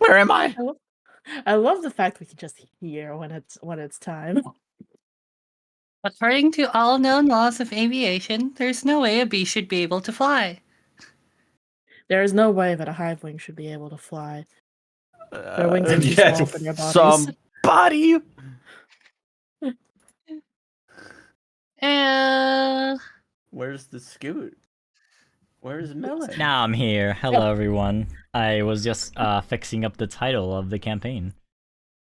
Where am I? I love the fact we can just hear when it's time. According to all known laws of aviation, there's no way a bee should be able to fly. There is no way that a hivewing should be able to fly. Their wings are too Yeah, small for their bodies. somebody. Where's the scoot? Where's Melon? Now I'm here. Hello, everyone. I was just fixing up the title of the campaign.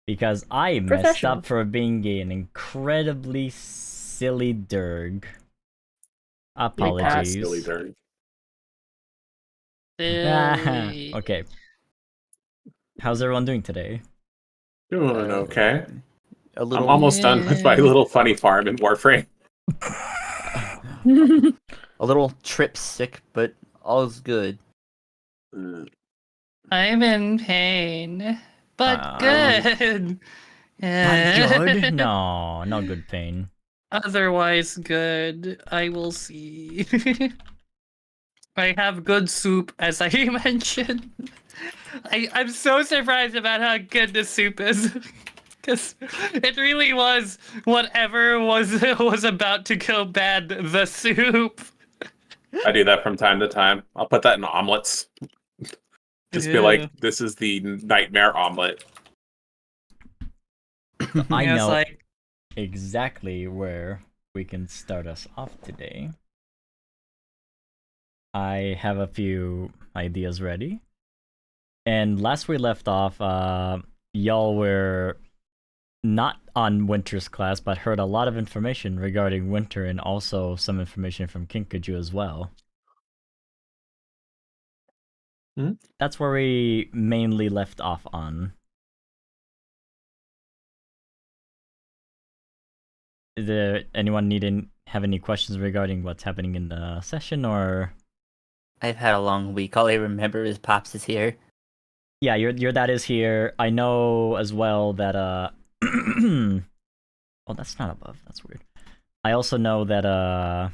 Because I messed up for being an incredibly silly derg. Apologies. Silly derg. Okay. How's everyone doing today? Doing okay. I'm almost done with my little funny farm in Warframe. A little trip sick, but all's good. I'm in pain, but good. Not good? No, not good pain. Otherwise good. I will see. I have good soup, as I mentioned. I'm so surprised about how good the soup is. Because it really was whatever was about to go bad, the soup. I do that from time to time. I'll put that in omelets. Just be like, this is the nightmare omelet. I know exactly where we can start us off today. I have a few ideas ready. And last we left off, y'all were not on Winter's class, but heard a lot of information regarding Winter and also some information from Kinkajou as well. That's where we mainly left off on. Is there anyone have any questions regarding what's happening in the session, or? I've had a long week. All I remember is Pops is here. Yeah, your dad is here. I know as well that oh, that's not above. That's weird. I also know that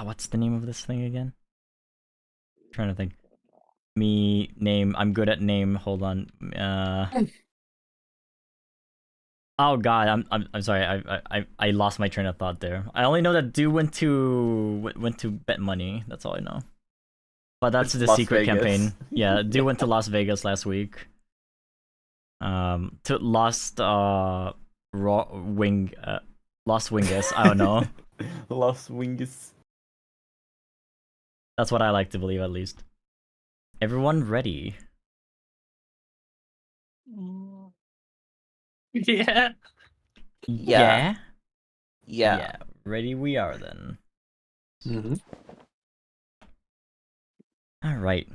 what's the name of this thing again? I'm trying to think. I'm good at name. Hold on. Oh god, I'm sorry. I lost my train of thought there. I only know that Dew went to bet money. That's all I know. But that's the secret campaign. Yeah, Dew went to Las Vegas last week. To Lost Wingus. I don't know. Lost Wingus. That's what I like to believe, at least. Everyone ready? Yeah. Yeah. Yeah. Ready we are then. Mm-hmm. All right.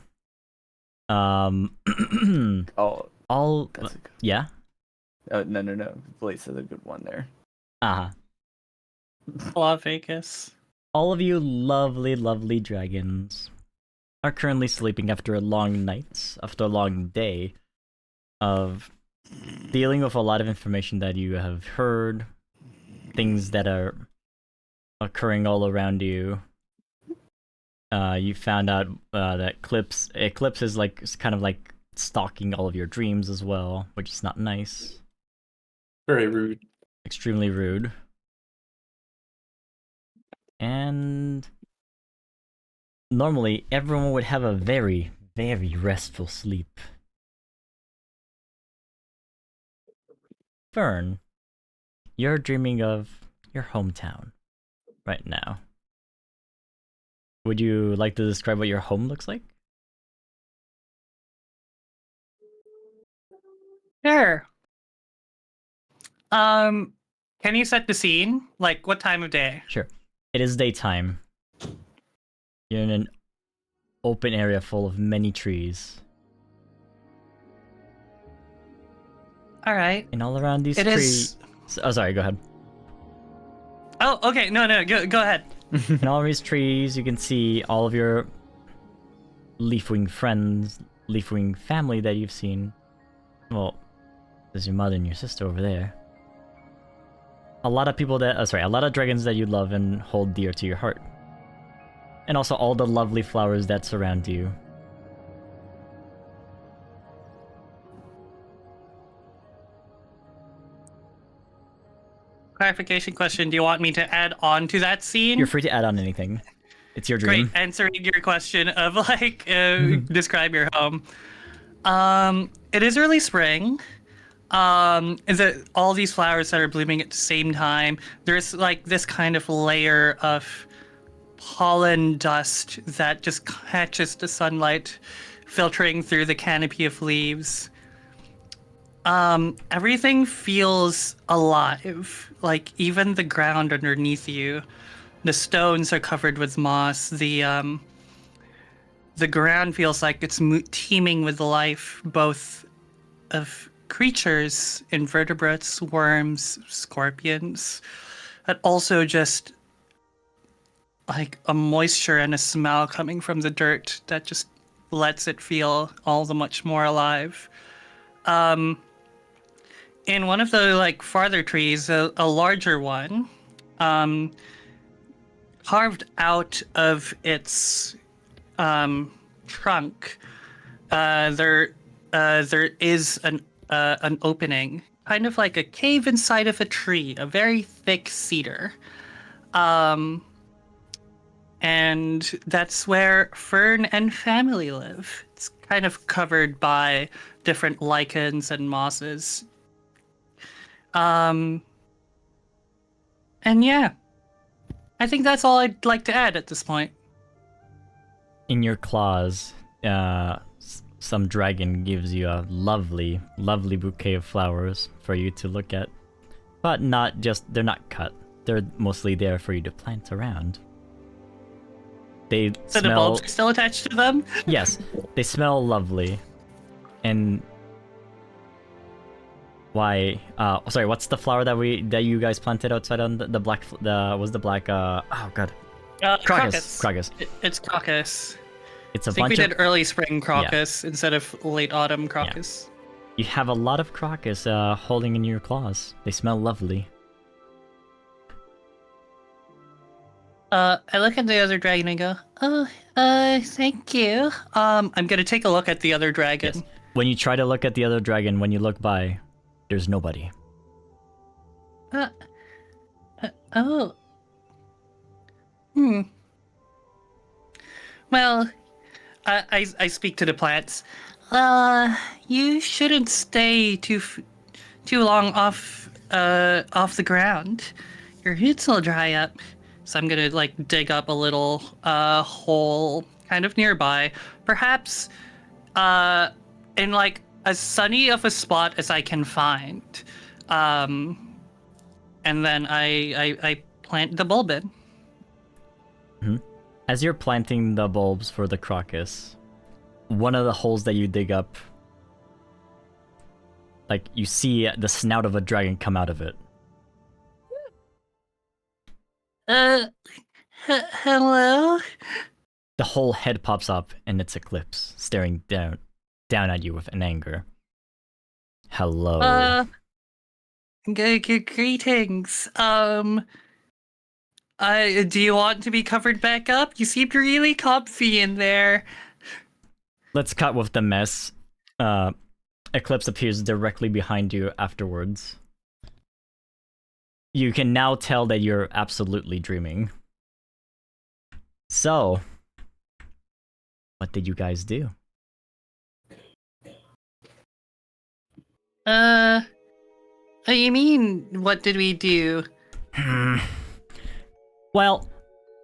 Yeah. No. Blaze is a good one there. Las Vegas. All of you lovely dragons are currently sleeping after a long day of dealing with a lot of information that you have heard, things that are occurring all around you. You found out that Eclipse is kind of like stalking all of your dreams as well, which is not nice. Very rude. Extremely rude. And normally everyone would have a very, very restful sleep. Fern, you're dreaming of your hometown right now. Would you like to describe what your home looks like? Sure. Can you set the scene? Like, what time of day? Sure. It is daytime. You're in an open area full of many trees. Alright. And all around these trees... Oh, sorry, go ahead. Oh, okay. No, go ahead. In all of these trees, you can see all of your Leafwing friends, Leafwing family that you've seen. Well, there's your mother and your sister over there. A lot of people that... a lot of dragons that you love and hold dear to your heart. And also all the lovely flowers that surround you. clarification question. Do you want me to add on to that scene? You're free to add on anything. It's your dream. Great, answering your question of like describe your home. It is early spring. Is it all these flowers that are blooming at the same time? There's like this kind of layer of pollen dust that just catches the sunlight filtering through the canopy of leaves. Everything feels alive. Like even the ground underneath you. The stones are covered with moss. The ground feels like it's teeming with life, both of creatures, invertebrates, worms, scorpions, but also just like a moisture and a smell coming from the dirt that just lets it feel all the much more alive. In one of the like farther trees, a larger one, carved out of its trunk, there is an opening, kind of like a cave inside of a tree, a very thick cedar. And that's where Fern and family live. It's kind of covered by different lichens and mosses. And yeah, I think that's all I'd like to add at this point. In your claws, some dragon gives you a lovely, lovely bouquet of flowers for you to look at. But not just, they're not cut. They're mostly there for you to plant around. They So smell... the bulbs are still attached to them? Yes, they smell lovely. And... Why? Sorry, what's the flower that you guys planted outside on the black... was the black... oh god. Crocus. It's crocus. It's a I think bunch we of... did early spring crocus instead of late autumn crocus. You have a lot of crocus holding in your claws. They smell lovely. I look at the other dragon and go, oh, thank you. I'm gonna take a look at the other dragon. Yes. When you try to look at the other dragon, when you look by, there's nobody. Oh. Well, I speak to the plants. You shouldn't stay too long off the ground. Your roots will dry up. So I'm gonna like dig up a little hole kind of nearby, perhaps in like as sunny of a spot as I can find, and then I plant the bulb in. Mm-hmm. As you're planting the bulbs for the crocus, one of the holes that you dig up, like you see the snout of a dragon come out of it. Hello? The whole head pops up and it's Eclipse, staring down at you with an anger. Hello. Greetings. Do you want to be covered back up? You seemed really comfy in there. Let's cut with the mess. Eclipse appears directly behind you afterwards. You can now tell that you're absolutely dreaming. So, what did you guys do? You mean, what did we do? Well,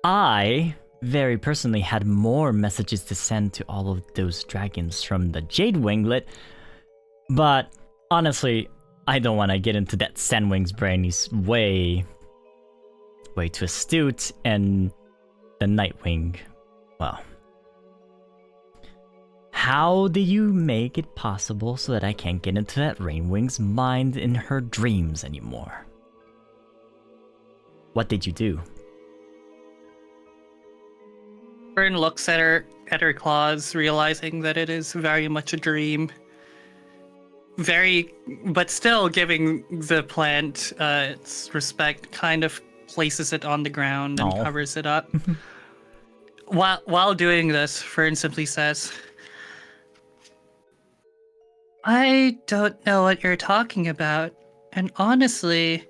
I very personally had more messages to send to all of those dragons from the Jade Winglet, but honestly, I don't want to get into that Sandwing's brain. He's way too astute, and the Nightwing, well. How do you make it possible so that I can't get into that Rainwing's mind in her dreams anymore? What did you do? Fern looks at her claws, realizing that it is very much a dream. But still giving the plant its respect, kind of places it on the ground and covers it up. While doing this, Fern simply says, I don't know what you're talking about, and honestly,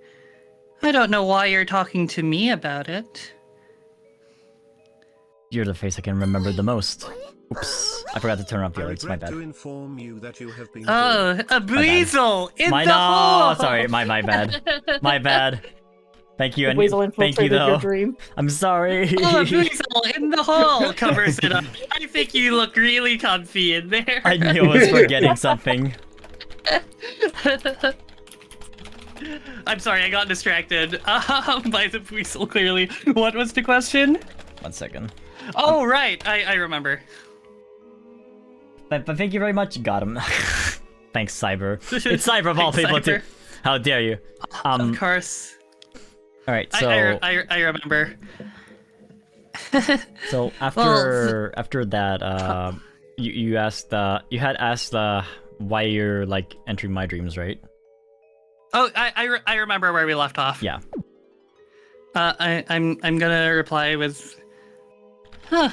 I don't know why you're talking to me about it. You're the face I can remember the most. Oops, I forgot to turn off the I alerts, my regret bad. to inform you that you have been Oh, a weasel in My the hole! no, sorry, my bad. My bad. Thank you, The and weasel thank you infiltrated your though. dream. I'm sorry. Oh, a weasel in the hole covers it up. I think you look really comfy in there. I knew I was forgetting something. I'm sorry, I got distracted by the weasel, clearly. What was the question? 1 second. Oh, right, I remember. But thank you very much. Got him. Thanks, Cyber. It's Cyber of all Thanks, people Cyber. too. How dare you? Of course. All right, so I remember. so after that, you asked you had asked why you're like entering my dreams, right? Oh, I remember where we left off. Yeah. I'm gonna reply with, huh.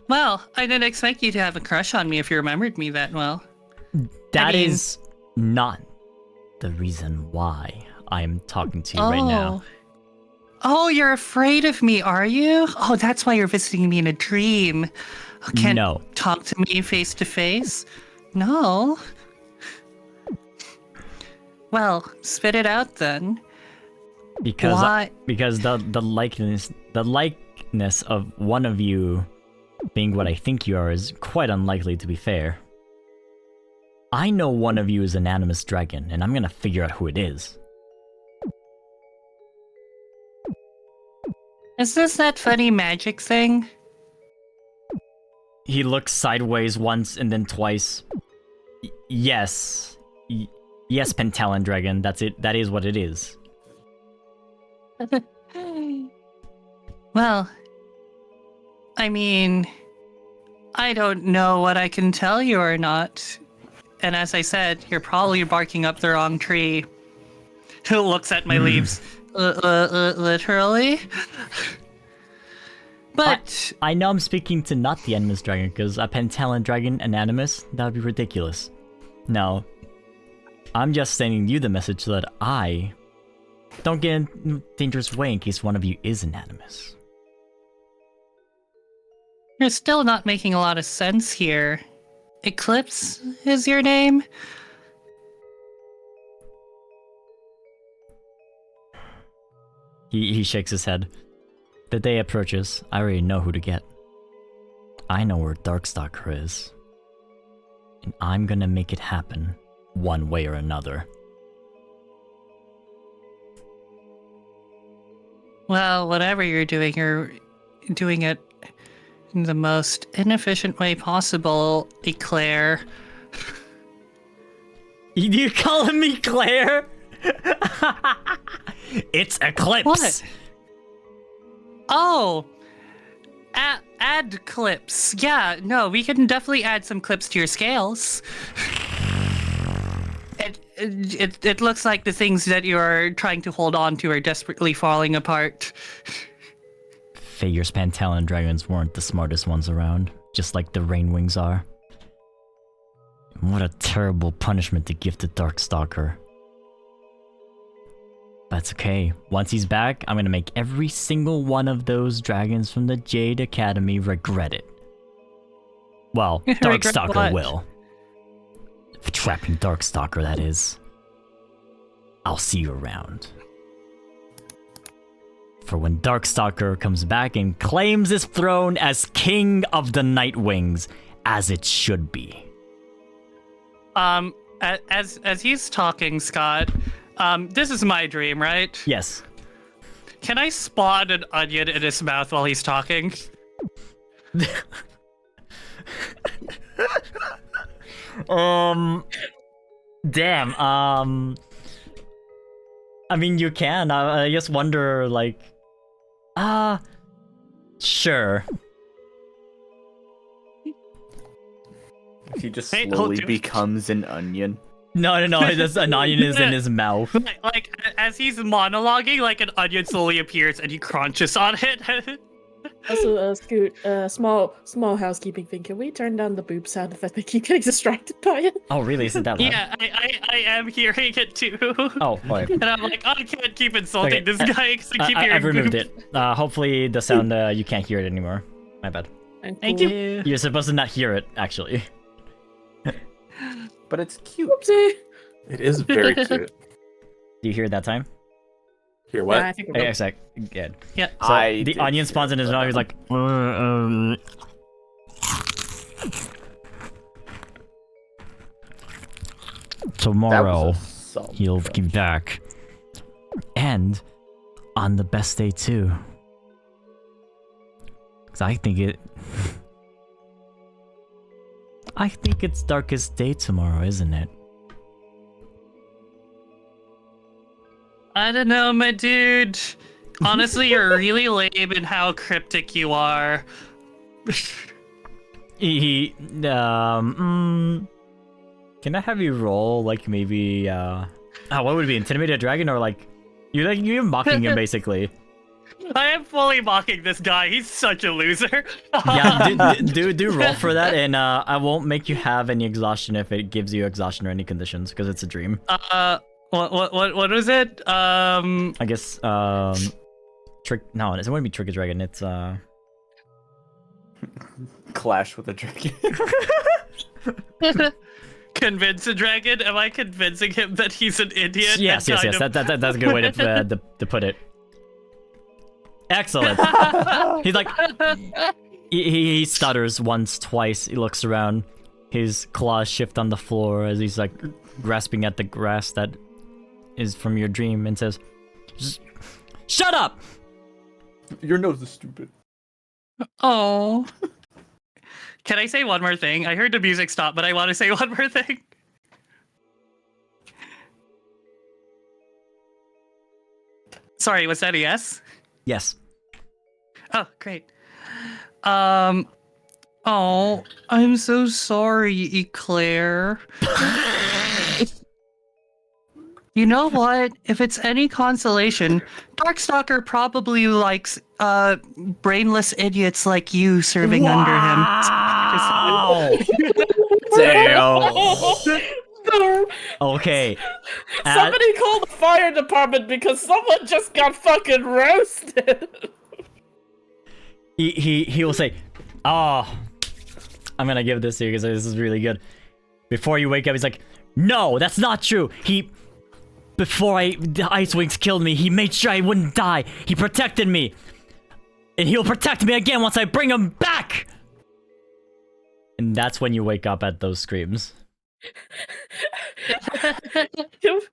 Well, I didn't expect you to have a crush on me if you remembered me that well. That is not the reason why I'm talking to you right now. Oh, you're afraid of me, are you? Oh, that's why you're visiting me in a dream. Can't No. talk to me face to face? No. Well, spit it out then. Because Why? because the likeness of one of you being what I think you are is quite unlikely, to be fair. I know one of you is an animus dragon, and I'm gonna figure out who it is. Is this that funny magic thing? He looks sideways once and then twice. Yes. Yes, Pentalon Dragon, that's it. That is what it is. Well, I mean, I don't know what I can tell you or not. And as I said, you're probably barking up the wrong tree. Who looks at my leaves? Literally? But I know I'm speaking to not the Animus Dragon, because a Pentalon Dragon and Animus, that would be ridiculous. No. I'm just sending you the message so that I don't get in a dangerous way in case one of you is an Animus. you're still not making a lot of sense here. Eclipse is your name? He shakes his head. The day approaches, I already know who to get. I know where Darkstalker is. And I'm gonna make it happen, one way or another. Well, whatever you're doing it in the most inefficient way possible, Eclair. You calling me Claire? It's Eclipse! What? Oh! Add clips. Yeah, no, we can definitely add some clips to your scales. It looks like the things that you're trying to hold on to are desperately falling apart. Figures Pentalon dragons weren't the smartest ones around, just like the Rainwings are. What a terrible punishment to give to Darkstalker. That's okay. Once he's back, I'm gonna make every single one of those dragons from the Jade Academy regret it. Well, Regret Darkstalker what? will. Trapping Darkstalker, that is. I'll see you around. For when Darkstalker comes back and claims his throne as King of the Nightwings, as it should be. As he's talking, Scott, this is my dream, right? Yes. Can I spawn an onion in his mouth while he's talking? Damn, I mean, you can. I just wonder, like... Sure. He just Hey, slowly dude. becomes an onion. No, just an onion is in his mouth. Like, as he's monologuing, like an onion slowly appears and he crunches on it. Also, Scoot, small housekeeping thing. Can we turn down the boob sound if I keep getting distracted by it? Oh, really? Is it that loud? Yeah, I am hearing it too. Oh, boy. And I'm like, I can't keep insulting Okay, this guy because I keep hearing I've removed boobs. it. Hopefully the sound, you can't hear it anymore. My bad. Thank you. You're supposed to not hear it, actually. But it's cute. Oopsie. It is very cute. Do you hear it that time? Hear what? Yeah, I think we're Hey, good. exactly. Good. Yeah. So I the did onion hear spawns in his mouth. He's like, tomorrow he'll be back, and on the best day too. Cause I think it's darkest day tomorrow, isn't it? I don't know, my dude. Honestly, you're really lame in how cryptic you are. Can I have you roll like maybe what would it be, intimidate a dragon, or like you're mocking him basically? I am fully mocking this guy. He's such a loser. Yeah, do roll for that, and I won't make you have any exhaustion if it gives you exhaustion or any conditions because it's a dream. What was it? I guess trick. No, it wouldn't be trick a dragon. It's Clash with a dragon. Convince a dragon? Am I convincing him that he's an idiot? yes. That's a good way to put it. Excellent. He's like, he stutters once, twice. He looks around. His claws shift on the floor as he's like grasping at the grass that is from your dream, and says, "Shut up! Your nose is stupid." Oh. Can I say one more thing? I heard the music stop, but I want to say one more thing. Sorry, was that a yes? Yes." Oh, great. Oh, I'm so sorry, Eclair. You know what? If it's any consolation, Darkstalker probably likes brainless idiots like you serving under him. Wow! No. Okay. Somebody call the fire department because someone just got fucking roasted. He will say, "Oh, I'm gonna give this to you because this is really good." Before you wake up, he's like, "No, that's not true. Before the Ice Wings killed me, he made sure I wouldn't die. He protected me, and he'll protect me again once I bring him back." And that's when you wake up at those screams. We can't.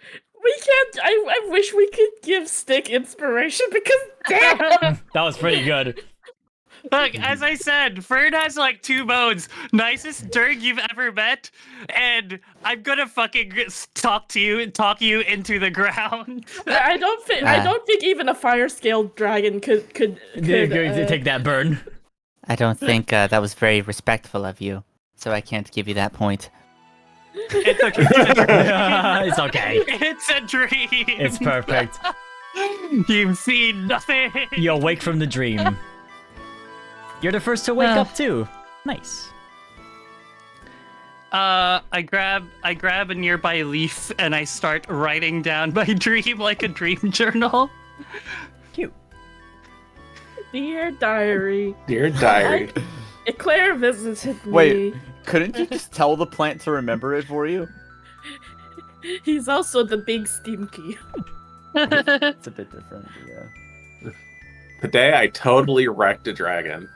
I wish we could give Stick inspiration because damn. That was pretty good. Look, as I said, Fern has like 2 modes. Nicest Durg you've ever met, and I'm gonna fucking talk you into the ground. I don't think even a fire scaled dragon could Take that burn. I don't think that was very respectful of you, so I can't give you that point. It's okay. It's okay. It's a dream. It's perfect. You've seen nothing. You awake from the dream. You're the first to wake up too. Nice. I grab a nearby leaf and I start writing down my dream like a dream journal. Cute. Dear diary. Dear diary. Eclair visited me. Wait, couldn't you just tell the plant to remember it for you? He's also the big stinky. It's a bit different, yeah. Today I totally wrecked a dragon.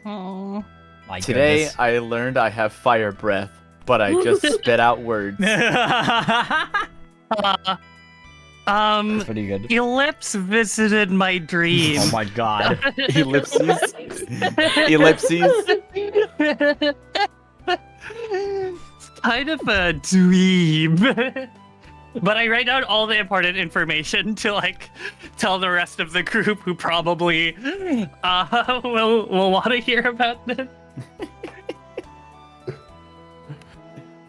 Oh. My Today goodness. I learned I have fire breath, but I just spit out words. That's pretty good. Ellipse visited my dream. Oh my god. Ellipses. Ellipses. It's kind of a dream. But I write down all the important information to like tell the rest of the group who probably will want to hear about this.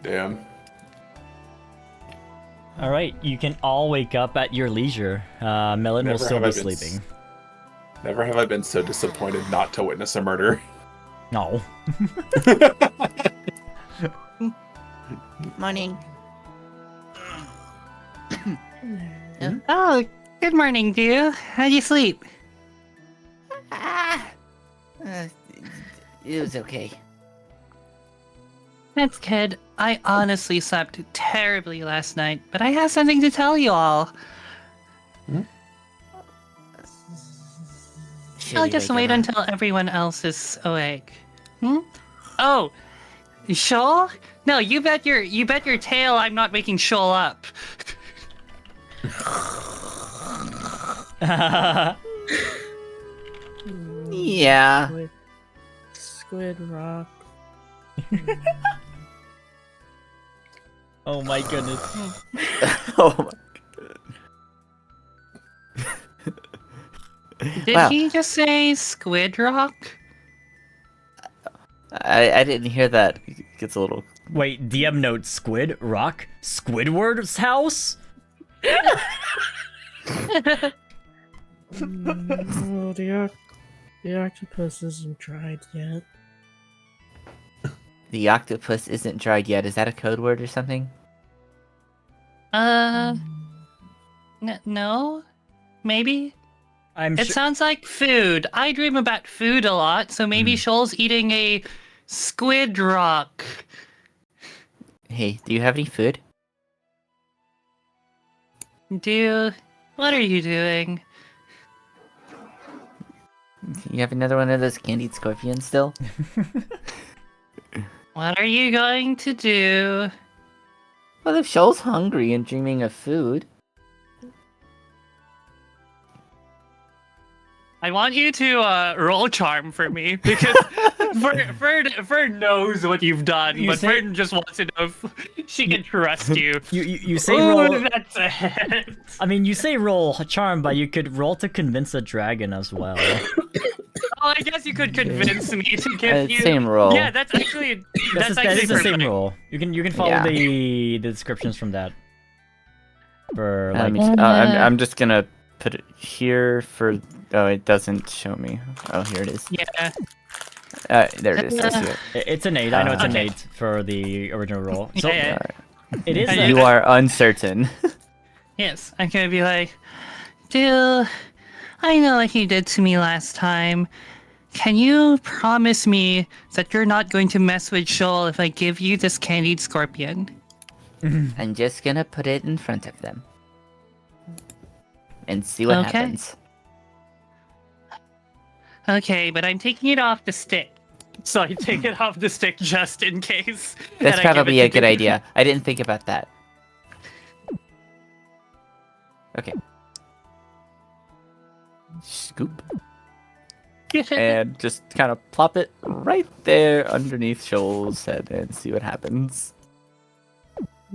Damn. Alright, you can all wake up at your leisure. Melon will Never still have be I been sleeping. Never have I been so disappointed not to witness a murder. No. Morning. Oh, good morning, dear. How'd you sleep? It was okay. That's good. I honestly slept terribly last night, but I have something to tell you all. I'll just wait until everyone else is awake. Oh, Shoal? No, you bet your tail I'm not waking Shoal up. Yeah. Squid rock. Oh my goodness. Oh my. Did he just say squid rock? I didn't hear that. It gets a little. Wait, DM note Squid Rock Squidward's house? Oh, the octopus isn't dried yet. The octopus isn't dried yet. Is that a code word or something? No? Maybe? I'm It sure. sounds like food. I dream about food a lot, so maybe Shoal's eating a squid rock. Hey, do you have any food? What are you doing? You have another one of those candied scorpions still? What are you going to do? Well, if Shoal's hungry and dreaming of food. I want you to roll charm for me because Fern knows what you've done, You but say- Fern just wants to know if she can trust you. You say Ooh, roll. that's a hit. I mean, you say roll charm, but you could roll to convince a dragon as well. Oh, I guess you could convince me to give you. Same roll. Yeah, that's actually That actually is the same perfect. roll. You can follow Yeah. the descriptions from that. For like, I'm just gonna put it here for. Oh, it doesn't show me. Oh, here it is. Yeah. There it is. I see it. it's an 8. I know it's an Okay. 8 for the original roll. So Yeah. it is. Yeah. a- You are uncertain. Yes, I'm gonna be like, Dill, I know what you did to me last time. Can you promise me that you're not going to mess with Shoal if I give you this candied scorpion? I'm just gonna put it in front of them. And see what Okay. happens. Okay, but I'm taking it off the stick. So I take it off the stick just in case. That's and I give probably it a to good you. idea. I didn't think about that. Okay. Scoop. And just kind of plop it right there underneath Shoal's head and see what happens.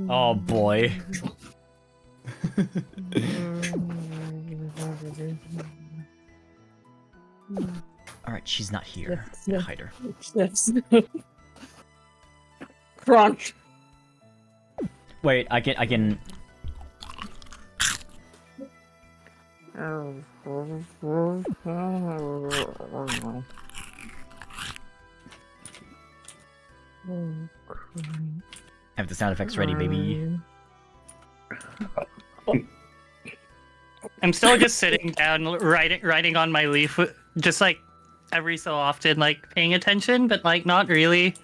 Oh boy. All right, she's not here. Yeah. Hide her. Sniffs. Crunch. Wait, I can. Have the sound effects ready, baby. I'm still just sitting down, writing on my leaf, just like every so often, like paying attention, but like not really.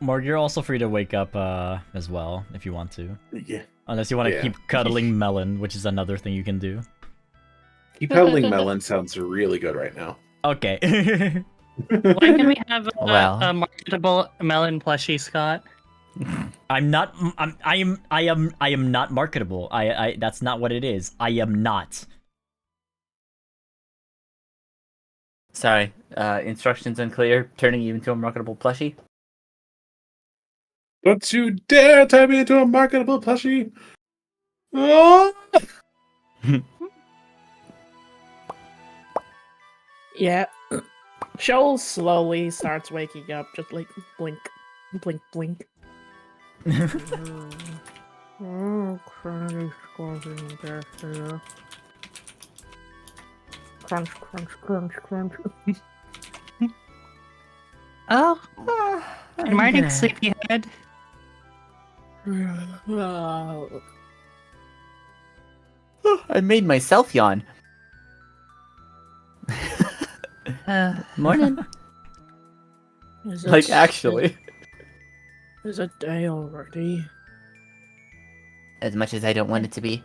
Morg, you're also free to wake up as well if you want to. Yeah. Unless you want to Yeah. keep cuddling Melon, which is another thing you can do. Keep cuddling Melon sounds really good right now. Okay. Why can we have Well. a marketable melon plushie, Scott? I'm not. I am not marketable. I. That's not what it is. I am not. Sorry, instructions unclear. Turning you into a marketable plushie. Don't you dare turn me into a marketable plushie! Oh! Yeah. Shoal slowly starts waking up, just like blink, Blink, blink. Crunch, crunch, crunch, crunch. Oh, I'm good morning, gonna- sleepyhead. I made myself yawn. Morning. Is Like, it- actually. Is it day already? As much as I don't want it to be.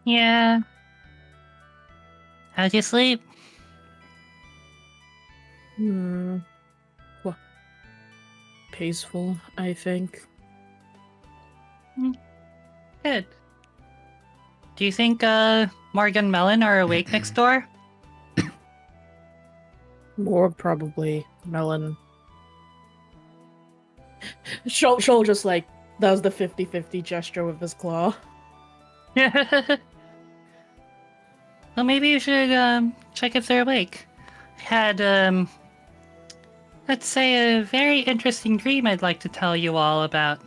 Yeah. How'd you sleep? Well, peaceful, I think. Good. Do you think Morgan and Melon are awake next door? More probably Melon. Shoal just like does the 50-50 gesture with his claw. Well, maybe you should check if they're awake. I had let's say a very interesting dream I'd like to tell you all about.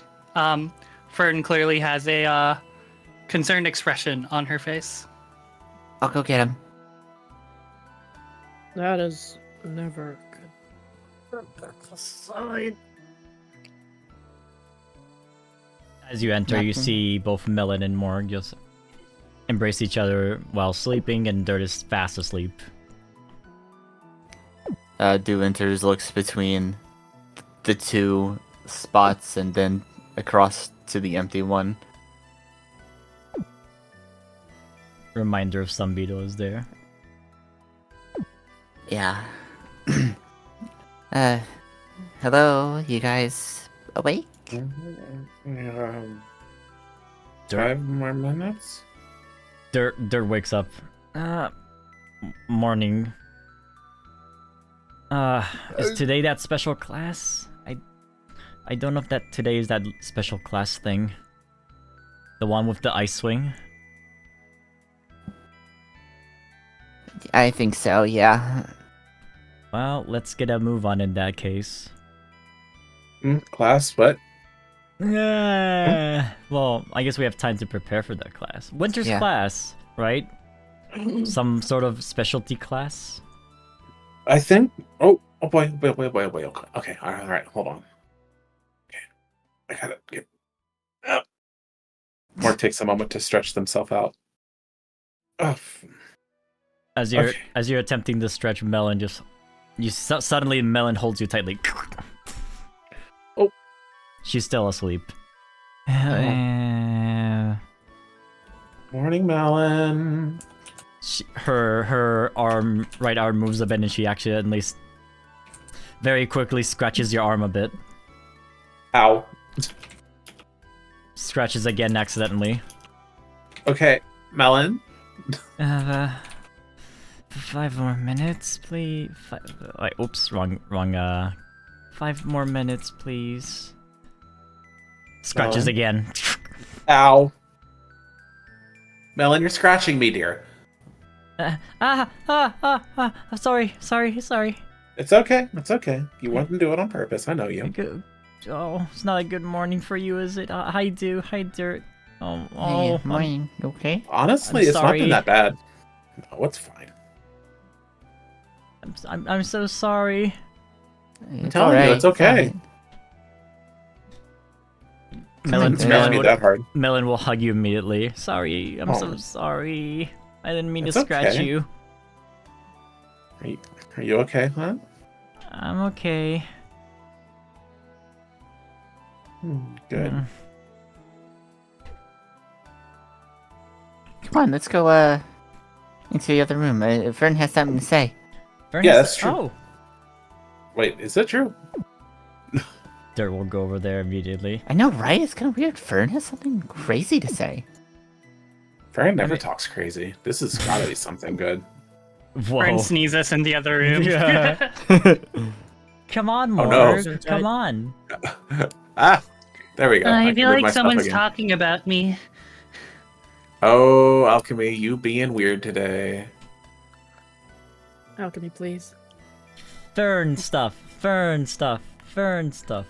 Fern clearly has a concerned expression on her face. I'll go get him. That is never good. Side. As you enter, you Nothing. see both Melon and Morg just embrace each other while sleeping, and Dirt is fast asleep. Do enters, looks between the two spots and then across to the empty one. Reminder of Sunbeetle is there. Yeah. Hello, you guys awake? 5 more minutes? Dirt wakes up. Morning. Is today that special class? I don't know if that today is that special class thing. The one with the ice swing. I think so, yeah. Well, let's get a move on in that case. Class, what? Well, I guess we have time to prepare for that class. Winter's Yeah. class, right? Some sort of specialty class? I think. Oh boy, wait. Okay, all right, hold on. Okay, I gotta get up. Mark takes a moment to stretch themselves out. Oh, As you're Okay. as you're attempting to stretch, Melon just suddenly Melon holds you tightly. Oh. She's still asleep. morning, Melon. Her right arm moves a bit, and she accidentally very quickly scratches your arm a bit. Ow. Scratches again accidentally. Okay, Melon. 5 more minutes, please. Oops, wrong. 5 more minutes, please. Scratches Melon? again. Ow. Melon, you're scratching me, dear. Sorry. It's okay. It's okay. You wouldn't do it on purpose. I know you. Oh, it's not a good morning for you, is it? Hi, Dirt. Hey, morning. Okay. Honestly, I'm it's not sorry. been that bad. No, it's fine. I'm so sorry. It's telling you, alright, it's okay. fine. Melon, It's not Melon, that hard. Melon will hug you immediately. Sorry, I'm so Oh. sorry. I didn't mean It's to scratch okay. you. Are you okay, huh? I'm okay. Good. Come on, let's go into the other room. Fern has something to say. Yeah, that's true. Oh, Wait, is that true? Dirt will go over there immediately. I know, right? It's kind of weird. Fern has something crazy to say. Fern never talks crazy. This has gotta be something good. Whoa. Fern sneezes in the other room. Yeah. Come on, Oh, Morg. no. Come on. Ah, there we go. I can feel move like my stuff someone's again. talking about me. Oh, Alchemy, you being weird today. Alchemy, please. Fern stuff. Fern stuff. Fern stuff.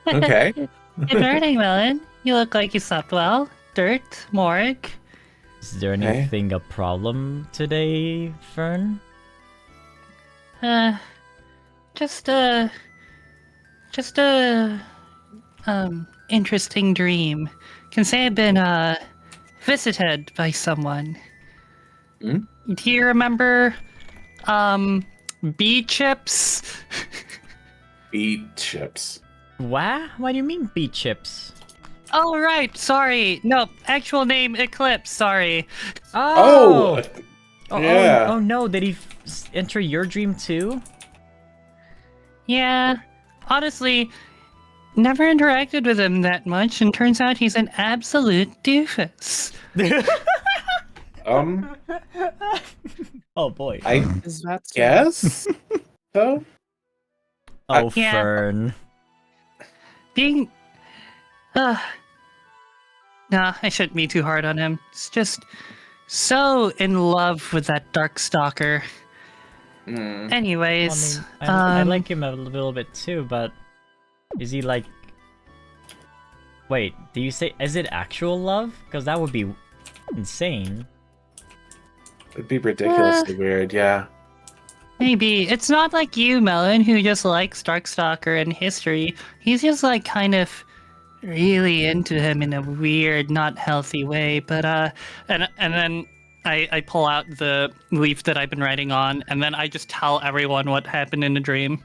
Okay. Good morning, Melon. You look like you slept well. Dirt, Morg. Is there Okay. anything a problem today, Fern? Just a interesting dream. Can say I've been visited by someone. Hmm? Do you remember bee chips? Beet chips. What? What do you mean beet chips? Oh right, sorry. No, actual name Eclipse, sorry. Oh! Yeah. Oh no, did he enter your dream too? Yeah. Honestly, never interacted with him that much, and turns out he's an absolute doofus. Oh boy. I Is that so? guess so. Oh, Yeah. Fern. Being no, I shouldn't be too hard on him. He's just so in love with that Darkstalker. Hmm. Anyways, I like him a little bit too, but is he like? Wait, do you say is it actual love? Because that would be insane. It'd be ridiculously weird, yeah. maybe it's not like you, Melon, who just likes Darkstalker and history. He's just like kind of really into him in a weird, not healthy way. But and then I pull out the leaf that I've been writing on, and then I just tell everyone what happened in the dream.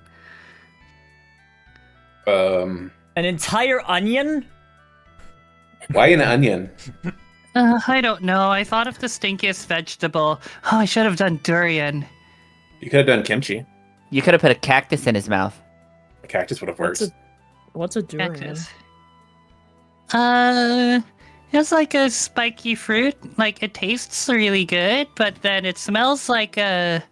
An entire onion? Why an onion? I don't know. I thought of the stinkiest vegetable. Oh, I should have done durian. You could have done kimchi. You could have put a cactus in his mouth. A cactus would have worked. What's a durian? Cactus. It's like a spiky fruit. Like it tastes really good, but then it smells like a.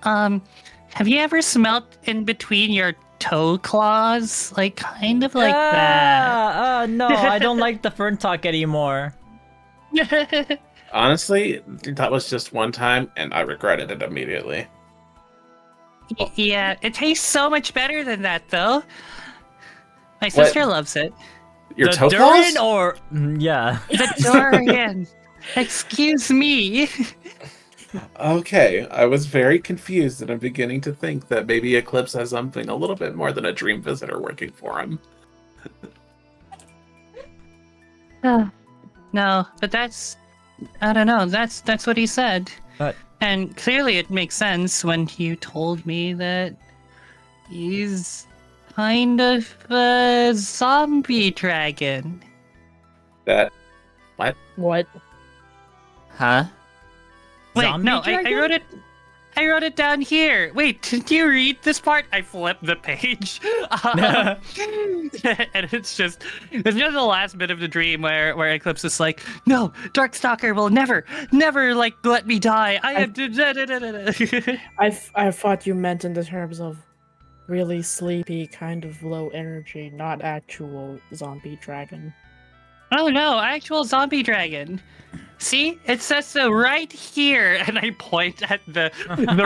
Have you ever smelt in between your toe claws? Like kind of like that. No, I don't like the Fern talk anymore. Honestly, that was just one time, and I regretted it immediately. Yeah, it tastes so much better than that, though. My sister loves it. Your the toe durian claws? or yeah. The durian. Excuse me. Okay, I was very confused, and I'm beginning to think that maybe Eclipse has something a little bit more than a dream visitor working for him. No, but that's. I don't know. That's what he said. But And clearly it makes sense when you told me that he's kind of a zombie dragon. That What? Huh? Wait, Zombie no, I dragon? wrote it. I wrote it down here. Wait, did you read this part? I flipped the page, and it's just the last bit of the dream where Eclipse is like, "No, Darkstalker will never like let me die. I am." I thought you meant in the terms of really sleepy, kind of low energy, not actual zombie dragon. Oh no, actual zombie dragon. See, it says so right here, and I point at the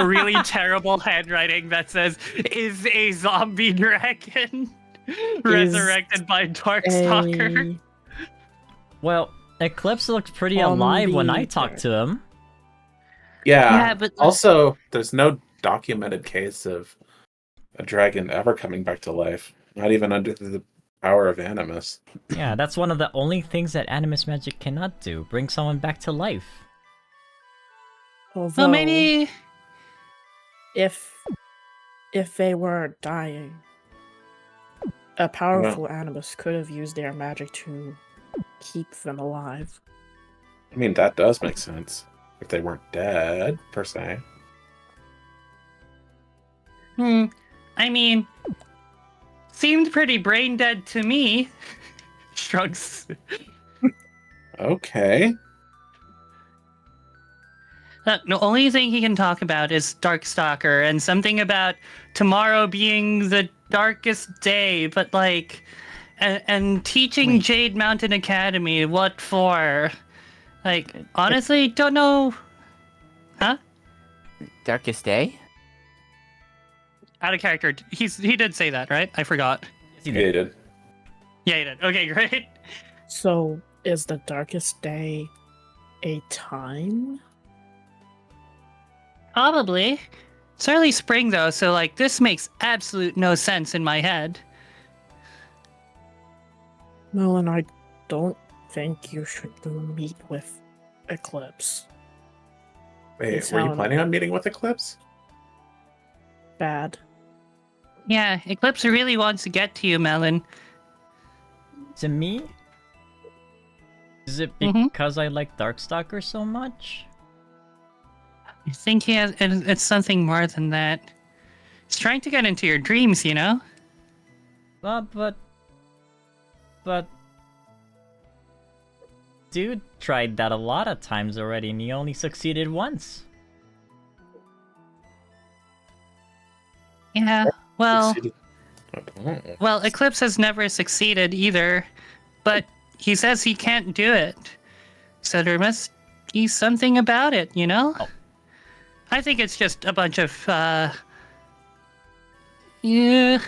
really terrible handwriting that says "is a zombie dragon resurrected by Darkstalker." well, Eclipse looks pretty alive when I Zombie talk to him. Yeah, but also, there's no documented case of a dragon ever coming back to life. Not even under the power of Animus. Yeah, that's one of the only things that Animus magic cannot do. Bring someone back to life. Although, well, maybe. if they weren't dying, a powerful animus could have used their magic to keep them alive. I mean, that does make sense. If they weren't dead, per se. I mean, seemed pretty brain dead to me. Shrugs. Okay. The only thing he can talk about is Darkstalker and something about tomorrow being the darkest day, but like, and teaching Jade Mountain Academy. What for? Like, honestly, don't know. Huh? Darkest day? Out of character. He did say that, right? I forgot. Yes, he Yeah, you did. did. Yeah, he did. Okay, great. So, is the darkest day a time? Probably. It's early spring though, so like this makes absolute no sense in my head. Melon, I don't think you should meet with Eclipse. Wait, It's were you how- planning on meeting with Eclipse? Bad. Yeah, Eclipse really wants to get to you, Melon. To me? Is it Mhm. because I like Darkstalker so much? I think he has. It's something more than that. He's trying to get into your dreams, you know. But dude tried that a lot of times already, and he only succeeded once. Yeah. Well, Succeeded. Oh. well, Eclipse has never succeeded either, but he says he can't do it. So there must be something about it, you know? Oh. I think it's just a bunch of yeah,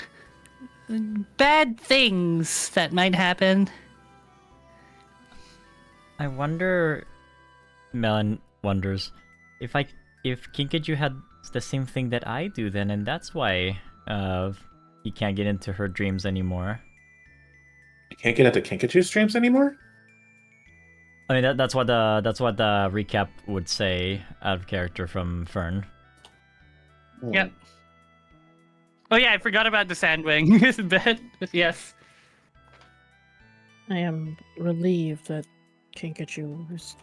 bad things that might happen. I wonder. Melon wonders if Kinkaju had the same thing that I do then, and that's why he can't get into her dreams anymore. You can't get into Kinkachu's streams anymore? I mean that's what the recap would say out of character from Fern. Yep. Oh yeah, I forgot about the Sandwing bit. Yes. I am relieved that Kinkachu's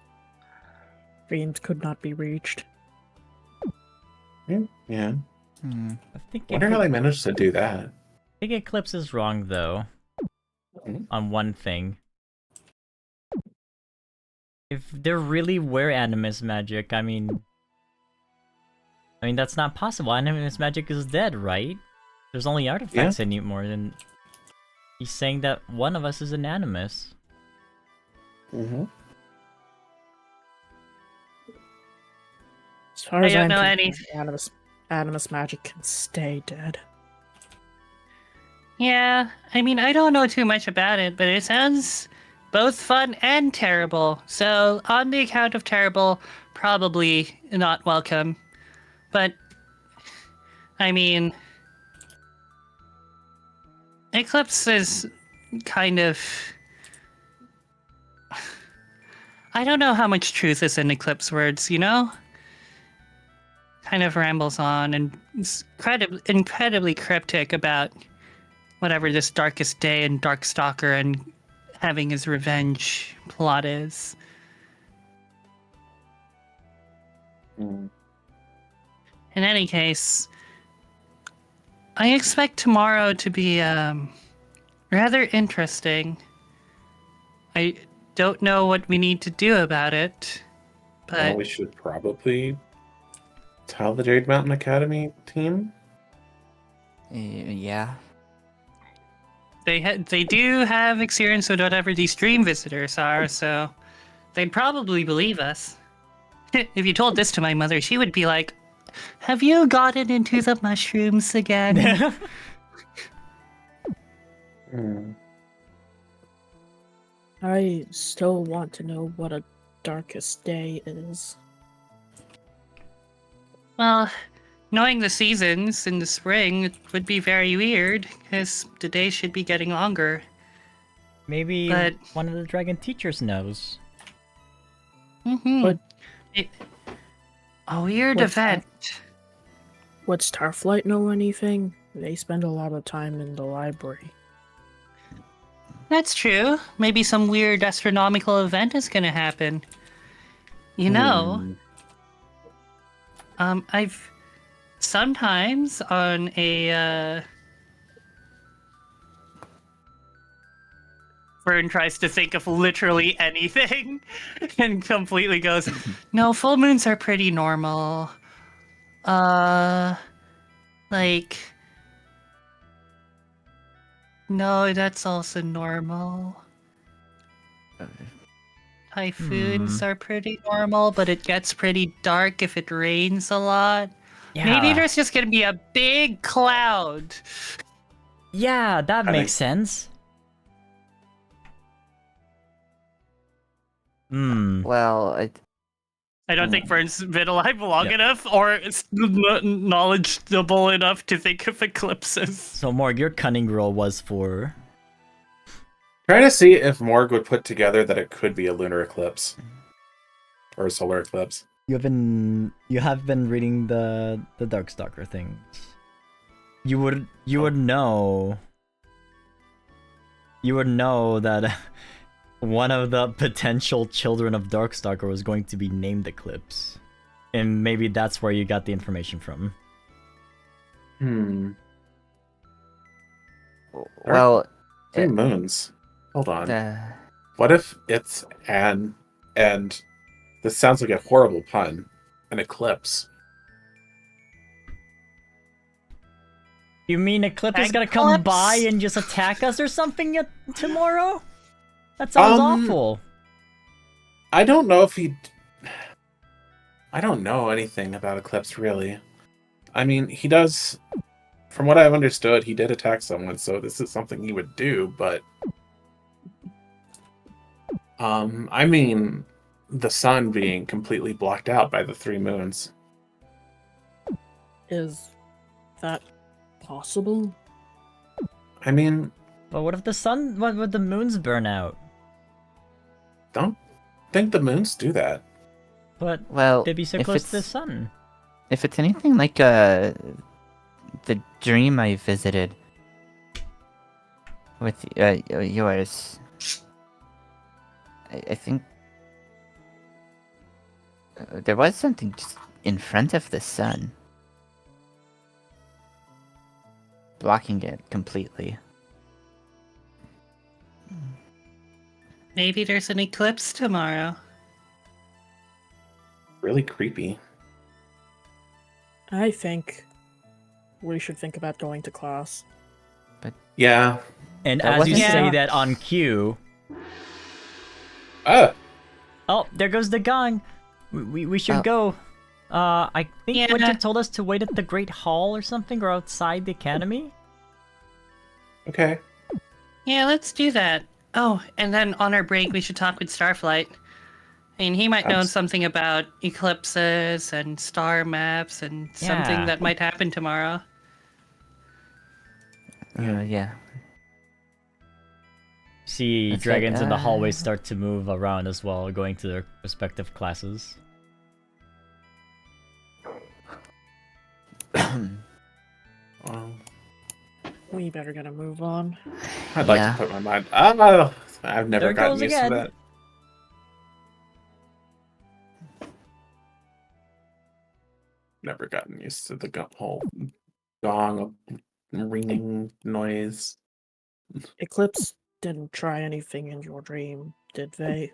dreams could not be reached. Yeah. I think Wonder how they managed to do that. I think Eclipse is wrong though on one thing. If there really were animus magic, I mean that's not possible. Animus magic is dead, right? There's only artifacts anymore, and he's saying that one of us is an animus. Mm-hmm. As far I as don't I'm know concerned, animus magic can stay dead. Yeah, I mean, I don't know too much about it, but it sounds both fun and terrible. So, on the account of terrible, probably not welcome. But, I mean, Eclipse is kind of... I don't know how much truth is in Eclipse words, you know? Kind of rambles on and is incredibly cryptic about whatever this darkest day and Darkstalker and having his revenge plot is. Mm. In any case, I expect tomorrow to be rather interesting. I don't know what we need to do about it, but Well, we should probably tell the Jade Mountain Academy team. Yeah. they do have experience with whatever these dream visitors are, so they'd probably believe us. If you told this to my mother, she would be like, "Have you gotten into the mushrooms again?" Hmm. I still want to know what a darkest day is. Well, knowing the seasons in the spring, it would be very weird, because the days should be getting longer. Maybe But- one of the dragon teachers knows. Mm-hmm. But- A weird What's that? event. Would Starflight know anything? They spend a lot of time in the library. That's true. Maybe some weird astronomical event is gonna happen. You know, I've sometimes on a Fern tries to think of literally anything and completely goes, "No, full moons are pretty normal. Like, no, that's also normal. Typhoons are pretty normal, but it gets pretty dark if it rains a lot. Yeah. Maybe there's just gonna be a big cloud. Yeah, that I makes think- sense. Hmm. Well, I don't think Fern's been alive long Yep. enough or knowledgeable enough to think of eclipses. So Morg, your cunning roll was for. Trying to see if Morg would put together that it could be a lunar eclipse. Or a solar eclipse. You have been reading the Darkstalker things. You would know. You would know that one of the potential children of Darkstalker was going to be named Eclipse, and maybe that's where you got the information from. well, 3 moons. Hold on. uh, What if it's and this sounds like a horrible pun, an eclipse? You mean Eclipse is gonna come Eclipse? by and just attack us or something tomorrow? That sounds awful. I don't know if I don't know anything about Eclipse, really. I mean, he does... From what I've understood, he did attack someone, so this is something he would do, but... I mean, the sun being completely blocked out by the 3 moons. Is that possible? I mean, But what if what would the moons burn out? don't think the moons do that. But well, they'd be so if close to the it's- sun. if it's anything like the dream I visited with yours, I think there was something just in front of the sun, blocking it completely. Maybe there's an eclipse tomorrow. Really creepy. I think we should think about going to class. Yeah. And That as you wasn't- say Yeah. that on cue, Ah! oh, there goes the gong. We should Oh. go. I think Yeah. Winter told us to wait at the Great Hall or something, or outside the academy. Okay. Yeah, let's do that. Oh, and then on our break, we should talk with Starflight. I mean, he might know Abs- something about eclipses and star maps and something Yeah. that might happen tomorrow. Yeah. See It's dragons like, in the hallways start to move around as well, going to their respective classes. Well, We better get a move on. I'd like Yeah. to put my mind... I've never There it gotten goes used again. to that. Never gotten used to the whole gong ringing noise. Eclipse didn't try anything in your dream, did they?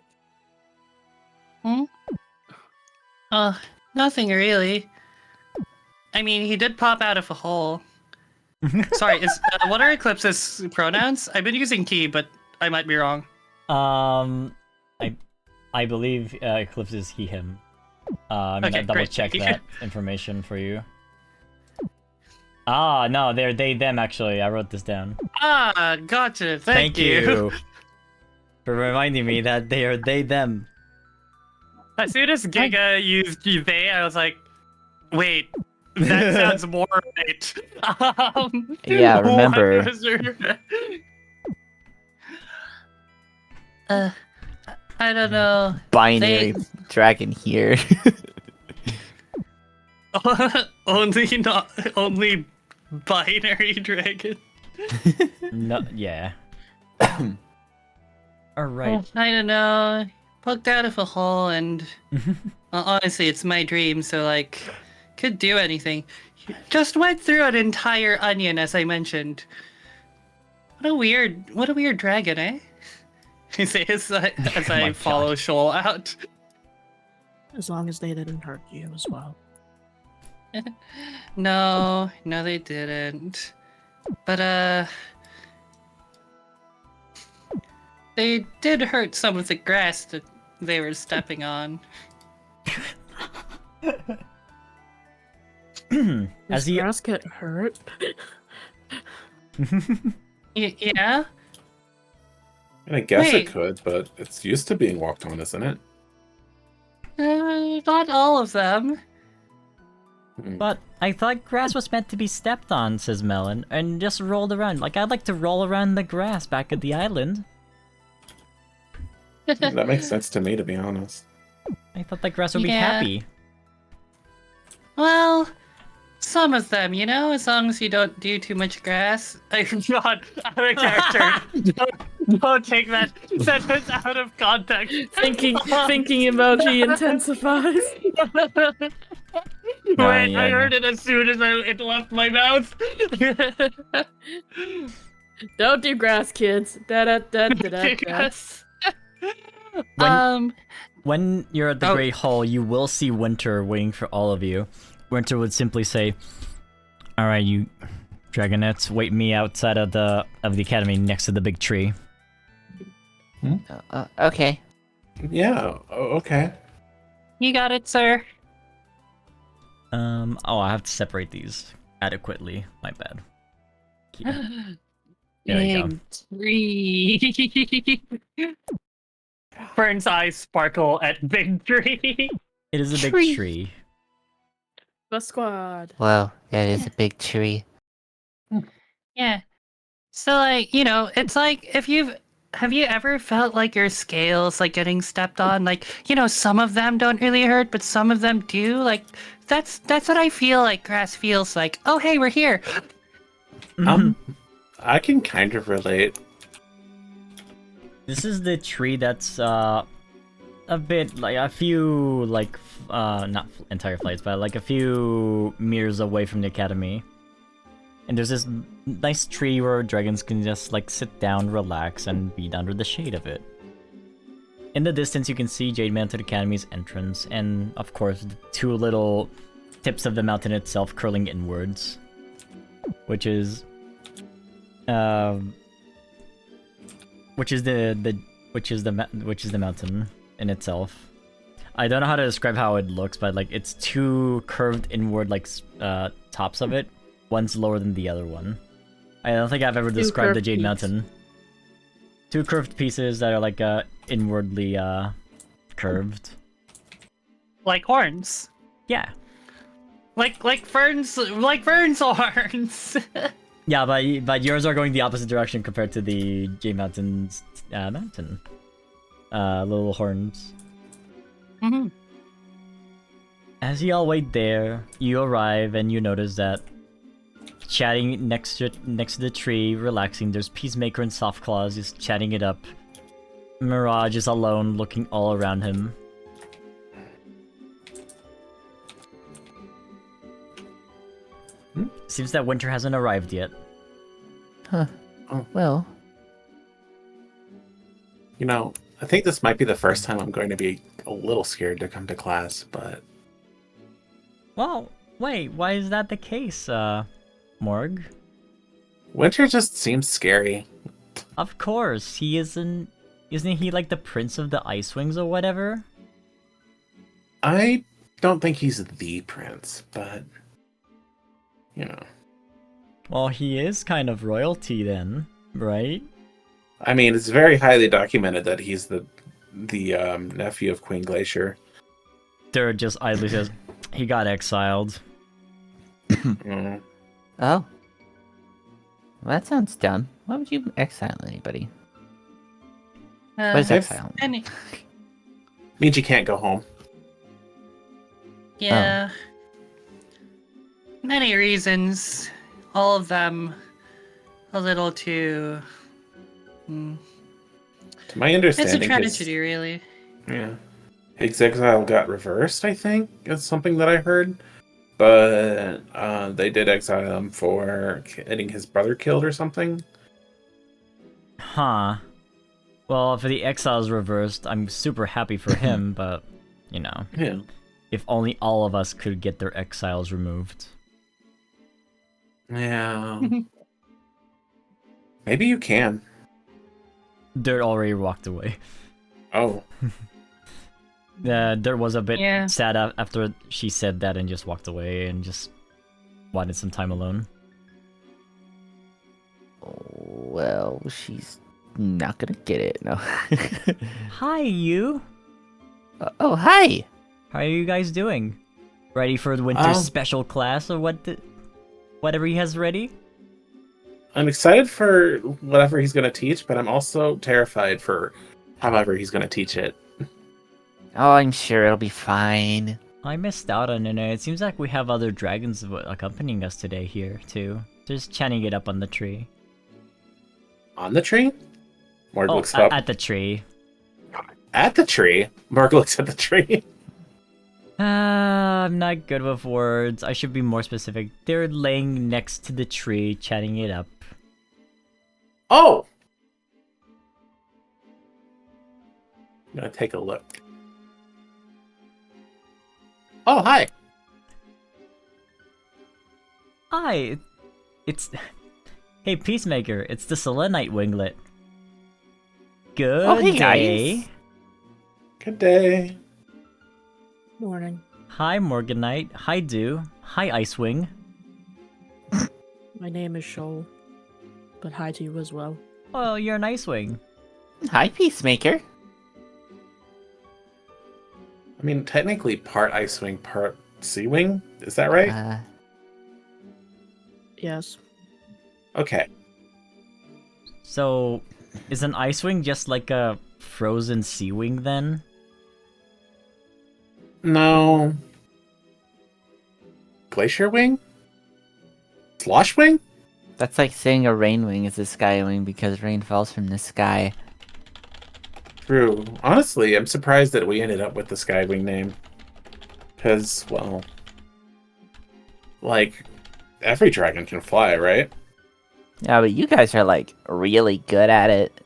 Nothing really. I mean, he did pop out of a hole. Sorry, what are Eclipse's pronouns? I've been using he, but I might be wrong. I believe Eclipse is he him. I'm Okay, gonna double great. check Thank you. that information for you. Ah, no, they're they them actually. I wrote this down. Ah, gotcha. Thank you. for reminding me that they are they them. As soon as Giga used they, I was like, wait, that sounds more right. Yeah, remember- what was your- I don't know. Binary dragon here. only binary dragon. No, yeah. All right. I don't know. Poked out of a hole, and honestly, it's my dream, so like, could do anything. Just went through an entire onion, as I mentioned. What a weird dragon, eh? As I my follow God. Shoal out. As long as they didn't hurt you as well. No, they didn't. But they did hurt some of the grass that they were stepping on. As Does he grass get hurt? Yeah. And I guess Wait. it could, but it's used to being walked on, isn't it? Not all of them. But I thought grass was meant to be stepped on, says Melon, and just rolled around. Like, I'd like to roll around the grass back at the island. That makes sense to me, to be honest. I thought that grass would be Yeah. happy. Well, some of them, you know, as long as you don't do too much grass. I'm not out of character. Don't take that sentence out of context. Thinking emoji intensifies. Wait, yeah, I no. heard it as soon as it left my mouth. Don't do grass, kids. Da da da da da. Yes. When you're at the Oh. Great Hall, you will see Winter waiting for all of you. Winter would simply say, "Alright, you dragonets, wait me outside of the academy next to the big tree." Okay. Yeah, okay. You got it, sir. Oh, I have to separate these adequately. My bad. There you go. Big tree. Fern's eyes sparkle at big tree. It is a big Tree. tree. The squad. Wow, that is a big tree. Yeah. So like, you know, it's like have you ever felt like your scales like getting stepped on? Like, you know, some of them don't really hurt, but some of them do. Like that's what I feel like grass feels like. Oh hey, we're here. I can kind of relate. This is the tree that's a bit like a few like not entire flights, but like a few meters away from the academy. And there's this nice tree where dragons can just like sit down, relax, and be under the shade of it. In the distance, you can see Jade Mountain Academy's entrance, and of course, the two little tips of the mountain itself curling inwards, which is the mountain in itself. I don't know how to describe how it looks, but like it's two curved inward like tops of it. One's lower than the other one. I don't think I've ever described the curved Jade peaks. Mountain. Two curved pieces that are like inwardly curved. Like horns. Yeah. Like Fern's horns. Yeah, but yours are going the opposite direction compared to the Jade Mountain's mountain. Little horns. Mhm. As you all wait there, you arrive and you notice that chatting next to the tree, relaxing, there's Peacemaker and Softclaws just chatting it up. Mirage is alone, looking all around him. Seems that Winter hasn't arrived yet. Huh. Oh. Well, You know, I think this might be the first time I'm going to be a little scared to come to class, but Well, wait, why is that the case, Morg? Winter just seems scary. Of course, he isn't he like the prince of the Ice-Wings or whatever? I don't think he's the prince, but you know. Well, he is kind of royalty then, right? I mean, it's very highly documented that he's the nephew of Queen Glacier. There just idly says he got exiled. Mm. oh. Well, that sounds dumb. Why would you exile anybody? What is I've- exile? Means you can't go home. Yeah. Many reasons. All of them a little too. To my It's a understanding, tragedy, really. his exile got reversed, I think, is something that I heard. But they did exile him for getting his brother killed or something. Huh. Well, if the exile's reversed, I'm super happy for him, but, you know, Yeah. if only all of us could get their exiles removed. Yeah. Maybe you can. Dirt already walked away. Oh. Dirt was a bit Yeah. sad after she said that and just walked away and just wanted some time alone. Well, she's not gonna get it, no. Hi, you. Oh, hi! How are you guys doing? Ready for the winter special class or whatever he has ready? I'm excited for whatever he's going to teach, but I'm also terrified for however he's going to teach it. Oh, I'm sure it'll be fine. I missed out on it. It seems like we have other dragons accompanying us today here, too. Just chanting it up on the tree. On the tree? Morg Oh, looks up. at the tree. At the tree? Morg looks at the tree. I'm not good with words. I should be more specific. They're laying next to the tree, chatting it up. Oh! I'm going to take a look. Oh, hi! Hi! It's... Hey, Peacemaker, it's the Selenite Winglet. Good Oh, hey, day. guys. Good day. Morning. Hi, Morganite. Hi, Dew. Hi, Icewing. My name is Shoal, but hi to you as well. Well, you're an Icewing. Hi, Peacemaker. I mean, technically part Icewing, part Sea-Wing. Is that right? Yes. Okay. So, is an Icewing just like a frozen Sea-Wing then? No. Glacier Wing? Slosh Wing? That's like saying a Rainwing is a Skywing because rain falls from the sky. True. Honestly, I'm surprised that we ended up with the Skywing name. Because, well... like, every dragon can fly, right? Yeah, but you guys are like really good at it.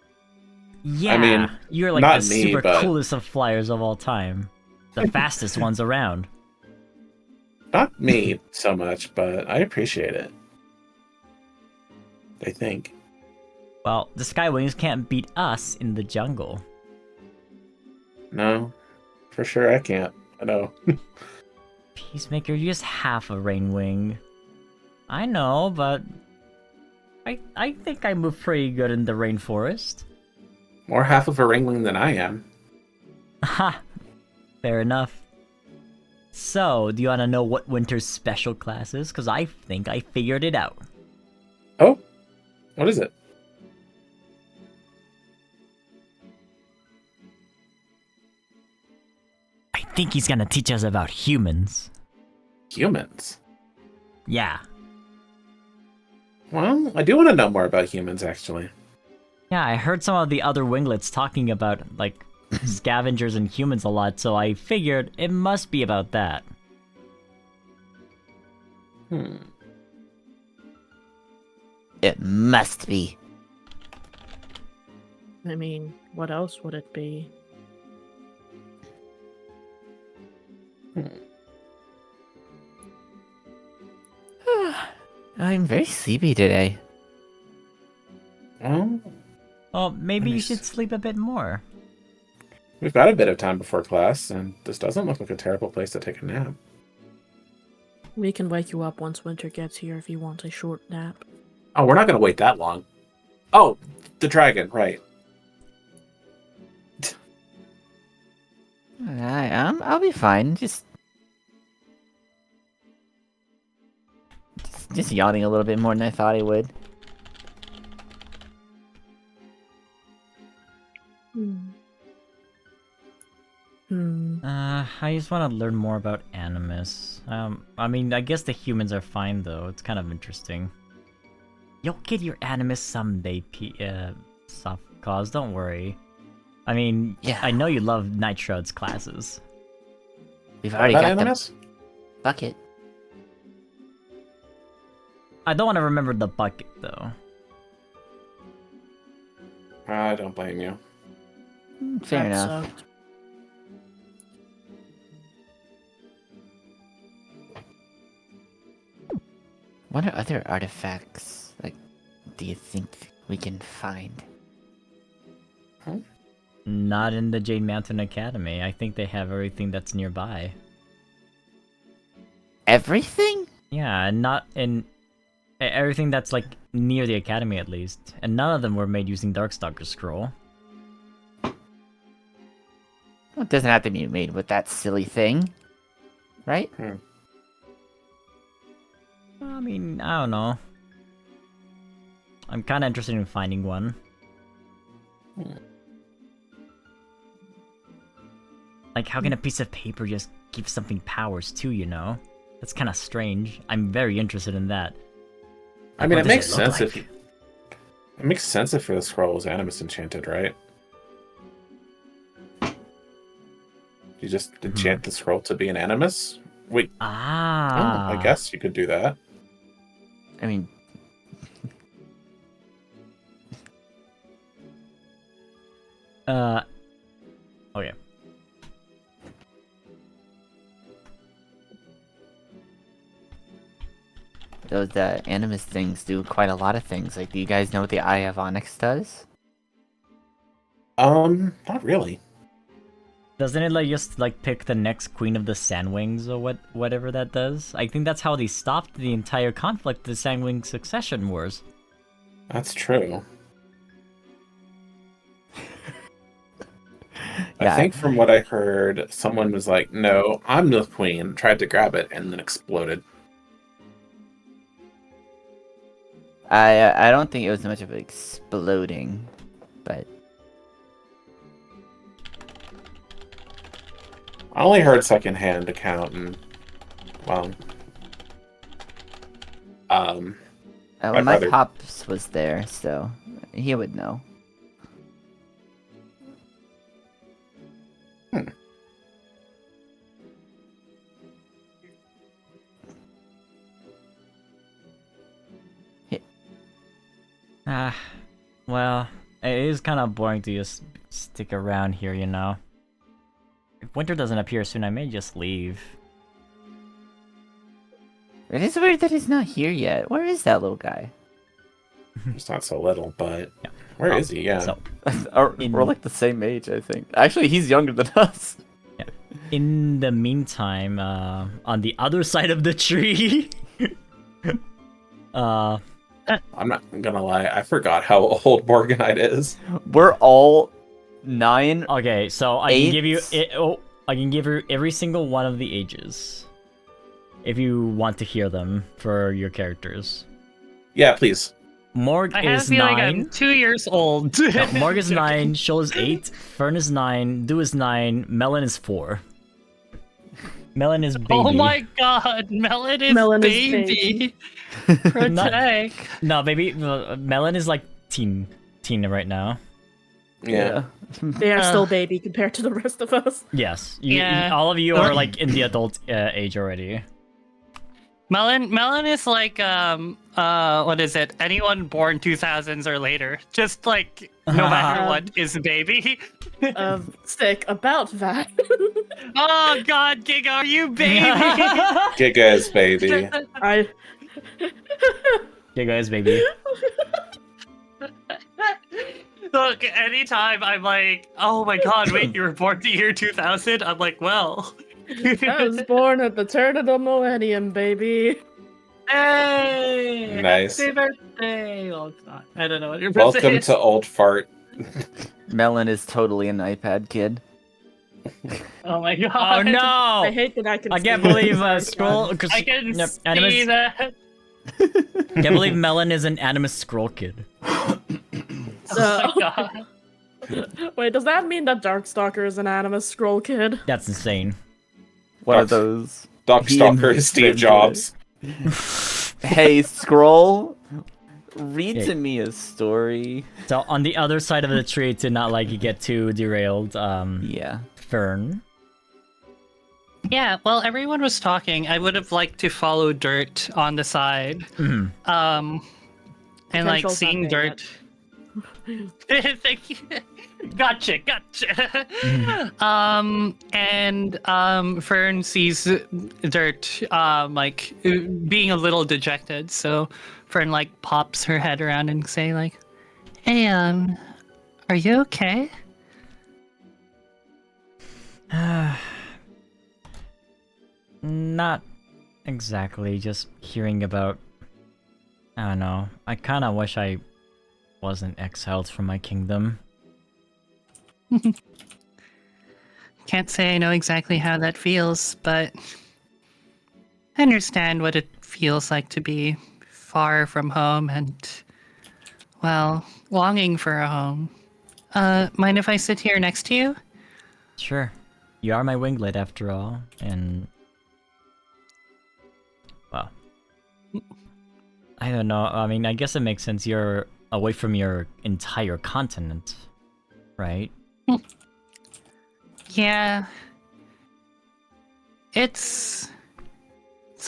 Yeah, mean, you're like not the me, super but- coolest of flyers of all time. The fastest ones around. Not me so much, but I appreciate it. I think. Well, the Skywings can't beat us in the jungle. No, for sure I can't. I know. Peacemaker, you're just half a Rainwing. I know, but I think I move pretty good in the rainforest. More half of a Rainwing than I am. Ha! Fair enough. So, do you want to know what winter's special class is? Because I think I figured it out. Oh, what is it? I think he's gonna teach us about humans. Humans. Yeah. Well, I do want to know more about humans, actually. Yeah, I heard some of the other winglets talking about, like, scavengers and humans a lot, so I figured it must be about that. It must be. I mean, what else would it be? I'm very sleepy today. Well, Well, maybe you Nice. should sleep a bit more. we've got a bit of time before class, and this doesn't look like a terrible place to take a nap. We can wake you up once winter gets here if you want a short nap. Oh, we're not going to wait that long. Oh, the dragon, right. I'll be fine. Just yawning a little bit more than I thought I would. I just want to learn more about Animus. I mean, I guess the humans are fine, though. It's kind of interesting. You'll get your Animus someday, Soft Cause, don't worry. I mean, Yeah. I know you love Nitrod's classes. We've already That got the Animus? bucket. I don't want to remember the bucket, though. I don't blame you. Fair That enough. sucked. What are other artifacts, like, do you think we can find? Not in the Jade Mountain Academy. I think they have everything that's nearby. Everything? Yeah, and not in everything that's like near the academy at least, and none of them were made using Darkstalker scroll. Well, it doesn't have to be made with that silly thing, right? I mean, I don't know. I'm kind of interested in finding one. Like, how can a piece of paper just give something powers too, you know? That's kind of strange. I'm very interested in that. I mean, What it does makes look sense like? it makes sense if the scroll was Animus enchanted, right? You just enchant the scroll to be an Animus? Wait, Ah. I guess you could do that. I mean, Okay. those Animus things do quite a lot of things. Like, do you guys know what the Eye of Onyx does? Not really. Doesn't it like just like pick the next Queen of the Sandwings or whatever that does? I think that's how they stopped the entire conflict, the Sandwing Succession Wars. That's true. Yeah. I think from what I heard, someone was like, no, I'm the queen, tried to grab it, and then exploded. I don't think it was much of exploding, but I only heard secondhand account, and, well... my brother- pops was there, so he would know. Well, it is kind of boring to just stick around here, you know? If winter doesn't appear soon, I may just leave. It is weird that he's not here yet. Where is that little guy? He's not so little, but... Yeah. Where is he? Yeah. So, We're like the same age, I think. Actually, he's younger than us. in the meantime, on the other side of the tree, I'm not gonna lie, I forgot how old Morganite is. We're all 9. okay, so I can give you Eight? I can give you every single one of the ages, if you want to hear them for your characters. Yeah, please. Morg I have a is feeling 9. I'm 2 years old. No, Morg is 9, Shoal is 8, Fern is 9, Do is 9, Melon is 4. Melon is baby. Oh my god, Melon is Melon is baby. baby. Protect. No, baby, Melon is like teen right now. Yeah. They are still baby compared to the rest of us. Yes, Yeah. all of you are like in the adult age already. Melon is like what is it? Anyone born 2000s or later. Just like no matter what is a baby. Sick about that. Oh god, Giga, are you baby? Giga is baby. I Yeah, guys, baby. Look, anytime I'm like, oh my god, wait, you were born the year 2000? I'm like, well. I was born at the turn of the millennium, baby. Hey! Nice. Happy birthday! Well, it's not. I don't know what your birthday Welcome is. to Old Fart. Melon is totally an iPad kid. Oh my god. Oh no! I hate that I can. I can't see believe that. Scroll. I can Yep, see Animus, that. can't believe Melon is an Animus Scroll kid. Oh So- my god. Wait, does that mean that Darkstalker is an Animus Scroll kid? That's insane. One of those. Darkstalker He is Steve invented Jobs. Hey, Scroll, read Yeah. to me a story. So on the other side of the tree, to not like get too derailed, Yeah. Fern. Yeah, well, everyone was talking. I would have liked to follow Dirt on the side. Mhm. And like Potential's seeing not there Dirt. Thank you. Gotcha. And Fern sees Dirt like being a little dejected, so Fern like pops her head around and say like, "Hey, are you okay?" Not Exactly, just hearing about... I don't know, I kinda wish I wasn't exiled from my kingdom. Can't say I know exactly how that feels, but I understand what it feels like to be far from home and, well, longing for a home. Mind if I sit here next to you? Sure. You are my winglet after all, and... Well... I don't know, I mean, I guess it makes sense you're away from your entire continent, right? Yeah. It's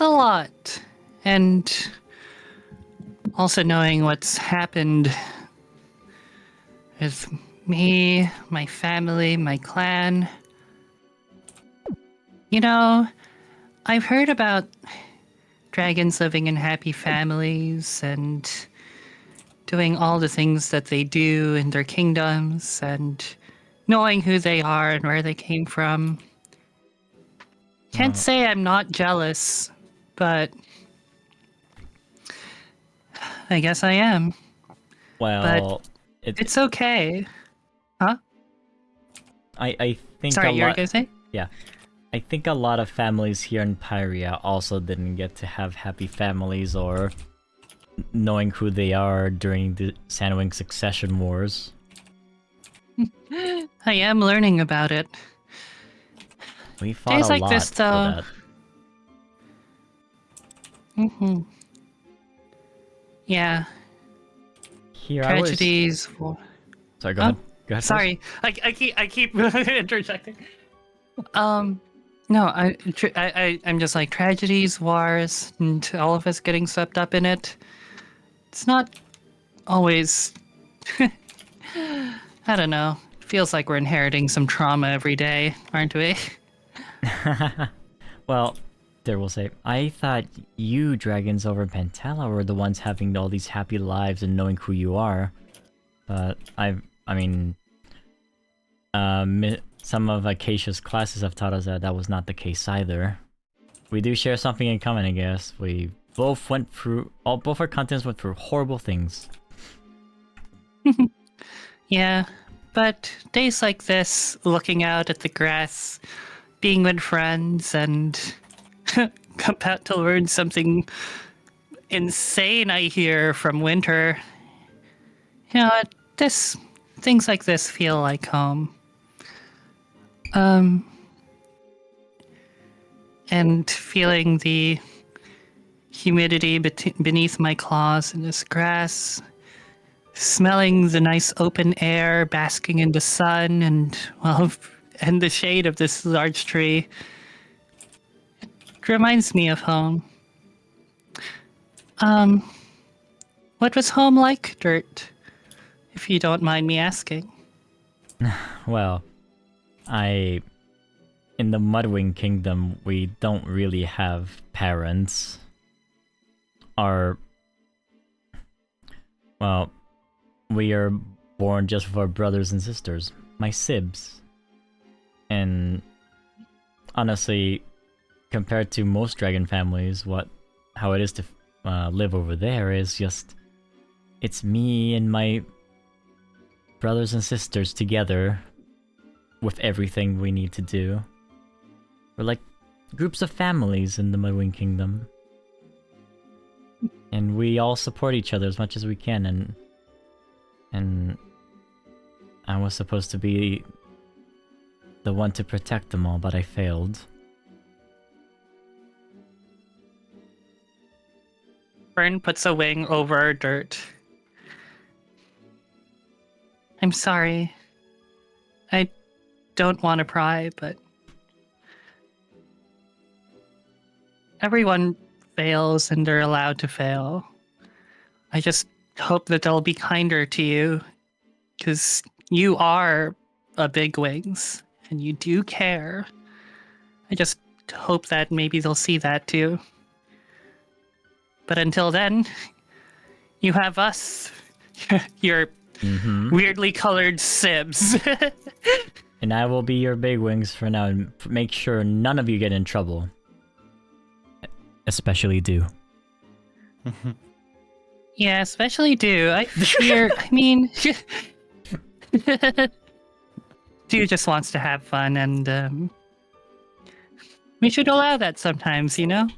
a lot. And also knowing what's happened with me, my family, my clan. You know, I've heard about dragons living in happy families and doing all the things that they do in their kingdoms and knowing who they are and where they came from. Can't say I'm not jealous, but I guess I am. Well... It's okay. Huh? I think Sorry, a you were lot... gonna say? Yeah. I think a lot of families here in Pyria also didn't get to have happy families or knowing who they are during the Sandwing succession wars. I am learning about it. We fought Days a like lot this, for though. that. Yeah. Here Tragedies. Sorry, go ahead. Go ahead. Sorry, I keep interjecting. No, I'm just like tragedies, wars, and all of us getting swept up in it. It's not always. I don't know. Feels like we're inheriting some trauma every day, aren't we? Well, there we'll say. I thought you dragons over Pantala were the ones having all these happy lives and knowing who you are. But some of Acacia's classes have taught us that that was not the case either. We do share something in common, I guess. We both went through... both our continents went through horrible things. Yeah, but days like this, looking out at the grass, being with friends, and about to learn something insane I hear from Winter. You know, things like this feel like home. And feeling the humidity beneath my claws in this grass, smelling the nice open air, basking in the sun and, well, and the shade of this large tree. It reminds me of home. What was home like, Dirt? If you don't mind me asking. Well, in the Mudwing Kingdom, we don't really have parents. Well, we are born just with our brothers and sisters, my sibs. And honestly, compared to most dragon families, how it is to live over there is just... It's me and my brothers and sisters together with everything we need to do. We're like groups of families in the Mudwing Kingdom. And we all support each other as much as we can, and I was supposed to be the one to protect them all, but I failed. Fern puts a wing over Dirt. I'm sorry. I don't want to pry, but everyone fails and they're allowed to fail. I just hope that they'll be kinder to you, because you are a big wings and you do care. I just hope that maybe they'll see that too. But until then, you have us, your weirdly colored sibs. And I will be your big wings for now and make sure none of you get in trouble. Especially do. Yeah, especially do. I fear. I mean, do just wants to have fun, and we should allow that sometimes, you know.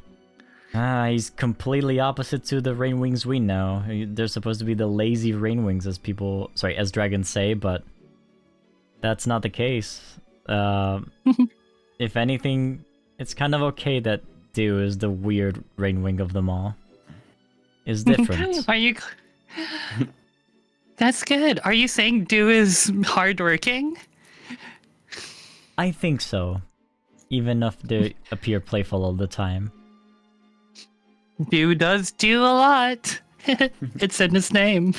Ah, he's completely opposite to the Rainwings we know. They're supposed to be the lazy Rainwings, as dragons say, but that's not the case. If anything, it's kind of okay that Dew is the weird Rainwing of them all. Is different. Are you? That's good. Are you saying Do is hardworking? I think so. Even if they appear playful all the time. Do does do a lot. It's in his name.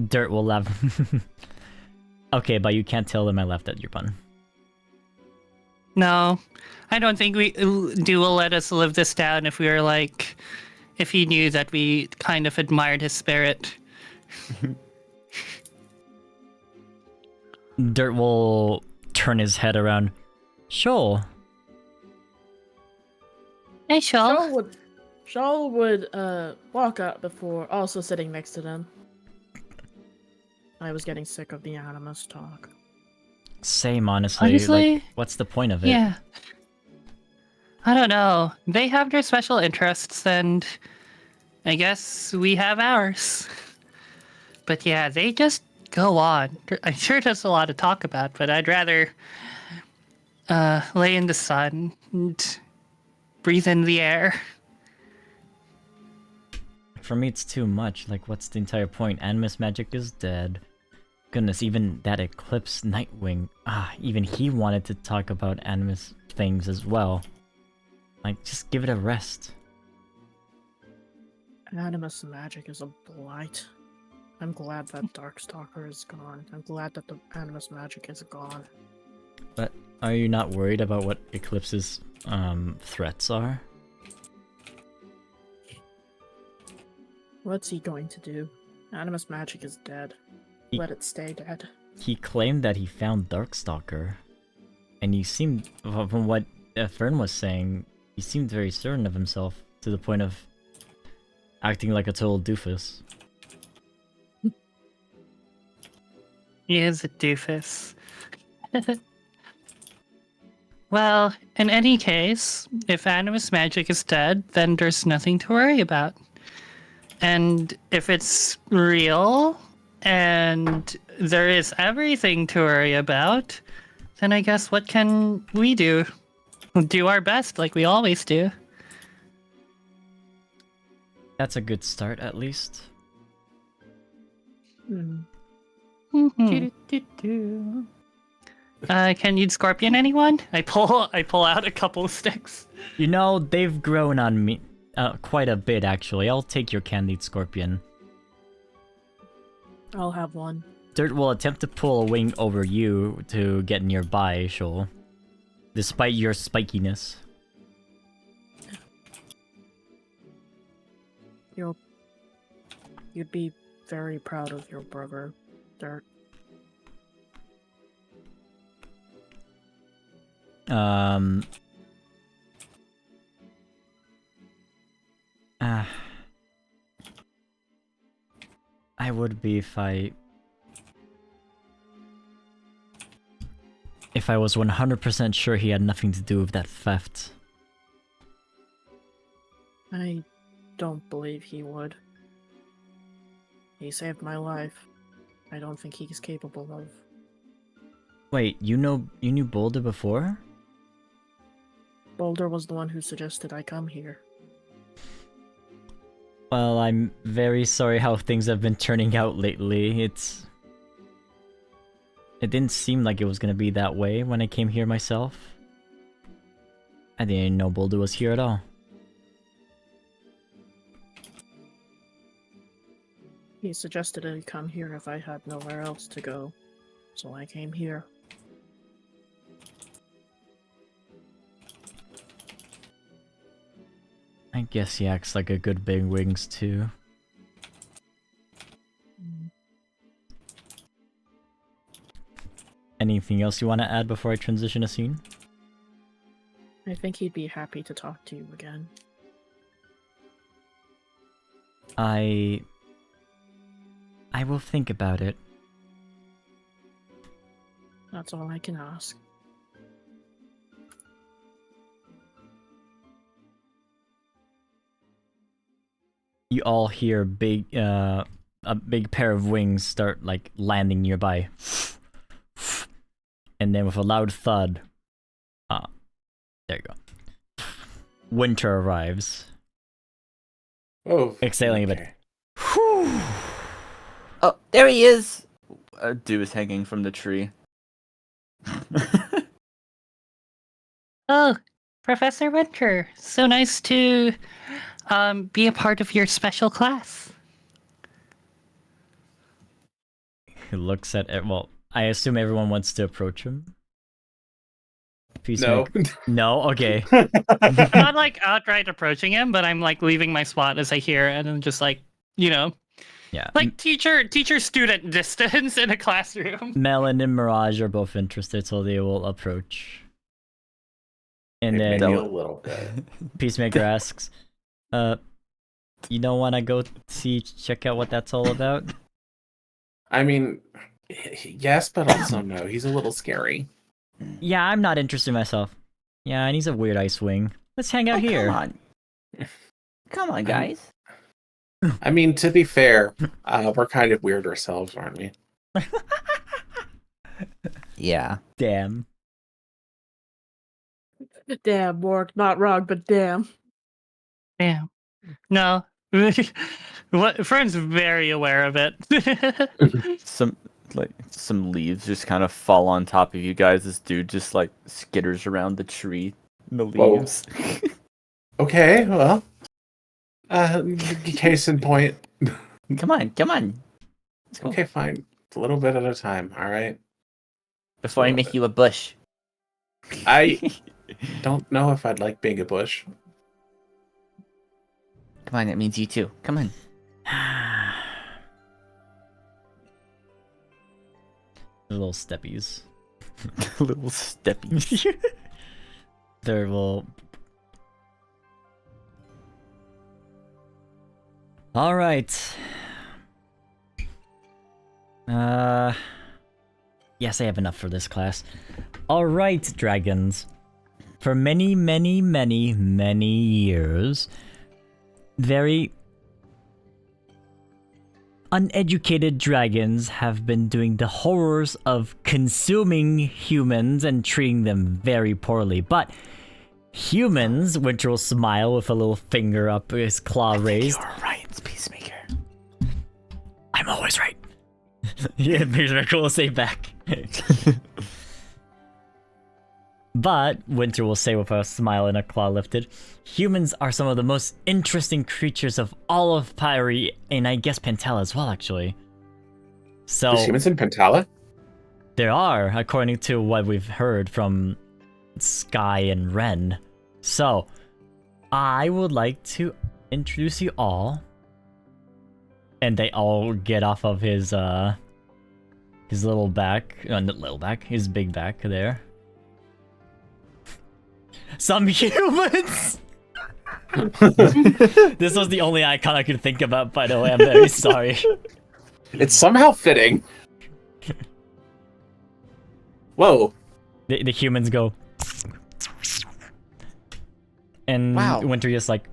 Dirt will laugh. Okay, but you can't tell them I laughed at your pun. No, I don't think Do will let us live this down if we were like, if he knew that we kind of admired his spirit. Dirt will turn his head around. Shoal. Hey, Shoal. Shoal would walk up before also sitting next to them. I was getting sick of the Animus talk. Same, honestly. Honestly? Like, what's the point of it? Yeah. I don't know. They have their special interests, and I guess we have ours. But yeah, they just go on. I'm sure there's a lot to talk about, but I'd rather lay in the sun and breathe in the air. For me, it's too much. Like, what's the entire point? Animus magic is dead. Goodness, even that Eclipse Nightwing. Even he wanted to talk about Animus things as well. Like, just give it a rest. Animus magic is a blight. I'm glad that Darkstalker is gone. I'm glad that the Animus magic is gone. But are you not worried about what Eclipse's threats are? What's he going to do? Animus magic is dead. Let it stay dead. He claimed that he found Darkstalker. And he seemed, from what Fern was saying, he seemed very certain of himself, to the point of acting like a total doofus. He is a doofus. Well, in any case, if Animus magic is dead, then there's nothing to worry about. And if it's real, and there is everything to worry about, then I guess what can we do? Do our best, like we always do. That's a good start, at least. Can you scorpion anyone? I pull out a couple of sticks. You know, they've grown on me quite a bit, actually. I'll take your candied scorpion. I'll have one. Dirt will attempt to pull a wing over you to get nearby, Shoal. Despite your spikiness. You'd be very proud of your brother, Dirt. I would be if I was 100% sure he had nothing to do with that theft. I don't believe he would. He saved my life. I don't think he's capable of. Wait, you knew Boulder before? Boulder was the one who suggested I come here. Well, I'm very sorry how things have been turning out lately. It didn't seem like it was gonna be that way when I came here myself. I didn't know Boulder was here at all. He suggested I come here if I had nowhere else to go, so I came here. I guess he acts like a good big wings too. Anything else you want to add before I transition a scene? I think he'd be happy to talk to you again. I will think about it. That's all I can ask. You all hear a big pair of wings start like landing nearby. And then with a loud thud, there you go. Winter arrives, Oh, exhaling a bit. okay. Oh, there he is! A dew is hanging from the tree. Oh, Professor Winter, so nice to be a part of your special class. He looks at it. Well, I assume everyone wants to approach him. No. No. Okay. I'm not like outright approaching him, but I'm like leaving my spot as I hear it, and I'm just like, Yeah. like teacher-student distance in a classroom. Melon and Mirage are both interested, so they will approach. And Maybe then a little bit. Peacemaker asks, you don't want to go check out what that's all about? I mean, yes, but also no. He's a little scary. Yeah, I'm not interested myself. Yeah, and he's a weird Ice-Wing. Let's hang out here. Come on, guys. I mean, to be fair, we're kind of weird ourselves, aren't we? Yeah. Damn. Damn, Morg, not wrong, but damn. Damn. No. Fern's very aware of it. Some leaves just kind of fall on top of you guys. This dude just like skitters around the tree in the Whoa. leaves. Okay, well, case in point. Come on. Let's go. Okay, fine. A little bit at a time, all right? Before I make you a bush. I don't know if I'd like being a bush. Come on, that means you too. Come on. Little steppies. Little steppies. There will. All right. Yes, I have enough for this class. All right, dragons. For many, many, many, many years, very uneducated dragons have been doing the horrors of consuming humans and treating them very poorly. But humans, Winter will smile with a little finger up, his claw raised. You're right, Peacemaker. I'm always right. Yeah, Peacemaker will say back. But, Winter will say with a smile and a claw lifted, humans are some of the most interesting creatures of all of Pyre, and I guess Pantala as well, actually. So, There's humans in Pentala? there are, according to what we've heard from Sky and Ren. So, I would like to introduce you all. And they all get off of his little back, not little back, his big back there. Some humans! This was the only icon I could think about, by the way, I'm very sorry. It's somehow fitting. Whoa. The humans go... And Wow. Winter just like...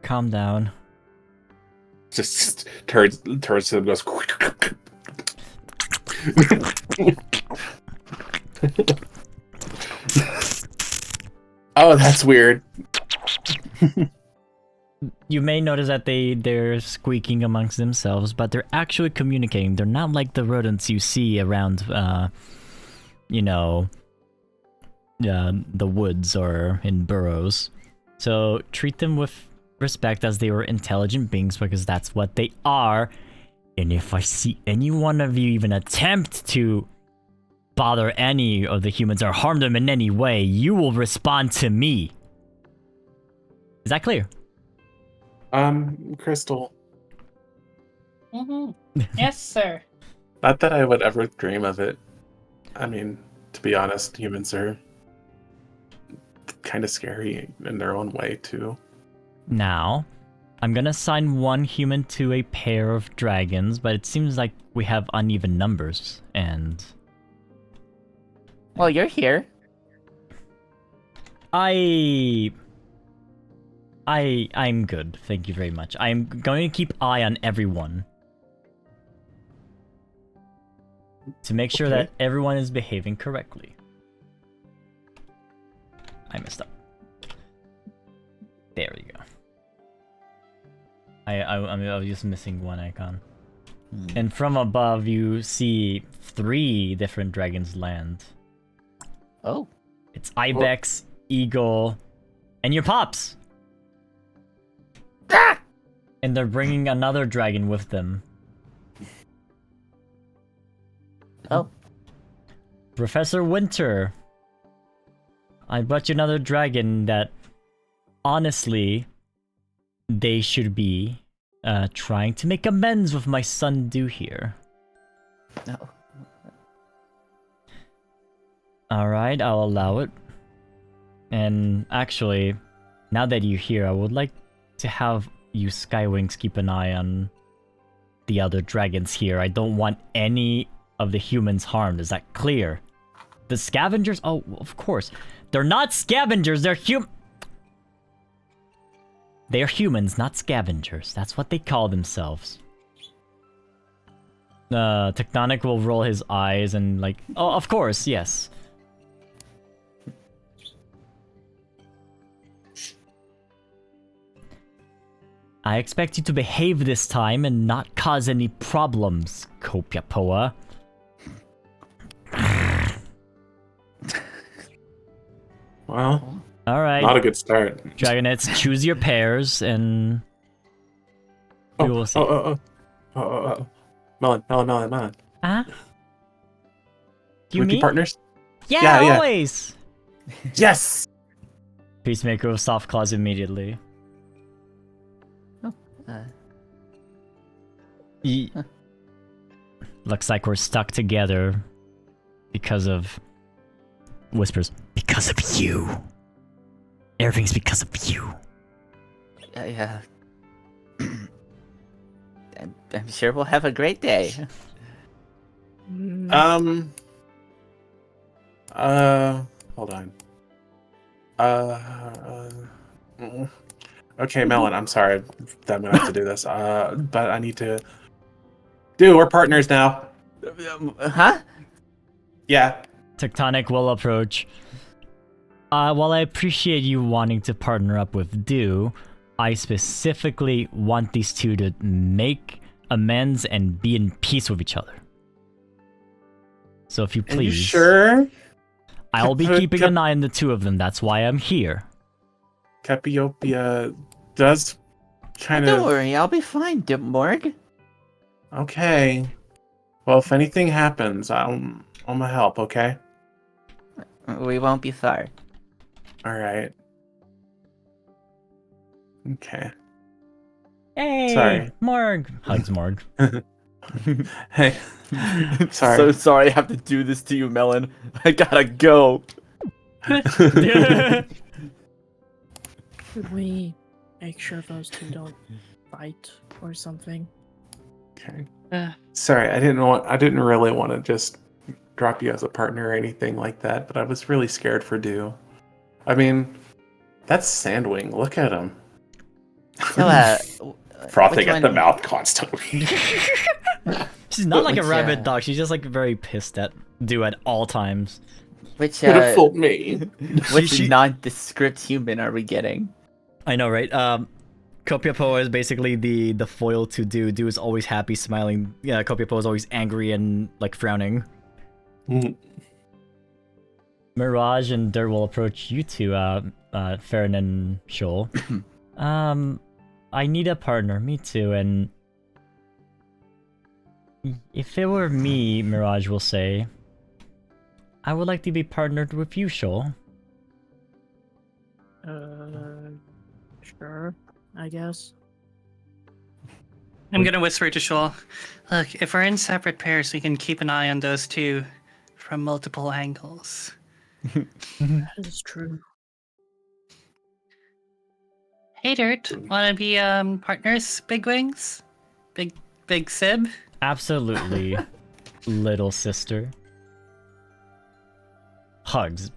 Calm down. Just turns to them and goes... Oh, that's weird. You may notice that they're squeaking amongst themselves, but they're actually communicating. They're not like the rodents you see around, you know, the woods or in burrows. So treat them with respect as they were intelligent beings, because that's what they are. And if I see any one of you even attempt to bother any of the humans or harm them in any way, you will respond to me. Is that clear? Crystal. Yes, sir. Not that I would ever dream of it. I mean, to be honest, humans are kind of scary in their own way too. Now, I'm gonna assign one human to a pair of dragons, but it seems like we have uneven numbers, and Well, you're here. I'm good, thank you very much. I'm going to keep eye on everyone to make sure that everyone is behaving correctly. I messed up. There we go. I was just missing one icon. And from above, you see 3 different dragons land. Oh. It's Ibex, Eagle, and your Pops! Ah! And they're bringing another dragon with them. Oh. Professor Winter. I brought you another dragon that, honestly, they should be trying to make amends with my son Do here. No. Alright, I'll allow it. And actually, now that you're here, I would like to have you Skywings keep an eye on the other dragons here. I don't want any of the humans harmed. Is that clear? The scavengers? Oh, of course. They're not scavengers, they're They're humans, not scavengers. That's what they call themselves. Tectonic will roll his eyes and like, oh, of course, yes. I expect you to behave this time and not cause any problems, Kopiapoa. Well, Alright. not a good start. Dragonets, choose your pairs and we will see. Melon. Huh? Do you Would mean? be partners? Yeah, Yeah. always! Yes! Peacemaker will soft claws immediately. Looks like we're stuck together because of whispers. Because of you. Everything's because of you. Yeah. I'm sure we'll have a great day. Hold on. Okay, Melon, I'm sorry that I'm gonna have to do this. But I need to. Dude, we're partners now. Huh? Yeah. Tectonic will approach. While I appreciate you wanting to partner up with Do, I specifically want these two to make amends and be in peace with each other. So if you please... Are you sure? I'll be keeping an eye on the two of them, that's why I'm here. Capiopia does kind of... Don't worry, I'll be fine, Morg. Okay. Well, if anything happens, I'm gonna help, okay? We won't be far. Alright. Okay. Hey! Sorry. Morg! Hugs Morg. Hey. Sorry. So sorry I have to do this to you, Melon. I gotta go. Should we make sure those two don't fight or something? Okay. Sorry, I didn't really want to just drop you as a partner or anything like that, but I was really scared for Do. I mean, that's Sandwing. Look at him. So, frothing at the mouth constantly. She's not like a rabid dog, she's just like very pissed at Do at all times. Which Could have fooled me. Which nondescript human are we getting? I know, right? Kopiapoa is basically the foil to Do. Do is always happy, smiling. Yeah, Kopiapoa is always angry and like frowning. Mirage and Dirt will approach you two, Fern and Shoal. I need a partner, me too, and if it were me, Mirage will say, I would like to be partnered with you, Shoal. Sure, I guess. I'm gonna whisper to Shoal. Look, if we're in separate pairs, we can keep an eye on those two from multiple angles. That is true. Hey, Dirt. Wanna be partners, Big Wings? Big Sib? Absolutely, little sister. Hugs.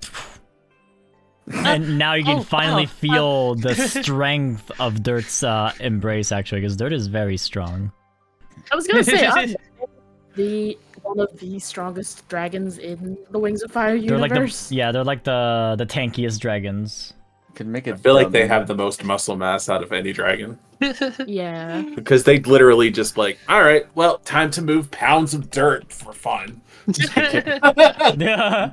And now you can finally feel the strength of Dirt's embrace, actually, because Dirt is very strong. I was gonna say, I'm one of the strongest dragons in the Wings of Fire They're universe. they're like the tankiest dragons. Could make I it. feel like they have the most muscle mass out of any dragon. Yeah. Because they literally just like, all right, well, time to move pounds of dirt for fun. Yeah.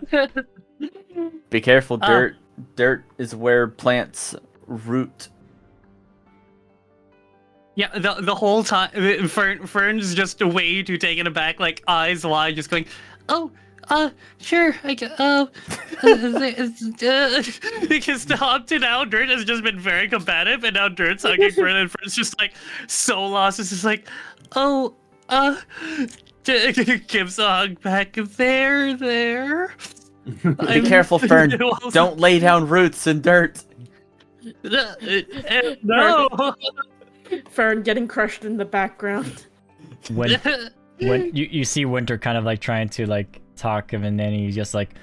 Be careful, Dirt. Dirt is where plants root. Yeah, the whole time, Fern's just way too taken aback, like eyes wide, just going, "Oh, sure, I get, because up to now, Dirt has just been very combative, and now Dirt's hugging Fern, and Fern's just like so lost. It's just like, oh, gives a hug back. There. Be careful, Fern. Don't lay down roots in dirt. No. Fern getting crushed in the background. When you see Winter kind of like trying to like talk, and then he just like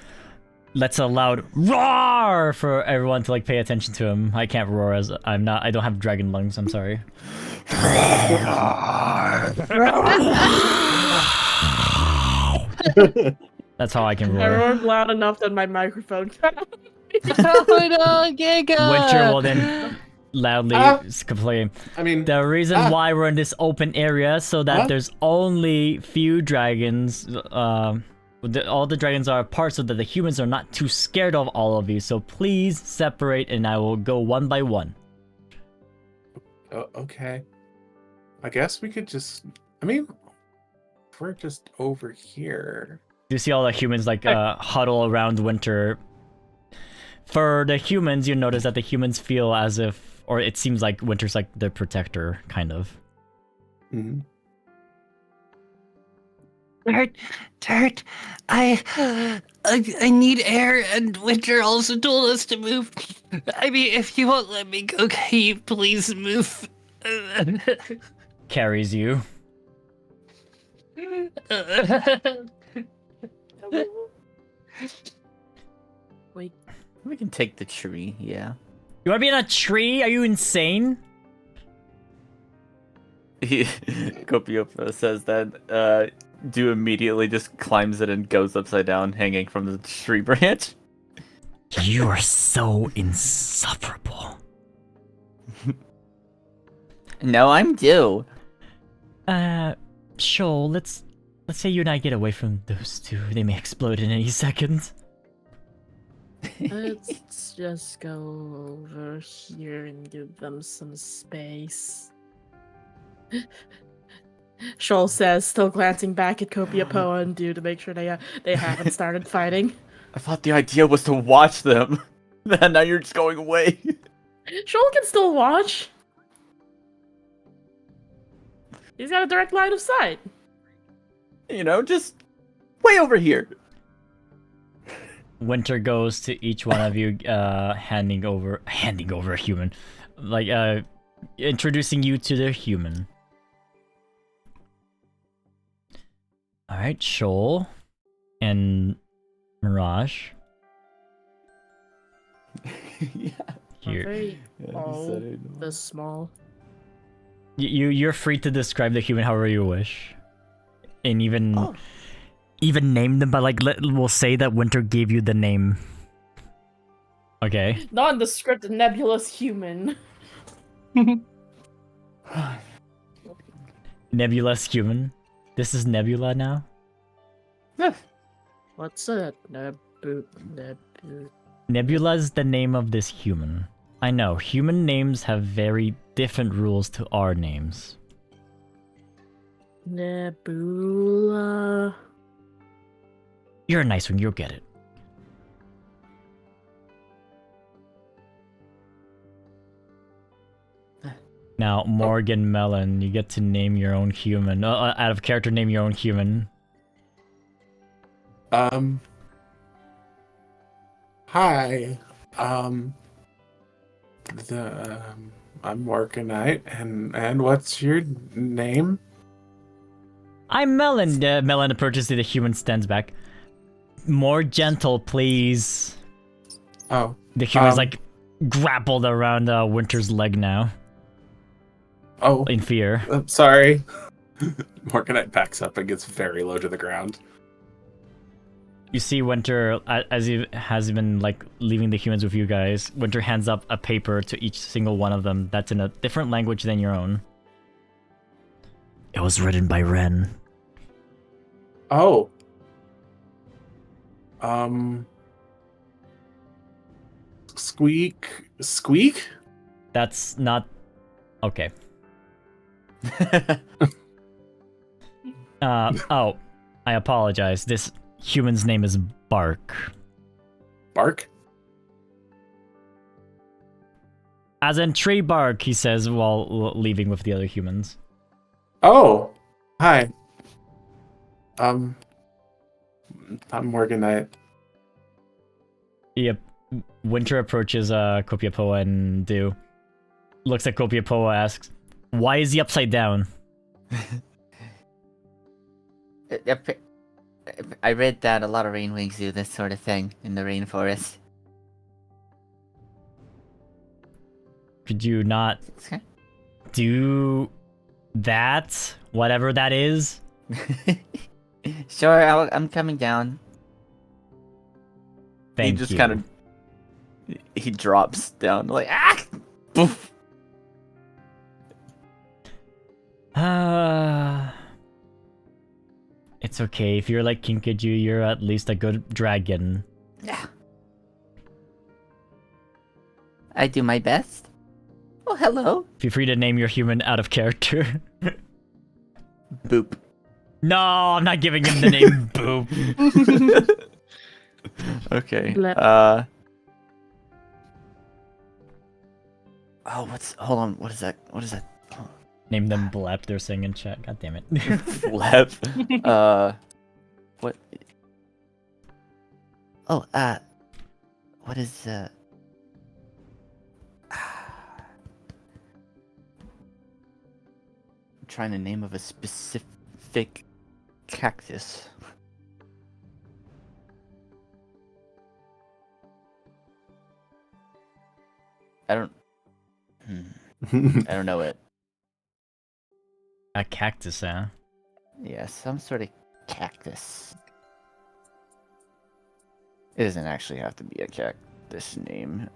lets a loud roar for everyone to like pay attention to him. I can't roar as I don't have dragon lungs. I'm sorry. That's how I can I roar. roared loud enough that my microphone cut out. Oh no, Giga! Winter will then loudly complain. I mean, The reason why we're in this open area so that there's only few dragons. All the dragons are apart so that the humans are not too scared of all of you. So please separate, and I will go one by one. okay. I guess we could just. I mean, if we're just over here. You see all the humans like huddle around Winter. For the humans, you notice that the humans feel as if, or it seems like Winter's like their protector, kind of. Mm-hmm. Dirt, I need air, and Winter also told us to move. I mean, if you won't let me go, can you please move? Carries you. Wait. We can take the tree, yeah. You wanna be in a tree? Are you insane? Copiopa says that Do immediately just climbs it and goes upside down, hanging from the tree branch. You are so insufferable. No, I'm due. Shoal, let's say you and I get away from those two. They may explode in any second. Let's just go over here and give them some space. Shoal says, still glancing back at Copiopoa and Dew to make sure they haven't started fighting. I thought the idea was to watch them. Now you're just going away. Shoal can still watch. He's got a direct line of sight. You know, just way over here. Winter goes to each one of you, handing over a human, like introducing you to the human. All right, Shoal and Mirage. Yeah. Here. Very Yeah, all he said it. this small. You're free to describe the human however you wish, and even name them. But like, we'll say that Winter gave you the name. Okay. Nondescript nebulous human. Nebulous human. This is Nebula now. What's a nebu? Nebula's the name of this human. I know, human names have very different rules to our names. Nebula. You're a nice one, you'll get it. Now, Morgan Melon, you get to name your own human. Out of character, name your own human. Hi. Morganite, and what's your name? I'm Melon. Melon approaches to the human, stands back. More gentle, please. Oh, The human's like grappled around Winter's leg now. Oh, In fear. I'm sorry. Morganite backs up and gets very low to the ground. You see Winter, as he has been like leaving the humans with you guys, Winter hands up a paper to each single one of them that's in a different language than your own. It was written by Ren. Oh. Squeak? That's not... Okay. Oh, I apologize. This human's name is Bark. Bark? As in tree bark, he says while leaving with the other humans. Oh, hi. I'm Morganite. Yep. Winter approaches Kopiapoa and looks at Kopiapoa, asks, "Why is he upside down?" I read that a lot of Rainwings do this sort of thing in the rainforest. Could you not Okay. do that? Whatever that is? Sure, I'm coming down. Thank he just you. kind of... He drops down, like, ah! Poof! It's okay. If you're like Kinkaju, you're at least a good dragon. Yeah. I do my best. Oh, hello. Feel free to name your human out of character. Boop. No, I'm not giving him the name Boop. Okay. Blep. Oh, hold on, what is that? What is that? Name them Blep, they're saying in chat. God damn it. Flep. What? Oh, what is, I'm trying to name of a specific cactus. I don't know it. A cactus, huh? Yeah, some sort of cactus. It doesn't actually have to be a cactus name.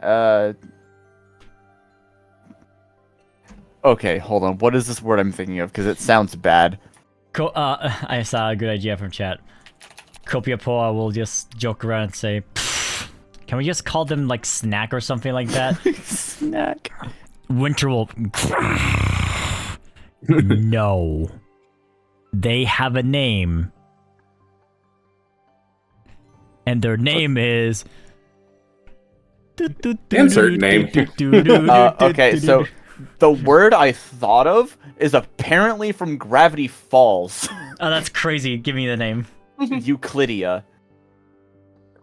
Okay, hold on. What is this word I'm thinking of? Because it sounds bad. I saw a good idea from chat. Kopiapoa will just joke around and say, "Pfft, can we just call them like Snack or something like that?" Snack. Winter will... No. They have a name. And their name is... Insert name. Okay, so the word I thought of is apparently from Gravity Falls. Oh, that's crazy. Give me the name. Euclidia.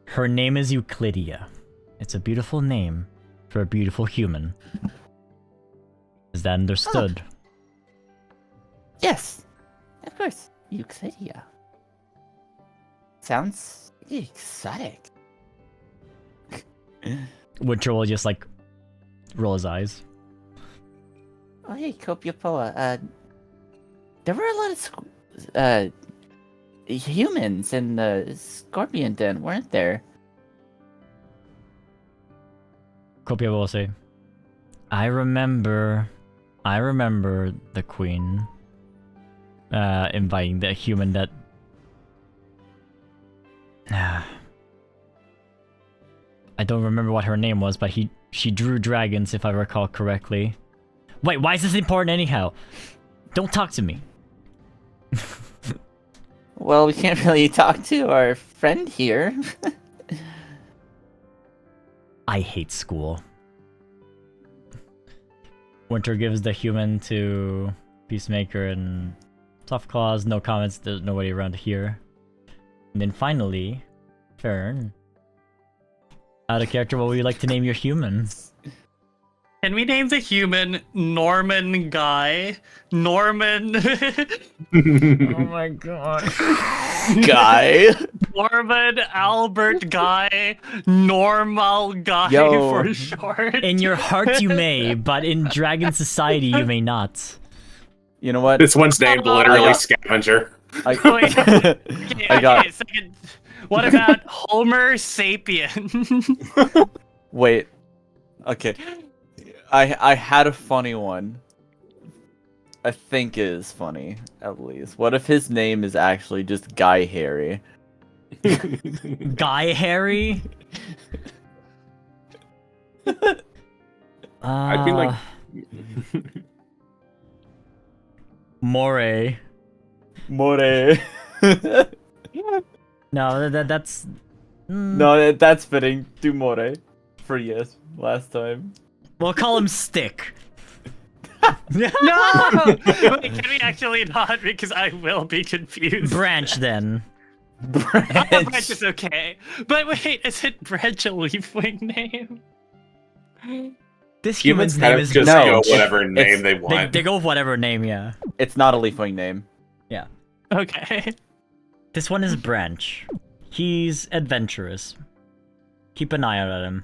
Her name is Euclidia. It's a beautiful name for a beautiful human. Is that understood? Oh. Yes, of course. Euclidia. Sounds exotic. Winter will just like roll his eyes. Oh, hey, Kopiapoa. There were a lot of humans in the Scorpion Den, weren't there? Kopia will say, I remember the queen inviting the human that... I don't remember what her name was, but she drew dragons, if I recall correctly. Wait, why is this important anyhow? Don't talk to me. Well, we can't really talk to our friend here. I hate school. Winter gives the human to Peacemaker and Soft Claws. No comments, there's nobody around here. And then finally, Fern. Out of character, what would you like to name your human? Can we name the human Norman Guy? Norman. Oh my god. Guy. Norman Albert Guy. Normal Guy Yo. for short. In your heart you may, but in Dragon Society you may not. You know what? This one's named literally Yeah. Scavenger. I, Wait. Okay, I got. second. What about Homer Sapien? Wait. Okay. I had a funny one. I think it is funny, at least. What if his name is actually just Guy Harry? Guy Harry? I feel like Moray. More. No, that's. No, that's fitting. Do More. For yes, last time. We'll call him Stick. No! Wait, can we actually not? Because I will be confused. Branch then. Branch is okay. But wait, is it Branch a Leafwing name? This humans human's kind name of is just No, go it's- whatever name it's- they They, want. they go with whatever name, yeah. It's not a Leafwing name. Okay. This one is Branch. He's adventurous. Keep an eye out on him.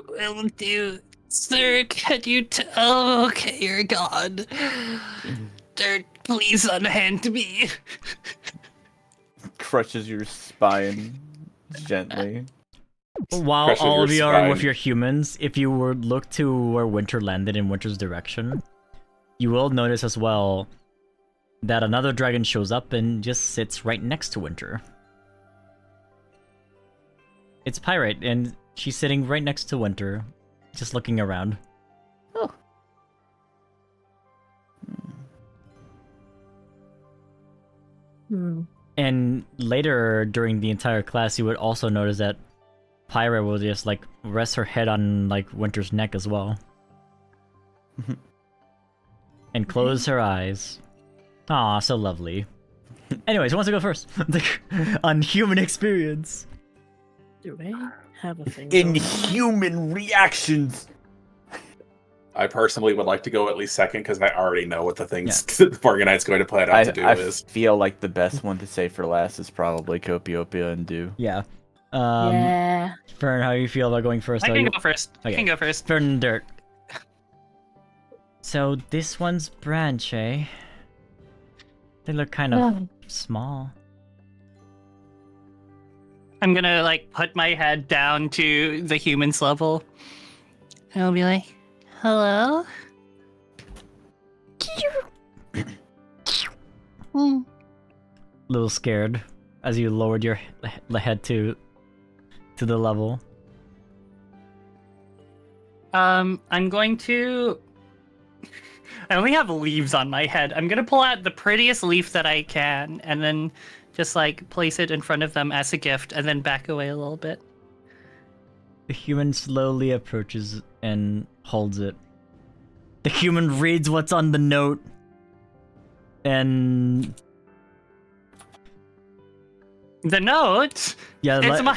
Will do. Sir, can you oh, okay, you're gone. Dirt, please unhand me. Crushes your spine gently. While Crushes all your of you are with spine. your humans, if you were look to where Winter landed in Winter's direction, you will notice as well that another dragon shows up and just sits right next to Winter. It's Pirate, and she's sitting right next to Winter, just looking around. Hmm. And later during the entire class, you would also notice that Pyra will just like rest her head on like Winter's neck as well. And close her eyes. Aw, so lovely. Anyways, who wants to go first? On human experience. Do they have a thing? going on? Inhuman reactions. I personally would like to go at least second because I already know what the things Morganite's going to plan out to do I is. feel like the best one to say for last is probably Copiopia and Do. Yeah. Yeah. Fern, how do you feel about going first? I Are can you- go first. I Okay. can go first. Fern and Dirt. So this one's Branch, eh? They look kind of small. I'm gonna like put my head down to the humans level. And I'll be like, hello? Hmm. Little scared as you lowered your head to the level. I'm going to. I only have leaves on my head. I'm gonna pull out the prettiest leaf that I can, and then just like place it in front of them as a gift, and then back away a little bit. The human slowly approaches and holds it. The human reads what's on the note, and The note. yeah, It's my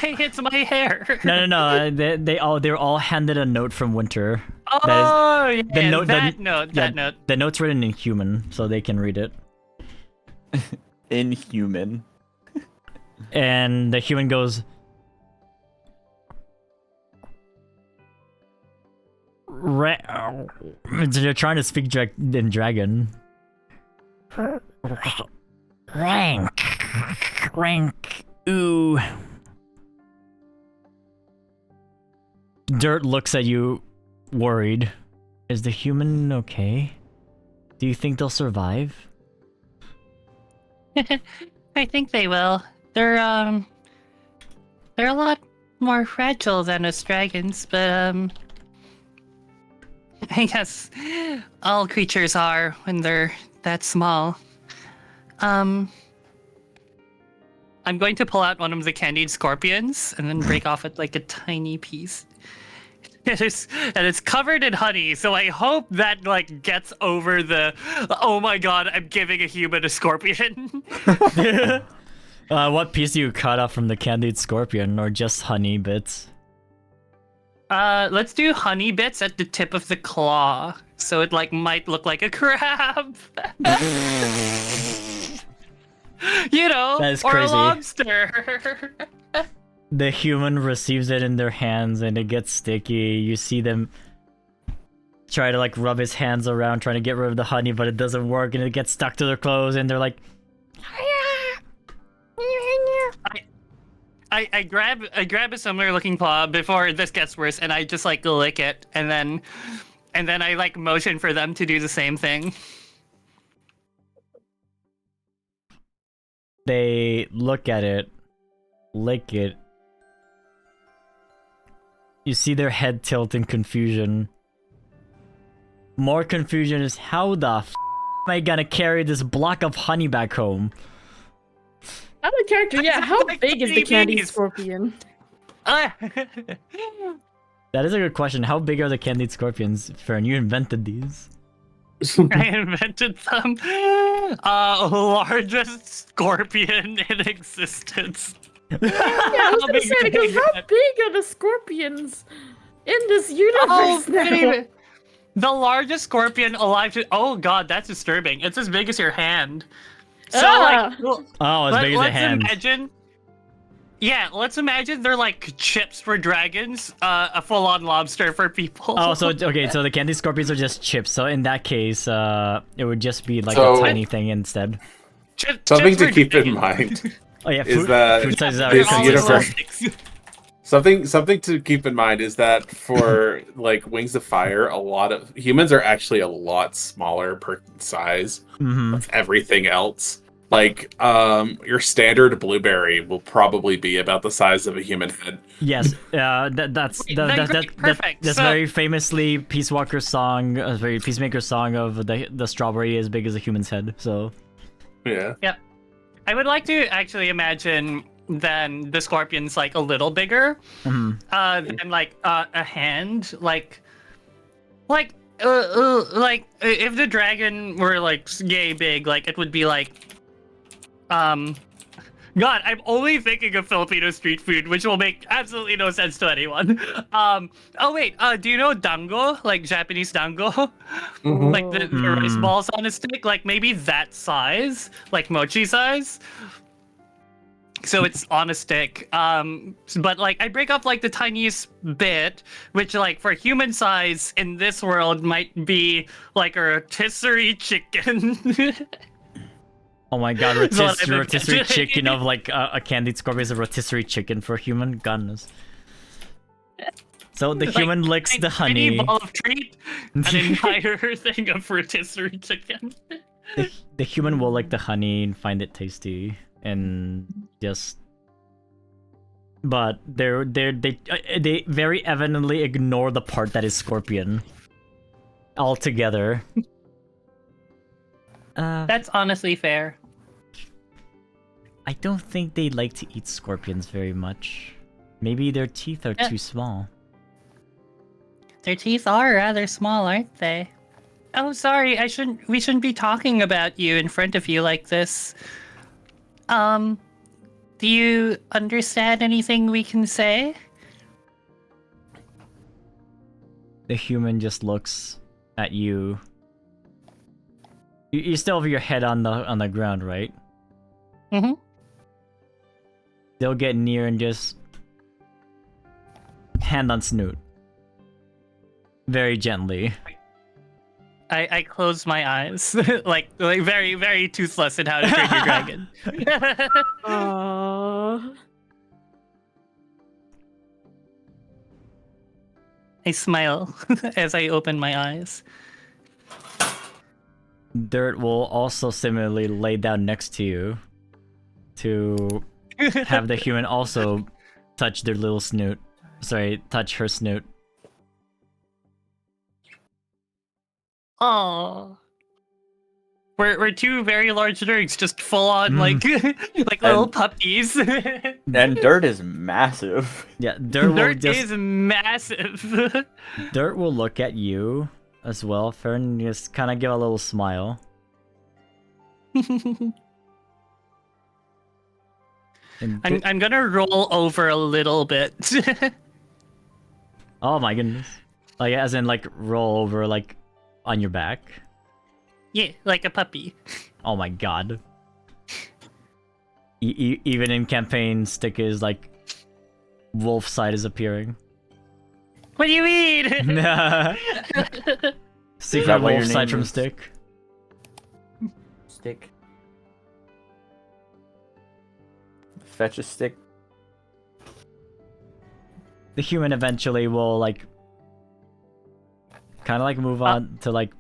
hair. no. They're all handed a note from Winter. Oh, yeah, the note- that the- note. yeah, That note. The note's written in human, so they can read it. Inhuman. And the human goes, They're trying to speak in dragon. Rank. Ooh. Dirt looks at you, worried. Is the human okay? Do you think they'll survive? I think they will. They're a lot more fragile than us dragons, but I guess all creatures are when they're that small. I'm going to pull out one of the candied scorpions and then break off it like a tiny piece. And it's covered in honey, so I hope that like gets over the oh my god, I'm giving a human a scorpion. What piece do you cut off from the candied scorpion, or just honey bits? Let's do honey bits at the tip of the claw, so it like might look like a crab. You know, That is or crazy. a lobster. The human receives it in their hands and it gets sticky. You see them try to like rub his hands around trying to get rid of the honey, but it doesn't work and it gets stuck to their clothes and they're like I grab a similar looking claw before this gets worse, and I just like lick it, and then I like motion for them to do the same thing. they look at it, lick it. You see their head tilt in confusion. More confusion is how the f am I gonna carry this block of honey back home? I'm a character. Yeah, how Like big is the candy babies. scorpion? That is a good question. How big are the candied scorpions, Fern? You invented these. I invented them. Largest scorpion in existence. Yeah, I was gonna say, because how big are the scorpions in this universe now? baby. The largest scorpion alive to— oh god, that's disturbing. It's as big as your hand. So like, Oh, as big as a let's hand. imagine. Yeah, let's imagine they're like chips for dragons, a full-on lobster for people. Oh, so okay, so the candy scorpions are just chips. So in that case, it would just be like So- a tiny thing instead. Something chips to for keep in dragons. mind. Oh yeah, Is that food size is They're this all already universe- elastics. Something to keep in mind is that for like Wings of Fire, a lot of humans are actually a lot smaller per size Mm-hmm. of everything else. Like your standard blueberry will probably be about the size of a human head. Yes, that's Perfect. That's So- very famously Peace Walker's song, a very Peacemaker song of the strawberry as big as a human's head. So Yeah. I would like to actually imagine then the scorpion's like a little bigger, mhm. and like a hand, like if the dragon were like yay big, like it would be like, God, I'm only thinking of Filipino street food, which will make absolutely no sense to anyone. Oh wait, do you know dango, like Japanese dango? Mhm. Like the rice balls on a stick, like maybe that size, like mochi size. So it's on a stick. But like I break off like the tiniest bit, which like for human size in this world might be like a rotisserie chicken. Oh my god, That's what I'm rotisserie imagining. chicken of like a candied scorpion is a rotisserie chicken for a human. Goodness. So the Like, human licks the tiny honey. ball of treat, an entire thing of rotisserie chicken. The human will lick the honey and find it tasty and just. But they very evidently ignore the part that is scorpion altogether. That's honestly fair. I don't think they like to eat scorpions very much. Maybe their teeth are Yeah. too small. Their teeth are rather small, aren't they? Oh, sorry. We shouldn't be talking about you in front of you like this. Do you understand anything we can say? The human just looks at you. You still have your head on the ground, right? Mm-hmm. They'll get near and just hand on snoot. Very gently. I close my eyes, like very, very toothless in How to Train Your Dragon. I smile as I open my eyes. Dirt will also similarly lay down next to you to have the human also touch their little snoot. Sorry, touch her snoot. Aww. We're two very large nerds, just full on like like little And- puppies. And dirt is massive. Yeah, Dirt will Dirt just is massive. Dirt will look at you as well. Fern just kind of give a little smile. And I'm gonna roll over a little bit. Oh my goodness. Like, as in, like, roll over, like, on your back? Yeah, like a puppy. Oh my god. Even in campaign, stick is, like, wolf side is appearing. What do you mean? Secret what your wolf side name from is? stick. Stick. Fetch a stick. The human eventually will, like, kind of, like, move on to, like,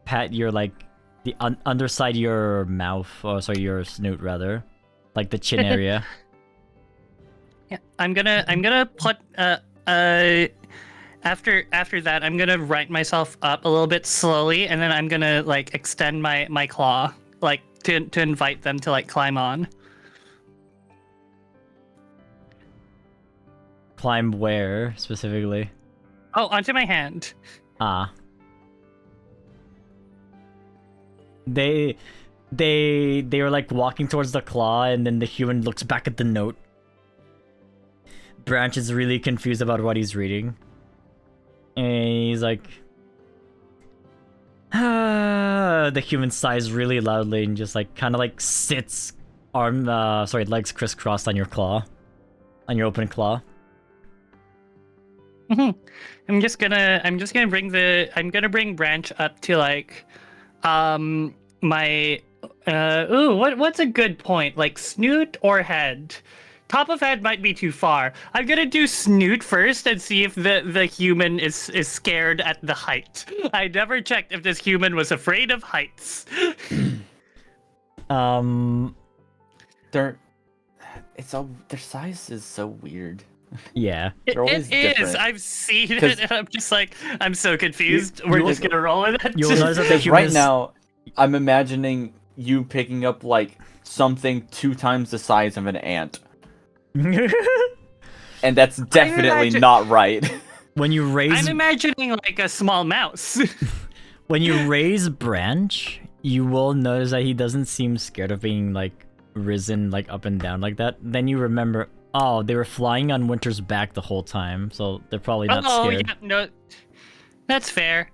pat your, like, the underside of your mouth, or sorry, your snoot, rather. Like, the chin area. Yeah, I'm gonna put after that I'm gonna right myself up a little bit slowly, and then I'm gonna like extend my claw like to invite them to like climb on. Climb where, specifically? Oh, onto my hand. Ah. They were like walking towards the claw, and then the human looks back at the note. Branch is really confused about what he's reading. And he's like... The human sighs really loudly and just like kind of like sits legs crisscrossed on your claw. On your open claw. I'm gonna bring Branch up to like my what's a good point? Like snoot or head? Top of head might be too far. I'm gonna do snoot first and see if the human is scared at the height. I never checked if this human was afraid of heights. Their size is so weird. Yeah. It They're always is. different. I've seen 'Cause- it, and I'm just like, I'm so confused. We're just gonna roll with it. You'll notice that the Because human right is... now, I'm imagining you picking up like something 2 times the size of an ant, and that's definitely imagine- not right. When you raise... I'm imagining like a small mouse. When you raise Branch, you will notice that he doesn't seem scared of being, like, risen, like, up and down like that. Then you remember, oh, they were flying on Winter's back the whole time, so they're probably not scared. Yeah, no, that's fair.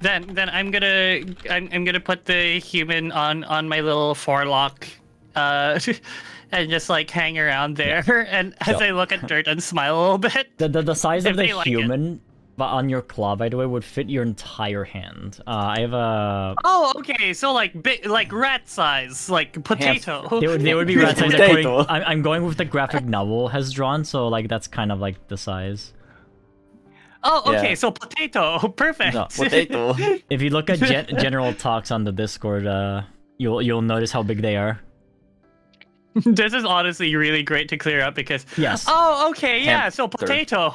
Then I'm gonna put the human on my little forelock, and just like hang around there. And as So- I look at Dirt and smile a little bit. The size If of the they like it. human but on your claw, by the way, would fit your entire hand. I have a... Oh, okay. So like big, like rat size, like potato. They would be Huge rat size potato. according... I'm going with the graphic novel has drawn, so like that's kind of like the size. Oh, okay. Yeah. So potato. Perfect. No, potato. If you look at general talks on the Discord, you'll notice how big they are. This is honestly really great to clear up because. Yes. Oh, okay. Yeah. Hamster. So potato.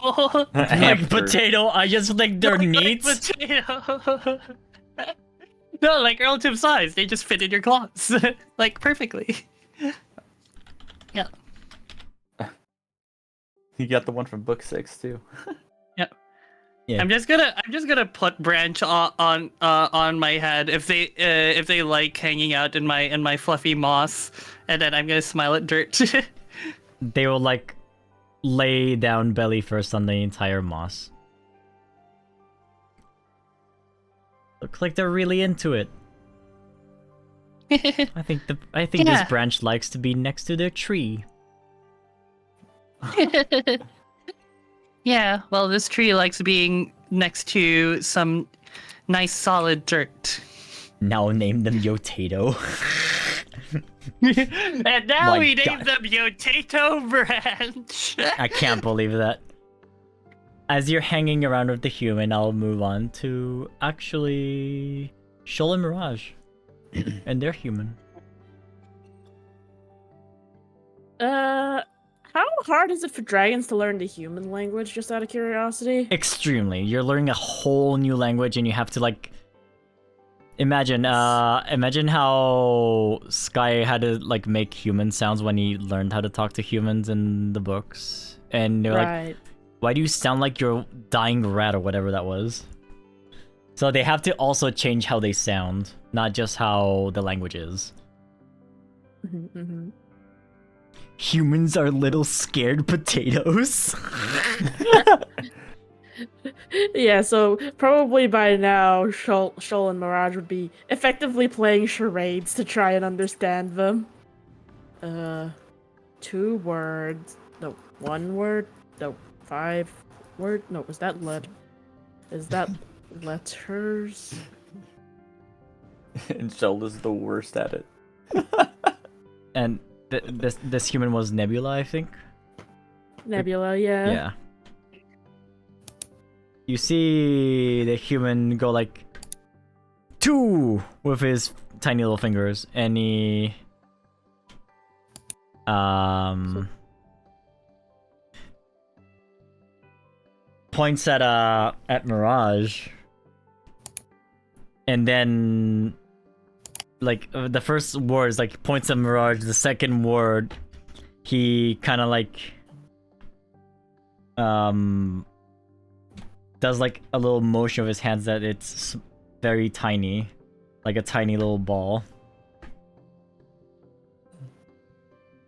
Like Hamster. potato, I just think they're neat. Like potato. No, like relative size. They just fit in your claws, like perfectly. Yeah. You got the one from book 6 too. Yeah. I'm just gonna put Branch on my head if they like hanging out in my fluffy moss, and then I'm gonna smile at Dirt. They will like lay down belly first on the entire moss. Looks like they're really into it. I think Yeah. this Branch likes to be next to their tree. Yeah, well, this tree likes being next to some nice solid dirt. Now name them Yotato. And now My we name God. them Yotato Branch. I can't believe that. As you're hanging around with the human, I'll move on to actually Shoal and Mirage. And they're human. How hard is it for dragons to learn the human language, just out of curiosity? Extremely. You're learning a whole new language and you have to like imagine how Sky had to like make human sounds when he learned how to talk to humans in the books. And they're like, Right. why do you sound like you're dying rat or whatever that was? So they have to also change how they sound, not just how the language is. Mm-hmm. Humans are little scared potatoes. Yeah, so probably by now, Shoal and Mirage would be effectively playing charades to try and understand them. 2 words. No, 1 word. No, 5 word. No, is that letters? And Shoal is the worst at it. And this human was Nebula, I think. Nebula, yeah. Yeah. You see the human go like 2 with his tiny little fingers, and he points at Mirage, and then like the first word is like points at Mirage. The second word, he kind of like does like a little motion of his hands that it's very tiny, like a tiny little ball.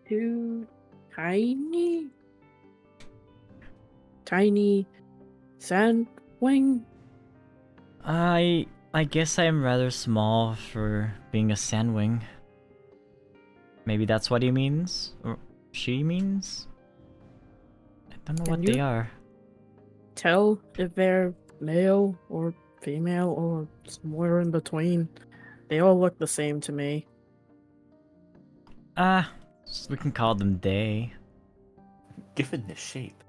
2 tiny sandwing. I guess I am rather small for being a sandwing. Maybe that's what he means, or she means. I don't know Can what you they are. Tell if they're male or female or somewhere in between. They all look the same to me. We can call them they. Given the shape.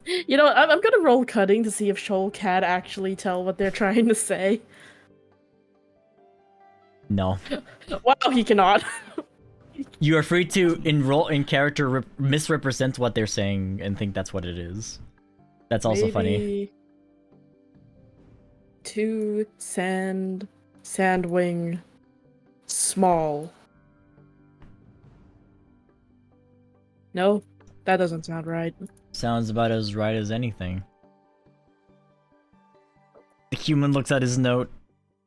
You know, I'm gonna roll cutting to see if Shoal can actually tell what they're trying to say. No. Wow, he cannot. You are free to enroll in character, misrepresent what they're saying, and think that's what it is. That's also funny. Maybe 2 sandwing small. No, that doesn't sound right. Sounds about as right as anything. The human looks at his note,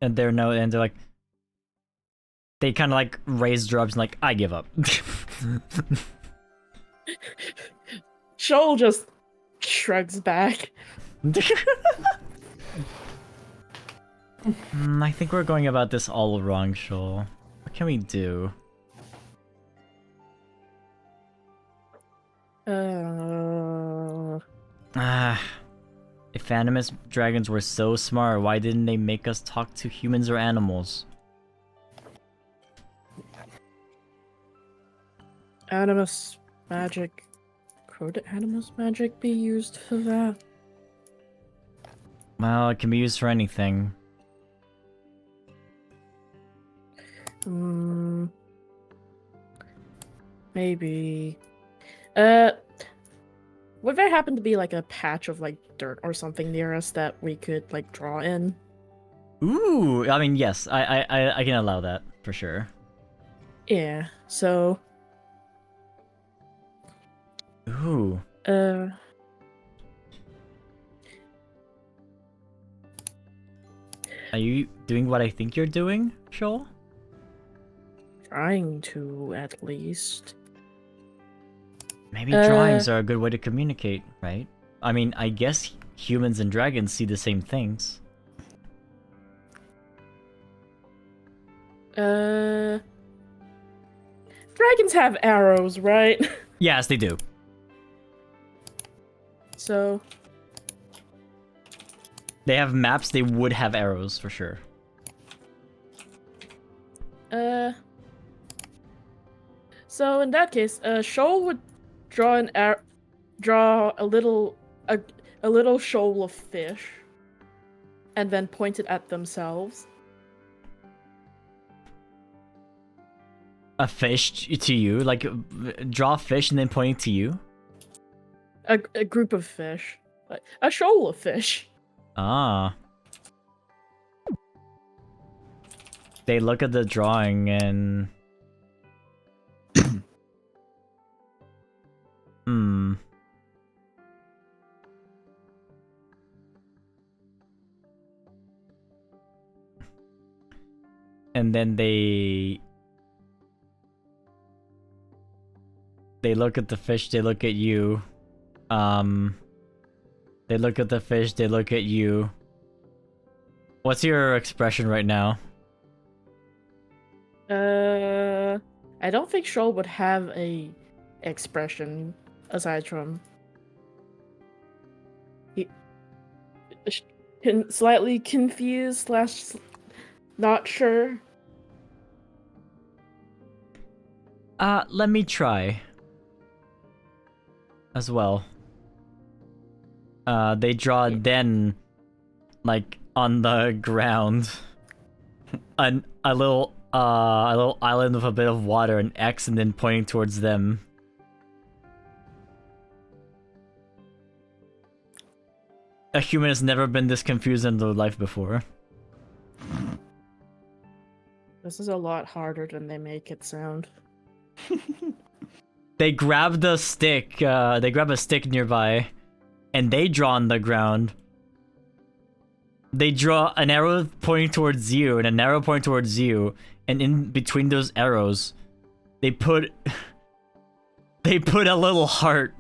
and their note, and they're like, they kind of like raise their arms and like, I give up. Shoal just shrugs back. I think we're going about this all wrong, Shoal. What can we do? If animus dragons were so smart, why didn't they make us talk to humans or animals? Animus magic. Could animus magic be used for that? Well, it can be used for anything. Maybe. Would there happen to be like a patch of like dirt or something near us that we could like draw in? Ooh, I mean, yes, I can allow that for sure. Yeah. So. Ooh. Are you doing what I think you're doing, Shoal? Trying to, at least. Maybe drawings are a good way to communicate, right? I mean, I guess humans and dragons see the same things. Dragons have arrows, right? Yes, they do. So. They have maps, they would have arrows for sure. So in that case, Shoal would draw a little shoal of fish, and then point it at themselves. A fish to you, like draw a fish and then pointing to you. A group of fish, a shoal of fish. Ah. They look at the drawing and... And then they... They look at the fish, they look at you. They look at the fish, they look at you. What's your expression right now? I don't think Shoal would have a expression aside from slightly confused slash not sure. Let me try. As well. They draw then, like, on the ground, a little island with a bit of water, an X, and then pointing towards them. A human has never been this confused in their life before. This is a lot harder than they make it sound. They grab the stick, they grab a stick nearby, and they draw on the ground. They draw an arrow pointing towards you, and an arrow pointing towards you, and in between those arrows, they put a little heart.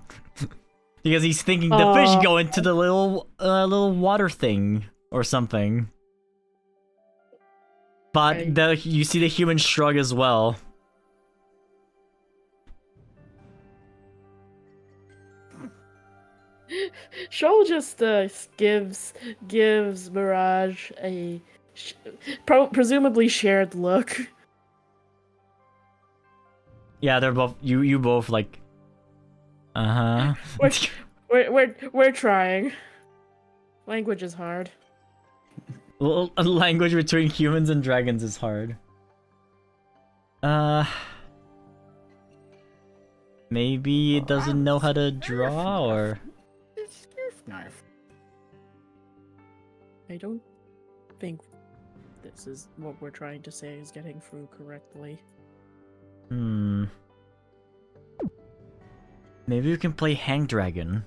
Because he's thinking the fish go into the little water thing or something. But you see the human shrug as well. Shoal just gives Mirage a presumably shared look. Yeah, they're both you both like. We're trying. Language is hard. Well, a language between humans and dragons is hard. Maybe it doesn't know how to draw, or... I don't think this is what we're trying to say is getting through correctly. Maybe we can play Hang Dragon.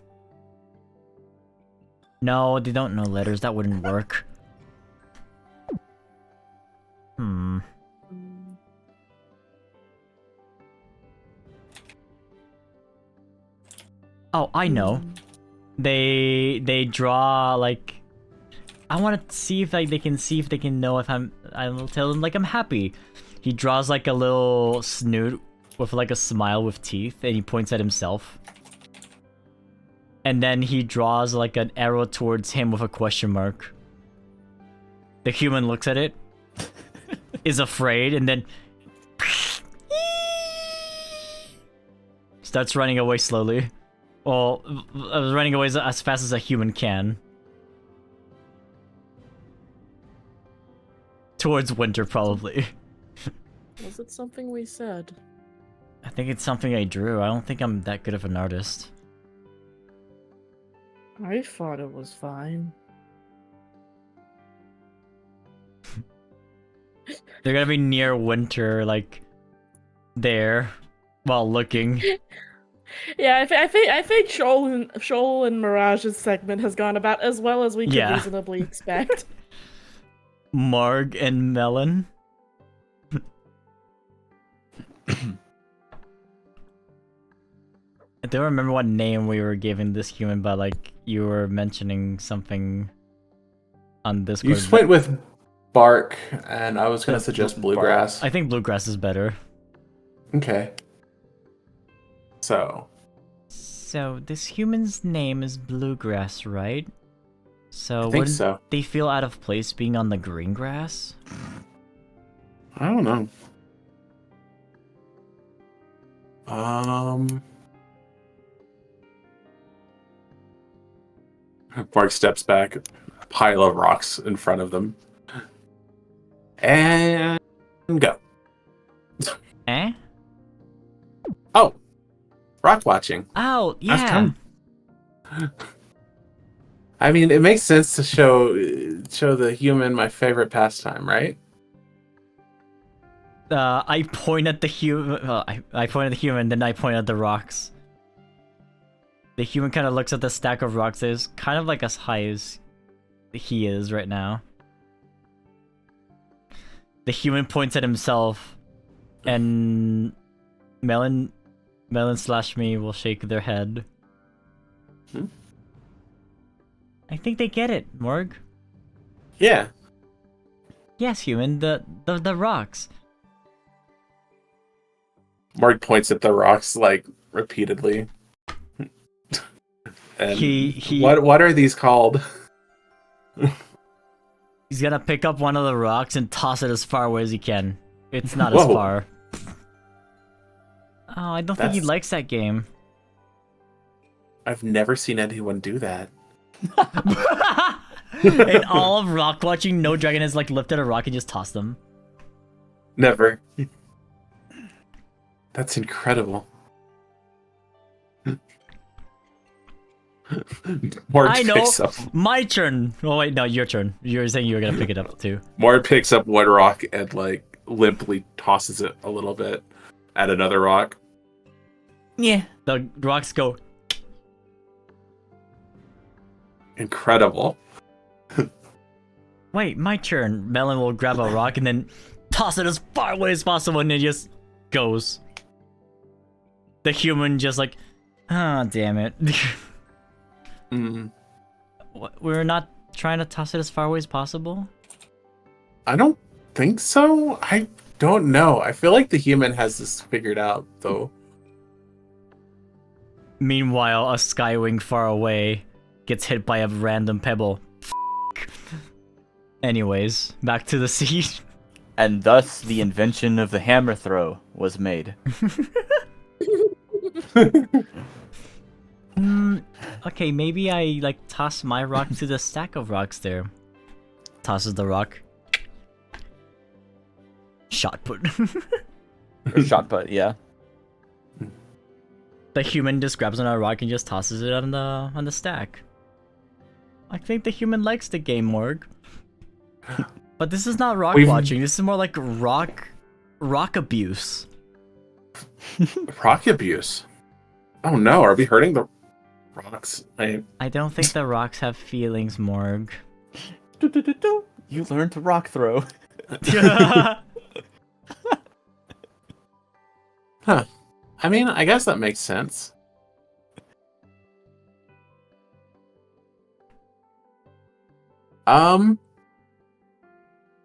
No, they don't know letters. That wouldn't work. Oh, I know. They draw like. I want to see if like they can know if I will tell them like I'm happy. He draws like a little snoot with like a smile with teeth, and he points at himself. And then he draws like an arrow towards him with a question mark. The human looks at it, is afraid, and then starts running away slowly. Well, running away as fast as a human can. Towards winter, probably. Was it something we said? I think it's something I drew. I don't think I'm that good of an artist. I thought it was fine. They're gonna be near winter, like there, while looking. Yeah, I think Shoal and Mirage's segment has gone about as well as we could reasonably expect. Marg and Melon. I don't remember what name we were giving this human, but like you were mentioning something on Discord. You just went with bark, and I was gonna suggest bluegrass. I think bluegrass is better. Okay. So this human's name is Bluegrass, right? So I think so. They feel out of place being on the green grass? I don't know. Bark steps back, a pile of rocks in front of them. And go. Eh? Oh. Rock watching. Oh, yeah. I mean, it makes sense to show the human my favorite pastime, right? I point at the human. I point at the human, then I point at the rocks. The human kind of looks at the stack of rocks that is kind of like as high as he is right now. The human points at himself, and Melon Melon/me will shake their head. Hmm? I think they get it, Morg. Yeah. Yes, human, the rocks. Mark points at the rocks like repeatedly. And He- what are these called? He's gonna pick up one of the rocks and toss it as far away as he can. It's not as Whoa. far. Oh, I don't think he That's- likes that game. I've never seen anyone do that. In all of rock watching, no dragon has like lifted a rock and just tossed them. Never. That's incredible. Mort I know. picks up My turn. Oh wait, no, your turn. You were saying you were gonna pick it up too. Mort picks up one rock and like limply tosses it a little bit at another rock. Yeah. The rocks go. Incredible. Wait, my turn. Melon will grab a rock and then toss it as far away as possible, and it just goes. The human just like, ah, damn it. Mm, We're not trying to toss it as far away as possible? I don't think so. I don't know. I feel like the human has this figured out, though. Meanwhile, a Skywing far away gets hit by a random pebble. Anyways, back to the sea. And thus the invention of the hammer throw was made. Okay, maybe I like toss my rock to the stack of rocks there. Tosses the rock. Shot put. Or shot put, yeah. The human just grabs another rock and just tosses it on the stack. I think the human likes the game, Morg. But this is not rock watching. This is more like rock abuse. Rock abuse. Oh no, are we hurting the rocks? I don't think the rocks have feelings, Morg. You learned to rock throw. Huh. I mean, I guess that makes sense.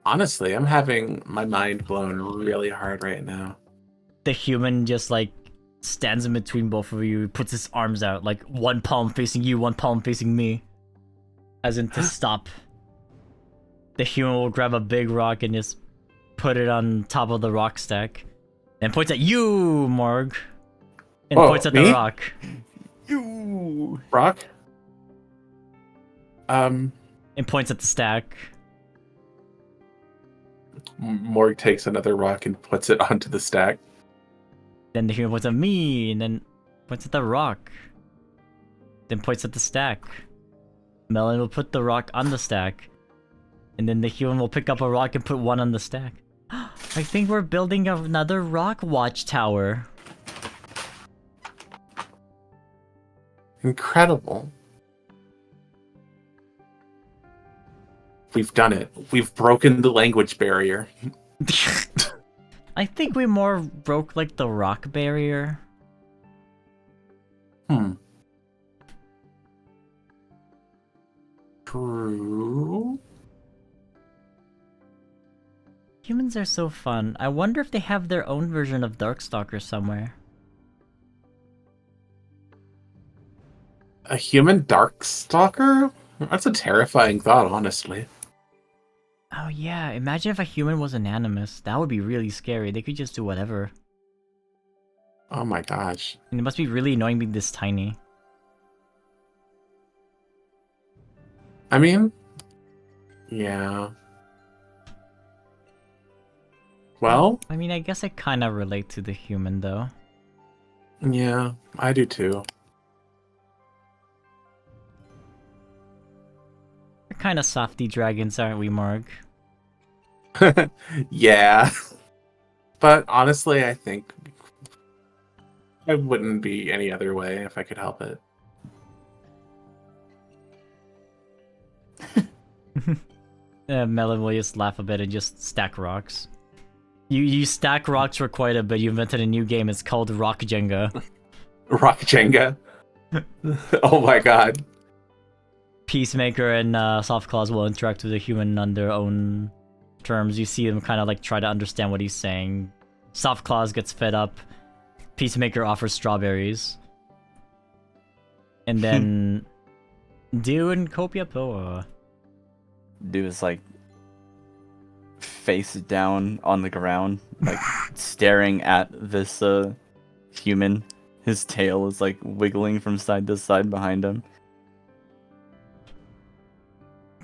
Honestly, I'm having my mind blown really hard right now. The human just like stands in between both of you, puts his arms out, like one palm facing you, one palm facing me. As in to stop. The human will grab a big rock and just put it on top of the rock stack. And points at you, Morg. And Whoa, points at me? the rock. You. Rock? And points at the stack. Morg takes another rock and puts it onto the stack. Then the human points at me, and then points at the rock. Then points at the stack. Melon will put the rock on the stack. And then the human will pick up a rock and put one on the stack. I think we're building another rock watchtower. Incredible. We've done it. We've broken the language barrier. I think we more broke like the rock barrier. True. Humans are so fun. I wonder if they have their own version of Darkstalker somewhere. A human Darkstalker? That's a terrifying thought, honestly. Oh yeah, imagine if a human was an animus. That would be really scary. They could just do whatever. Oh my gosh. And it must be really annoying being this tiny. I mean, yeah. Well, I mean, I guess I kind of relate to the human though. yeah, I do too. We're kind of softy dragons, aren't we, Morg? Yeah. But honestly, I think I wouldn't be any other way if I could help it. Melon will just laugh a bit and just stack rocks. You stack rocks for quite a bit. You invented a new game. It's called Rock Jenga. Rock Jenga. Oh my god. Peacemaker and Soft Claws will interact with a human on their own terms. You see them kind of like try to understand what he's saying. Soft Claws gets fed up. Peacemaker offers strawberries. And then Dew and Copiapoa. Dude is like face down on the ground, like staring at this human. His tail is like wiggling from side to side behind him.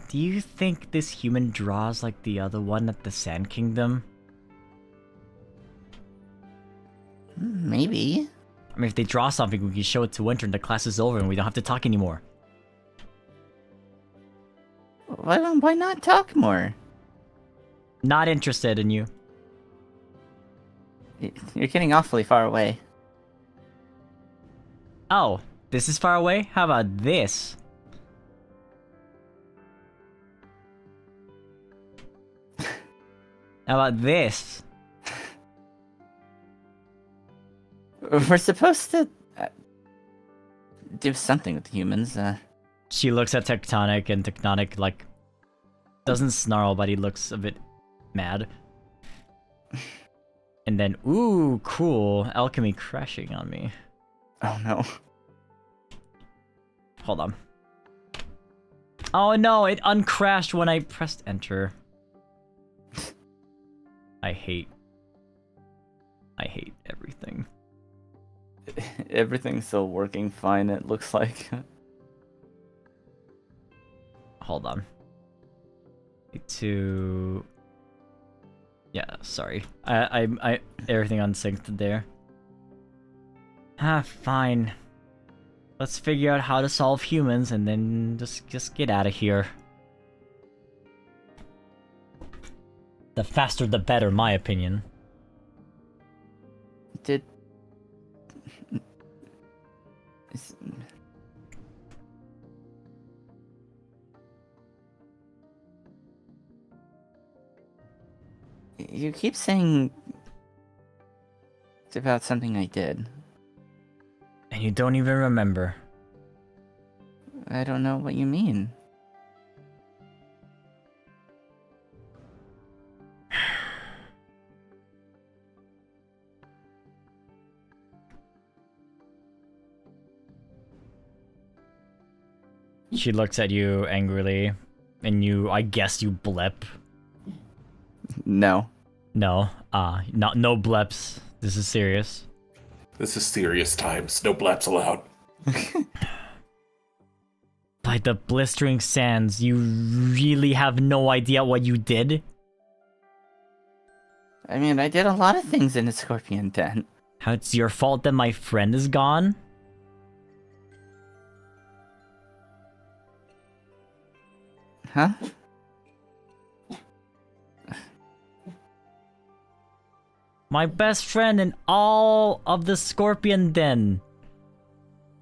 Do you think this human draws like the other one at the Sand Kingdom? Maybe. I mean, if they draw something, we can show it to Winter and the class is over and we don't have to talk anymore. Why not talk more? Not interested in you. You're getting awfully far away. Oh, this is far away? How about this? How about this? We're supposed to do something with humans. She looks at Tectonic, and Tectonic, like, doesn't snarl, but he looks a bit mad. And then, ooh, cool. Alchemy crashing on me. Oh no. Hold on. Oh no, it uncrashed when I pressed enter. I hate everything. Everything's still working fine, it looks like. Hold on. To... Yeah, sorry. I everything unsynced there. Ah, fine. Let's figure out how to solve humans and then just get out of here. The faster the better, my opinion. You keep saying it's about something I did. And you don't even remember. I don't know what you mean. She looks at you angrily, and you, I guess you blip. No. No, no bleps. This is serious. This is serious times. No blaps allowed. By the blistering sands, you really have no idea what you did? I mean, I did a lot of things in the Scorpion Den. How it's your fault that my friend is gone? Huh? My best friend in all of the Scorpion Den.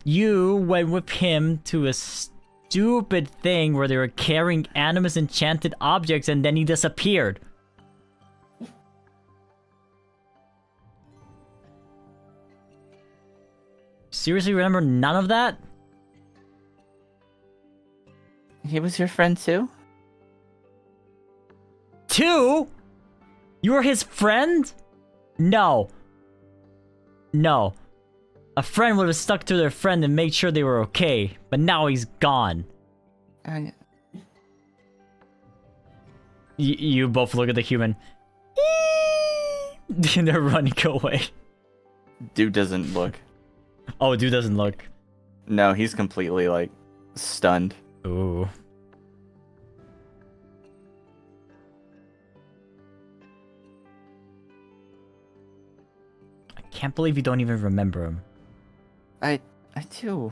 You went with him to a stupid thing where they were carrying animus enchanted objects and then he disappeared. Seriously, remember none of that? He was your friend too? Two? You were his friend? No. No. A friend would have stuck to their friend and made sure they were okay, but now he's gone. You both look at the human. And they're running away. Dude doesn't look. Oh, dude doesn't look. No, he's completely, like, stunned. Ooh. I can't believe you don't even remember him. I do.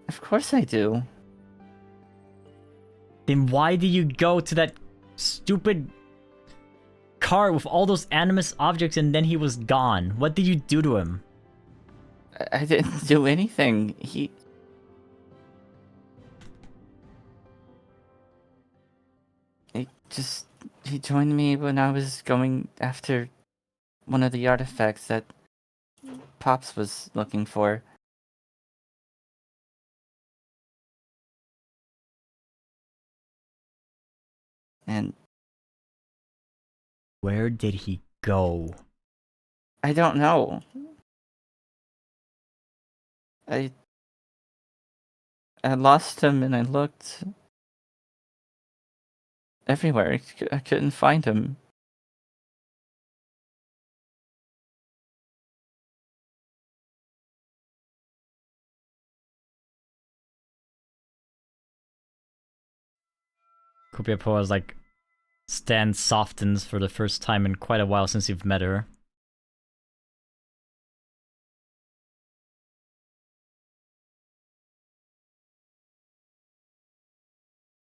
Of course I do. Then why did you go to that stupid cart with all those animus objects and then he was gone? What did you do to him? I didn't do anything. He just he joined me when I was going after one of the artifacts that Pops was looking for. And Where did he go? I don't know. I lost him and I looked everywhere. I couldn't find him. Kupiapoa's like stand softens for the first time in quite a while since you've met her.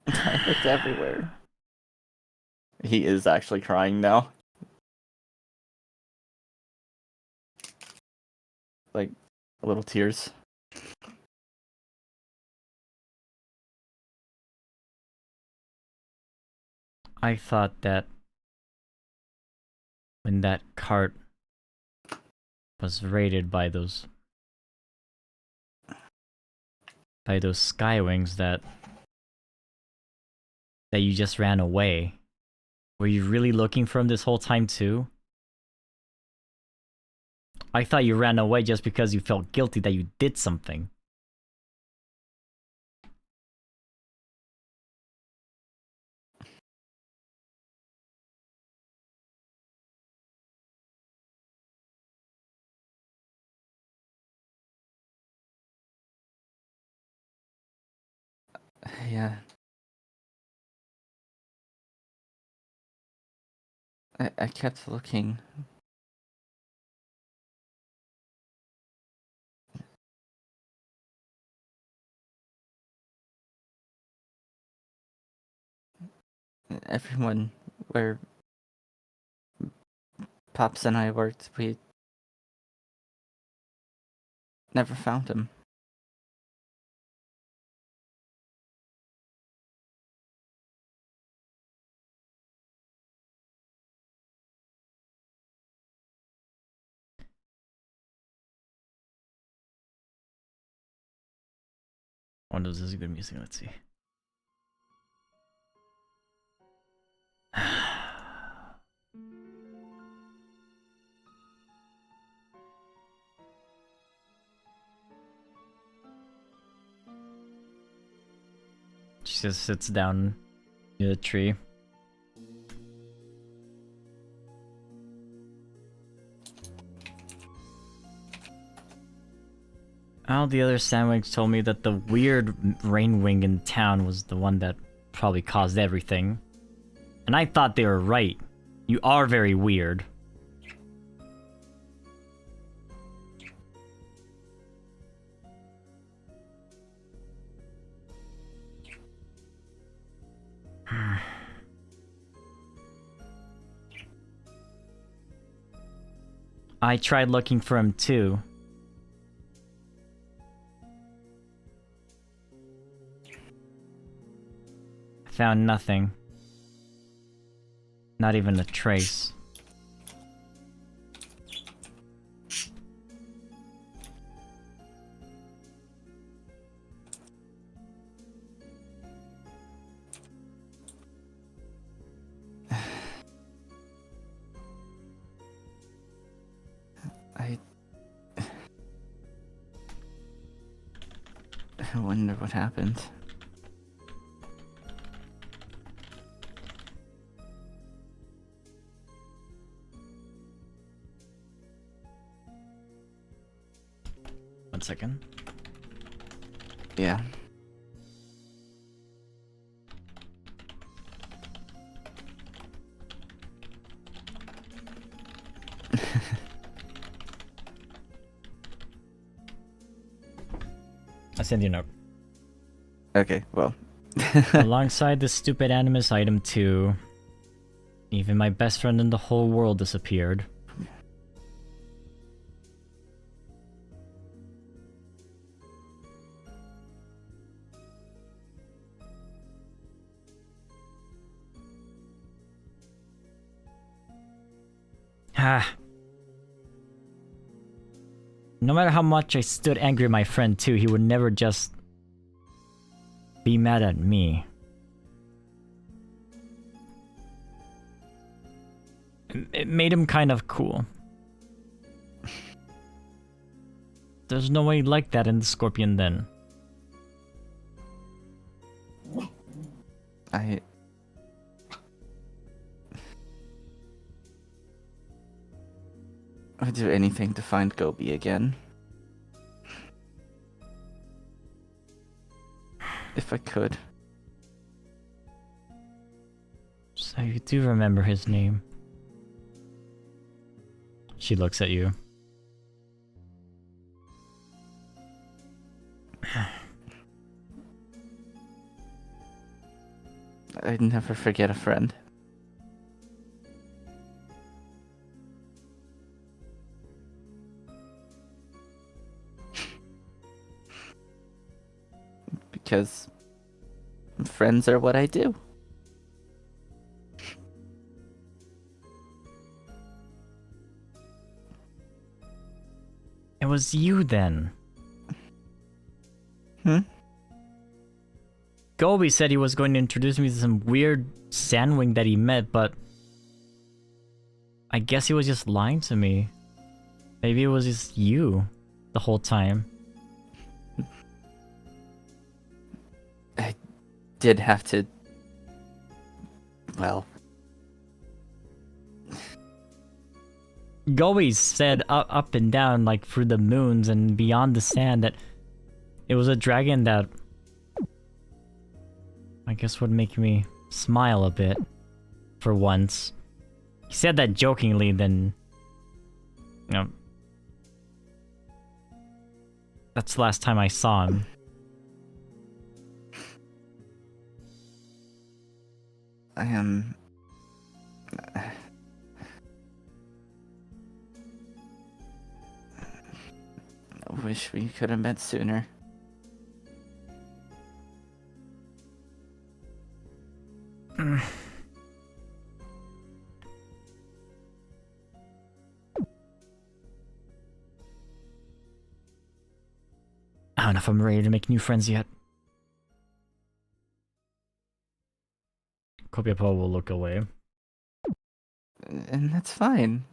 I looked everywhere. He is actually crying now. Like, little tears. I thought that when that cart was raided by those Skywings that you just ran away. Were you really looking for him this whole time too? I thought you ran away just because you felt guilty that you did something. Yeah. I kept looking. Everyone where Pops and I worked, we never found him. What is this good music? Let's see. She just sits down near the tree. All the other Sandwigs told me that the weird Rainwing in town was the one that probably caused everything. And I thought they were right. You are very weird. I tried looking for him too. Found nothing. Not even a trace. I wonder what happened. One second. Yeah. I send you a note. Okay, well. Alongside this stupid Animus item too. Even my best friend in the whole world disappeared. Ah. No matter how much I stood angry at my friend too, he would never just be mad at me. It made him kind of cool. There's no way like that in the Scorpion Den. I'd do anything to find Gobi again. If I could. So you do remember his name. She looks at you. I'd never forget a friend. Because friends are what I do. It was you then. Gobi said he was going to introduce me to some weird sandwing that he met, but I guess he was just lying to me. Maybe it was just you the whole time. I did have to... Well... Gobi said up and down, like through the moons and beyond the sand, that it was a dragon that I guess would make me smile a bit for once. He said that jokingly, then you know, that's the last time I saw him. I am... I wish we could have met sooner. I don't know if I'm ready to make new friends yet. Kopiapo will look away. And that's fine.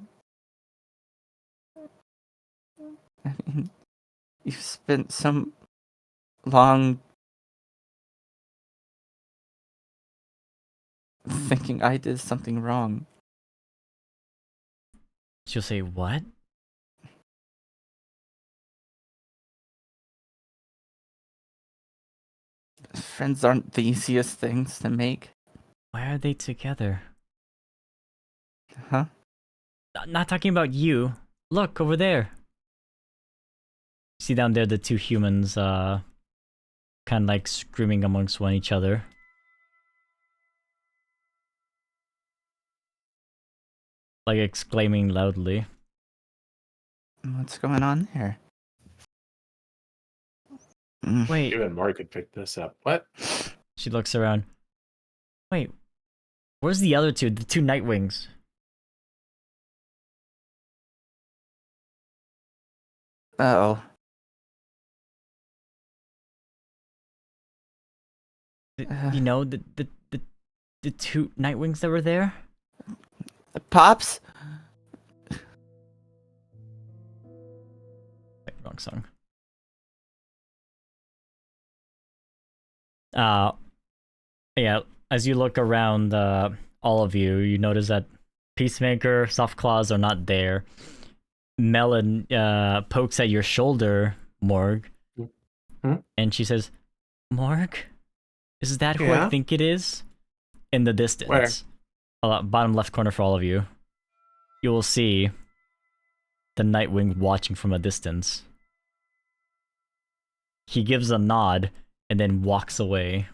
I mean, you've spent some long thinking I did something wrong. She'll say, what? Friends aren't the easiest things to make. Why are they together? Huh? Not talking about you. Look, over there. See down there the two humans, kind of like screaming amongst one each other. Like exclaiming loudly. What's going on there? Wait, Even more could pick this up. What? she looks around. Wait, where's the other two? The two Nightwings? Uh-oh. You know, the two Nightwings that were there? Pops? Wait, wrong song. Yeah, as you look around, all of you, you notice that Peacemaker, Soft Claws are not there. Melon, pokes at your shoulder, Morg. And she says, Morg? Is that who I think it is? In the distance. Bottom left corner for all of you. You will see the Nightwing watching from a distance. He gives a nod and then walks away.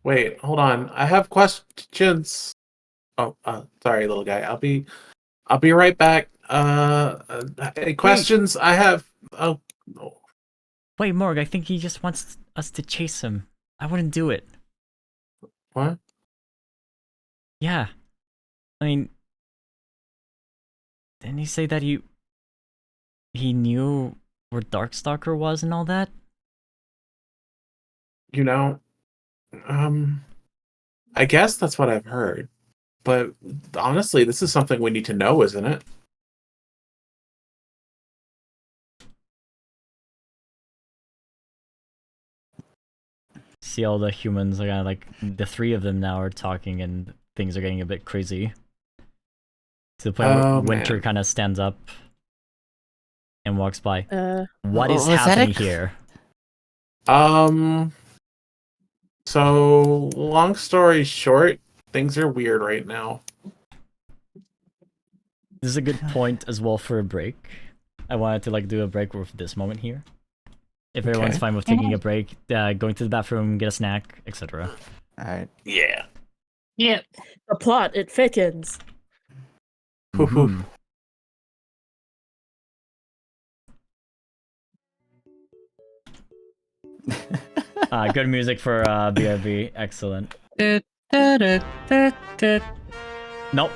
Wait, hold on. I have questions. Oh, sorry, little guy. I'll be right back. Questions I have. Oh. Wait, Morg, I think he just wants us to chase him. I wouldn't do it. What? Yeah, I mean, didn't he say that he knew where Darkstalker was and all that? You know, I guess that's what I've heard. But honestly, this is something we need to know, isn't it? See, all the humans are kind of like, the three of them now are talking and things are getting a bit crazy. To the point where Winter man. kind of stands up and walks by. What is was that happening here? So long story short, things are weird right now. This is a good point as well for a break. I wanted to like do a break with this moment here. If everyone's Okay. fine with taking a break, going to the bathroom, get a snack, etc. Alright. Yeah. Yeah. The plot, it thickens. Mhm. Good music for BRB. Excellent. Nope.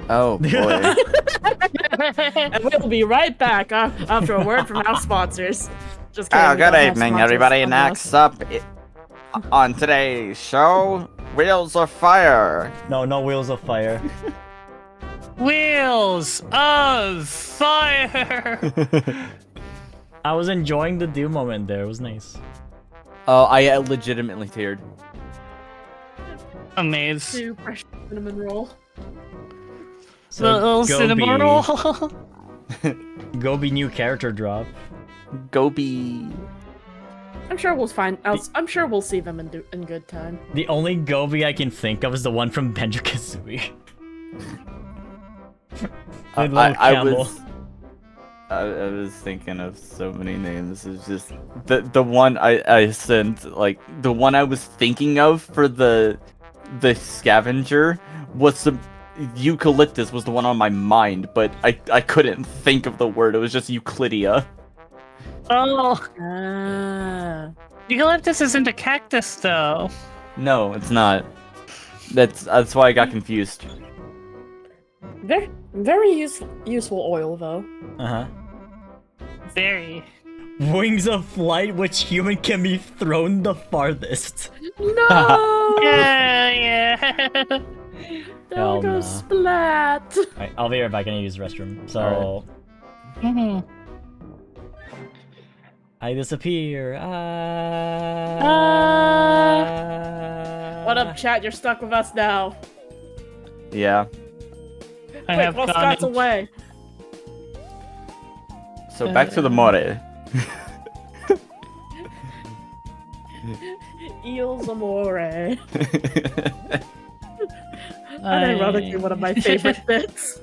Oh boy. And we'll be right back after a word from our sponsors. Just kidding, Oh, we good don't have evening, sponsors everybody. on Next up on today's show, Wheels of Fire. No wheels of fire. Wheels of fire. I was enjoying the do moment there. It was nice. Oh, I legitimately teared. Amaze. To fresh cinnamon roll. So Little cinnamon roll. Gobi new character drop. Gobi. I'm sure we'll find. I'm sure we'll see them in good time. The only Gobi I can think of is the one from Banjo-Kazooie. The little camel. I was thinking of so many names. It's just the one I sent, like the one I was thinking of for the scavenger was the eucalyptus was the one on my mind, but I couldn't think of the word. It was just Euclidia. Oh, Ah. eucalyptus isn't a cactus, though. No, it's not. That's why I got confused. Very useful oil though. Uh-huh. Very. Wings of flight, which human can be thrown the farthest. No. Yeah. There Hell goes nah. Splat. Alright, I'll be right back. I need to use the restroom. So Mhm. I disappear. What up, chat? You're stuck with us now. Yeah. I Wait, have well, gone Scott's in- away. So back to the more. Eels amore. Unironically, one of my favorite bits.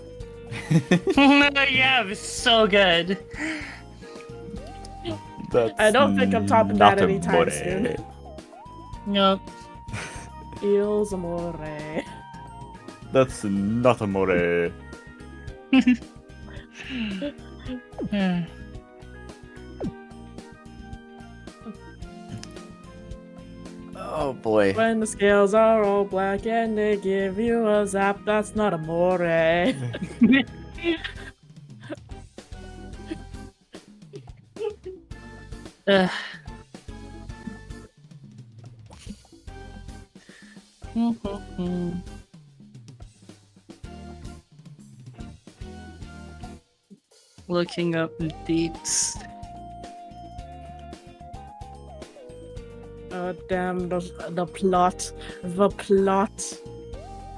Yeah, it was so good. I don't think I'm topping that not a anytime more. soon. Nope. Eels amore. That's not a more. Oh boy. When the scales are all black and they give you a zap, that's not amore. Ugh. Looking up deets. Oh damn, the plot. The plot.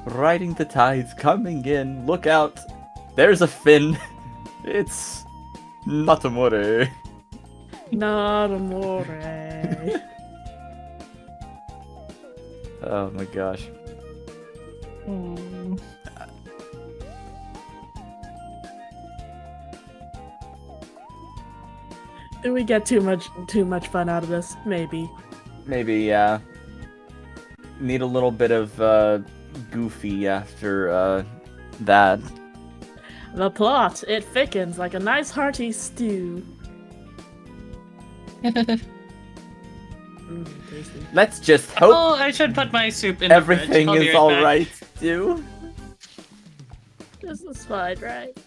Riding the tides coming in. Look out. There's a fin. It's not a more. Not amore. Oh my gosh. Hmm. Do we get too much fun out of this? Maybe. Maybe, yeah. Need a little bit of goofy after that. The plot, it thickens like a nice hearty stew. Tasty. Let's just hope Oh, I should put my soup in everything the fridge. is alright, too. This is fine, right?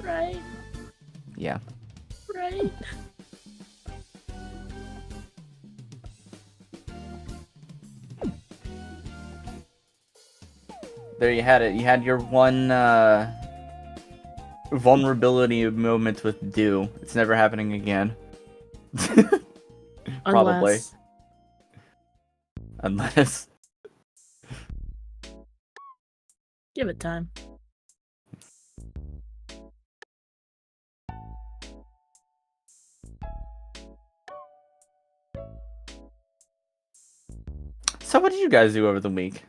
Right? Yeah. Right? There you had it. You had your one vulnerability moment with Dew. It's never happening again. Probably. Unless. Give it time. So what did you guys do over the week?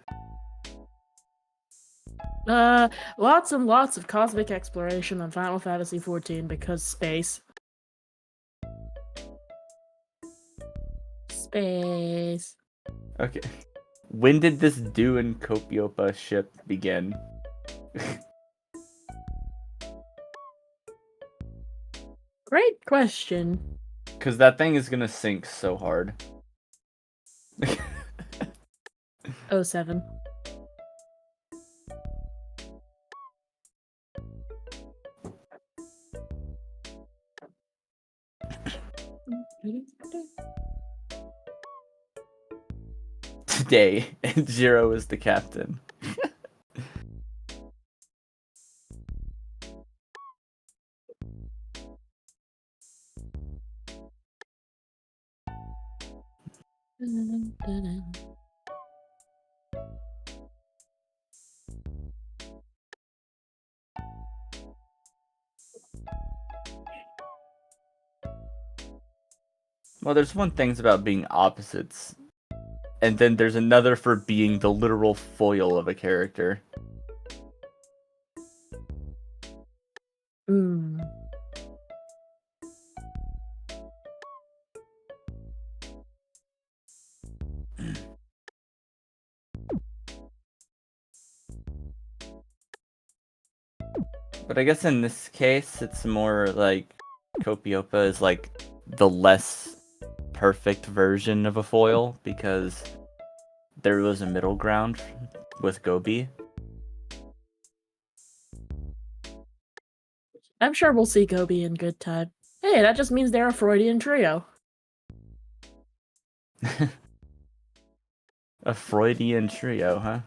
Lots and lots of cosmic exploration on Final Fantasy XIV because space. Space. Okay. When did this Dew and Copiopa ship begin? Great question. Because that thing is gonna sink so hard. 07. Today, and Zero is the captain. Well, there's one thing about being opposites, and then there's another for being the literal foil of a character. Mm. But I guess in this case, it's more like Copiopa is like the less perfect version of a foil, because there was a middle ground with Gobi. I'm sure we'll see Gobi in good time. Hey, that just means they're a Freudian trio. A Freudian trio, huh?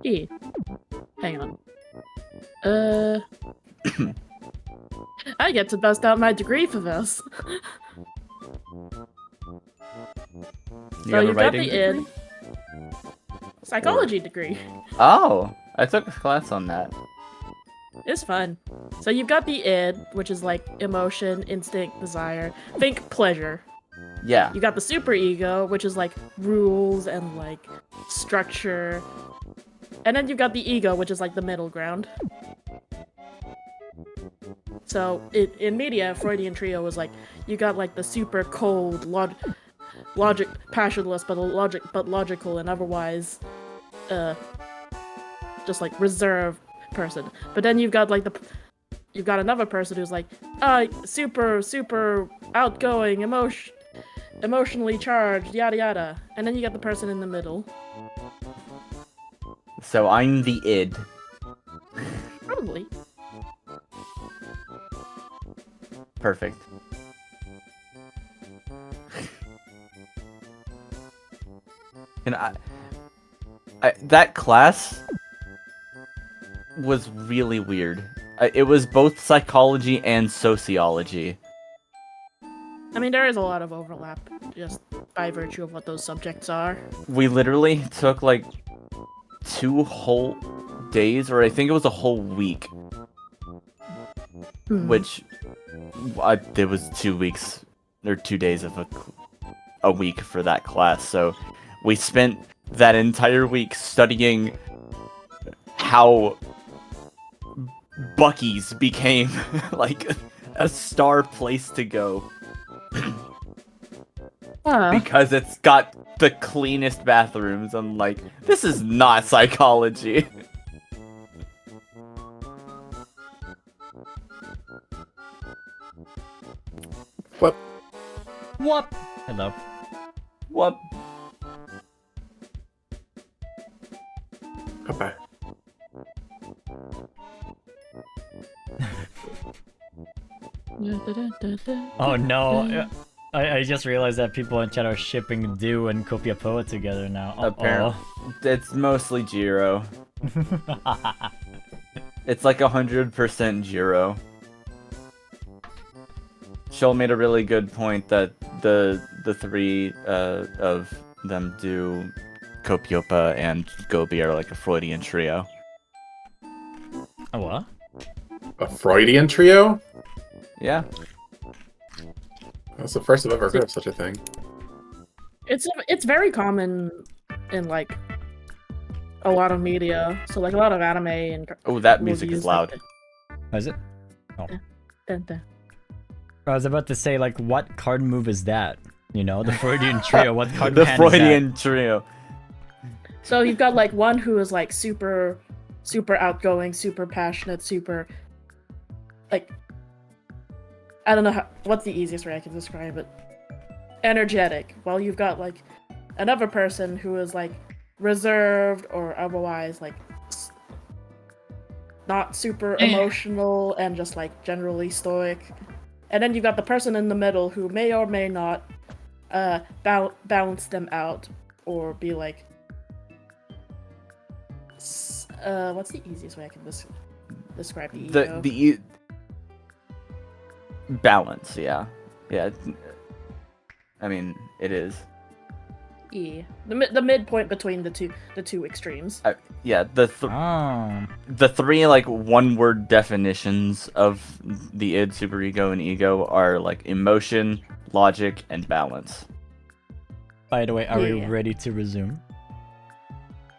Gee. Hang on. I get to bust out my degree for this. So have a you've got writing the degree? id. Psychology degree. Oh, I took a class on that. It's fun. So you've got the id, which is like emotion, instinct, desire. Think pleasure. Yeah. You got the super ego, which is like rules and like structure. And then you've got the ego, which is like the middle ground. So in media, Freudian trio was like you got like the super cold, logic, passionless, but logical and otherwise, just like reserved person. But then you've got like you've got another person who's like, super outgoing, emotionally charged, yada yada. And then you got the person in the middle. So I'm the id. Probably. Perfect. And that class was really weird. It was both psychology and sociology. I mean, there is a lot of overlap, just by virtue of what those subjects are. We literally took like 2 whole days, or I think it was a whole week. Which, there was 2 weeks, or 2 days of a week for that class, so we spent that entire week studying how Buc-ee's became like a star place to go. Because it's got the cleanest bathrooms. I'm like, this is not psychology. What? What? Hello. What? Okay. Oh no. I just realized that people in chat are shipping Dew and Copiapoa together now. Apparently. It's mostly Jiro. It's like 100% Jiro. Shoal made a really good point that the three of them do Copiopa and Gobi are like a Freudian trio. A what? A Freudian trio? Yeah. That's the first I've ever heard of such a thing. It's very common in like a lot of media. So like a lot of anime and. Oh, that music is loud. Is it? Oh. Dun, dun. I was about to say, like, what card move is that? You know, the Freudian trio. What card The hand Freudian trio. So you've got like one who is like super outgoing, super passionate, super like I don't know what's the easiest way I can describe it. Energetic. While you've got like another person who is like reserved or otherwise like not super emotional and just like generally stoic. And then you've got the person in the middle who may or may not balance them out or be like what's the easiest way I can describe the ego? The balance, yeah. I mean, it is. Yeah, the midpoint between the two extremes. Yeah, the three like one-word definitions of the id, superego, and ego are like emotion, logic, and balance. By the way, are we ready to resume?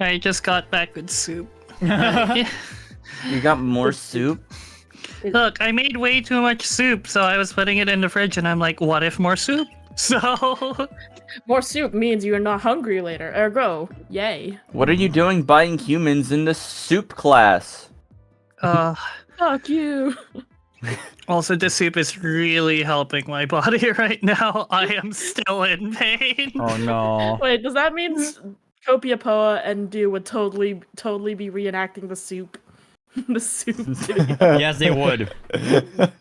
I just got back with soup. You got more soup? Look, I made way too much soup, so I was putting it in the fridge, and I'm like, what if more soup? So... More soup means you're not hungry later, ergo, yay. What are you doing buying humans in the soup class? Fuck you. Also, the soup is really helping my body right now. I am still in pain. Oh no. Wait, does that mean Copiapoa and Dew would totally be reenacting the soup? The soup video? Yes, they would.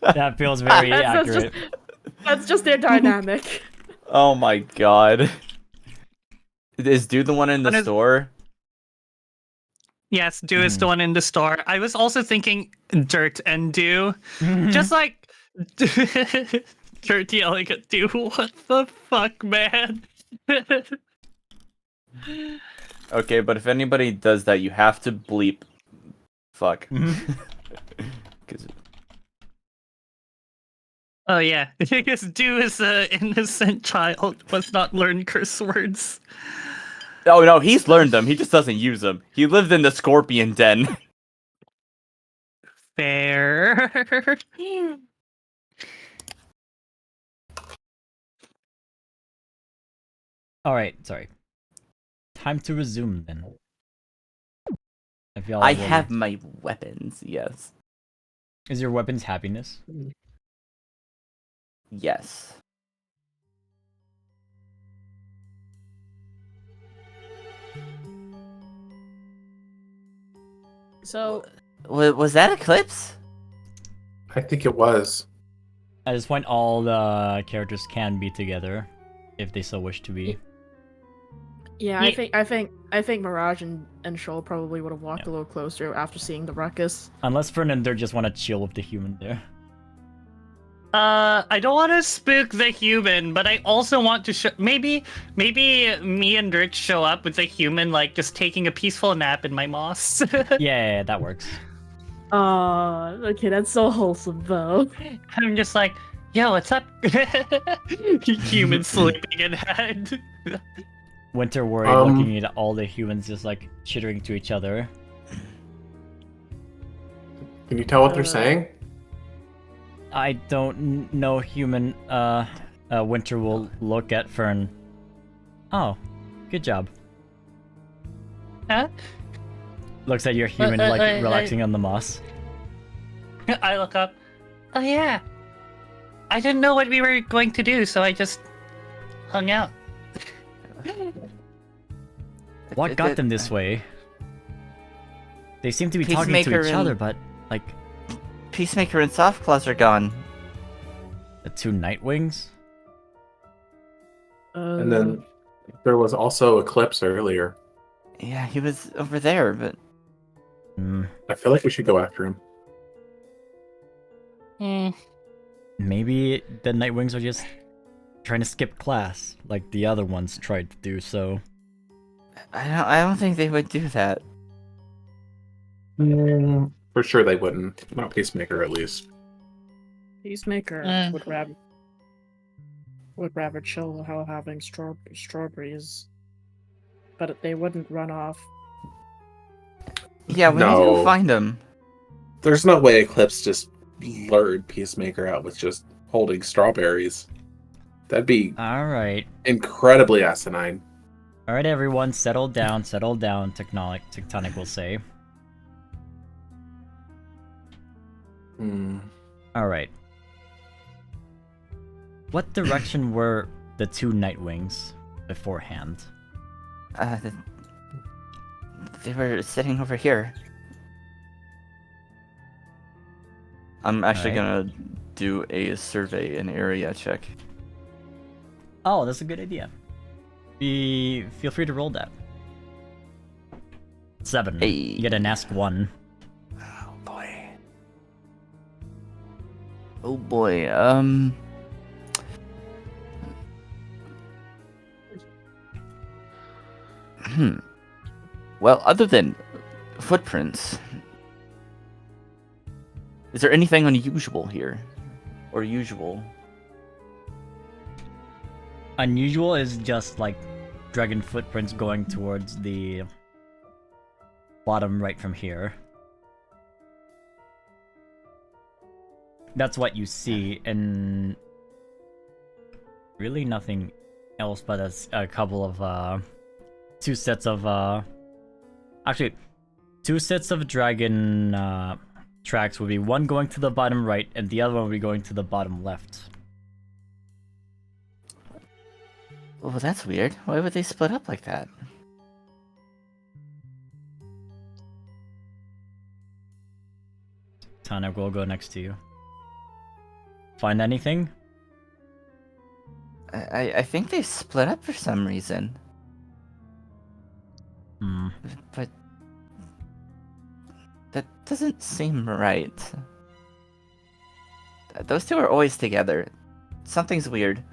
That feels very accurate. That's just their dynamic. Oh my god. Is Dew the one in the store? Yes, Dew is the one in the store. I was also thinking Dirt and Dew. Just like Dirt yelling at Dew. What the fuck, man? Okay, but if anybody does that, you have to bleep. Fuck. Oh yeah, because Dew is an innocent child, must not learn curse words. Oh no, he's learned them. He just doesn't use them. He lived in the scorpion den. Fair. Alright, sorry. Time to resume then. If y'all I will. have my weapons, yes. Is your weapons happiness? Yes. So Was that Eclipse? I think it was. At this point, all the characters can be together, if they so wish to be. yeah, I think Mirage and Shoal probably would have walked a little closer after seeing the ruckus. Unless Fern and Dirt just want to chill with the human there. I don't want to spook the human, but I also want to show. Maybe me and Dirt show up with the human, like just taking a peaceful nap in my moss. Yeah, that works. Okay, that's so wholesome though. I'm just like, yo, what's up? Human sleeping in bed. Winter worried, looking at all the humans just like chittering to each other. Can you tell what they're saying? I don't know human. Winter will look at Fern. Oh, good job. Huh? Looks at your human like relaxing on the moss. I look up. Oh yeah. I didn't know what we were going to do, so I just hung out. What got them this way? They seem to be talking to Peacemaker each and- other, but like, Peacemaker and Softclaws are gone. The 2 Nightwings? And then there was also Eclipse earlier. Yeah, he was over there, but I feel like we should go after him. Maybe the Nightwings are just trying to skip class, like the other ones tried to do so. I don't think they would do that. For sure they wouldn't. Not Peacemaker, at least. Peacemaker would rather chill while having strawberries, but they wouldn't run off. Yeah, we need to No. go find him. There's no way Eclipse just lured Peacemaker out with just holding strawberries. That'd be Alright. incredibly asinine. Alright, everyone, settle down, Tectonic will say. Alright. What direction were the 2 Nightwings beforehand? They were sitting over here. I'm actually gonna do a survey and area check. Oh, that's a good idea. Feel free to roll that. 7. Hey. You get an ask 1. Oh boy. Oh boy. Well, other than footprints, is there anything unusual here? Or usual? Unusual is just like dragon footprints going towards the bottom right from here. That's what you see, and really nothing else but a couple of 2 sets of actually 2 sets of dragon tracks would be one going to the bottom right and the other one would be going to the bottom left. Oh, that's weird. Why would they split up like that? Tana will go next to you. Find anything? I think they split up for some reason. But that doesn't seem right. Those 2 are always together. Something's weird.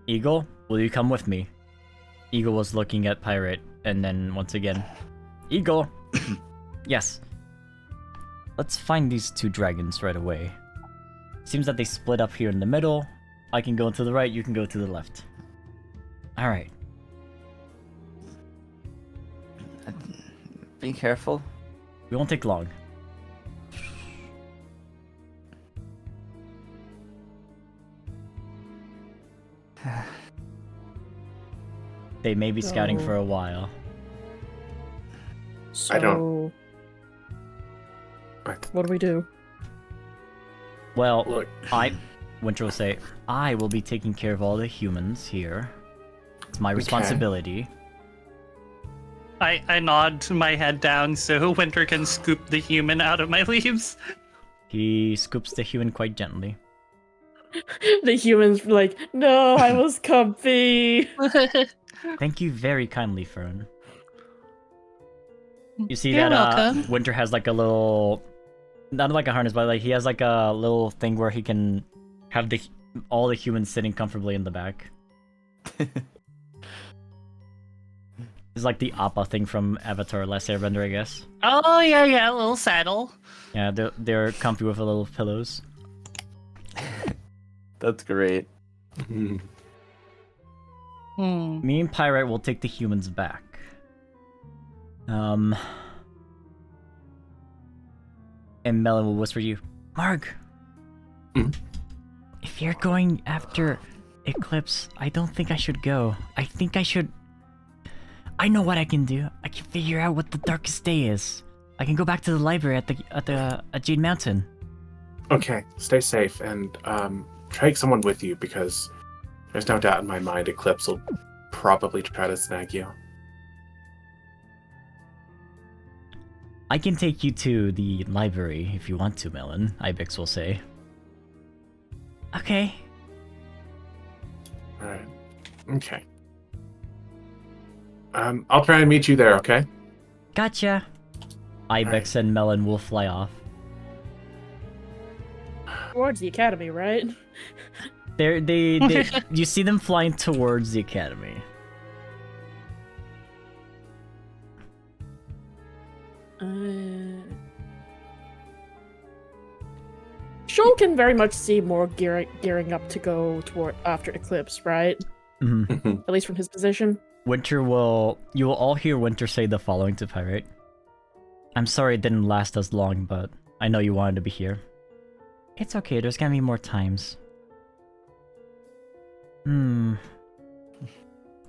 Eagle, will you come with me? Eagle was looking at Pirate, and then once again, Eagle! Yes. Let's find these 2 dragons right away. Seems that they split up here in the middle. I can go to the right, you can go to the left. Alright. Be careful. We won't take long. They may be scouting for a while. So, I don't- what do we do? Well, Look, Winter will say, I will be taking care of all the humans here. It's my responsibility. I nod my head down so Winter can scoop the human out of my leaves. He scoops the human quite gently. The human's like, no, I was comfy. Thank you very kindly, Fern. You see You're that welcome. Winter has like a little, not like a harness, but like he has like a little thing where he can have all the humans sitting comfortably in the back. It's like the Appa thing from Avatar: Last Airbender, I guess. Oh yeah, a little saddle. Yeah, they're comfy with the little pillows. That's great. Hmm. Me and Pirate will take the humans back. And Melon will whisper to you, Marg! If you're going after Eclipse, I don't think I should go. I think I should... I know what I can do. I can figure out what the darkest day is. I can go back to the library at Jade Mountain. okay, stay safe and take someone with you because there's no doubt in my mind Eclipse will probably try to snag you. I can take you to the library if you want to, Melon, Ibex will say. Okay. All right. Okay. I'll try and meet you there. Okay. Gotcha. Ibex and Melon will fly off. Towards the academy, right? They you see them flying towards the academy. Shoal can very much see more gearing up to go toward after Eclipse, right? Mm-hmm. At least from his position. You will all hear Winter say the following to Pirate. I'm sorry it didn't last as long, but I know you wanted to be here. It's okay, there's gonna be more times.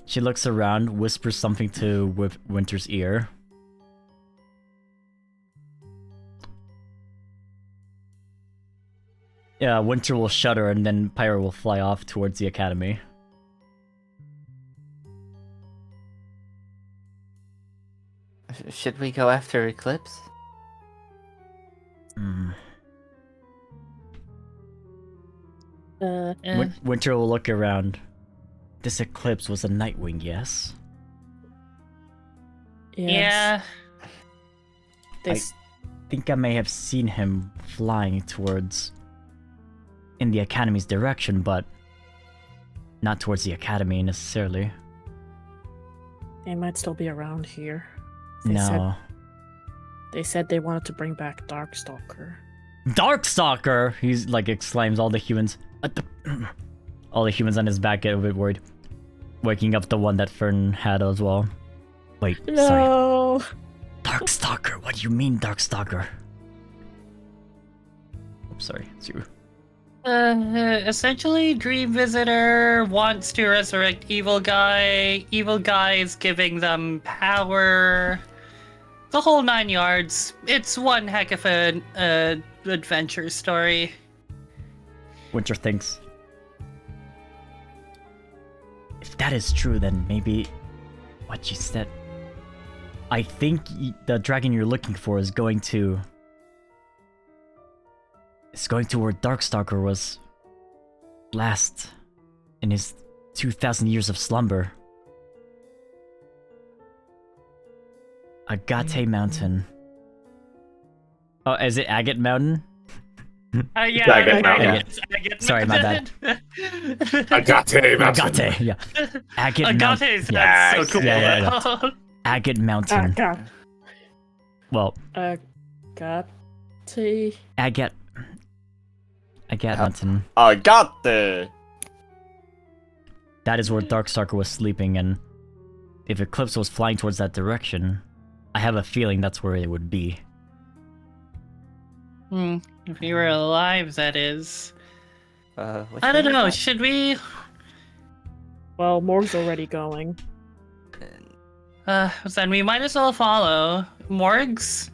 She looks around, whispers something to Winter's ear. Yeah, Winter will shudder and then Pyro will fly off towards the academy. Should we go after Eclipse? Winter will look around. This Eclipse was a Nightwing, yes? Yeah. I think I may have seen him flying towards... in the Academy's direction, but... not towards the Academy, necessarily. They might still be around here. They said they wanted to bring back Darkstalker. Darkstalker! He's like exclaims, all the humans... all the humans on his back get a bit worried. Waking up the one that Fern had as well. Wait, sorry. No! Darkstalker, what do you mean, Darkstalker? I'm sorry, it's you. Essentially, Dream Visitor wants to resurrect Evil Guy. Evil Guy is giving them power. The whole 9 yards. It's one heck of an adventure story. Winter thinks. If that is true, then maybe what you said. I think the dragon you're looking for is going to... it's going to where Darkstalker was last in his 2,000 years of slumber. Agate Mountain. Oh, is it Agate Mountain? Yeah, Agate Mountain. Sorry, my bad. Agate Mountain. Agate, yeah. Agate Mountain. Agate's Yeah. that's so cool. Yeah. Agate Mountain. Well, Agate. Agate Mountain. Agate! That is where Darkstalker was sleeping, and if Eclipse was flying towards that direction, I have a feeling that's where it would be. If he were alive, that is. Which I don't one know, is should we... Well, Morg's already going. Then we might as well follow. Morgs?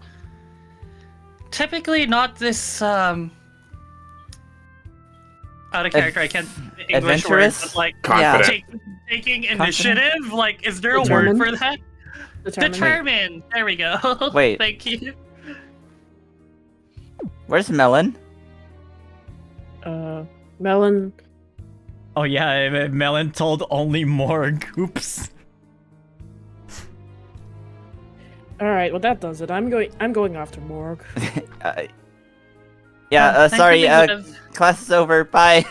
Typically not this, out of character, I can't English words, but like, Confident. taking initiative? Like, is there a Determined? word for that? Determined! There we go. Wait. Thank you. Where's Melon? Melon. Oh yeah, Melon told only Morg. Oops. Alright, well that does it. I'm going after Morg. Sorry, Thank you, class is over, bye!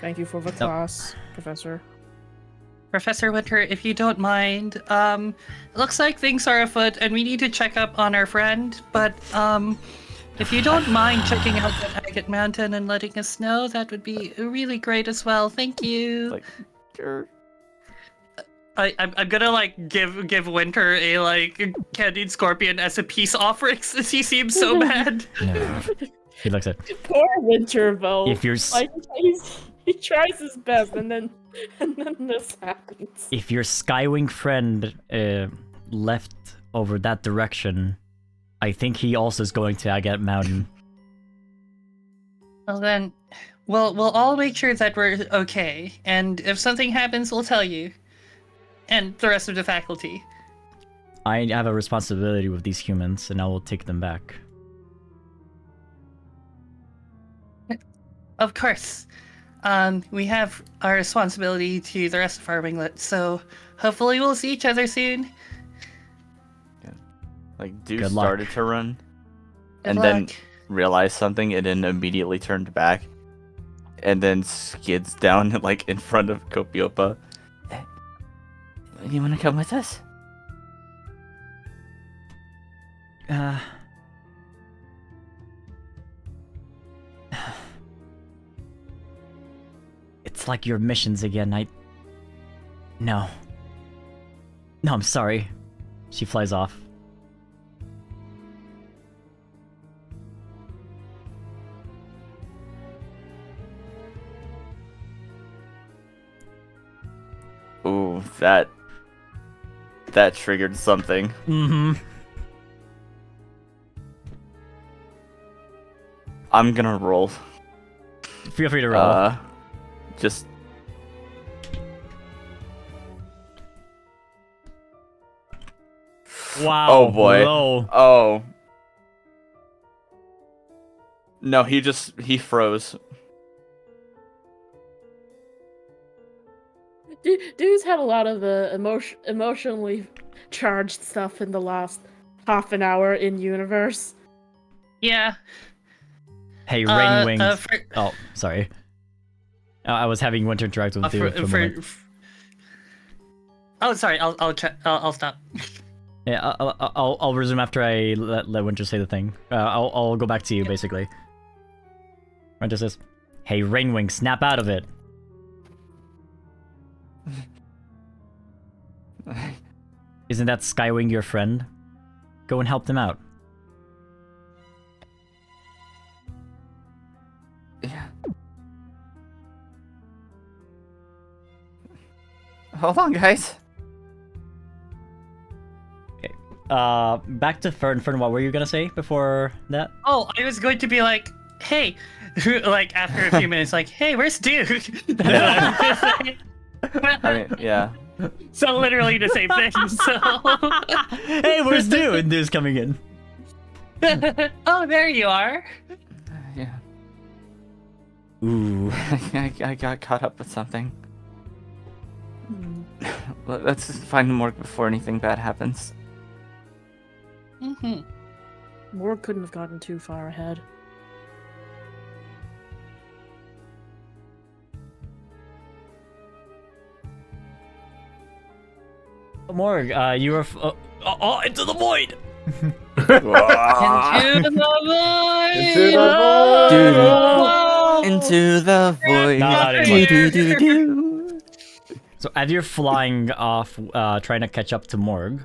Thank you for the class, Professor. Professor Winter, if you don't mind, it looks like things are afoot and we need to check up on our friend, but, if you don't mind checking out that Agate Mountain and letting us know, that would be really great as well. Thank you. Like, sure. I'm gonna like give Winter a like candied scorpion as a peace offering since he seems so bad. No. He looks at... Poor Winter, though. If you're... Like, he tries his best, and then this happens. If your Skywing friend left over that direction, I think he also is going to Agate Mountain. Well then, we'll all make sure that we're okay, and if something happens, we'll tell you. And the rest of the faculty. I have a responsibility with these humans, and I will take them back. Of course. We have our responsibility to the rest of our winglets, so hopefully we'll see each other soon. Like, Deuce Good luck. started to run, Good and luck. then realized something, and then immediately turned back, and then skids down like in front of Copiopa. You want to come with us? It's like your missions again. No, I'm sorry. She flies off. Ooh, that triggered something. Mm-hmm. I'm gonna roll. Feel free to roll. Just Wow. oh boy. Low. Oh. No, he froze. Dude's had a lot of emotionally charged stuff in the last half an hour in universe. Yeah. Hey, Rainwing. For- Oh, sorry. I was having Winter interact with you for a moment. Oh, sorry. I'll stop. Yeah, I'll resume after I let Winter say the thing. I'll go back to you, basically. Winter says, "Hey, Rainwing, snap out of it." Isn't that Skywing your friend? Go and help them out. Yeah. Hold on, guys. Okay. Back to Fern. Fern, what were you gonna say before that? Oh, I was going to be like, hey, like after a few minutes, like, hey, where's Dude? I mean, yeah. So literally the same thing. So. Hey, where's Dude? And Dude's coming in. Oh, there you are. Yeah. Ooh. I got caught up with something. Let's just find Morg before anything bad happens. Mm-hmm. Morg couldn't have gotten too far ahead. Morg, you were into the void. Into the void. Into the void. Into the void. No, not anymore. Do-do-do-do. So as you're flying off, trying to catch up to Morg,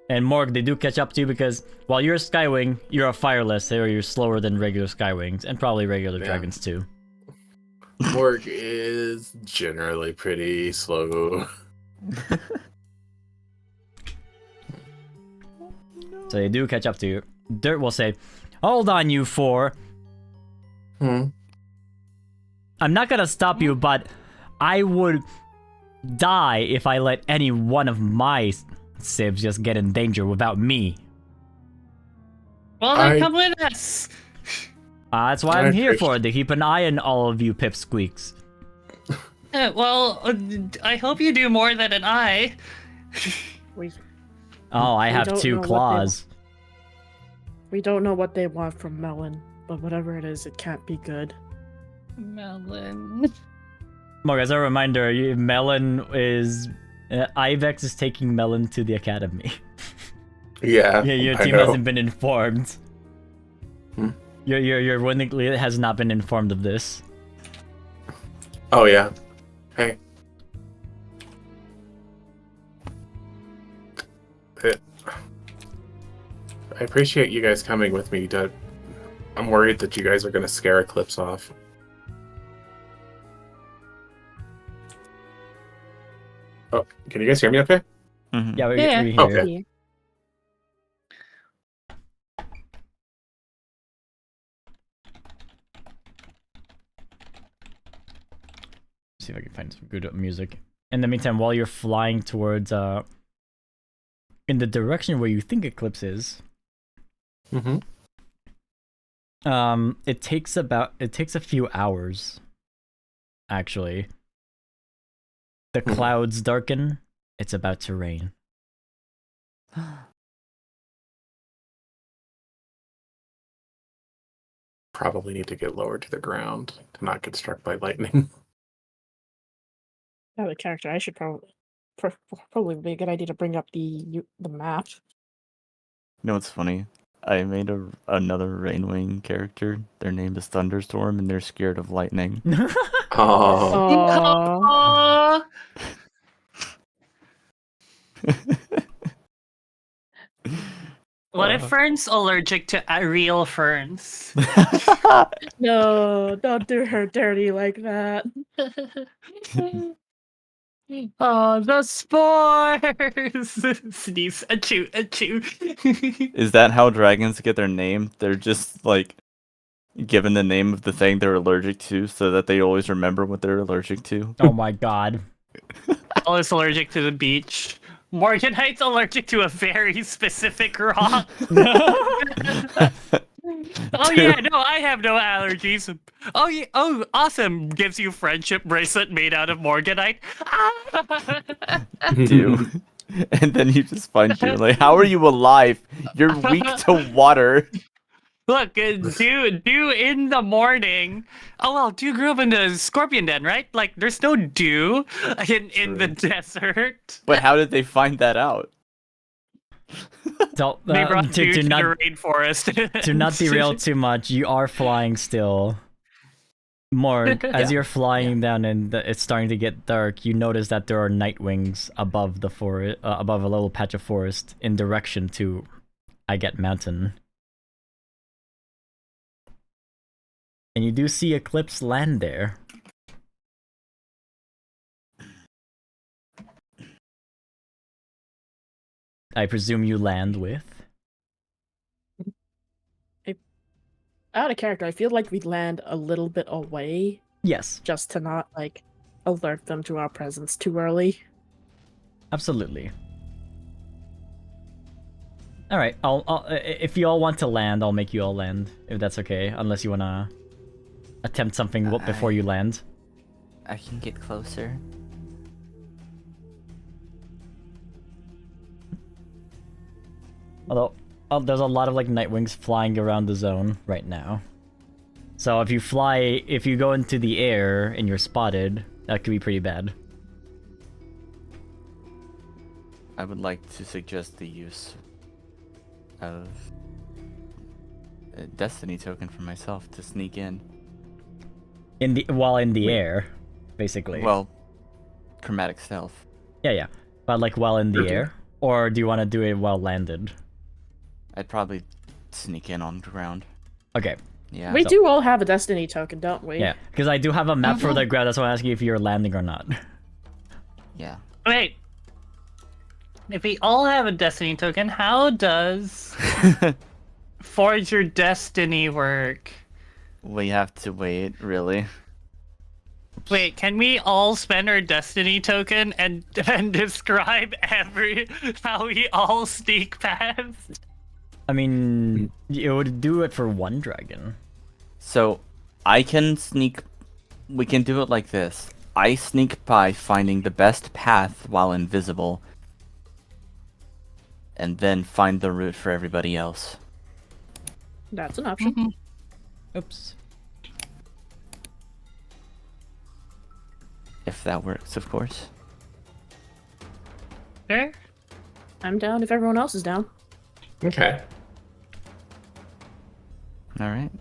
and Morg, they do catch up to you because while you're a Skywing, you're a fireless, so you're slower than regular Skywings, and probably regular Yeah. dragons too. Morg is generally pretty slow. So they do catch up to you. Dirt will say, "Hold on, you four. I'm not gonna stop you, but I would die if I let any one of my civs just get in danger without me. Well, then come with us. That's why I'm here for, to keep an eye on all of you pipsqueaks." Well, I hope you do more than an eye. Oh, I We have don't know two what they claws. We don't know what they want from Melon, but whatever it is, it can't be good. Melon. Morg, as a reminder, Melon is... Ivex is taking Melon to the academy. Yeah, Your I team know. hasn't been informed. Hmm? Your winning leader has not been informed of this. Oh yeah. Hey. I appreciate you guys coming with me, Dud. I'm worried that you guys are gonna scare Eclipse off. Oh, can you guys hear me okay? Mhm. Yeah, we Yeah. hear Okay. you. See if I can find some good music. In the meantime, while you're flying towards in the direction where you think Eclipse is, Mm-hmm. It takes a few hours, actually. The clouds darken. It's about to rain. Probably need to get lower to the ground to not get struck by lightning. Out of character, I should probably be a good idea to bring up the map. You know what's funny? I made another Rainwing character. Their name is Thunderstorm, and they're scared of lightning. Oh. Aww. What if Fern's allergic to real ferns? No, don't do her dirty like that. Oh, the spores! Sneeze, achoo, achoo. Is that how dragons get their name? They're just like given the name of the thing they're allergic to, so that they always remember what they're allergic to. Oh my god. Always allergic to the beach. Morganite's allergic to a very specific rock. Oh yeah, no, I have no allergies. Oh yeah, oh awesome! Gives you friendship bracelet made out of Morganite. Do. And then you just find you like, how are you alive? You're weak to water. Look, dew in the morning. Oh well, dew grew up in the scorpion den, right? Like, there's no dew in the desert. But how did they find that out? Don't, They brought dew to not, the rainforest. to not derail too much, you are flying still. Morg, as you're flying down and it's starting to get dark, you notice that there are Nightwings above the forest, above a little patch of forest in direction to I Get Mountain. And you do see Eclipse land there. I presume you land with? Out of character, I feel like we land a little bit away, Yes, just to not like alert them to our presence too early. absolutely. All right, I'll if you all want to land, I'll make you all land if that's okay. Unless you wanna attempt something before you land. I can get closer. Although there's a lot of like Nightwings flying around the zone right now. So if you go into the air and you're spotted, that could be pretty bad. I would like to suggest the use of a destiny token for myself to sneak in. While in the air, basically. Well, chromatic stealth. Yeah. But like while in the air? Or do you want to do it while landed? I'd probably sneak in on the ground. Okay. Yeah. We do all have a destiny token, don't we? Yeah, because I do have a map for the ground, that's why I'm asking if you're landing or not. Yeah. Wait. If we all have a destiny token, how does Forge Your Destiny work? We have to wait, really. Wait, can we all spend our destiny token and describe how we all sneak past? I mean, it would do it for one dragon. So, I can sneak... We can do it like this. I sneak by finding the best path while invisible. And then find the route for everybody else. That's an option. Oops. If that works, of course. Sure. I'm down if everyone else is down. Okay. Alright.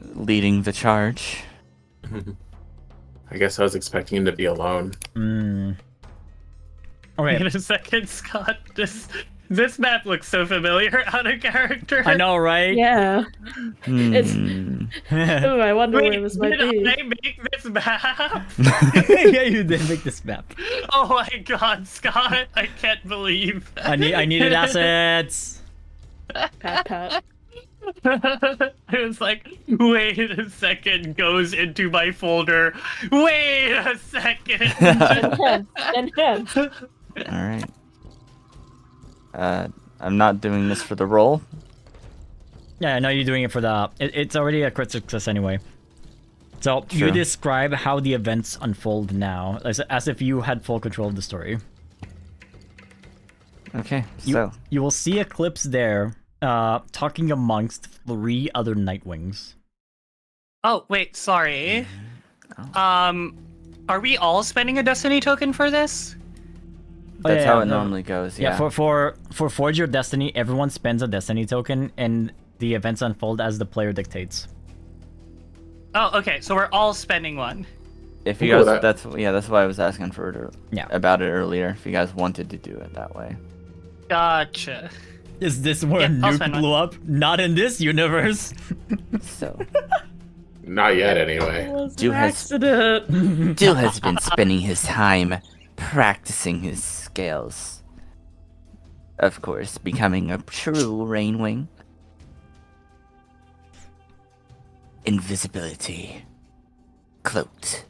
Leading the charge. I guess I was expecting him to be alone. Okay. Wait a second, Scott. This map looks so familiar out of character. I know, right? Yeah. It's. Hmm. Ooh, I wonder Wait, where this might did be. I make this map? Yeah, you did make this map. Oh my god, Scott! I can't believe that. I needed assets. Pat. I was like, wait a second, goes into my folder. Wait a second. And hence. Alright. I'm not doing this for the roll. Yeah, I know you're doing it for the... it's already a crit success anyway. So, you True. describe how the events unfold now, as if you had full control of the story. Okay, You, so you will see Eclipse there, talking amongst 3 other Nightwings. Oh, wait, sorry. Oh. Are we all spending a destiny token for this? that's yeah, how yeah, it no. normally goes. Yeah, Yeah. for Forge Your Destiny, everyone spends a Destiny token, and the events unfold as the player dictates. Oh, okay, so we're all spending one. If I'm you good guys, with that. that's why I was asking for it Yeah. about it earlier. If you guys wanted to do it that way. Gotcha. Is this where Yeah, a I'll nuke spend blew up? Not in this universe! So, Not yet, It anyway. was Dew an has- accident. Dill has been spending his time practicing his skills. Of course, becoming a true Rainwing. Invisibility. Cloaked.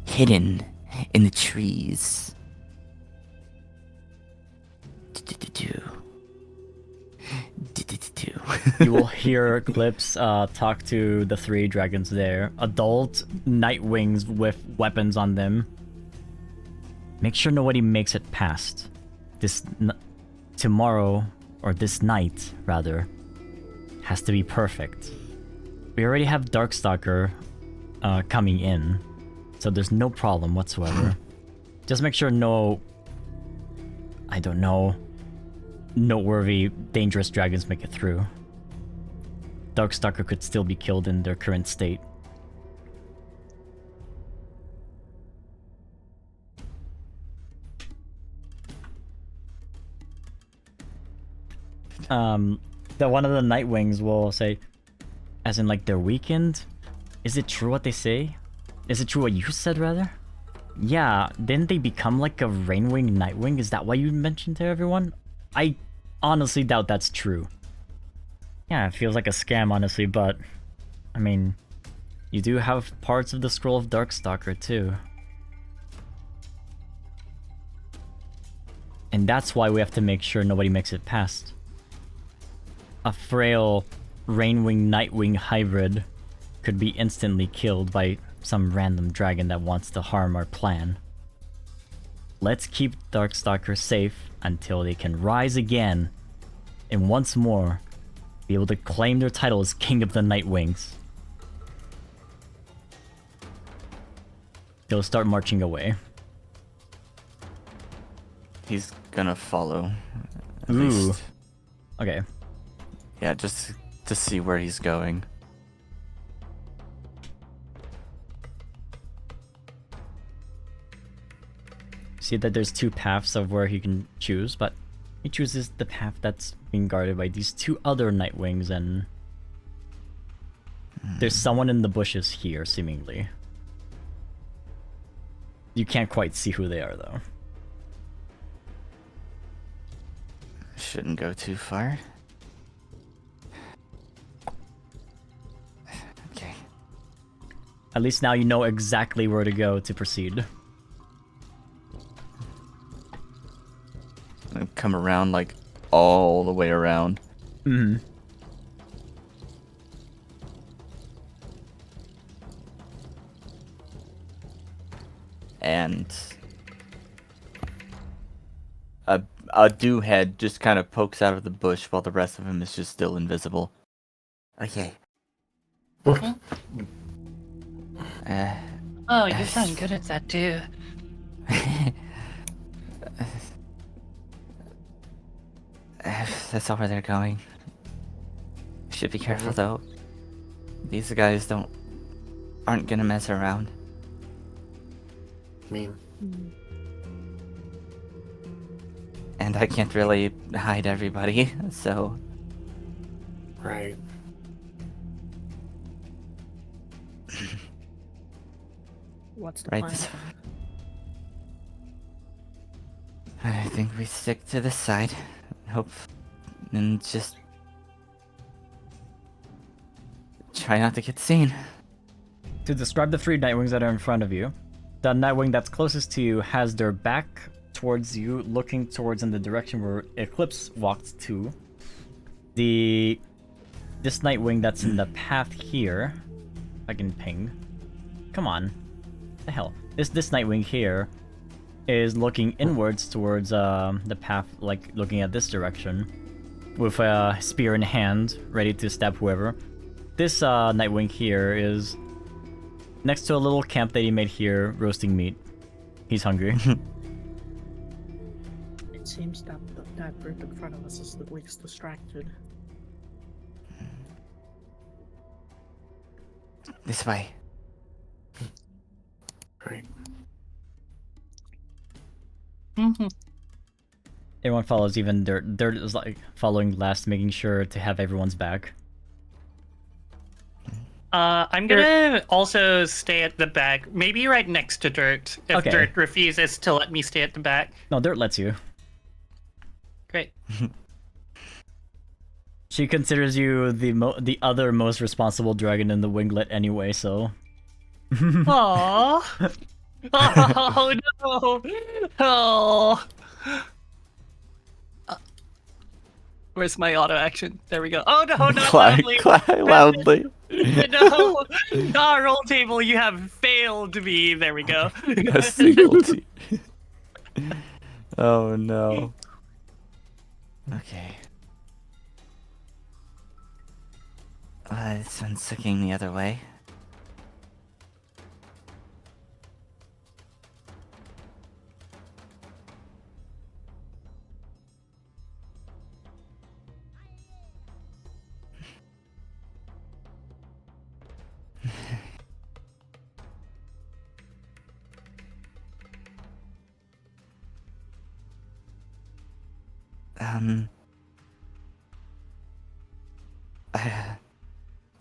Hidden in the trees. You will hear Eclipse talk to the 3 dragons there. Adult Nightwings with weapons on them. Make sure nobody makes it past. Tomorrow, or this night, rather, has to be perfect. We already have Darkstalker coming in, so there's no problem whatsoever. Just make sure no... I don't know... noteworthy, dangerous dragons make it through. Darkstalker could still be killed in their current state. The one of the Nightwings will say, as in like they're weakened? Is it true what they say? Is it true what you said, rather? Yeah, didn't they become like a Rainwing Nightwing? Is that why you mentioned to everyone? I honestly doubt that's true. Yeah, it feels like a scam, honestly, but... I mean... You do have parts of the Scroll of Darkstalker, too. And that's why we have to make sure nobody makes it past. A frail Rainwing Nightwing hybrid could be instantly killed by some random dragon that wants to harm our plan. Let's keep Darkstalker safe until they can rise again, and once more, be able to claim their title as King of the Nightwings. They'll start marching away. He's gonna follow. At Ooh. least. Okay. Yeah, just to see where he's going. See that there's 2 paths of where he can choose, but he chooses the path that's being guarded by these 2 other Nightwings, and there's someone in the bushes here, seemingly. You can't quite see who they are, though. Shouldn't go too far. Okay. At least now you know exactly where to go to proceed. And come around like all the way around. Mm-hmm. And a dew head just kind of pokes out of the bush while the rest of him is just still invisible. Okay. Oh, you sound good at that too. That's all where they're going. Should be careful though. These guys aren't gonna mess around. I mean, And I can't really hide everybody, so right. What's the right plan? this I think we stick to this side. Hope and just try not to get seen. To describe the 3 Nightwings that are in front of you, the Nightwing that's closest to you has their back towards you, looking towards in the direction where Eclipse walked to. The this Nightwing that's in the path here, if I can ping. Come on. The hell. This Nightwing here is looking inwards towards the path, like looking at this direction, with a spear in hand, ready to stab whoever. This Nightwing here is next to a little camp that he made here, roasting meat. He's hungry. It seems that that group in front of us is the least distracted. This way. Right. Everyone follows, even Dirt. Dirt is like following last, making sure to have everyone's back. I'm gonna also stay at the back, maybe right next to Dirt, if Okay. Dirt refuses to let me stay at the back. No, Dirt lets you. Great. She considers you the other most responsible dragon in the Winglet anyway, so... Aww. Oh no. Oh. Where's my auto action? There we go. Oh no, not loudly. Loudly. No, roll table, you have failed me. There we go. A single T. Oh no. Okay. This one's looking the other way.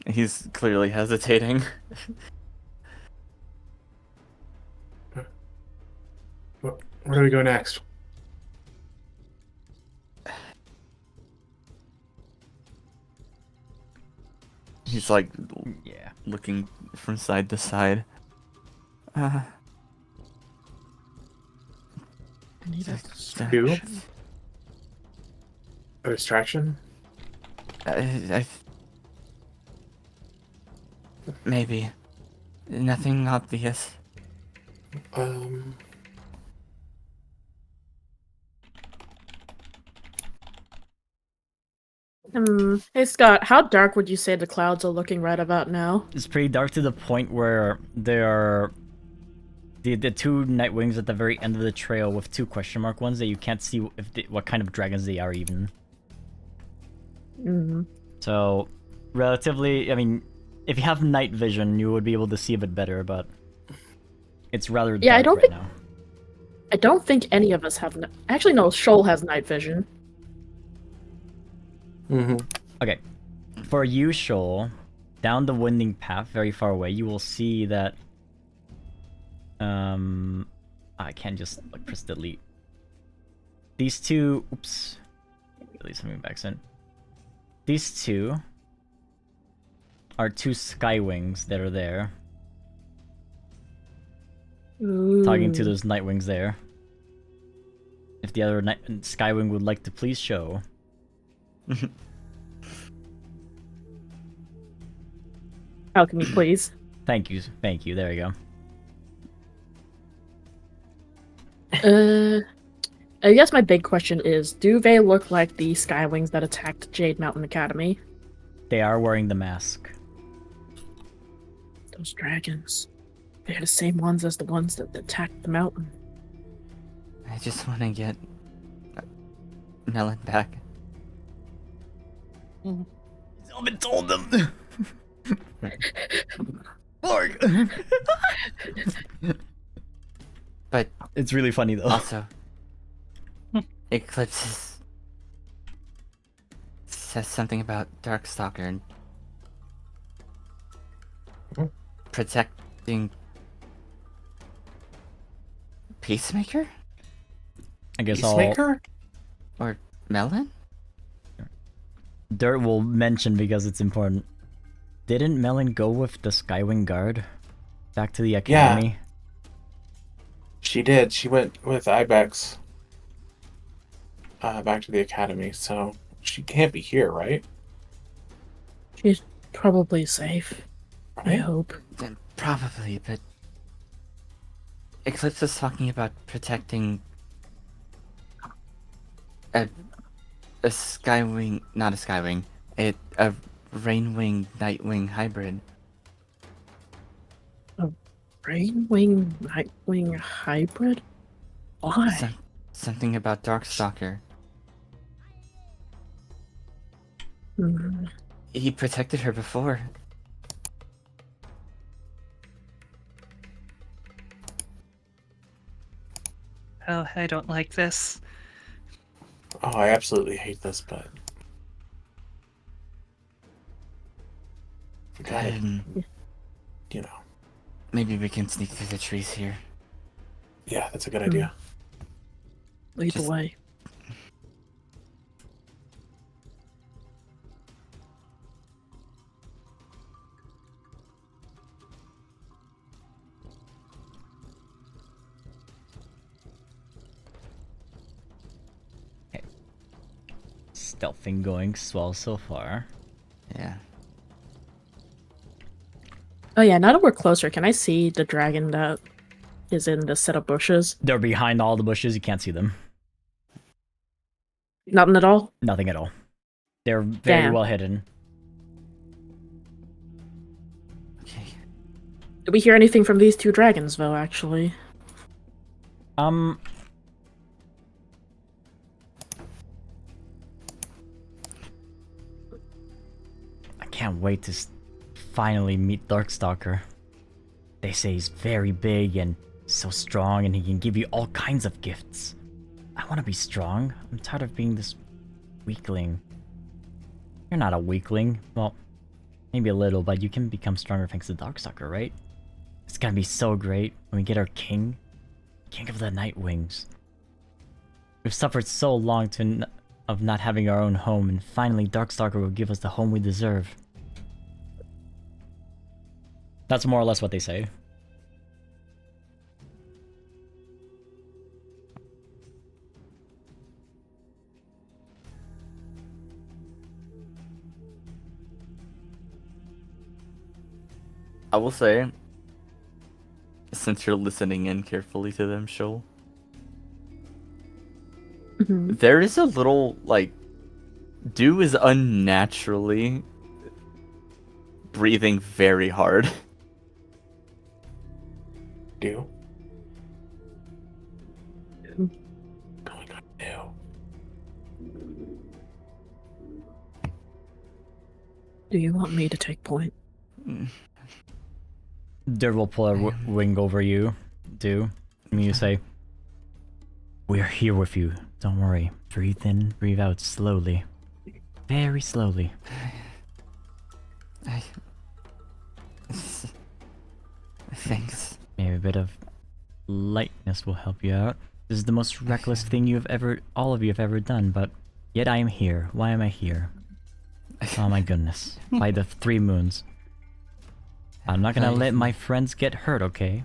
He's clearly hesitating. Where do we go next? He's like Yeah. looking from side to side. I need a Two? A distraction? Maybe. Nothing obvious. Hey Scott, how dark would you say the clouds are looking right about now? It's pretty dark to the point where there are the two Nightwings at the very end of the trail with two question mark ones that you can't see what kind of dragons they are even. So, relatively, I mean, if you have night vision, you would be able to see a bit better, but it's rather Yeah, I dark don't right now. I don't think any of us have. Actually, no. Shoal has night vision. Okay, for you, Shoal, down the winding path, very far away, you will see that. I can't just like press delete. These two. Oops. Delete something back soon. These two are two Skywings that are there, talking to those Nightwings there. If the other Skywing would like to please show. Alchemy, please. Thank you, there you go. I guess my big question is, do they look like the Skywings that attacked Jade Mountain Academy? They are wearing the mask. Those dragons. They're the same ones as the ones that attacked the mountain. I just want to get Melon back. Someone told them. Mark. But it's really funny though. Also, Eclipse says something about Darkstalker and protecting Peacemaker? I guess Peacemaker? Or Melon? Dirt will mention because it's important. Didn't Melon go with the Skywing Guard back to the academy? Yeah. She did. She went with Ibex back to the academy, so she can't be here, right? She's probably safe. I Right? hope. Probably, but Eclipse is talking about protecting a Skywing, not a Skywing, a Rainwing-Nightwing hybrid. Rainwing-Nightwing hybrid? Why? Something about Darkstalker. Hmm. He protected her before. Oh, I don't like this. Oh, I absolutely hate this, but we got it. You know. Maybe we can sneak through the trees here. Yeah, that's a good idea. Lead the Just- way. Stealthing going swell so far. Yeah. Oh yeah, now that we're closer, can I see the dragon that is in the set of bushes? They're behind all the bushes, you can't see them. Nothing at all? Nothing at all. They're very Damn. well hidden. Okay. Did we hear anything from these two dragons, though, actually? I can't wait to finally meet Darkstalker. They say he's very big and so strong and he can give you all kinds of gifts. I want to be strong. I'm tired of being this weakling. You're not a weakling. Well, maybe a little, but you can become stronger thanks to Darkstalker, right? It's gonna be so great when we get our king. King of the Nightwings. We've suffered so long of not having our own home, and finally Darkstalker will give us the home we deserve. That's more or less what they say. I will say, since you're listening in carefully to them, Shoal, there is a little, like, Dew is unnaturally breathing very hard. Do? Oh my god, ew. Do you want me to take point? Dir will pull a wing over you, and you say, "We're here with you. Don't worry. Breathe in, breathe out slowly. Very slowly." Thanks. Maybe a bit of lightness will help you out. This is the most reckless thing all of you have ever done, but yet I am here. Why am I here? Oh my goodness. By the 3 moons. I'm not gonna let my friends get hurt, okay?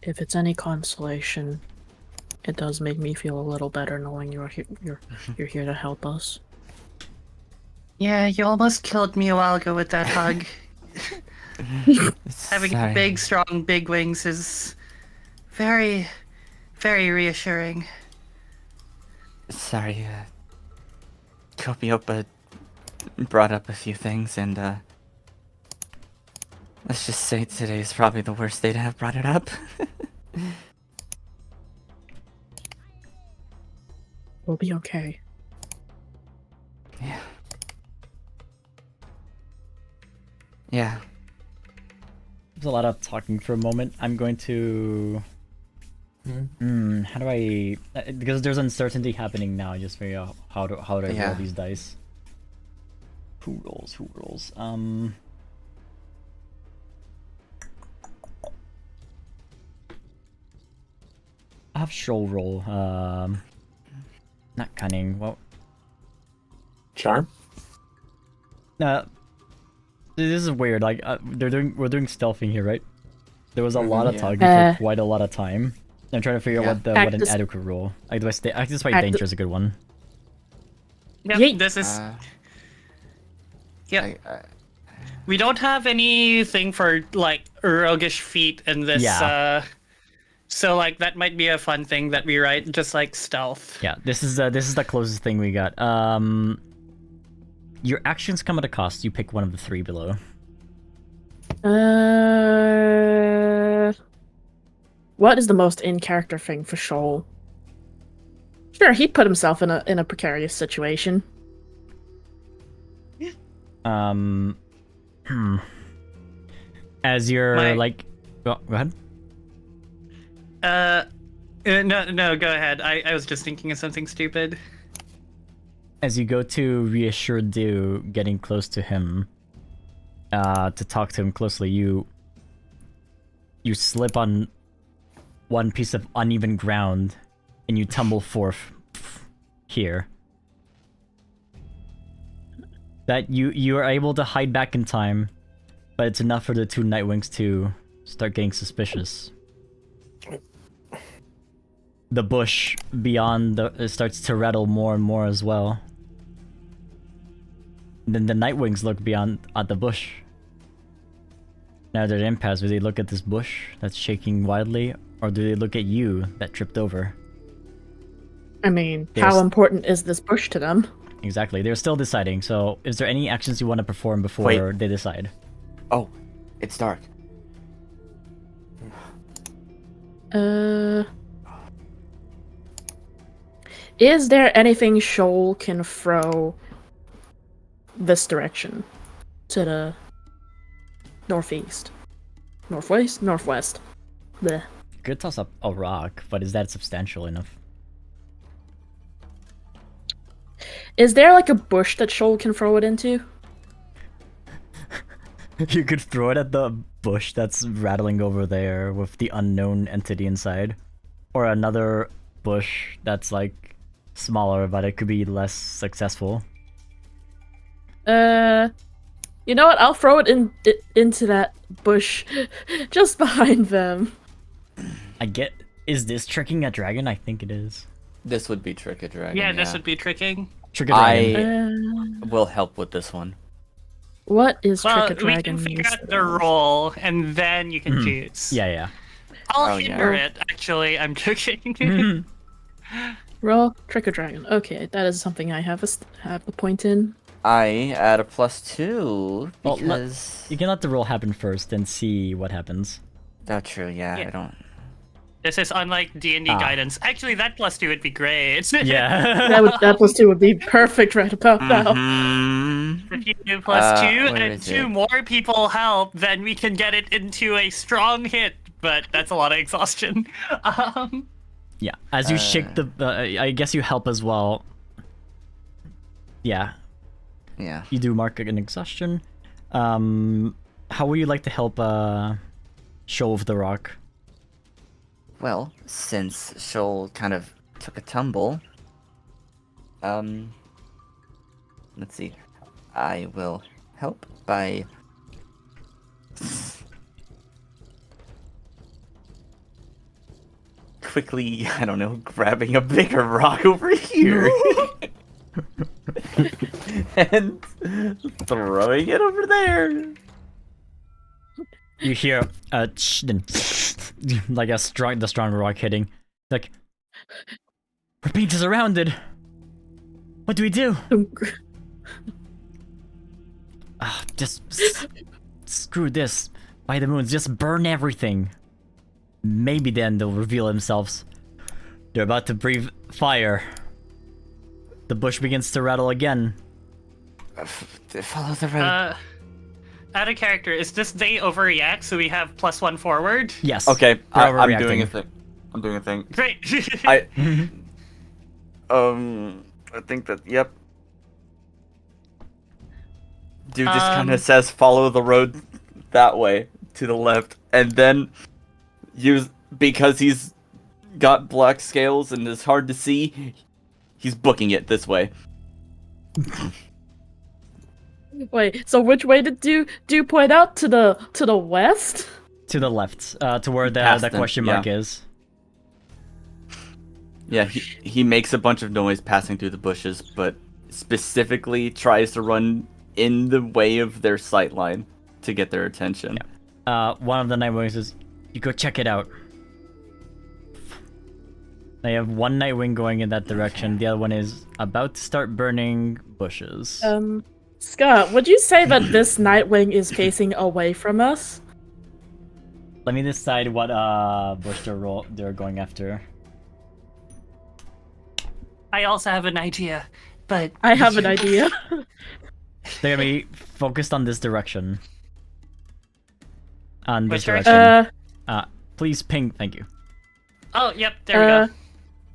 If it's any consolation, it does make me feel a little better knowing you're here to help us. Yeah, you almost killed me a while ago with that hug. Having Sorry. big, strong, big wings is very, very reassuring. Sorry, Copiopa brought up a few things, and, let's just say today is probably the worst day to have brought it up. We'll be okay. Yeah. Yeah. There's a lot of talking for a moment. I'm going to... how do I... Because there's uncertainty happening now. I just figure out how to roll these dice. Who rolls? I have Shoal roll. Not cunning. Well, Charm? this is weird. Like we're doing stealthing here, right? There was a lot of yeah. talking for quite a lot of time. I'm trying to figure out what an Actus- adequate roll. Like, do I stay? That's why Actus- danger is a good one. Yep, Yeet. this is Yeah. We don't have anything for like roguish feat in this. Yeah. So like that might be a fun thing that we write, just like stealth. Yeah, this is the closest thing we got. Your actions come at a cost. You pick one of the three below. What is the most in character thing for Shoal? Sure, he put himself in a precarious situation. As you're like, go ahead. No, go ahead. I was just thinking of something stupid. As you go to reassure Dew, getting close to him, to talk to him closely, you slip on one piece of uneven ground, and you tumble forth here. That you are able to hide back in time, but it's enough for the two Nightwings to start getting suspicious. The bush beyond starts to rattle more and more as well. Then the Nightwings look beyond at the bush. Now they're at impasse. Do they look at this bush that's shaking wildly, or do they look at you that tripped over? I mean, how important is this bush to them? Exactly. They're still deciding. So, is there any actions you want to perform before they decide? Oh, it's dark. Is there anything Shoal can throw this direction? To the northeast? Northwest? Northwest. Bleh. You could toss up a rock, but is that substantial enough? Is there like a bush that Shoal can throw it into? You could throw it at the bush that's rattling over there with the unknown entity inside. Or another bush that's like smaller, but it could be less successful. You know what? I'll throw it into that bush just behind them. Is this tricking a dragon? I think it is. This would be trick a dragon. Yeah, this would be tricking. Trick a dragon. I will help with this one. What is Well, trick a dragon? we can figure out the roll, and then you can choose. Yeah. I'll hinder it, actually. I'm joking. Roll trick or dragon. Okay, that is something I have a point in. I add a +2 because... You can let the roll happen first and see what happens. That's true, yeah, I don't... This is unlike D&D guidance. Actually, that +2 would be great. Yeah. that +2 would be perfect right about now. If you do +2 and 2 more people help, then we can get it into a strong hit. But that's a lot of exhaustion. Yeah, as you shake the... I guess you help as well. Yeah. Yeah. You do mark an exhaustion. How would you like to help Shoal with the rock? Well, since Shoal kind of took a tumble, let's see. I will help by quickly, I don't know, grabbing a bigger rock over here and throwing it over there. You hear like the strong rock hitting. Like, we're being surrounded. What do we do? Just screw this. By the moons, just burn everything. Maybe then they'll reveal themselves. They're about to breathe fire. The bush begins to rattle again. Follow the road. Out of character, is this they overreact so we have +1 forward? Yes. Okay, I'm overreacting. doing a thing. I'm doing a thing. Great. I think that, yep. Dude just kind of says follow the road that way to the left, and then because he's got black scales and it's hard to see, he's booking it this way. Wait, so which way did do point out? To the west? To the left, to where the Past them, question mark is. Yeah, he makes a bunch of noise passing through the bushes, but specifically tries to run in the way of their sight line to get their attention. One of the Nightwings says, "You go check it out." They have one Nightwing going in that direction. The other one is about to start burning bushes. Scott, would you say that this Nightwing is facing away from us? Let me decide what bush they're going after. I also have an idea, but I have an idea. They're gonna be focused on this direction. On this Which direction. Please ping. Thank you. Oh, yep, there we go.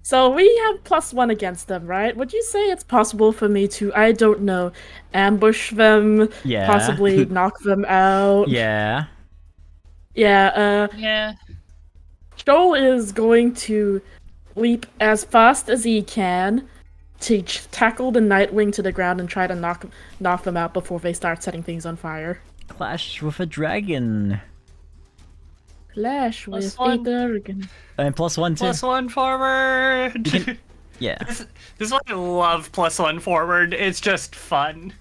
So we have +1 against them, right? Would you say it's possible for me to, I don't know, ambush them, Yeah. possibly knock them out? Yeah. Yeah, Yeah. Shoal is going to leap as fast as he can to tackle the Nightwing to the ground and try to knock them out before they start setting things on fire. Clash with a dragon. Clash with a +1. dragon. And +1 too. +1 forward. Yeah. This is why I love +1 forward. It's just fun.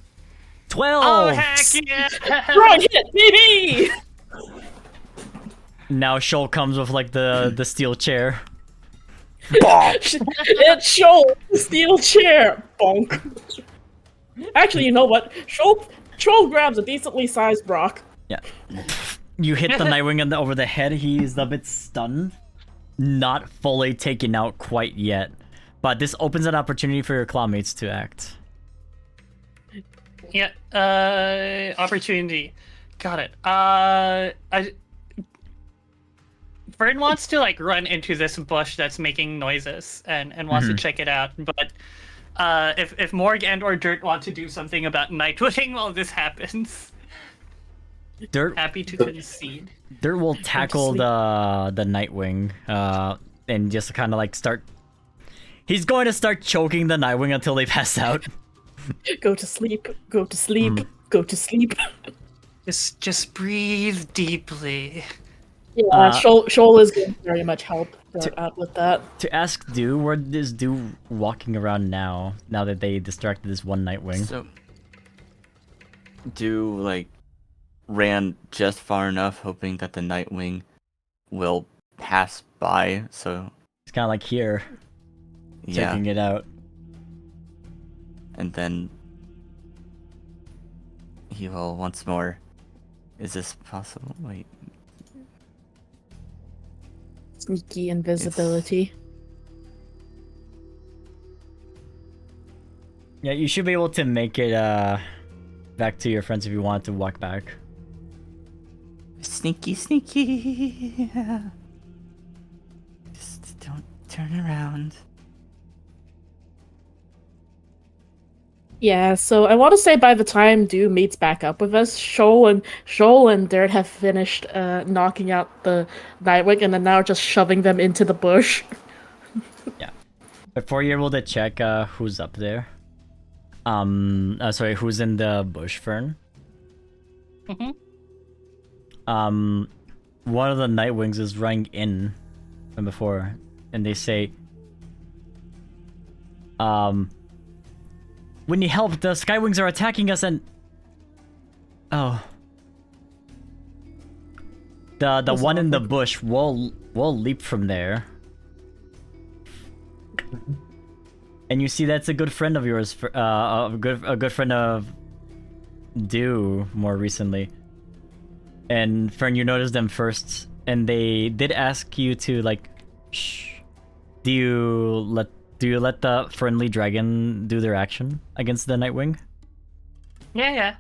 12! Oh, heck yeah! Right hit, baby! Now Shoal comes with like the steel chair. It's Shoal, steel chair. Bonk. Actually, you know what? Shoal grabs a decently sized rock. Yeah. You hit the Nightwing over the head. He's a bit stunned. Not fully taken out quite yet. But this opens an opportunity for your clawmates to act. Yeah, opportunity. Got it. Fern wants to like run into this bush that's making noises and wants to check it out, but if Morg and or Dirt want to do something about Nightwing while this happens, Dirt happy to concede. Dirt will tackle the Nightwing, and just kind of like start. He's going to start choking the Nightwing until they pass out. Go to sleep. Go to sleep. Go to sleep. Just breathe deeply. Yeah, Shoal is going to very much help out with that. To ask Dew, where is Dew walking around now? Now that they distracted this one Nightwing. So, do like ran just far enough, hoping that the Nightwing will pass by. So It's kind of like here, yeah, checking it out. and then he will once more. Is this possible? Wait. Sneaky invisibility. Yeah, you should be able to make it back to your friends if you want to walk back. Sneaky, sneaky. Just don't turn around. Yeah, so I want to say by the time Dew meets back up with us, Shoal and Dirt have finished knocking out the Nightwing and then now just shoving them into the bush. Yeah. Before you're able to check who's up there. Sorry, who's in the bush, Fern? One of the Nightwings is running in from before, and they say, we need help, the Skywings are attacking us and... Oh. The one in the bush will leap from there. And you see that's a good friend of yours, a good friend of Dew more recently. And Fern, you noticed them first, and they did ask you to like, shh. Do you let the friendly dragon do their action against the Nightwing? Yeah.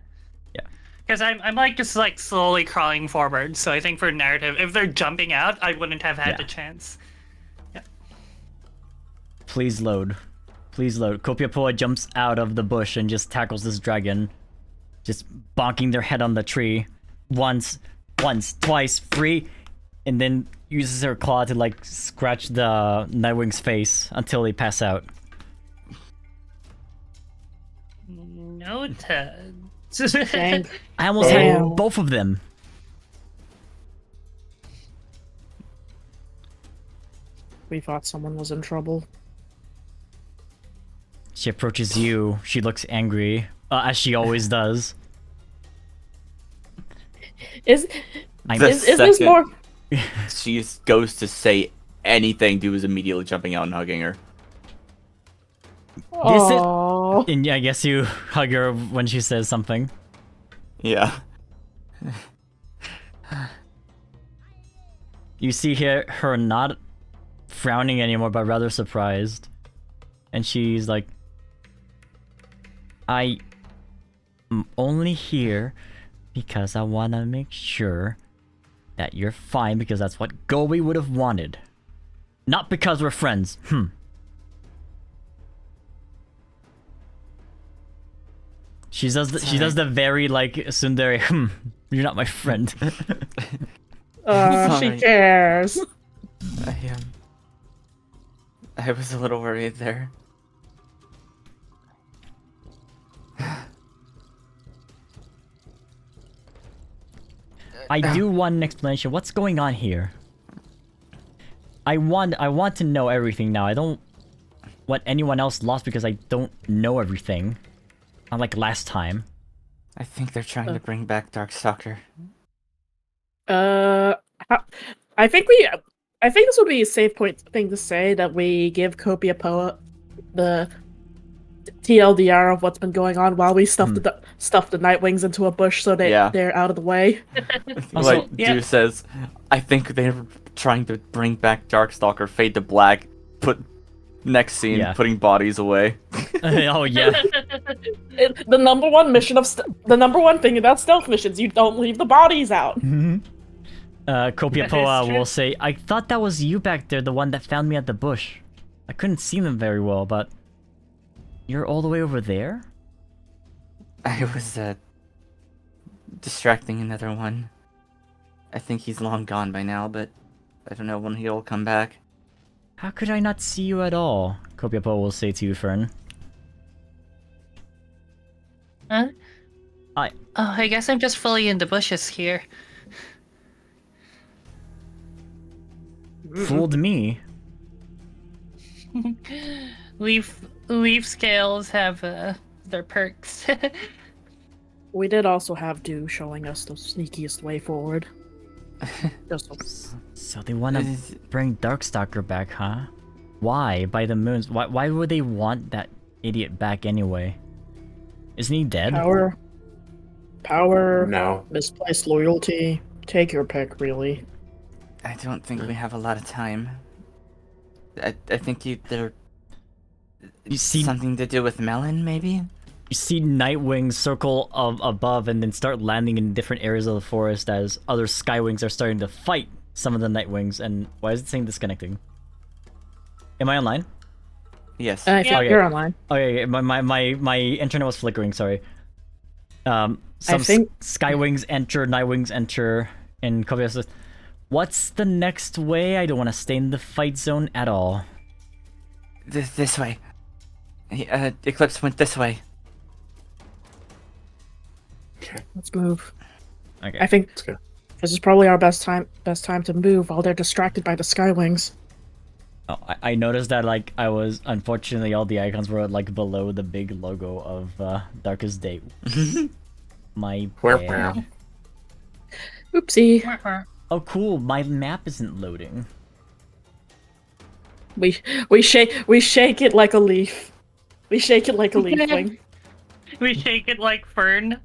Yeah. Because I'm like just like slowly crawling forward, so I think for narrative, if they're jumping out, I wouldn't have had the chance. Yeah. Please load. Please load. Kopiapoa jumps out of the bush and just tackles this dragon, just bonking their head on the tree. Once, twice, free, and then uses her claw to like scratch the Nightwing's face until they pass out. Noted. Dang. I almost had both of them. We thought someone was in trouble. She approaches you. She looks angry, as she always does. Is The is this second more? she goes to say anything, dude is immediately jumping out and hugging her. This is- Aww. And yeah, I guess you hug her when she says something. Yeah. You see her not frowning anymore, but rather surprised. And she's like, I'm only here because I want to make sure that you're fine, because that's what Gobi would have wanted. Not because we're friends. She does the very like tsundere, you're not my friend. She Sorry. cares. I was a little worried there. I do want an explanation. What's going on here? I want to know everything now. I don't want anyone else lost because I don't know everything. Unlike last time. I think they're trying to bring back Darkstalker. I think this would be a safe thing to say that we give Copia Poa the TLDR of what's been going on while we stuff the Nightwings into a bush so they're out of the way. Also, Like Dew says, I think they're trying to bring back Darkstalker, fade to black, put next scene, putting bodies away. Oh yeah. The number one mission of the number one thing about stealth missions, you don't leave the bodies out. Copia Poa will say, I thought that was you back there, the one that found me at the bush. I couldn't see them very well, but you're all the way over there? I was distracting another one. I think he's long gone by now, but I don't know when he'll come back. How could I not see you at all? Copia Poa will say to you, Fern. Huh? I guess I'm just fully in the bushes here. Fooled me. Leaf scales have their perks. We did also have Dew showing us the sneakiest way forward. So they want to bring Darkstalker back, huh? Why? By the moons? Why would they want that idiot back anyway? Isn't he dead? Power. No. Misplaced loyalty. Take your pick, really. I don't think we have a lot of time. I think they're... You see something to do with Melon, maybe? You see Nightwing circle above and then start landing in different areas of the forest as other Skywings are starting to fight some of the Nightwings. And why is it saying disconnecting? Am I online? Yes. You're online. Okay, my internet was flickering. Sorry. Some Skywings enter, Nightwings enter, and Kovia says, "What's the next way? I don't want to stay in the fight zone at all." This way. Eclipse went this way. Okay. Let's move. Okay. I think Let's go. this is probably our best time to move while they're distracted by the Skywings. Oh, I noticed that like I was unfortunately all the icons were like below the big logo of Darkest Day. My bad. Oopsie. Oh cool, my map isn't loading. We shake it like a leaf. We shake it like a leafwing. We shake it like Fern.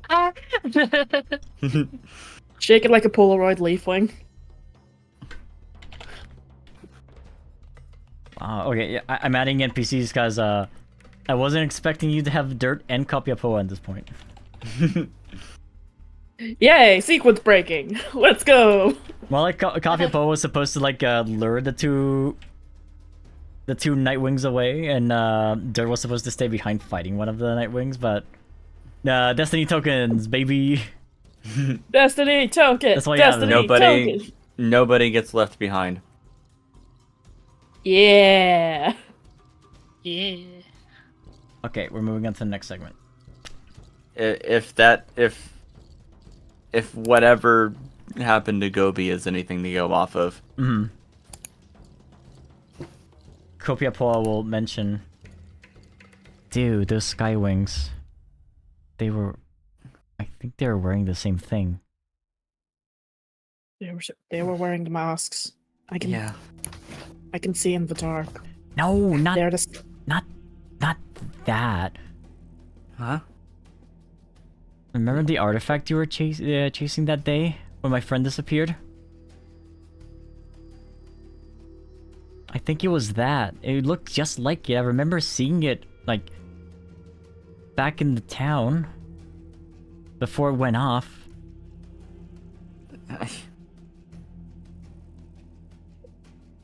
Shake it like a Polaroid leafwing. Okay, yeah, I'm adding NPCs because I wasn't expecting you to have Dirt and Copia Poa at this point. Yay! Sequence breaking. Let's go. Well, like Copia Poa was supposed to like lure the two Nightwings away, and Dirt was supposed to stay behind fighting one of the Nightwings, but Destiny tokens, baby. Destiny token. That's why Destiny nobody gets left behind. Yeah. Yeah. Okay, we're moving on to the next segment. If whatever happened to Gobi is anything to go off of. Copia Poa will mention, dude, those Skywings. they were... I think they were wearing the same thing. They were wearing the masks. I can see in the dark. No, not They're just not that. Huh? Remember the artifact you were chasing that day when my friend disappeared? I think it was that. It looked just like it. I remember seeing it, like, back in the town before it went off.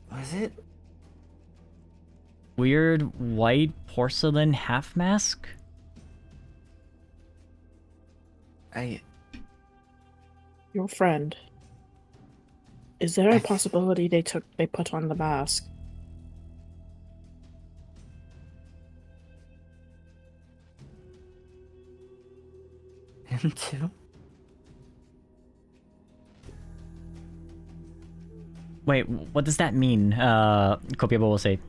Was it? Weird white porcelain half mask? your friend. Is there a possibility they put on the mask? Him too? Wait, what does that mean? Kopiaba will say.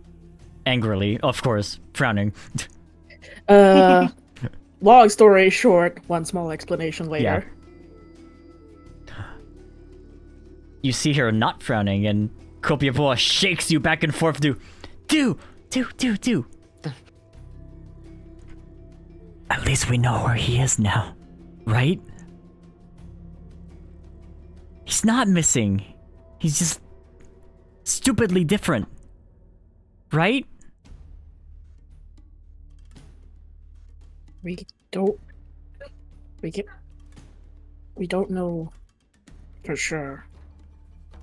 Angrily, of course, frowning. Long story short, one small explanation later. You see her not frowning, and Kopiaba shakes you back and forth to... Do! At least we know where he is now, right? He's not missing. He's just... stupidly different. Right? We don't know for sure.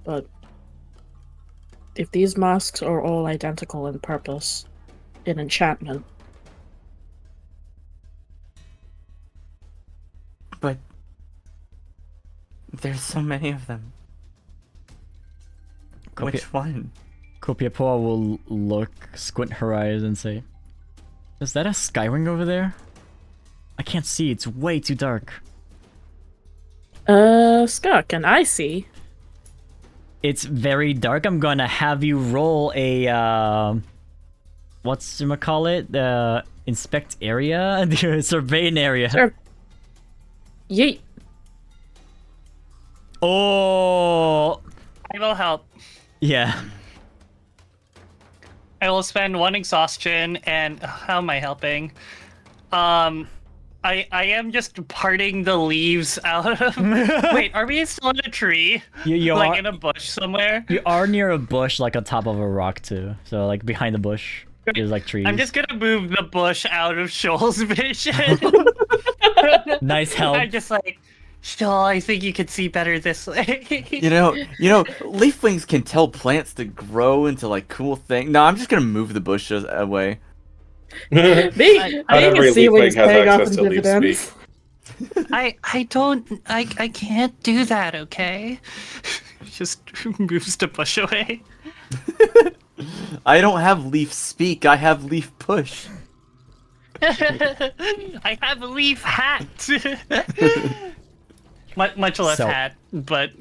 But if these masks are all identical in purpose, in enchantment. But there's so many of them. Which one? Kopiapa will look, squint her eyes, and say, "Is that a Skywing over there? I can't see, it's way too dark." Scott, can I see? It's very dark. I'm gonna have you roll a, whatchamacallit? Inspect area? Survey an area. Sure. Yeet. Oh! I will help. Yeah. I will spend 1 exhaustion, and how am I helping? I am just parting the leaves out of... Wait, are we still in a tree? You like are, in a bush somewhere? you are near a bush, like on top of a rock too. So like behind the bush, there's like trees. I'm just gonna move the bush out of Shoal's vision. Nice help. I'm just like, Shoal, I think you could see better this way. You know, leafwings can tell plants to grow into like cool things. No, I'm just gonna move the bushes away. I can see what he's paying off in dividends. I can't do that, okay? Just moves the bush away. I don't have leaf speak, I have leaf push. I have a leaf hat. Much less So- hat, but...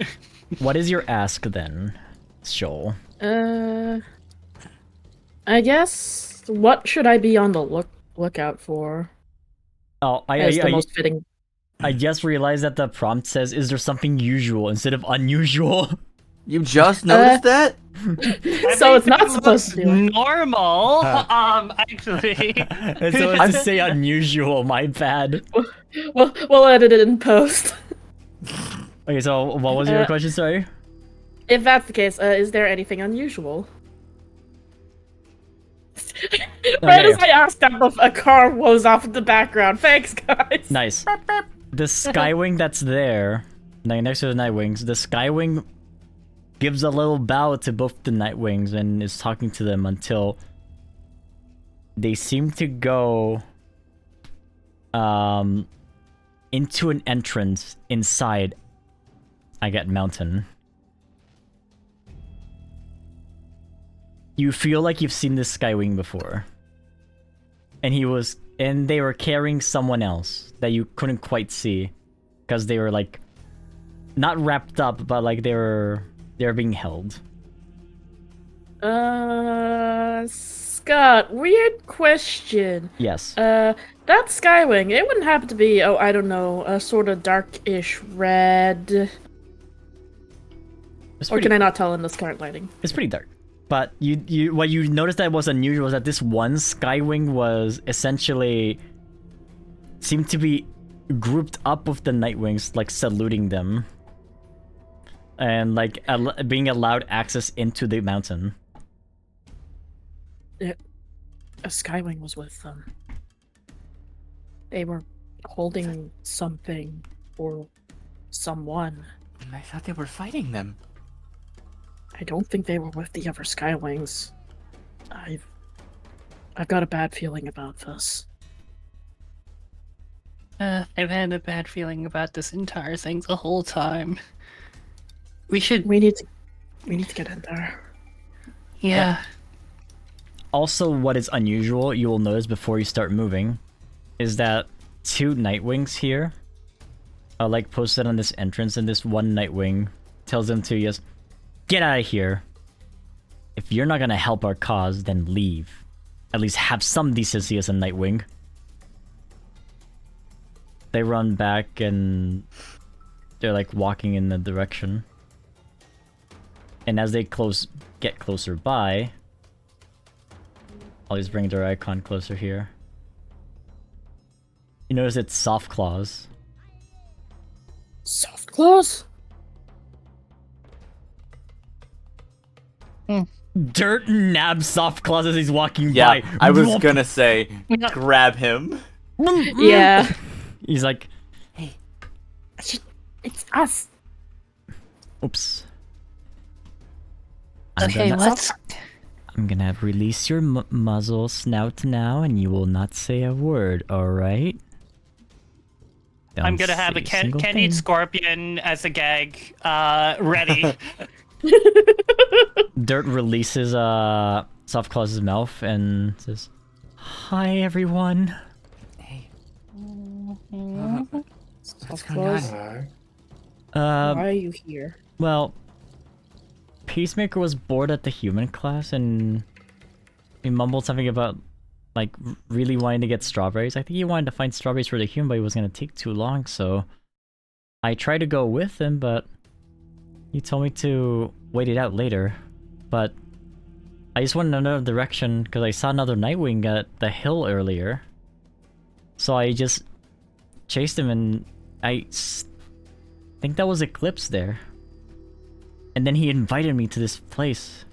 What is your ask then, Shoal? I guess, what should I be on the lookout for? Oh, As the most fitting. I just realized that the prompt says, "Is there something usual?" instead of unusual. You just noticed that? So it's not supposed to be like... normal. Actually. It's supposed to say unusual. My bad. We'll edit it in post. Okay, so what was your question? Sorry. If that's the case, is there anything unusual? Right as I asked that, a car blows off in the background. Thanks, guys. Nice. The Skywing that's there, like next to the Nightwings, the Skywing gives a little bow to both the Nightwings and is talking to them until they seem to go into an entrance inside Agate Mountain. You feel like you've seen this Skywing before. And they were carrying someone else that you couldn't quite see. Because they were like, not wrapped up, but like they were being held. Scott, weird question. Yes. That Skywing, it wouldn't happen to be, oh, I don't know, a sort of darkish red. It's Or pretty, can I not tell in this current lighting? it's pretty dark. But what you noticed that was unusual was that this one Skywing was essentially seemed to be grouped up with the Nightwings, like saluting them. And like being allowed access into the mountain. A Skywing was with them. They were holding something or someone. I thought they were fighting them. I don't think they were with the other Skywings. I've got a bad feeling about this. I've had a bad feeling about this entire thing the whole time. We should. We need to get in there. Yeah. Also, what is unusual, you will notice before you start moving, is that 2 Nightwings here are like posted on this entrance, and this one Nightwing tells them to just get out of here. If you're not gonna help our cause, then leave. At least have some decency as a Nightwing. They run back and they're like walking in the direction. And as they get closer by, I'll just bring their icon closer here. You notice it's Soft Claws. Soft claws? Dirt nabs Soft Claws as he's walking Yeah, by. I was gonna say, grab him. Yeah. He's like, It's us. oops. Okay, let's. I'm gonna release your muzzle snout now, and you will not say a word, alright? I'm gonna have a can-eat scorpion as a gag, ready. Dirt releases Soft Claws' mouth and says, "Hi, everyone." Hey, Soft what's going claws? on? Why are you here? Well, Peacemaker was bored at the human class, and he mumbled something about, like, really wanting to get strawberries. I think he wanted to find strawberries for the human, but it was gonna take too long, so I tried to go with him, but he told me to wait it out later. But I just went in another direction because I saw another Nightwing at the hill earlier. So I just chased him, and I think that was Eclipse there. And then he invited me to this place.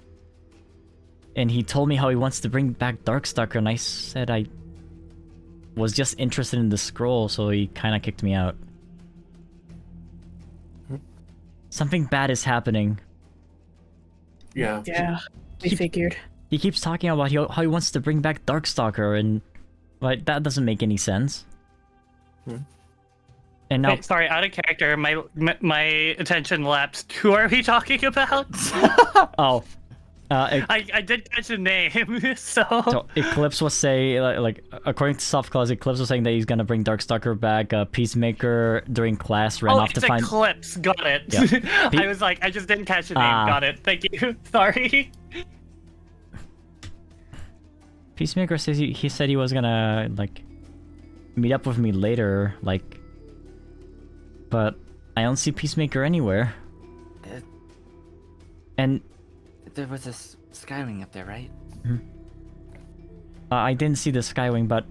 And he told me how he wants to bring back Darkstalker, and I said I was just interested in the scroll, so he kind of kicked me out. Something bad is happening. Yeah. Yeah, we figured. He keeps talking about how he wants to bring back Darkstalker, and like that doesn't make any sense. And now, Wait, sorry, out of character, my attention lapsed. Who are we talking about? oh, I did catch a name, so Eclipse was saying, like according to Soft Claws, Eclipse was saying that he's gonna bring Darkstalker back. Peacemaker during class ran off to find. Eclipse. Got it. Yeah. I was like, I just didn't catch a name. Got it. Thank you. Sorry. Peacemaker says he said he was gonna like meet up with me later, like, but I don't see Peacemaker anywhere. And There was a Skywing up there, right? I didn't see the Skywing, but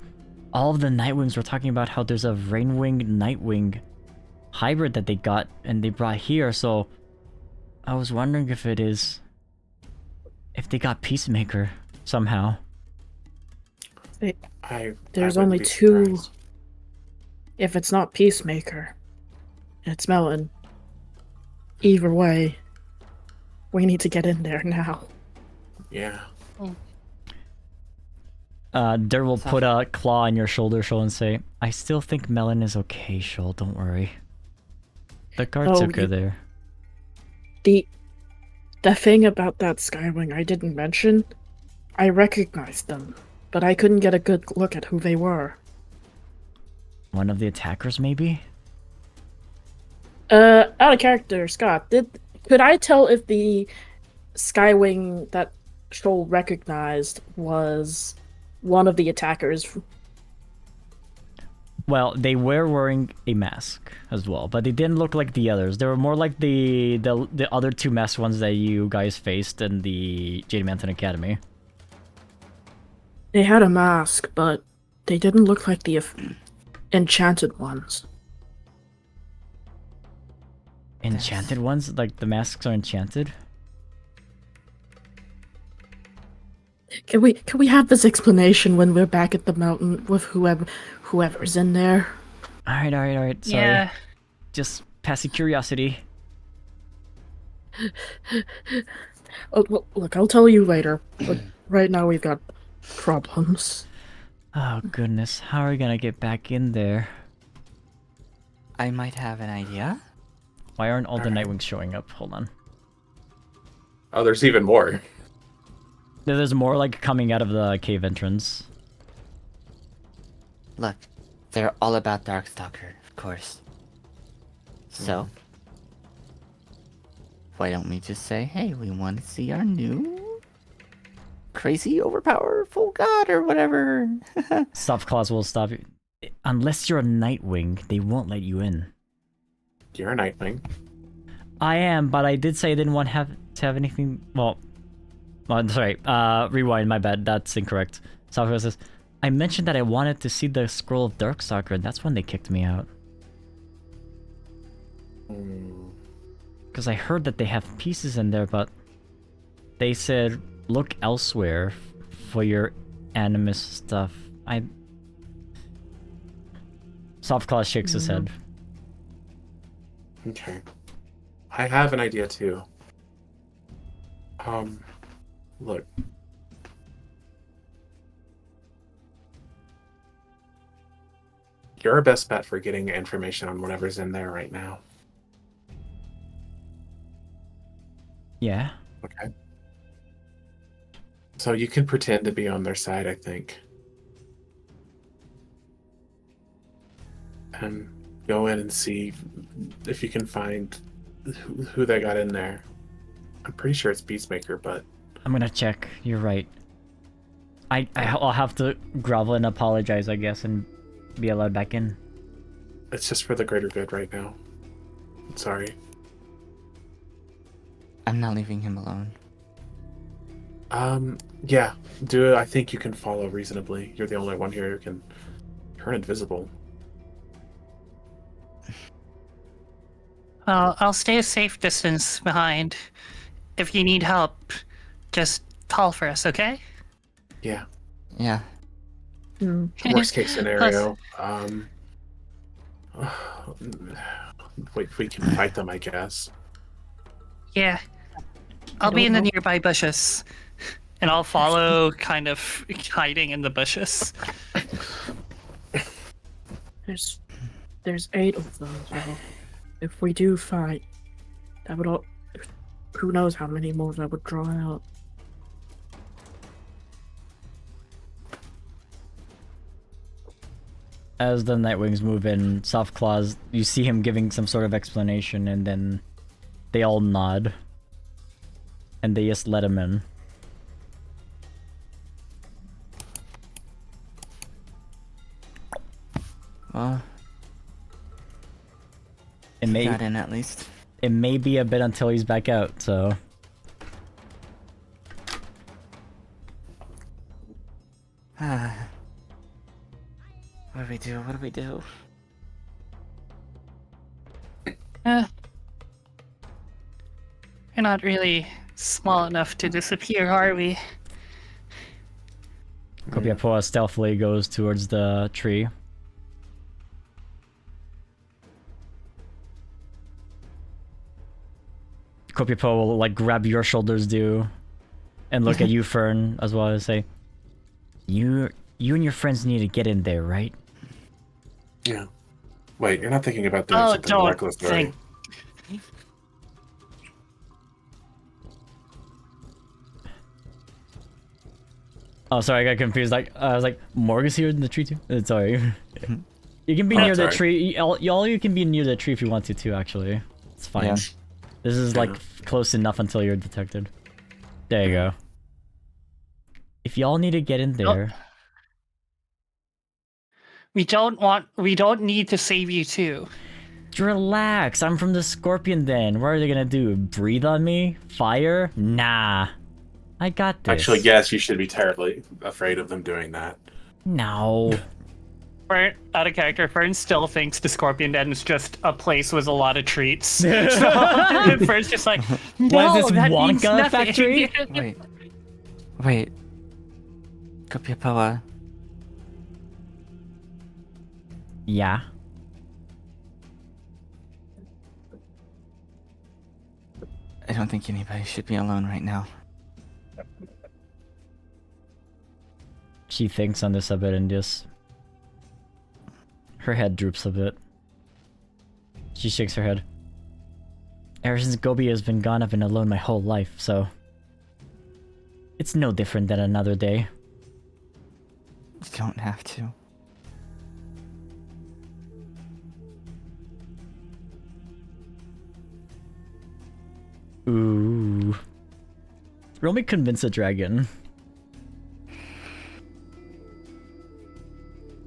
all of the Nightwings were talking about how there's a Rainwing-Nightwing hybrid that they got and they brought here, so I was wondering if they got Peacemaker somehow. There's I only wouldn't be 2. surprised. If it's not Peacemaker, it's Melon. Either way, we need to get in there now. Yeah. There will put a claw on your shoulder, Shoal, and say, "I still think Melon is okay, Shoal, don't worry. The guard took her there." The thing about that Skywing I didn't mention, I recognized them, but I couldn't get a good look at who they were. One of the attackers, maybe? Out of character, Scott, could I tell if the Skywing that Shoal recognized was one of the attackers. Well, they were wearing a mask as well, but they didn't look like the others. They were more like the other two masked ones that you guys faced in the Jade Mountain Academy. They had a mask, but they didn't look like the enchanted ones. Enchanted ones? Like the masks are enchanted? Can we have this explanation when we're back at the mountain with whoever's in there? Alright. Sorry. Yeah. Just passing curiosity. Oh, well, look, I'll tell you later. But right now we've got problems. Oh goodness, how are we gonna get back in there? I might have an idea. Why aren't all the Nightwings showing up? Hold on. Oh, there's even more. There's more like coming out of the cave entrance. Look, they're all about Darkstalker, of course. So, why don't we just say, hey, we want to see our new crazy overpowerful god or whatever? Soft Claws will stop you. Unless you're a Nightwing, they won't let you in. You're a Nightwing. I am, but I did say I didn't want to have anything. Well, sorry. Rewind. My bad. That's incorrect. Soft Claws says, I mentioned that I wanted to see the scroll of Darkstalker, and that's when they kicked me out. Because I heard that they have pieces in there, but they said look elsewhere for your animus stuff. Soft Claw shakes his head. Okay. I have an idea too. Look. You're our best bet for getting information on whatever's in there right now. Yeah. Okay. So you can pretend to be on their side, I think. And go in and see if you can find who they got in there. I'm pretty sure it's Peacemaker, but I'm gonna check. You're right. I'll have to grovel and apologize, I guess, and be allowed back in. it's just for the greater good right now. I'm sorry. I'm not leaving him alone. Yeah, do it. I think you can follow reasonably. You're the only one here who can turn invisible. Well, I'll stay a safe distance behind. If you need help, just call for us, okay? Yeah. Yeah. Worst case scenario. We can fight them, I guess. Yeah. I'll be in the nearby bushes. And I'll follow, kind of hiding in the bushes. There's 8 of them, so if we do fight, that would all. Who knows how many more that would draw out. As the Nightwings move in, Soft Claws, you see him giving some sort of explanation, and then they all nod. And they just let him in. Well, It may, got in at least. it may be a bit until he's back out, so... What do we do? What do we do? We're not really small enough to disappear, are we? Kopiapoa stealthily goes towards the tree. Kopiapoa will like grab your shoulders, and look at you, Fern, as well as say, You and your friends need to get in there, right? Yeah. Wait, you're not thinking about doing something don't reckless, right? think. Oh, sorry, I got confused. Like, I was like, Morgan's here in the tree too? Sorry. You can be near the sorry. tree. All you can be near the tree if you want to too, actually. It's fine. Yeah. This is like close enough until you're detected. There you go. If y'all need to get in there, We don't need to save you too. relax. I'm from the Scorpion Den. What are they gonna do? Breathe on me? Fire? Nah. I got this. Actually, yes, you should be terribly afraid of them doing that. No. Fern, out of character, Fern still thinks the Scorpion Den is just a place with a lot of treats. So Fern's just like, no, What is this, that means Wonka nothing." factory? Wait. Kopiapoa. Yeah. I don't think anybody should be alone right now. She thinks on this a bit and just... Her head droops a bit. She shakes her head. Ever since Gobi has been gone, I've been alone my whole life, so... It's no different than another day. You don't have to. Ooh. Roll me convince a dragon.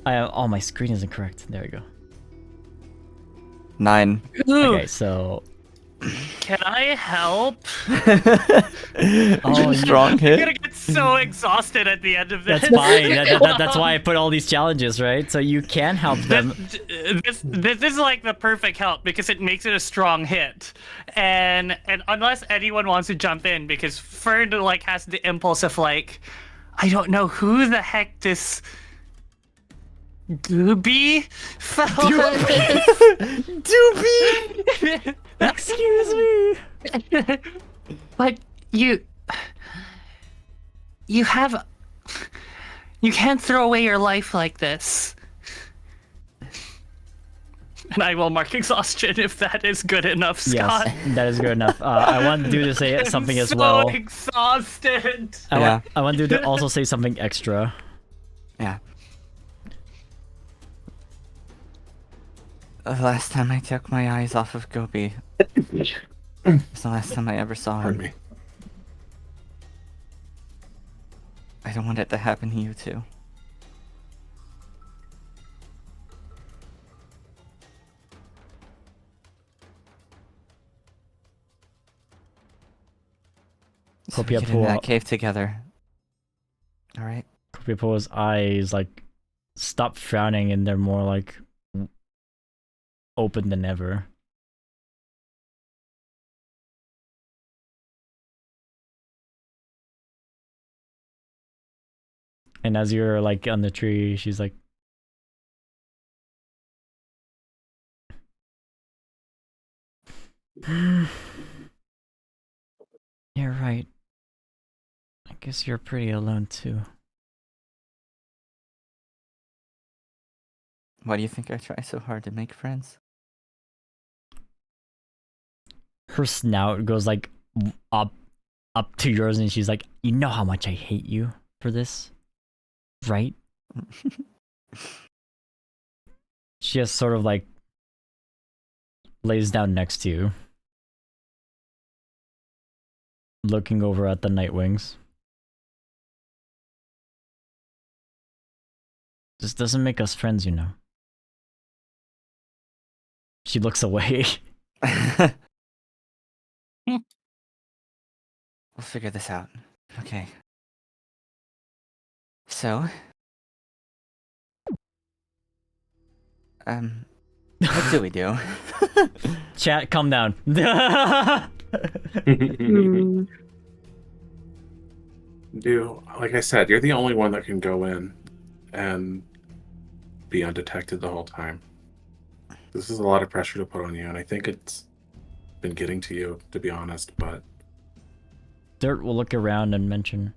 Oh, my screen isn't correct. There we go. 9. Ooh, Okay, so... can I help? Oh, Strong I'm hit. gonna get so exhausted at the end of this. that's fine. That's why I put all these challenges, right? So you can help them. This is like the perfect help because it makes it a strong hit, and unless anyone wants to jump in, because Fern like has the impulse of like, I don't know who the heck this Gooby fellow Doobie! Excuse me. But you can't throw away your life like this. And I will mark exhaustion if that is good enough, Scott. Yes, that is good enough. I want you to say something as so well. Exhausted. I want you to also say something extra. Yeah. The last time I took my eyes off of Gobi was the last time I ever saw Pardon him. me. I don't want it to happen to you too. So we get into that cave together. Alright. Kopiapoa's eyes like stop frowning and they're more like open than ever. And as you're like on the tree, she's like, "You're right. I guess you're pretty alone too." Why do you think I try so hard to make friends? Her snout goes like up to yours and she's like, "You know how much I hate you for this, right?" She just sort of like lays down next to you, looking over at the Nightwings. This doesn't make us friends, you know. She looks away. We'll figure this out. Okay. So... what do we do? Chat, calm down. Like I said, you're the only one that can go in and be undetected the whole time. This is a lot of pressure to put on you, and I think it's been getting to you, to be honest, but... Dirt will look around and mention,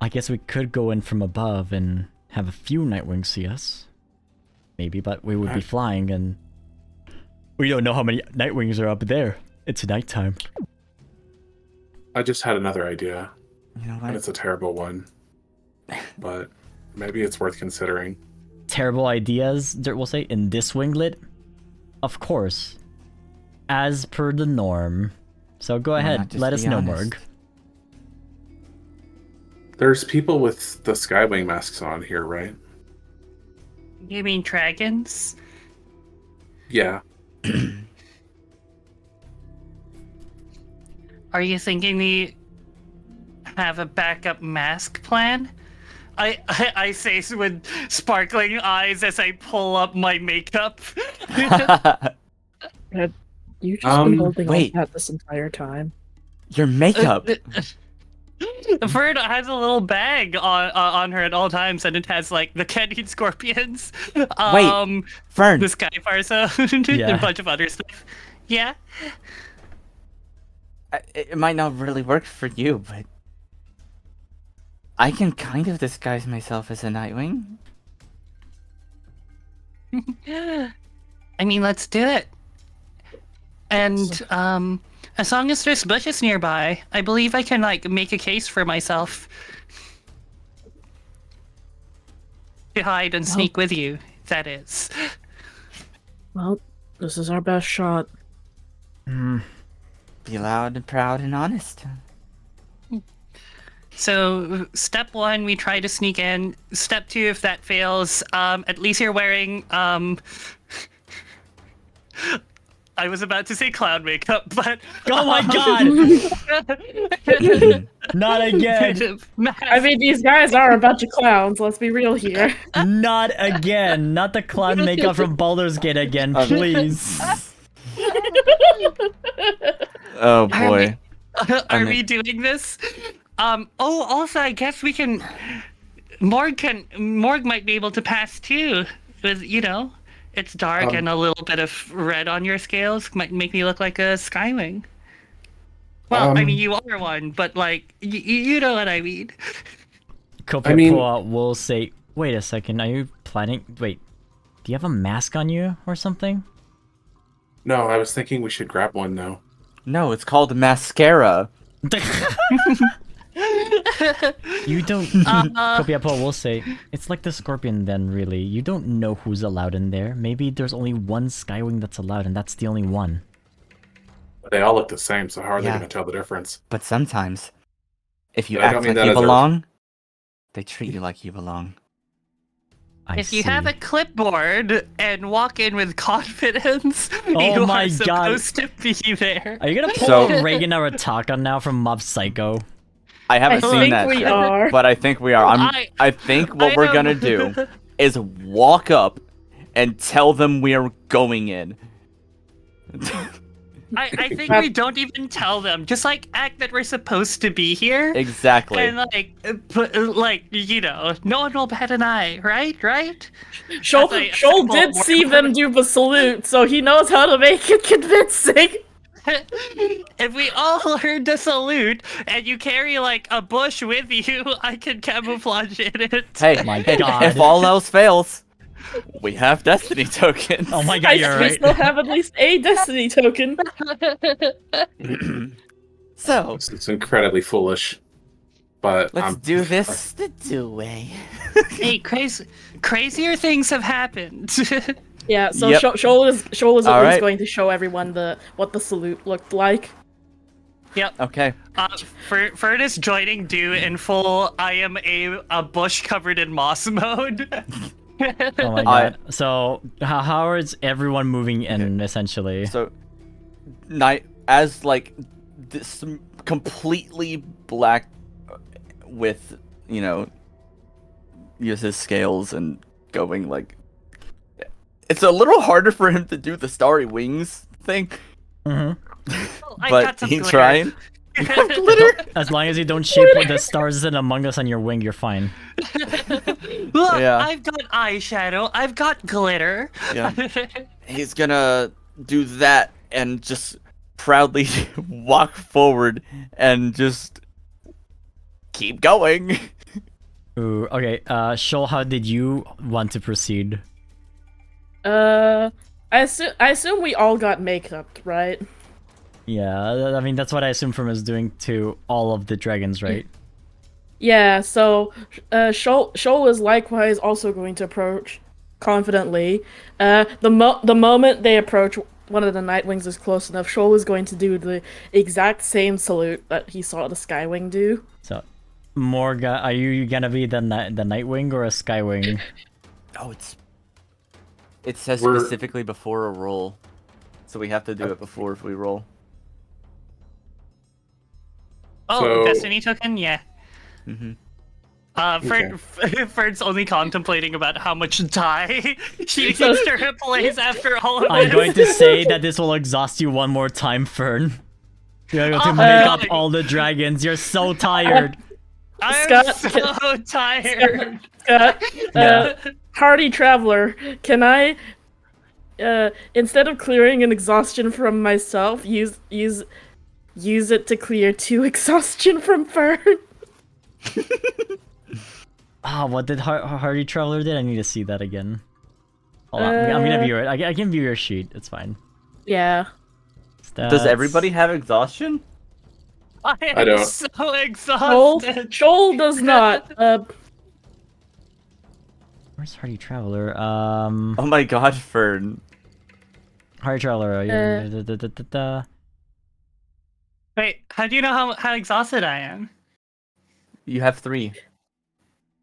"I guess we could go in from above and have a few Nightwings see us. Maybe, but we would be flying and we don't know how many Nightwings are up there. It's nighttime." I just had another idea, You know and what? it's a terrible one, but maybe it's worth considering. Terrible ideas, Dirt will say, in this winglet? Of course. As per the norm. So go Why not ahead, just let us be know, honest? Morg. There's people with the Skywing masks on here, right? You mean dragons? Yeah. Are you thinking we have a backup mask plan? I say with sparkling eyes as I pull up my makeup. You just been holding wait. on that this entire time. Your makeup. Fern has a little bag on her at all times, and it has like the candied scorpions. Fern. The sky farsa, and Yeah. a bunch of other stuff. Yeah. It might not really work for you, but I can kind of disguise myself as a Nightwing. I mean, let's do it. And as long as there's bushes nearby, I believe I can like make a case for myself to hide and sneak with you. That is. Well, this is our best shot. Be loud and proud and honest. So, step 1, we try to sneak in. Step 2, if that fails, at least you're wearing, I was about to say clown makeup, but... Oh my god! Not again! I mean, these guys are a bunch of clowns, let's be real here. Not again! Not the clown makeup from Baldur's Gate again, please. Oh boy. Are we doing this? Also, I guess we can... Morg might be able to pass too. With, you know, it's dark and a little bit of red on your scales might make me look like a Skywing. Well, I mean, you are one, but like, you know what I mean. Kopiapoa will say, wait a second, are you planning... Wait, do you have a mask on you or something? No, I was thinking we should grab one now. No, it's called mascara. You don't... Kopiapoa will say, it's like the scorpion then, really. You don't know who's allowed in there. Maybe there's only one Skywing that's allowed, and that's the only one. They all look the same, so how are they Yeah. going to tell the difference? But sometimes, if you I don't act mean like that you as a- belong, they treat you like you belong. If you have a clipboard and walk in with confidence, you my are God. supposed to be there. Are you gonna pull So- Reagan Arataka now from Mob Psycho? I haven't I seen think that, we are. but I think we are. I think what we're gonna do is walk up and tell them we are going in. I think we don't even tell them. Just like act that we're supposed to be here. Exactly. And like, you know, no one will bat an eye, right? Right? Shoal That's a did simple see word. them do the salute, so he knows how to make it convincing. If we all learn to salute and you carry like a bush with you, I can camouflage in it. Hey, My hey, God. if all else fails, we have destiny tokens. Oh my god, you're We right. still have at least a destiny token. So, It's incredibly foolish, but let's do this the do way. Hey, crazier things have happened. Yeah, so Yep. Shoal is at least Alright. going to show everyone what the salute looked like. Yep. Okay. Fern is joining Dew in full I am a bush covered in moss mode. Oh my god. So, how is everyone moving in, essentially? So, night as like this completely black with, you know, uses scales and going like. It's a little harder for him to do the starry wings thing, I but got some he's glitter. trying. You have glitter. As long as you don't shape with the stars in Among Us on your wing, you're fine. Look, Yeah. I've got eyeshadow. I've got glitter. Yeah. He's gonna do that and just proudly walk forward and just keep going. Ooh, okay. Shoal, how did you want to proceed? I assume we all got makeup, right? Yeah, I mean, that's what I assume from us doing to all of the dragons, right? Yeah, so Shoal is likewise also going to approach confidently. The moment they approach, one of the Nightwings is close enough. Shoal is going to do the exact same salute that he saw the Skywing do. So, Morga, are you gonna be the Nightwing or a Skywing? Oh, it says We're- specifically before a roll, so we have to do it before if we roll. Oh, So- Destiny token? Yeah. Mm-hmm. Fern's only contemplating about how much die she needs So- to replace after all of I'm this. going to say that this will exhaust you one more time, Fern. You're going to Oh, make up God. all the dragons. You're so tired. I'm Scott, so tired. Yeah. Hardy Traveler, can I, instead of clearing an exhaustion from myself, use it to clear 2 exhaustion from Fern? Ah, what did Hardy Traveler did? I need to see that again. Hold on, I'm gonna view it. I can view your sheet. It's fine. Yeah. Does Stats. everybody have exhaustion? I am I don't. so exhausted. Shoal does not. Where's Hardy Traveler? Oh my god, Fern. Hardy Traveler. Wait, how do you know how exhausted I am? You have 3.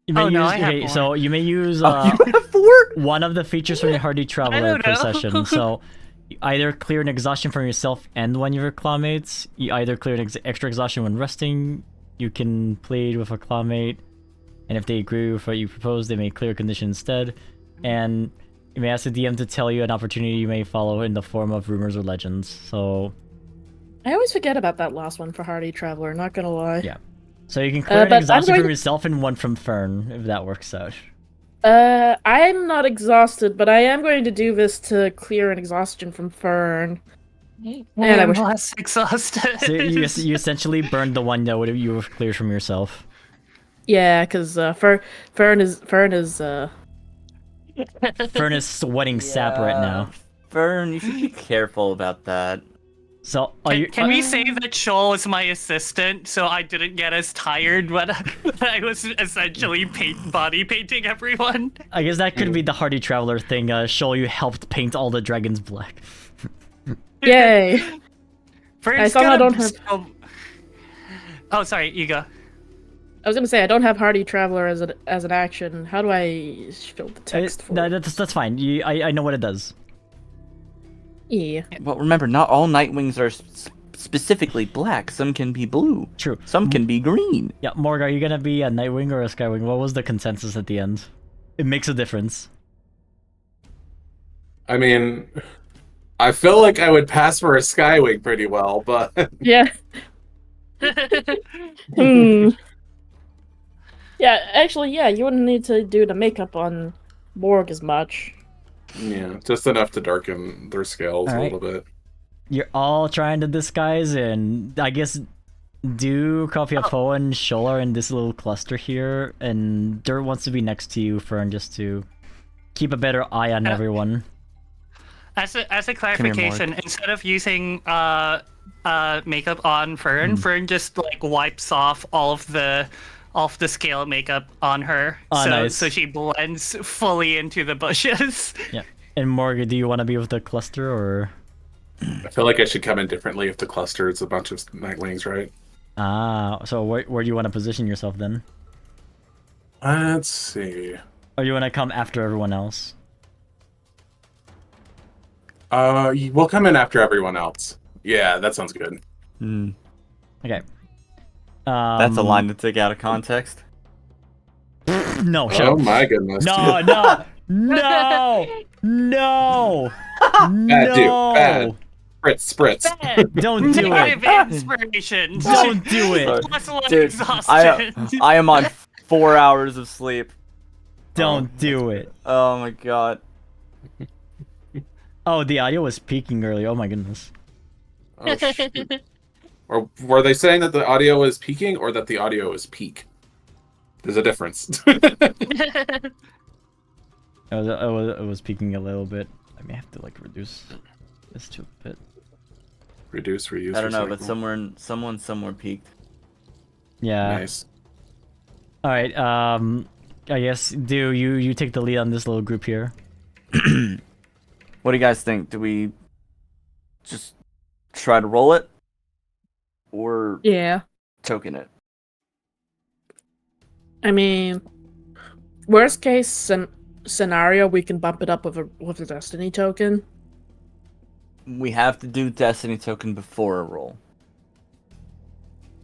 You may Oh, use, no, I have okay, more. so you may use Oh, you have 4? one of the features from the Hardy Traveler don't per know. session. So you either clear an exhaustion from yourself and one of your clawmates. You either clear an extra exhaustion when resting. You can plead with a clawmate, and if they agree with what you propose, they may clear a condition instead. And you may ask the DM to tell you an opportunity you may follow in the form of rumors or legends. So I always forget about that last one for Hardy Traveler, not gonna lie. Yeah. So you can clear an but I'm exhaustion going from yourself and one from Fern, if that works out. I'm not exhausted, but I am going to do this to clear an exhaustion from Fern. Man, I I'm wish- less exhausted. So you essentially burned the one that you have cleared from yourself. Yeah, because Fern is Fern is sweating sap right now. Fern, you should be careful about that. So are you? Can we say that Shoal is my assistant, so I didn't get as tired when I was essentially body painting everyone? I guess that could be the Hardy Traveler thing. Shoal, you helped paint all the dragons black. Yay. Fern's I somehow gonna don't have- so- Oh, sorry, you go. I was gonna say I don't have Hardy Traveler as an action. How do I show the text for it? That's fine. I know what it does. Yeah. Well, remember, not all Nightwings are specifically black. Some can be blue. True. Some can be green. Yeah, Morg, are you gonna be a Nightwing or a Skywing? What was the consensus at the end? It makes a difference. I mean, I feel like I would pass for a Skywing pretty well, but Yeah. Hmm. Yeah, actually, yeah, you wouldn't need to do the makeup on Borg as much. yeah, just enough to darken their scales All a right. little bit. You're all trying to disguise, and I guess Coffee Poe and Shoal are in this little cluster here, and Dirt wants to be next to you, Fern, just to keep a better eye on everyone. As a clarification, instead of using makeup on Fern, Fern just like wipes off all of the scale makeup on her, Oh, so nice. so she blends fully into the bushes. Yeah. And Morgan, do you want to be with the cluster, or? I feel like I should come in differently if the cluster is a bunch of Nightwings, right? Ah, so where do you want to position yourself then? Let's see. Or you want to come after everyone else? We'll come in after everyone else. Yeah, that sounds good. Hmm. Okay. That's a line to take out of context. No, shut Oh up. my goodness. No, no, no, no, Bad dude, no. bad. Spritz. Don't do Negative it. inspiration. Don't do it. Plus one Dude, exhaustion. I am on 4 hours of sleep. Don't do it. Oh my god. Oh, the audio was peaking earlier. Oh my goodness. Oh, shoot. Or were they saying that the audio is peaking or that the audio is peak? There's a difference. It was peaking a little bit. I may have to like reduce this to a bit. Reduce, reuse. I don't know, but recycle. someone somewhere peaked. Yeah. Nice. All right. I guess you take the lead on this little group here. What do you guys think? Do we just try to roll it? Or Yeah. token it? I mean, worst case scenario, we can bump it up with a destiny token. We have to do Destiny token before a roll.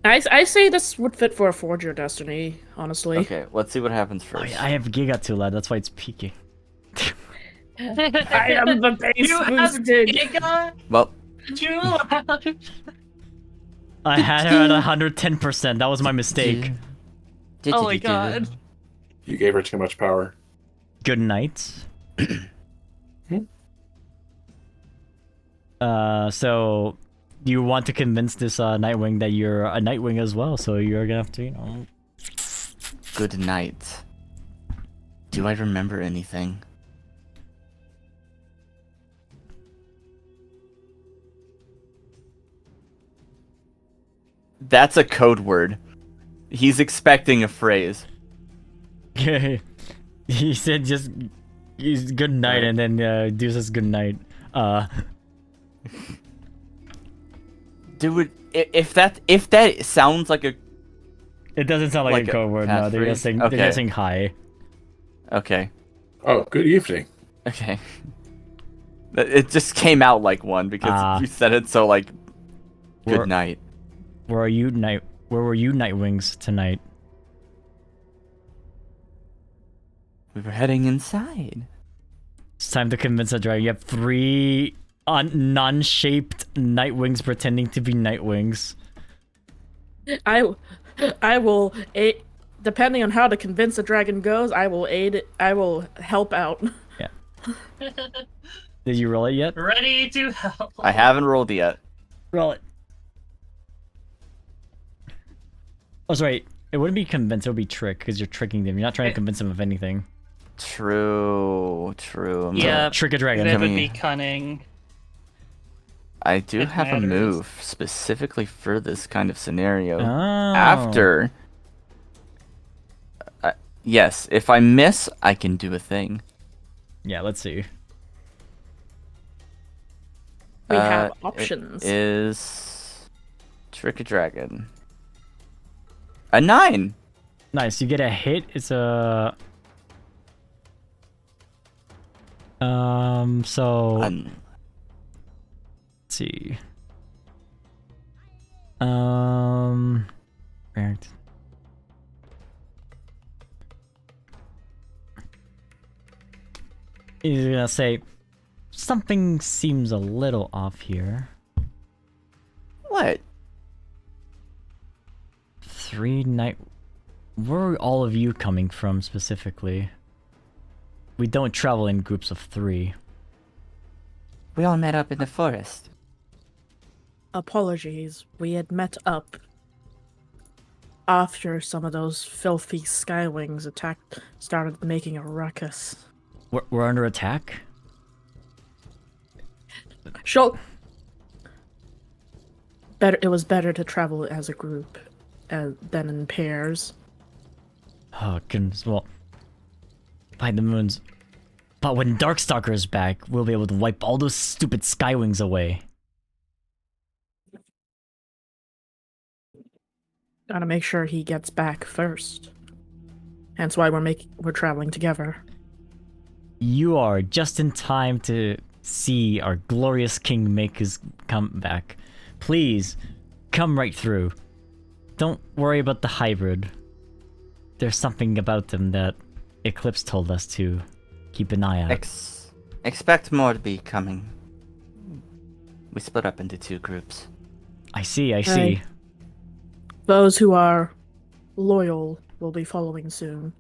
I say this would fit for a Forger Destiny, honestly. Okay, let's see what happens Oh, first. yeah, I have Giga lad. That's why it's peaking. I am the base You have boosted. Giga? Well, You I had her at 110%. That was my mistake. Oh my god. You gave her too much power. Good night. So you want to convince this Nightwing that you're a Nightwing as well, so you're gonna have to, you know. Good night. Do I remember anything? That's a code word. He's expecting a phrase. He said just good night, and then Deuce says good night. Dude, if that sounds like a It doesn't sound like a code word. No, they're just saying Okay. they're just saying hi. okay, Oh, good evening. okay. It just came out like one because you said it so like. Good We're- night. Where were you Nightwings tonight? We were heading inside. It's time to convince a dragon. You have 3 non-shaped Nightwings pretending to be Nightwings. I will aid, depending on how to convince a dragon goes, I will aid it. I will help out. Did you roll it yet? Ready to help. I haven't rolled yet. Roll it. Oh, sorry. It wouldn't be convince, it would be trick, because you're tricking them. You're not trying to convince them of anything. True. I'm Yeah. gonna- Trick a dragon. That would me- be cunning. I do It have a matters. move specifically for this kind of scenario. Oh. After. Yes, if I miss, I can do a thing. Yeah, let's see. We have It options. is Trick a Dragon. A 9. Nice. You get a hit. It's a. So. Let's see. Right. He's gonna say something seems a little off here. What? 3 night. Where are all of you coming from specifically? We don't travel in groups of 3. We all met up in the forest. Apologies. We had met up after some of those filthy skywings started making a ruckus. We're under attack? Shoal. It was better to travel as a group than in pairs. Oh goodness, well, by the moons. But when Darkstalker is back, we'll be able to wipe all those stupid skywings away. Gotta make sure he gets back first. Hence why we're traveling together. You are just in time to see our glorious king make his comeback. Please, come right through. Don't worry about the hybrid. There's something about them that Eclipse told us to keep an eye out. Expect more to be coming. We split up into 2 groups. I see. Those who are loyal will be following soon.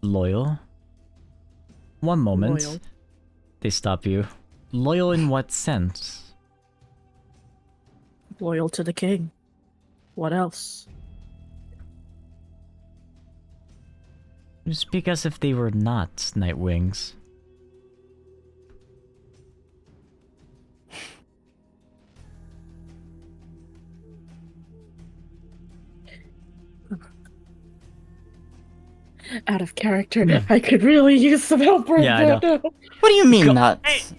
Loyal? One moment. Loyal. They stop you. Loyal in what sense? Loyal to the king. What else? You speak as if they were not Nightwings. Out of character, I could really use some help right Yeah, I now. know. What do you mean Go- nuts?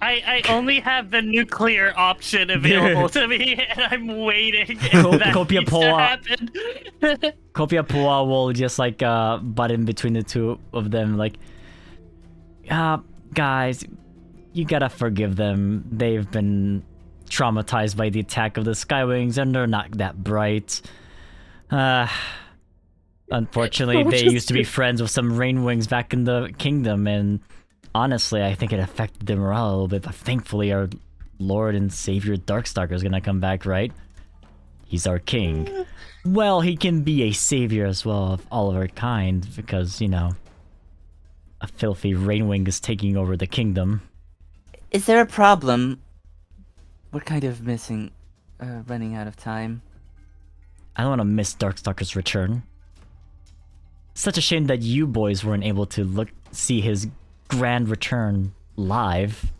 I only have the nuclear option available to me, and I'm waiting. If that Copia needs to Poa. happen. Copia Pua will just like butt in between the two of them, like, guys, you gotta forgive them. They've been traumatized by the attack of the Skywings, and they're not that bright. Unfortunately, they used to be friends with some Rainwings back in the kingdom, and honestly, I think it affected their morale a little bit, but thankfully our Lord and Savior Darkstalker is gonna come back, right? He's our king. Well, he can be a savior as well of all of our kind, because, you know, a filthy Rainwing is taking over the kingdom. Is there a problem? We're kind of running out of time. I don't want to miss Darkstalker's return. Such a shame that you boys weren't able to see his grand return live.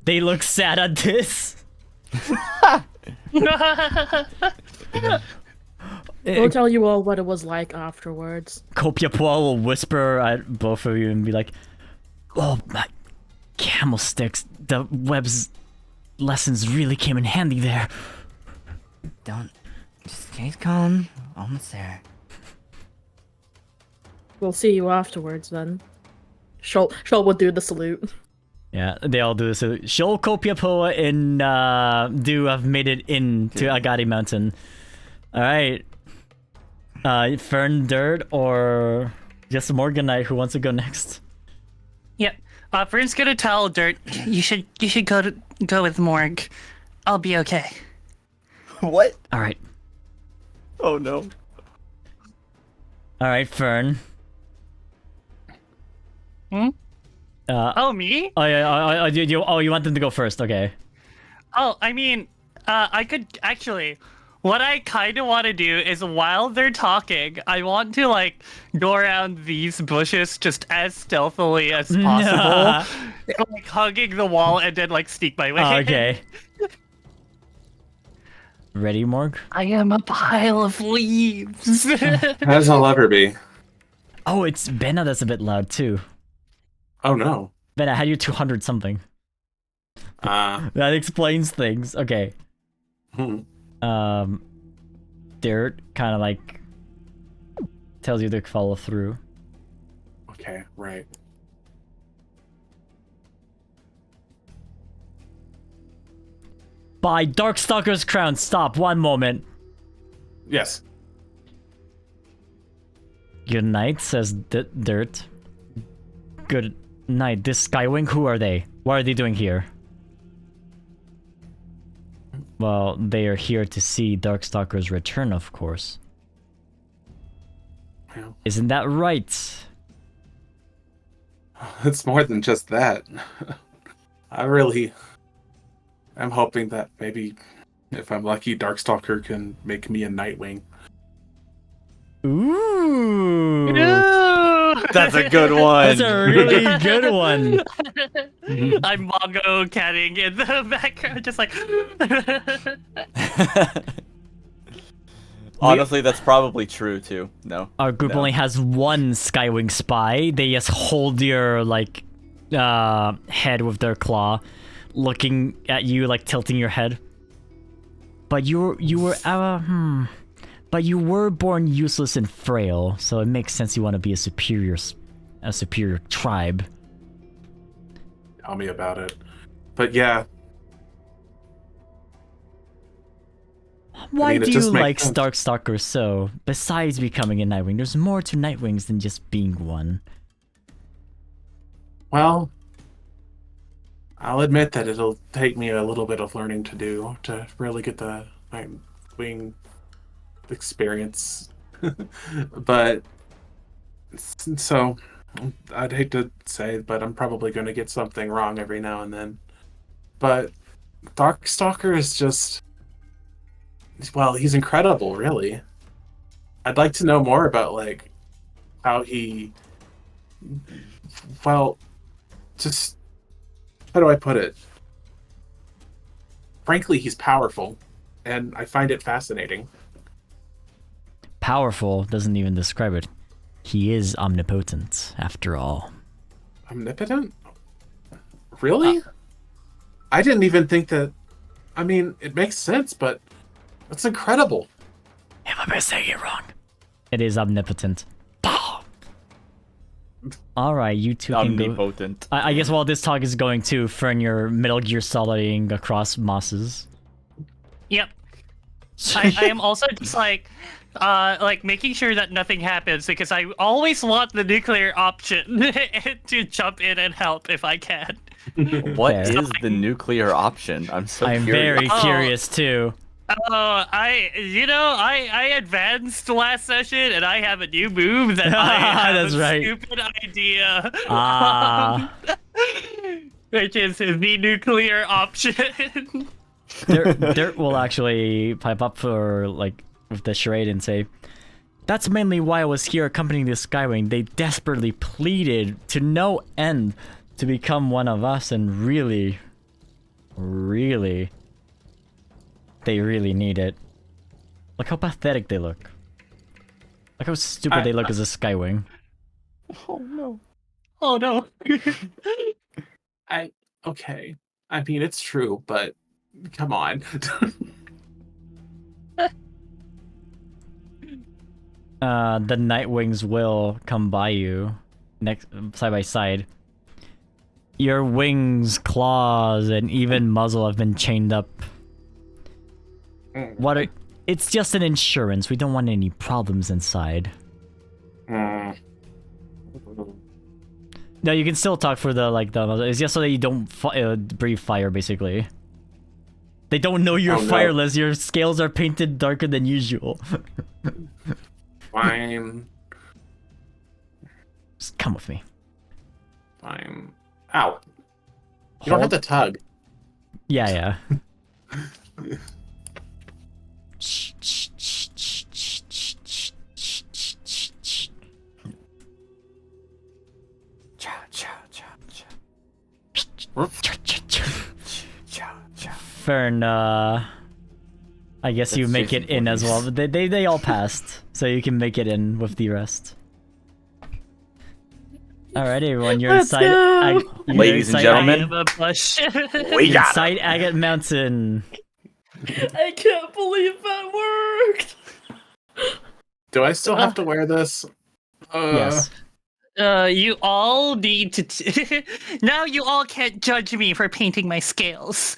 They look sad at this. We'll tell you all what it was like afterwards. Copia Pua will whisper at both of you and be like, "Oh, my camel sticks. The web's lessons really came in handy there." Just stay calm. Almost there. We'll see you afterwards then. Shoal will do the salute. Yeah, they all do this. So Shoal, Copia Pua, and Do have made it into Agadi Mountain. Alright. Fern, Dirt, or just Morganite, who wants to go next? Yep. Fern's gonna tell Dirt, you should go with Morg. I'll be okay. What? Alright. Oh no. Alright, Fern. Hmm? Oh, me? You want them to go first, okay. Oh, I mean, I could actually. What I kind of want to do is while they're talking, I want to like go around these bushes just as stealthily as possible, like hugging the wall and then like sneak my way. Oh, okay. Ready, Morg? I am a pile of leaves. As I'll ever be. Oh, it's Bena that's a bit loud too. Oh no. Bena, how do you 200 something? That explains things. Okay. Dirt kind of like tells you to follow through. Okay, right. By Darkstalker's crown, stop 1 moment. Yes. Good night, says Dirt. Good night. This Skywing, who are they? What are they doing here? Well, they are here to see Darkstalker's return, of course. Well, Isn't that right? it's more than just that. I'm hoping that maybe, if I'm lucky, Darkstalker can make me a Nightwing. Ooh! That's a good one. That's a really good one. I'm Mongo catting in the background, just like. Honestly, that's probably true too. No. Our group only has 1 Skywing spy. They just hold your like head with their claw, looking at you, like tilting your head. But but you were born useless and frail, so it makes sense you want to be a superior tribe. Tell me about it. But yeah. Why it do just you like makes sense. Darkstalker so? Besides becoming a Nightwing, there's more to Nightwings than just being one. Well, I'll admit that it'll take me a little bit of learning to do to really get the Nightwing experience. But so I'd hate to say, but I'm probably going to get something wrong every now and then. But Darkstalker is just, well, he's incredible, really. I'd like to know more about like how he, well, just how do I put it? Frankly, he's powerful, and I find it fascinating. Powerful doesn't even describe it. He is omnipotent, after all. Omnipotent? Really? I didn't even think that. I mean, it makes sense, but that's incredible. Am I saying it wrong? It is omnipotent. Alright, you two can go. Omnipotent. I guess while this talk is going to, Fern, your Metal Gear Soliding across mosses. Yep. I am also just like making sure that nothing happens because I always want the nuclear option to jump in and help if I can. What Fair. is the nuclear option? I'm so I'm curious. very curious too. Oh, I advanced last session and I have a new move that I have That's a right. stupid idea. Ah. Which is the nuclear option. Dirt will actually pipe up for, like, with the charade and say, "That's mainly why I was here accompanying the Skywing. They desperately pleaded to no end to become one of us, and really, they really need it. Look how pathetic they look. Look how stupid they look as a Skywing." Oh no. Oh no. Okay. I mean, it's true, but come on. The Nightwings will come by you, next side by side. Your wings, claws, and even muzzle have been chained up. It's just an insurance. We don't want any problems inside. No, you can still talk for the it's just so that you don't breathe fire, basically. They don't know you're fireless. Your scales are painted darker than usual. Fine. Just come with me. Fine. Ow. You don't have to tug. Yeah. Fern, I guess you make it in as well. But they all passed, so you can make it in with the rest. Alright, everyone, you're inside. Ladies and gentlemen, We got inside Agate Mountain. I can't believe that worked. Do I still have to wear this? Yes. You all need to. Now you all can't judge me for painting my scales.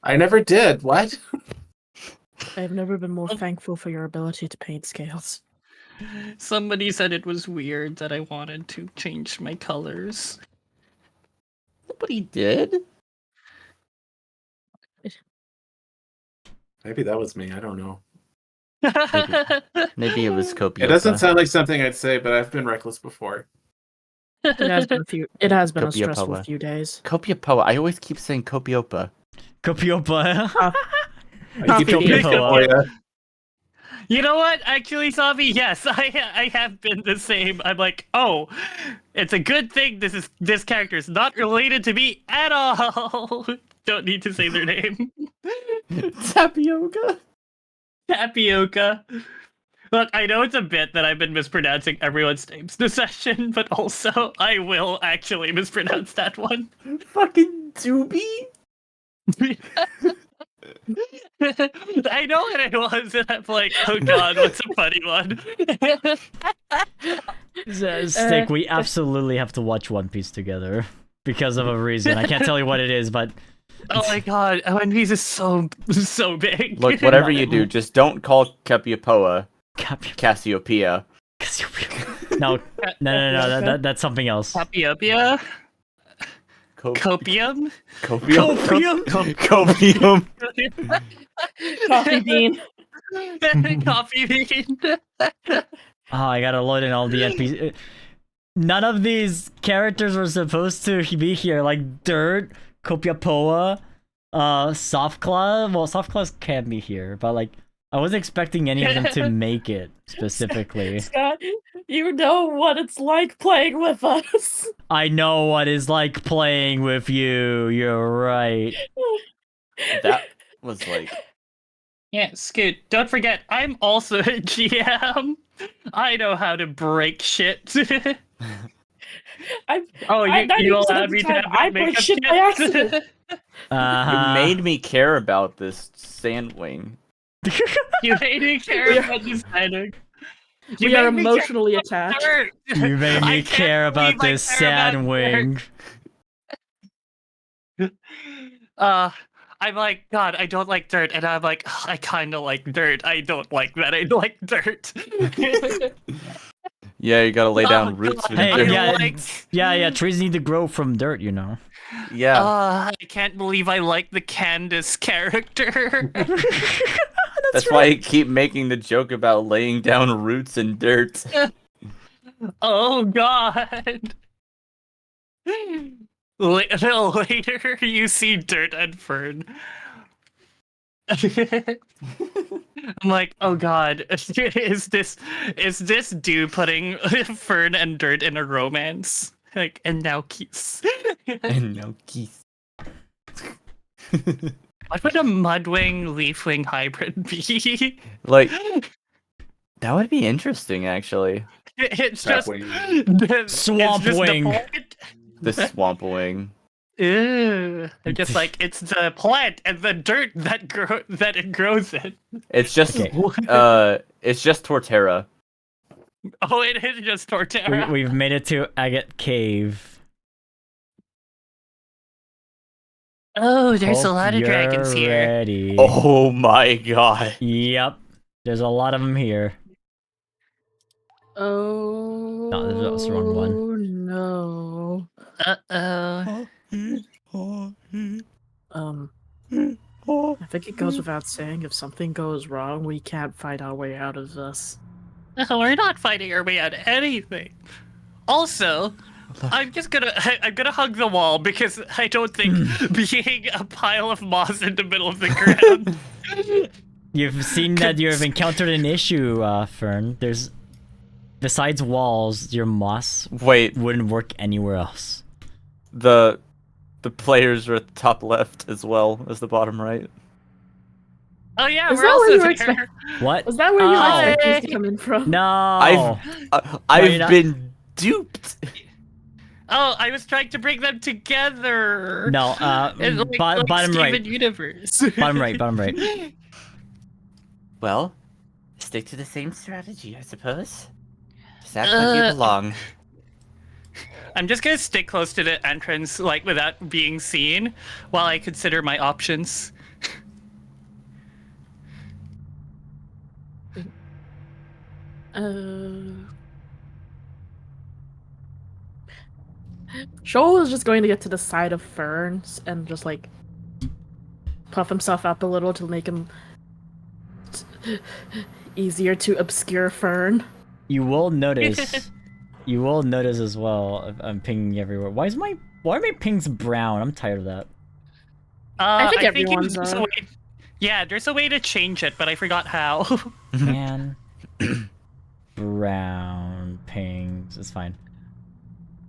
I never did. What? I've never been more thankful for your ability to paint scales. Somebody said it was weird that I wanted to change my colors. Nobody did. Maybe that was me. I don't know. Maybe it was Copia. It doesn't sound like something I'd say, but I've been reckless before. It has been a Copia stressful Poa. few days. Copia Poa. I always keep saying Copiopa. Copiopa. I keep Copia Poa. You know what? Actually, Sabi, yes, I have been the same. I'm like, oh, it's a good thing this character is not related to me at all. Don't need to say their name. Tapioca. Tapioca. Look, I know it's a bit that I've been mispronouncing everyone's names this session, but also I will actually mispronounce that one. Fucking Doobie. I know what it was, and I'm like, oh god, what's a funny one? Stick, we absolutely have to watch One Piece together because of a reason. I can't tell you what it is, but oh my god, One Piece is so big. Look, whatever you do, just don't call Capiopoa Cassiopeia. No, that's something else. Capiopia? Copium? Copium? Coffee bean. Coffee bean. Oh, I gotta load in all the NPCs. None of these characters were supposed to be here, like Dirt, Copiapoa, Softclaw. Well, Softclaws can be here, but like, I wasn't expecting any of them to make it specifically. Scott, you know what it's like playing with us. I know what it's like playing with you. You're right. That was like... Yeah, Scoot, don't forget, I'm also a GM. I know how to break shit. Oh, you 90% allowed of the me to time, have I that break makeup shit by kit? accident. You made me care about this Sandwing. You made me care about this item. We are emotionally attached. You made me I can't care about believe I this care about Sandwing. I'm like, God, I don't like dirt, and I'm like, I kind of like dirt. I don't like that. I like dirt. Yeah, you gotta lay down Oh, roots God, with Hey, I dirt. yeah, trees need to grow from dirt, you know. Yeah. I can't believe I like the Candace character. That's why I keep making the joke about laying down roots in dirt. Oh God. Later, you see dirt and Fern. I'm like, oh God, is this dude putting Fern and dirt in a romance? Like, and now kiss. And no geese. What would a Mudwing Leafwing hybrid be? Like, that would be interesting, actually. It's Crap just wing. Swamp wing. The Swamp Wing. Ew. I'm just like, it's the plant and the dirt that it grows in. It's just, Okay. it's just Torterra. Oh, it is just Torterra. We've made it to Agate Cave. Oh, there's a Hope lot of dragons you're here. ready. Oh my god. Yep. There's a lot of them here. Oh. No, that's the wrong one. No. Uh-oh. I think it goes without saying, if something goes wrong, we can't fight our way out of this. We're not fighting our way out of anything. Also, I'm gonna hug the wall because I don't think being a pile of moss in the middle of the ground. You've seen that you've encountered an issue, Fern. Besides walls, your moss Wait, wouldn't work anywhere else. the players are at the top left as well as the bottom right. Oh yeah, Is we're that also where you there. expect? What? Was that where you Oh. expect these to come in from? No. I've not- been duped. Oh, I was trying to bring them together. No. It's like Bottom Steven right. Universe. Bottom right. Well, stick to the same strategy, I suppose. Just act like you belong. I'm just gonna stick close to the entrance, like without being seen, while I consider my options. Shoal is just going to get to the side of Ferns and just like puff himself up a little to make him easier to obscure Fern. You will notice. You will notice as well. I'm pinging everywhere. Why are my pings brown? I'm tired of that. I think everyone's there's a way, yeah, there's a way to change it, but I forgot how. Man. Brown pings. It's fine.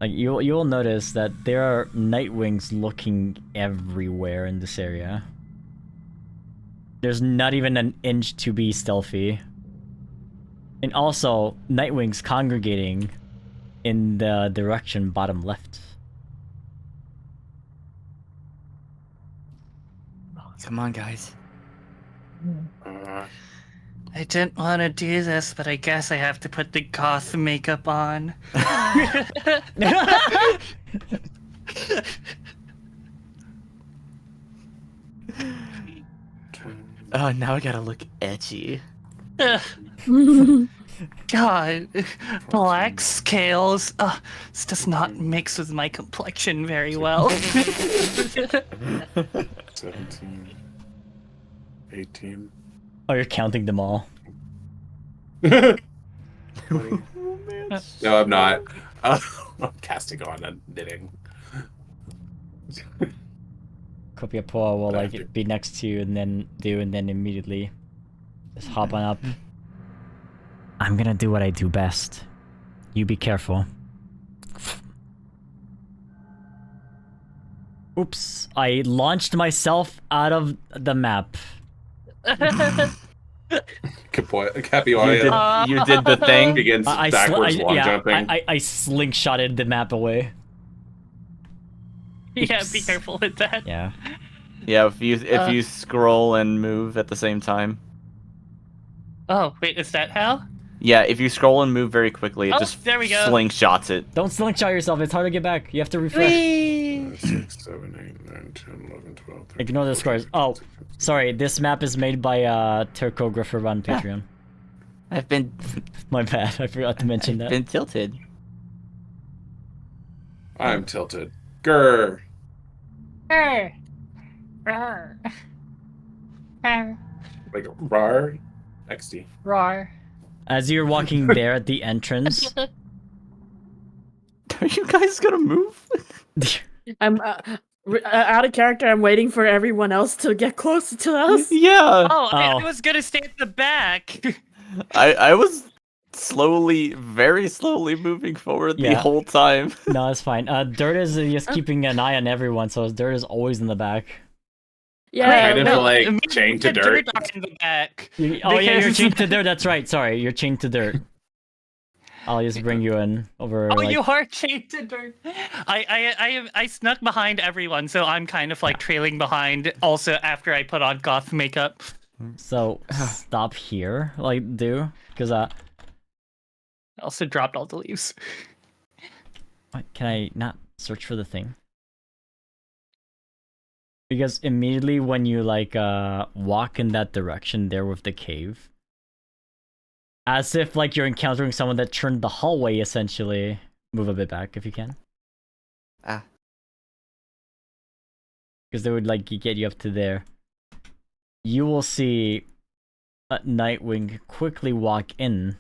Like you'll notice that there are Nightwings looking everywhere in this area. There's not even an inch to be stealthy. And also, Nightwings congregating in the direction bottom left. Come on, guys. I didn't want to do this, but I guess I have to put the goth makeup on. Oh, now I gotta look edgy. God, black scales. This does not mix with my complexion very well. 17, 18. Oh, you're counting them all. 20. No, I'm not. I'm casting on and knitting. Kopiapoa will like be next to you and then immediately just hop on up. I'm gonna do what I do best. You be careful. Oops, I launched myself out of the map. Capioia You did the thing. begins backwards long jumping. I slingshotted the map away. Yeah, Oops. be careful with that. Yeah. Yeah, if you scroll and move at the same time. Oh, wait, is that how? Yeah, if you scroll and move very quickly, it Oh, just there we go. slingshots it. Don't slingshot yourself. It's hard to get back. You have to refresh. 6, 7, 8, 9, 10, 11, 12, 13, Ignore the 14, scores. Oh, 15, 16. sorry. This map is made by Turcographer on Patreon. I've been My bad. I forgot to mention that. been tilted. I'm tilted. Grr. Arr. Rawr. Arr. Like rar. XD. Rawr. As you're walking there at the entrance, Are you guys gonna move? I'm out of character. I'm waiting for everyone else to get closer to us. Yeah. Oh, I Oh. was gonna stay at the back. I was very slowly moving forward the Yeah. whole time. no, it's fine. Dirt is just keeping an eye on everyone, so Dirt is always in the back. Yeah, Kind of no, like Me chained to and dirt. are in the back. Oh yeah, you're Because- chained to Dirt. That's right. Sorry, you're chained to Dirt. I'll just bring you in over. Oh, like... you are chained to dirt. I snuck behind everyone, so I'm kind of like trailing behind. Also, after I put on goth makeup. So stop here, like because I also dropped all the leaves. can I not search for the thing? Because immediately when you like walk in that direction there with the cave, as if like you're encountering someone that turned the hallway essentially. Move a bit back if you can. Ah. Because they would like get you up to there. You will see a Nightwing quickly walk in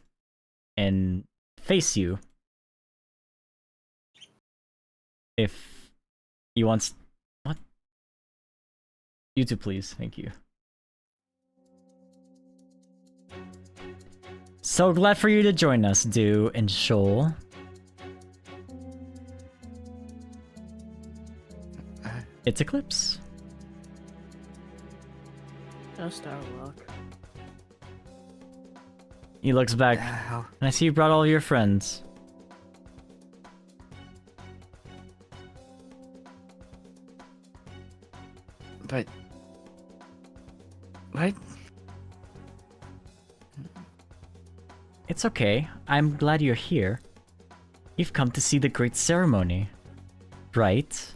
and face you. If he wants... What? You two, please. Thank you. So glad for you to join us, Dew and Shoal. It's Eclipse. just our luck. He looks back, and I see you brought all your friends. But... What? It's okay. I'm glad you're here. You've come to see the great ceremony, right?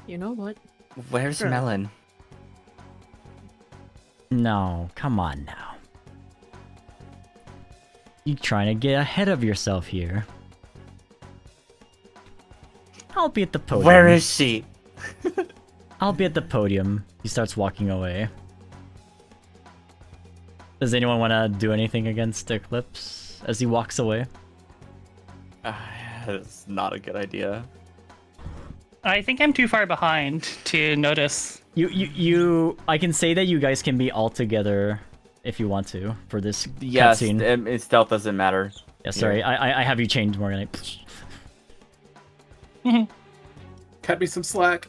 You know what? Where's Sure. Melon? No, come on now. You trying to get ahead of yourself here. I'll be at the podium. Where is she? I'll be at the podium. He starts walking away. Does anyone want to do anything against Eclipse as he walks away? That's not a good idea. I think I'm too far behind to notice. I can say that you guys can be all together if you want to for this Yes, cutscene. stealth doesn't matter. Yeah, sorry, I have you changed, Morganite. Cut me some slack.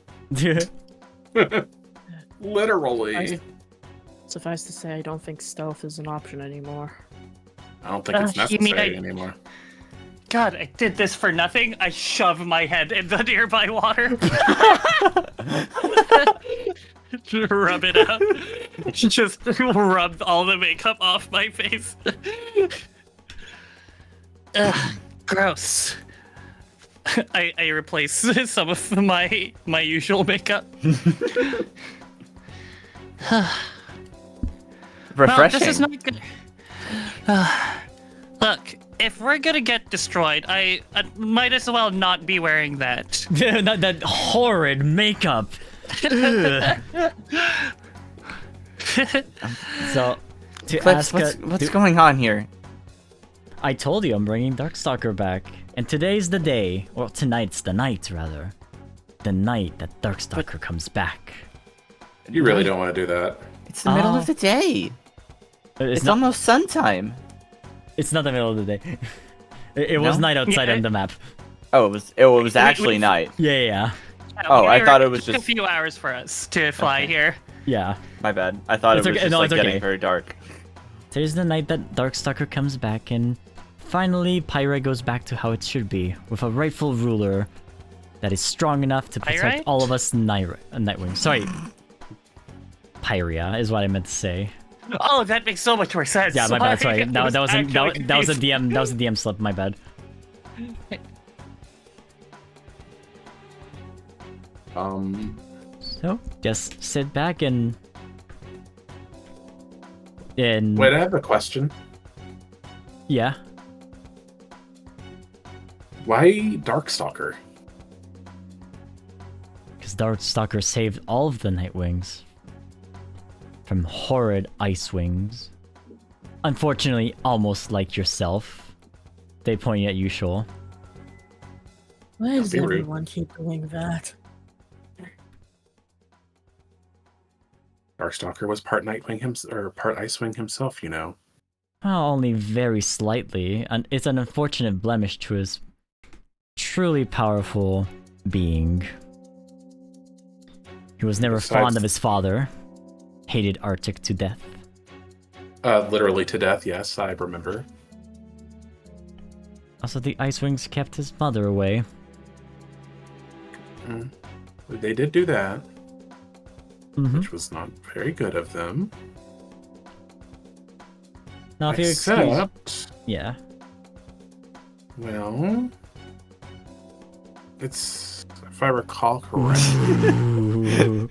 Literally. Suffice to say, I don't think stealth is an option anymore. I don't think it's You mean necessary anymore. God, I did this for nothing. I shove my head in the nearby water. Rub it out. Just rub all the makeup off my face. Ugh, gross. I replace some of my usual makeup. Refreshing. Well, this is not good. Look, if we're gonna get destroyed, I might as well not be wearing that. Not that horrid makeup. Ugh. So, to Eclipse, ask, what's going on here? I told you I'm bringing Darkstalker back, and today's the day, or tonight's the night rather, the night that Darkstalker comes back. You really don't want to do that. It's the middle Oh. of the day. It's It's not. almost sun time. It's not the middle of the day. It was No? night outside Yeah, on the map. Oh, it was actually night. Yeah. Oh, I thought it was took just- a few hours for us to fly Okay. here. Yeah. My bad. I thought It's it was okay- just no, like it's okay. getting very dark. Today's the night that Darkstalker comes back, and finally Pyra goes back to how it should be, with a rightful ruler that is strong enough to protect Pyrite? all of us Nightwing. Sorry. Pyria is what I meant to say. Oh, that makes so much more sense. Yeah, my bad. Sorry. I That was a actually that was a confused. DM. That was a DM slip. My bad. So just sit back and Wait, I have a question. yeah. Why Darkstalker? Because Darkstalker saved all of the Nightwings from horrid Ice-Wings. Unfortunately, almost like yourself. They point at you, Shoal. Why does be rude. everyone keep doing that? Darkstalker was part Nightwing or part Icewing himself, you know. Well, only very slightly, and it's an unfortunate blemish to his truly powerful being. He was never Besides- fond of his father, hated Arctic to death. Literally to death, yes, I remember. Also, the Ice-Wings kept his mother away. They did do that, Mm-hmm. which was not very good of them. Now, if you excuse... Except, Yeah. well, it's, if I recall correctly,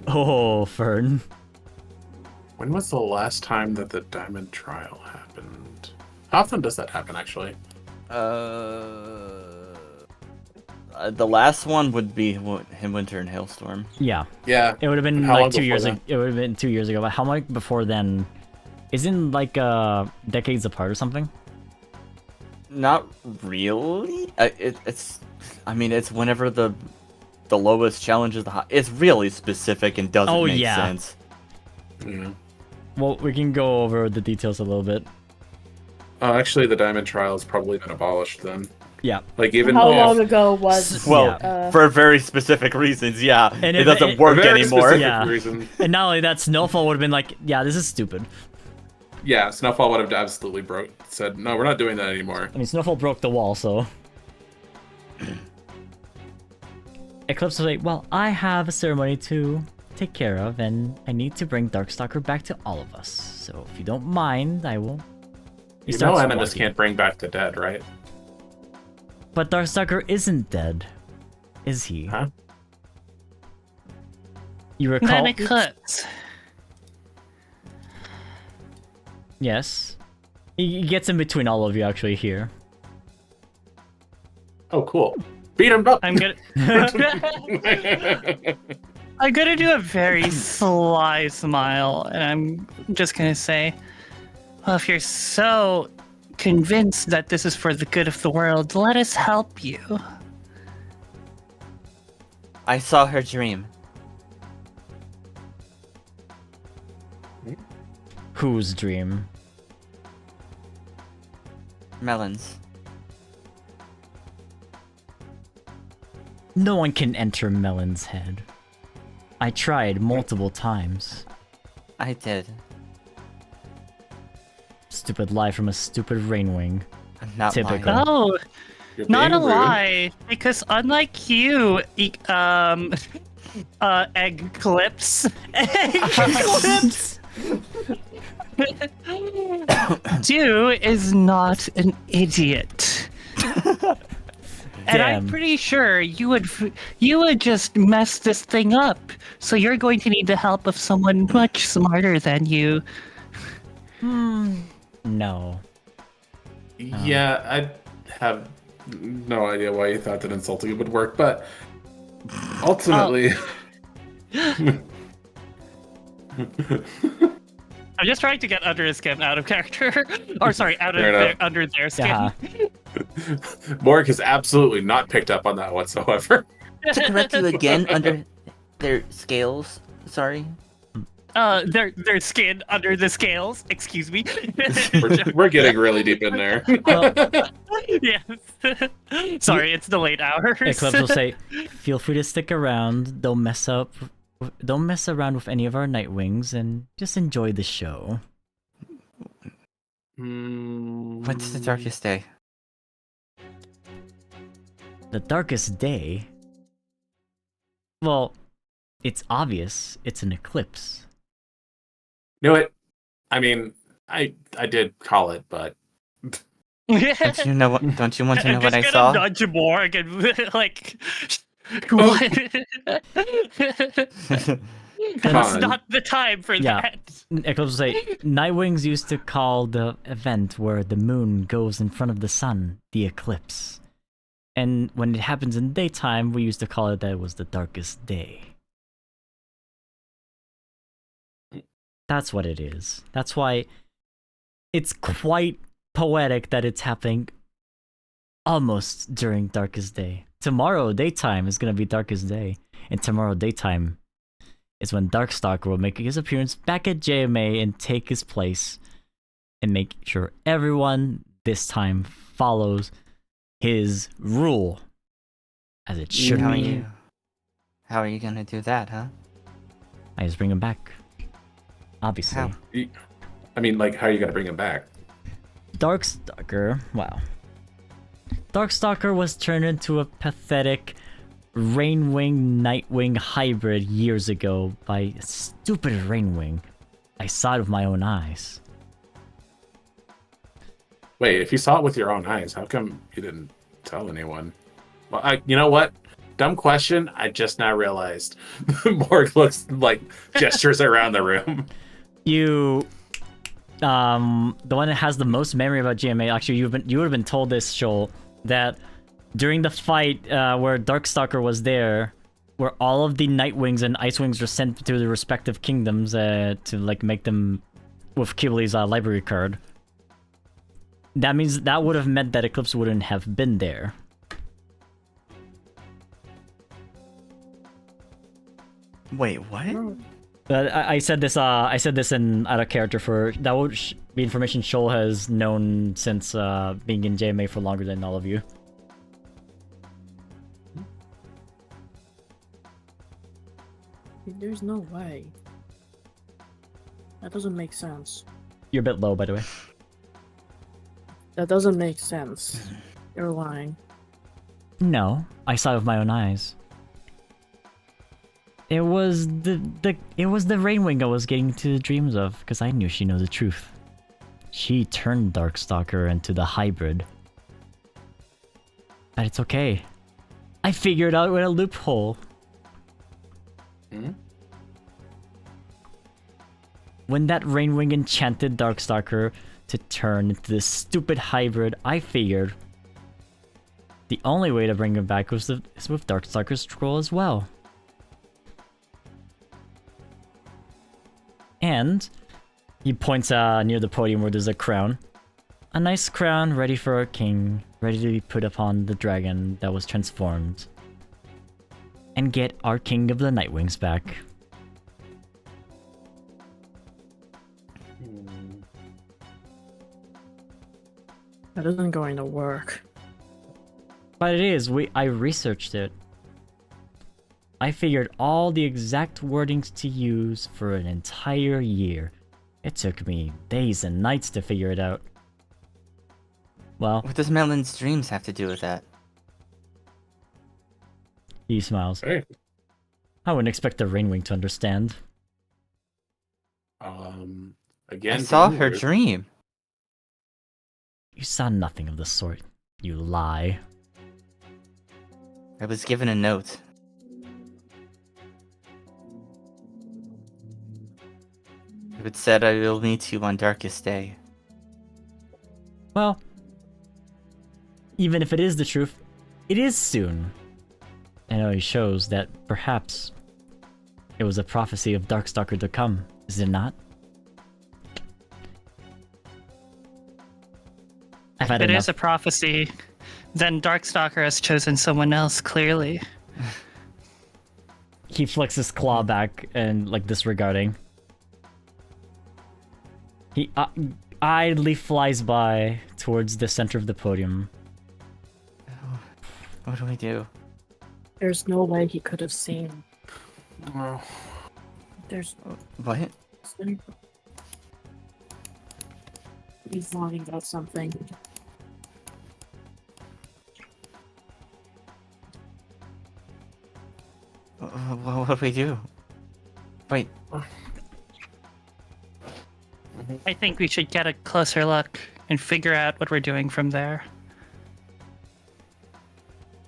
Oh, Fern. when was the last time that the Diamond Trial happened? How often does that happen, actually? The last one would be Winter and Hailstorm. Yeah. Yeah. It would have been How like long 2 before years that? ago. It would have been 2 years ago, but how much before then? Isn't like decades apart or something? Not really. It's. I mean, it's whenever the lowest challenge is the high. It's really specific and doesn't Oh, make yeah. sense. Yeah. Well, we can go over the details a little bit. Actually, the Diamond Trial has probably been abolished then. Yeah. Like, even How if- long ago was? Well, Yeah. for very specific reasons, yeah. And it if doesn't it- work very anymore. specific Yeah. reason. And not only that, Snowfall would have been like, yeah, this is stupid. Yeah, Snowfall would have absolutely said, no, we're not doing that anymore. I mean, Snowfall broke the wall, so... Eclipse was like, well, I have a ceremony to take care of, and I need to bring Darkstalker back to all of us. So if you don't mind, I will... He You know starts Eminus walking. can't bring back the dead, right? But Darkstalker isn't dead, is he? Huh? You recall? Then Eclipse. Yes. He gets in between all of you actually here. Oh, cool. Beat him up! I'm gonna. I'm gonna do a very sly smile, and I'm just gonna say, well, if you're so convinced that this is for the good of the world, let us help you. I saw her dream. Whose dream? Melon's. No one can enter Melon's head. I tried multiple times. I did. Stupid lie from a stupid Rainwing. I'm not Typical. lying. No, You're not a being rude. lie, because unlike you, egg clips. Eclipse! Dew is not an idiot. And I'm Damn. pretty sure you would just mess this thing up. So you're going to need the help of someone much smarter than you. No. Yeah, I have no idea why you thought that insulting it would work, but ultimately, I'm just trying to get under his skin out of character. Or sorry, out of Fair enough. under their skin. Yeah. Morg has absolutely not picked up on that whatsoever. To correct you again, under their scales. Sorry. Their skin under the scales. Excuse me. We're getting really deep in there. Yes. Sorry, it's the late hours. Eclipse will say, "Feel free to stick around. Don't mess around with any of our Nightwings, and just enjoy the show." What's the darkest day? The darkest day? Well, it's obvious. It's an eclipse. Knew it. I mean, I did call it, but Don't you know what? Don't you want to know what I I'm just saw? gonna nudge Morgan, like, Oh. what? Come That's on. not the time for Yeah. that. Eclipse will say, "Nightwings used to call the event where the moon goes in front of the sun the eclipse. And when it happens in daytime, we used to call it that it was the darkest day." That's what it is. That's why it's quite poetic that it's happening almost during darkest day. Tomorrow daytime is gonna be darkest day, and tomorrow daytime is when Darkstalker will make his appearance back at JMA and take his place and make sure everyone this time follows his rule as it should How are be. you? How are you gonna do that, huh? I just bring him back. Obviously. How? I mean, like, how are you gonna bring him back? Darkstalker, wow. Darkstalker was turned into a pathetic Rainwing Nightwing hybrid years ago by a stupid Rainwing. I saw it with my own eyes. Wait, if you saw it with your own eyes, how come you didn't tell anyone? Well, you know what? Dumb question. I just now realized. Morg looks like gestures around the room. You, the one that has the most memory about GMA. Actually, you would have been told this, Shoal, that during the fight where Darkstalker was there, where all of the Nightwings and Icewings were sent to the respective kingdoms to like make them with Kibli's library card. That means that would have meant that Eclipse wouldn't have been there. Wait, what? But I said this. I said this in out of character for that would be information Shoal has known since being in JMA for longer than all of you. There's no way. That doesn't make sense. You're a bit low, by the way. That doesn't make sense. You're lying. No, I saw it with my own eyes. It was the Rainwing I was getting to the dreams of, because I knew she knows the truth. She turned Darkstalker into the hybrid. But it's okay. I figured out with a loophole. When that Rainwing enchanted Darkstalker to turn into this stupid hybrid, I figured the only way to bring him back is with Darkstalker's scroll as well. And he points near the podium where there's a crown. A nice crown ready for our king, ready to be put upon the dragon that was transformed. And get our king of the Nightwings back. That isn't going to work. But it is, I researched it. I figured all the exact wordings to use for an entire year. It took me days and nights to figure it out. Well, What does Melon's dreams have to do with that? he smiles. Hey. I wouldn't expect the Rainwing to understand. Again, I saw being her rude. dream. You saw nothing of the sort. You lie. I was given a note. It said I will meet you on darkest day. Well, even if it is the truth, it is soon. And it only shows that perhaps it was a prophecy of Darkstalker to come, is it not? I've had If it enough. is a prophecy, then Darkstalker has chosen someone else, clearly. He flicks his claw back and like disregarding. He idly flies by towards the center of the podium. What do we do? There's no way he could have seen. Oh. There's What? he's lying about something. What do we do? Wait. I think we should get a closer look and figure out what we're doing from there.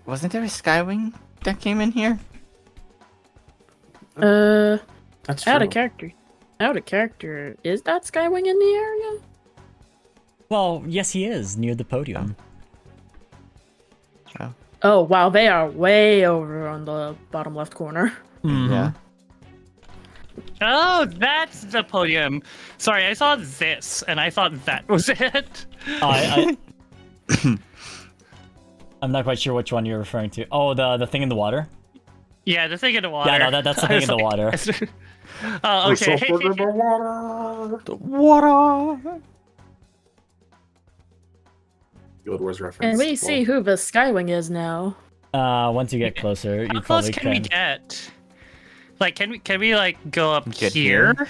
Wasn't there a Skywing that came in here? That's true. Out of character. Out of character. Is that Skywing in the area? Well, yes, he is near the podium. Oh wow, they are way over on the bottom left corner. Mhm. Yeah. Oh, that's the podium. Sorry, I saw this, and I thought that was it. I'm not quite sure which one you're referring to. Oh, the thing in the water? Yeah, the thing in the water. Yeah, no, that's the thing in the water. Oh, okay. The water. Guild Wars reference. And we see who the Skywing is now. Once you get closer, you How close probably can we get? Like, can we like go up Get here? here?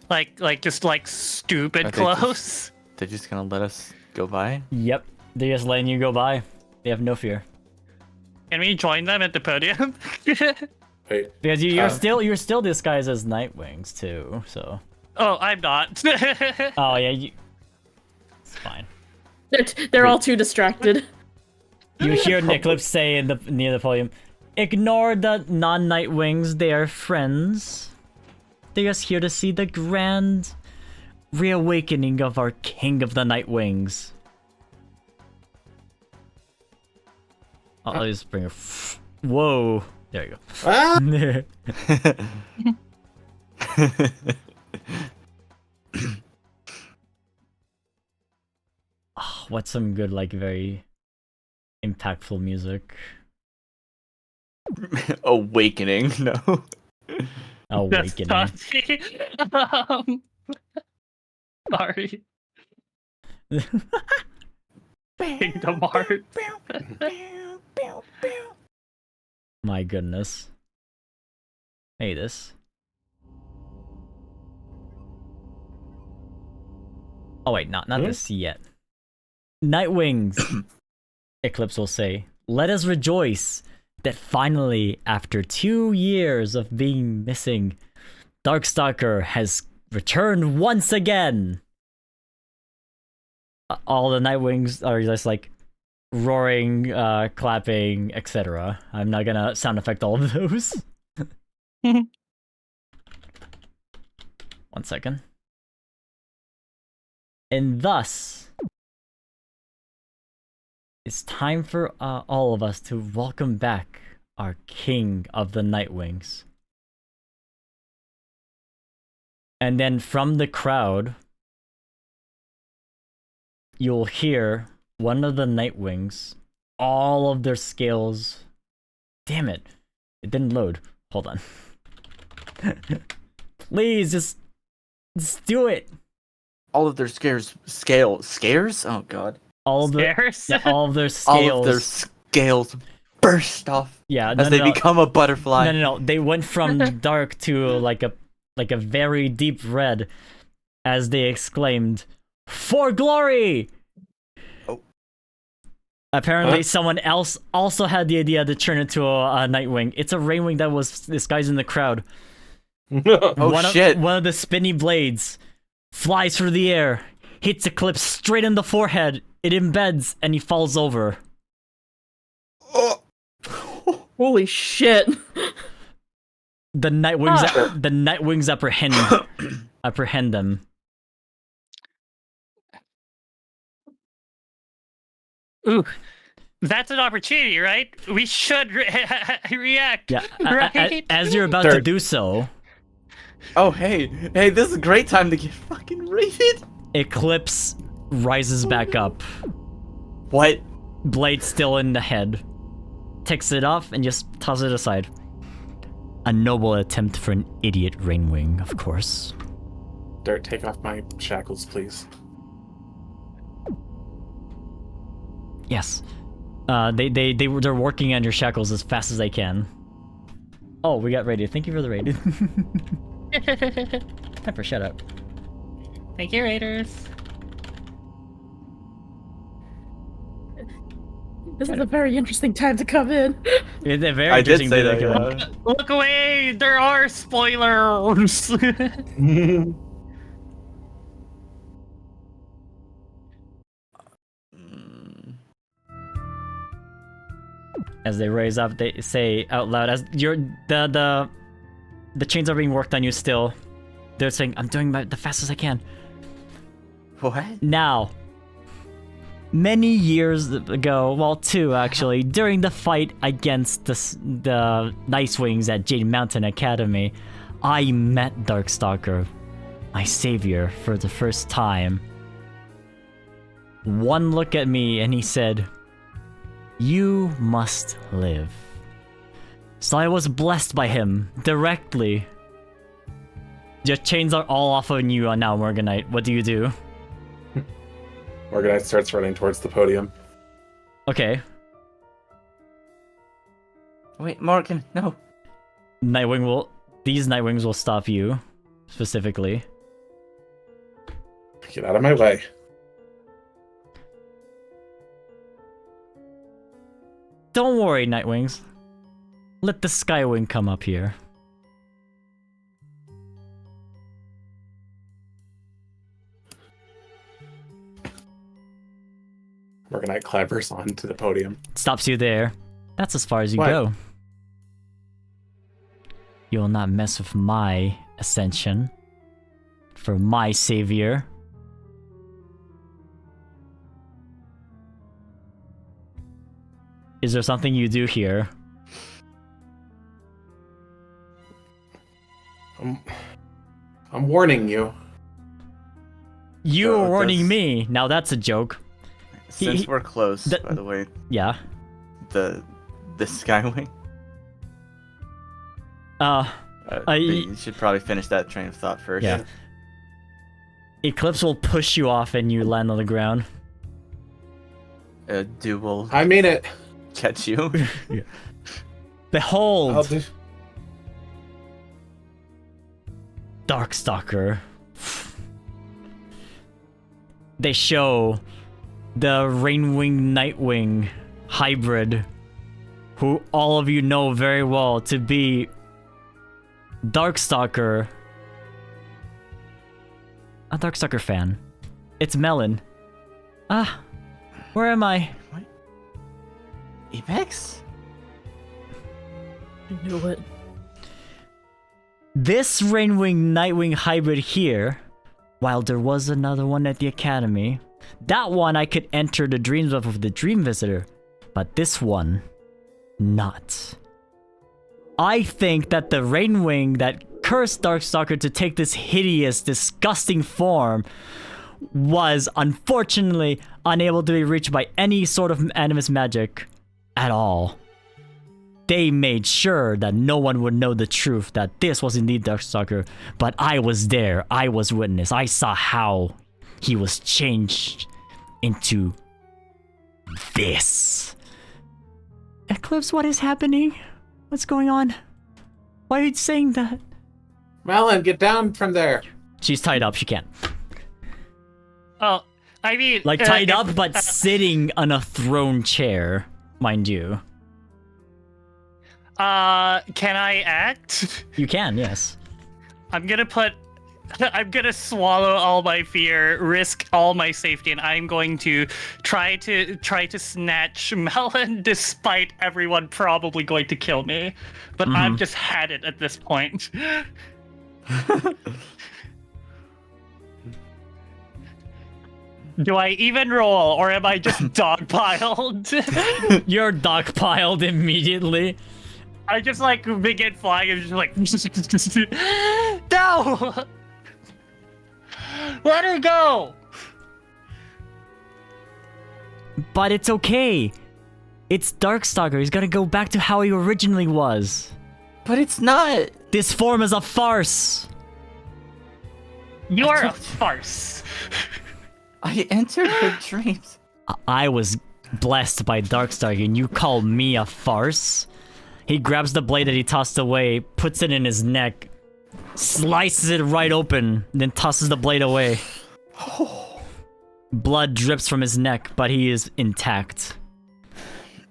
Like just like stupid Are they just- close? They're just gonna let us go by? Yep, they're just letting you go by. They have no fear. Can we join them at the podium? Hey, Because you're still disguised as Nightwings too, so. Oh, I'm not. Oh yeah, it's fine. They're all too distracted. You hear Eclipse say near the podium, "Ignore the non-Nightwings. They are friends. They're just here to see the grand reawakening of our King of the Nightwings." I'll just bring a. Whoa! There you go. What's some good, like, very impactful music? Awakening, no. Awakening. That's sorry. Kingdom Hearts. My goodness. Hey, this. Oh wait, not this yet. Nightwings, Eclipse will say, "Let us rejoice that finally, after 2 years of being missing, Darkstalker has returned once again." All the Nightwings are just like roaring, clapping, etc. I'm not gonna sound effect all of those. 1 second. And thus, it's time for all of us to welcome back our King of the Nightwings. And then from the crowd, you'll hear one of the Nightwings, all of their scales. Damn it, it didn't load. Hold on. Please, just do it. All of their scares? Oh god. All of Scares? all of their scales. All of their scales burst off Yeah, as they become a butterfly. No. They went from dark to like a very deep red as they exclaimed, "For glory!" Oh. Apparently, someone else also had the idea to turn it to a Nightwing. It's a Rainwing that was disguised in the crowd. Oh shit. One of the spinny blades flies through the air, hits Eclipse straight in the forehead. It embeds, and he falls over. Oh. Holy shit. The Nightwings apprehend them. Ooh, that's an opportunity, right? We should react. Yeah, right? as you're about to do so, Oh hey, this is a great time to get fucking raided. Eclipse rises back up, What? blade still in the head, takes it off and just tosses it aside. A noble attempt for an idiot Rainwing, of course. Dirt, take off my shackles, please. Yes. They're working on your shackles as fast as they can. Oh, we got raided. Thank you for the raid. Time for shut up. Thank you, Raiders. This is a very interesting time to come in. It's a very I did interesting say day to that. come in. Yeah. Look away! There are spoilers! Mm. As they raise up, they say out loud, as the chains are being worked on you still. They're saying, I'm doing the fastest I can. What? Now, many years ago, well, 2 actually, during the fight against the Icewings at Jade Mountain Academy, I met Darkstalker, my savior, for the first time. One look at me and he said, "You must live." So I was blessed by him directly. Your chains are all off on you now, Morganite. What do you do? Morganite starts running towards the podium. Okay. Wait, Morgan, no. These Nightwings will stop you, specifically. Get out of my way. Don't worry, Nightwings. Let the Skywing come up here. Morganite clambers onto the podium. Stops you there. That's as far as you What? go. You will not mess with my ascension. For my savior. Is there something you do here? I'm warning you. You So were warning does- me. Now that's a joke. Since we're close, the- by the way, Yeah. the Skywing. You should probably finish that train of thought first. Yeah. Eclipse will push you off and you land on the ground. Will I mean it. catch you. Behold! I'll do. Darkstalker. They show the Rain-Nightwing hybrid, who all of you know very well to be Darkstalker. A Darkstalker fan. It's Melon. Ah, where am I? Apex? I knew it. This Rain-Nightwing hybrid here, while there was another one at the academy, that one I could enter the dreams of with the Dream Visitor, but this one, not. I think that the Rainwing that cursed Darkstalker to take this hideous, disgusting form was unfortunately unable to be reached by any sort of animus magic at all. They made sure that no one would know the truth that this was indeed Darkstalker, but I was there, I was witness, I saw how he was changed into this. Eclipse, what is happening? What's going on? Why are you saying that? Melon, get down from there. She's tied up, she can't. Oh, I mean... Like tied up, but sitting on a throne chair, mind you. Can I act? You can, yes. I'm gonna swallow all my fear, risk all my safety, and I'm going to try to snatch Melon despite everyone probably going to kill me. But I've just had it at this point. Do I even roll, or am I just dogpiled? You're dogpiled immediately. I just like begin flying and just like no! Let her go! But it's okay. It's Darkstalker. He's gonna go back to how he originally was. But it's not. This form is a farce. You are a farce. I entered her dreams. I was blessed by Darkstalker, and you call me a farce? He grabs the blade that he tossed away, puts it in his neck, slices it right open, then tosses the blade away. Blood drips from his neck, but he is intact.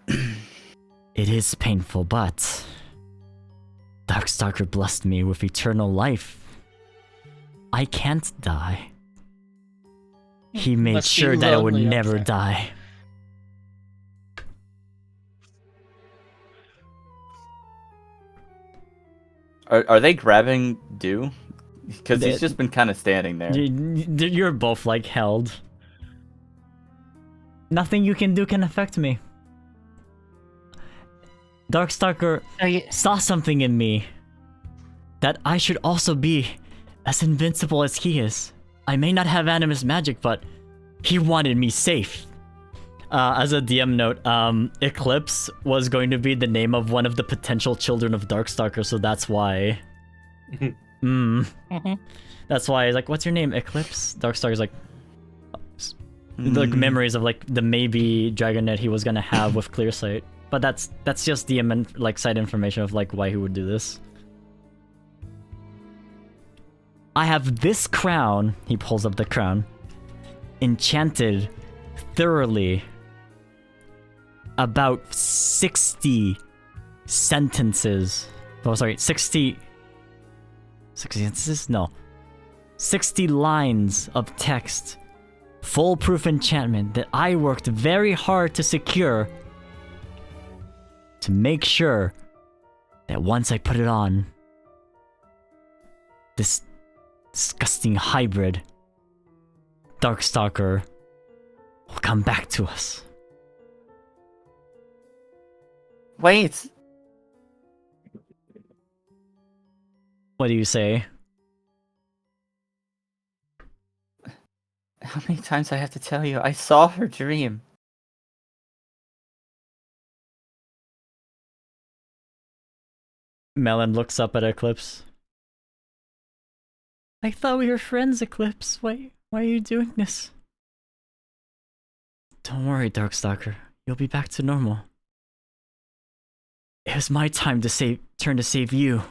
It is painful, but Darkstalker blessed me with eternal life. I can't die. He made Must be sure that I would lonely never outside. die. Are they grabbing Dew? Because They- he's just been kind of standing there. You're both like held. Nothing you can do can affect me. Darkstalker saw something in me that I should also be as invincible as he is. I may not have animus magic, but he wanted me safe. As a DM note, Eclipse was going to be the name of one of the potential children of Darkstalker, so that's why. That's why he's like, what's your name, Eclipse? Darkstalker's like, like memories of like the maybe dragonet he was gonna have with Clearsight. But that's just the like side information of like why he would do this. I have this crown. He pulls up the crown. Enchanted thoroughly. About 60 sentences. Oh, sorry, 60 sentences? No. 60 lines of text. Foolproof enchantment that I worked very hard to secure. To make sure that once I put it on, this disgusting hybrid Darkstalker will come back to us. Wait. What do you say? How many times I have to tell you? I saw her dream. Melon looks up at Eclipse. I thought we were friends, Eclipse. Why are you doing this? Don't worry, Darkstalker. You'll be back to normal. It was my time to turn to save you.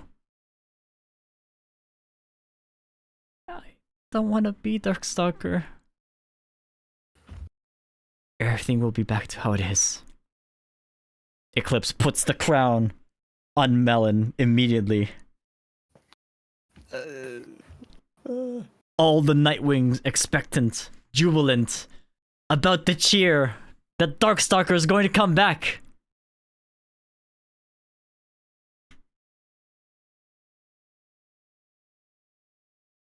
I don't want to be Darkstalker. Everything will be back to how it is. Eclipse puts the crown on Melon immediately. All the Nightwings expectant, jubilant, about to cheer that Darkstalker is going to come back.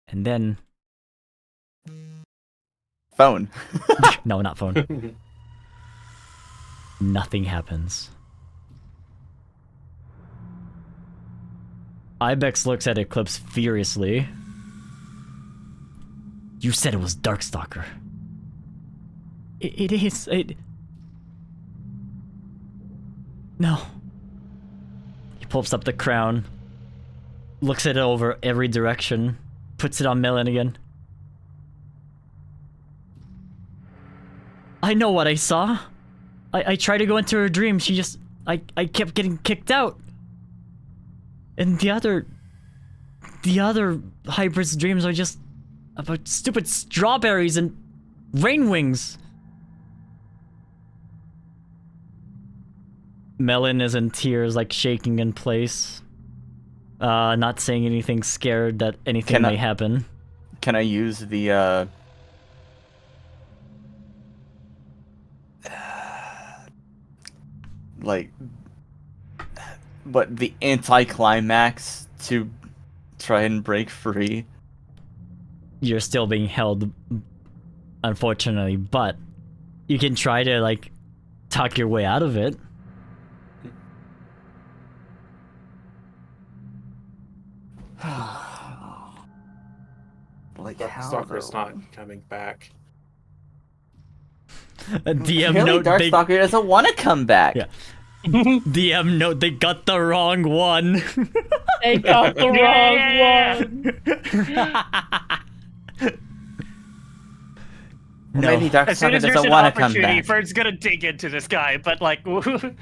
And then... Phone. No, not phone. Nothing happens. Ibex looks at Eclipse furiously. You said it was Darkstalker. It is. No. He pulls up the crown, looks at it over every direction, puts it on Melon again. I know what I saw. I tried to go into her dream. She just... I kept getting kicked out. And the other hybrid's dreams are just about stupid strawberries and Rainwings. Melon is in tears, like shaking in place. Not saying anything, scared that anything may happen. Can I use the like the anticlimax to try and break free? You're still being held, unfortunately, but you can try to like talk your way out of it. Like Dark how, Stalker's though? not coming back. A DM Clearly note. Darkstalker doesn't want to come back. Yeah. DM note. They got the wrong one. They got the wrong Yeah. one. Well, maybe As soon Darkstalker as there's doesn't an want to come opportunity, back. Fern's gonna dig into this guy, but like, This-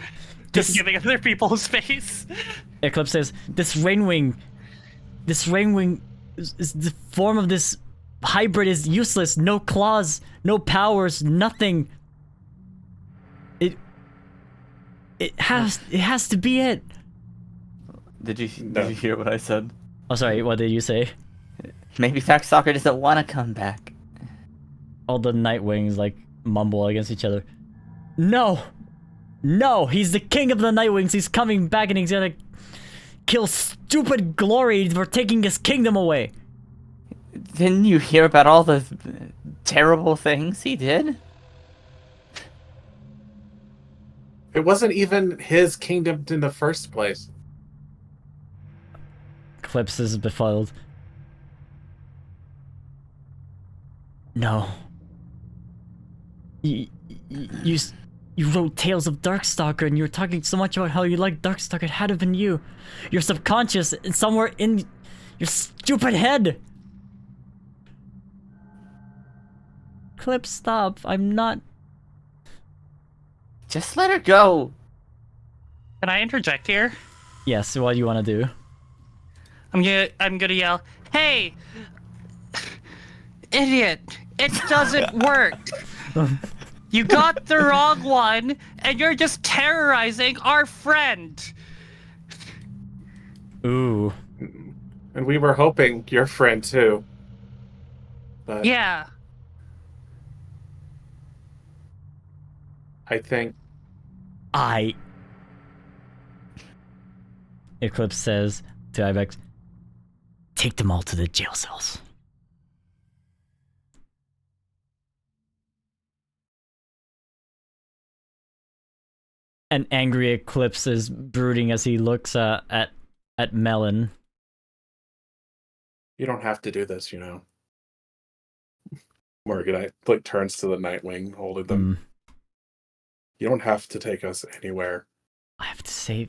just giving other people space. Eclipse says, this Rainwing is the form of this hybrid is useless. No claws, no powers, nothing. It has to be it. Did you No. hear what I said? Oh, sorry. What did you say? Maybe Darkstalker doesn't want to come back. All the Nightwings like mumble against each other. No, he's the king of the Nightwings. He's coming back and he's gonna kill stupid Glory for taking his kingdom away. Didn't you hear about all the terrible things he did? It wasn't even his kingdom in the first place. Eclipse is befuddled. No. You wrote Tales of Darkstalker and you were talking so much about how you liked Darkstalker. It had to have been you. Your subconscious, somewhere in your stupid head. Eclipse, stop. I'm not... Just let her go. Can I interject here? Yes, what do you want to do? I'm gonna yell, "Hey, idiot! It doesn't work. You got the wrong one, and you're just terrorizing our friend." Ooh. And we were hoping your friend too. But Yeah. I think Eclipse says to Ibex, take them all to the jail cells. An angry Eclipse is brooding as he looks at Melon. you don't have to do this, you know. Morganite like turns to the Nightwing, holding them. You don't have to take us anywhere. I have to save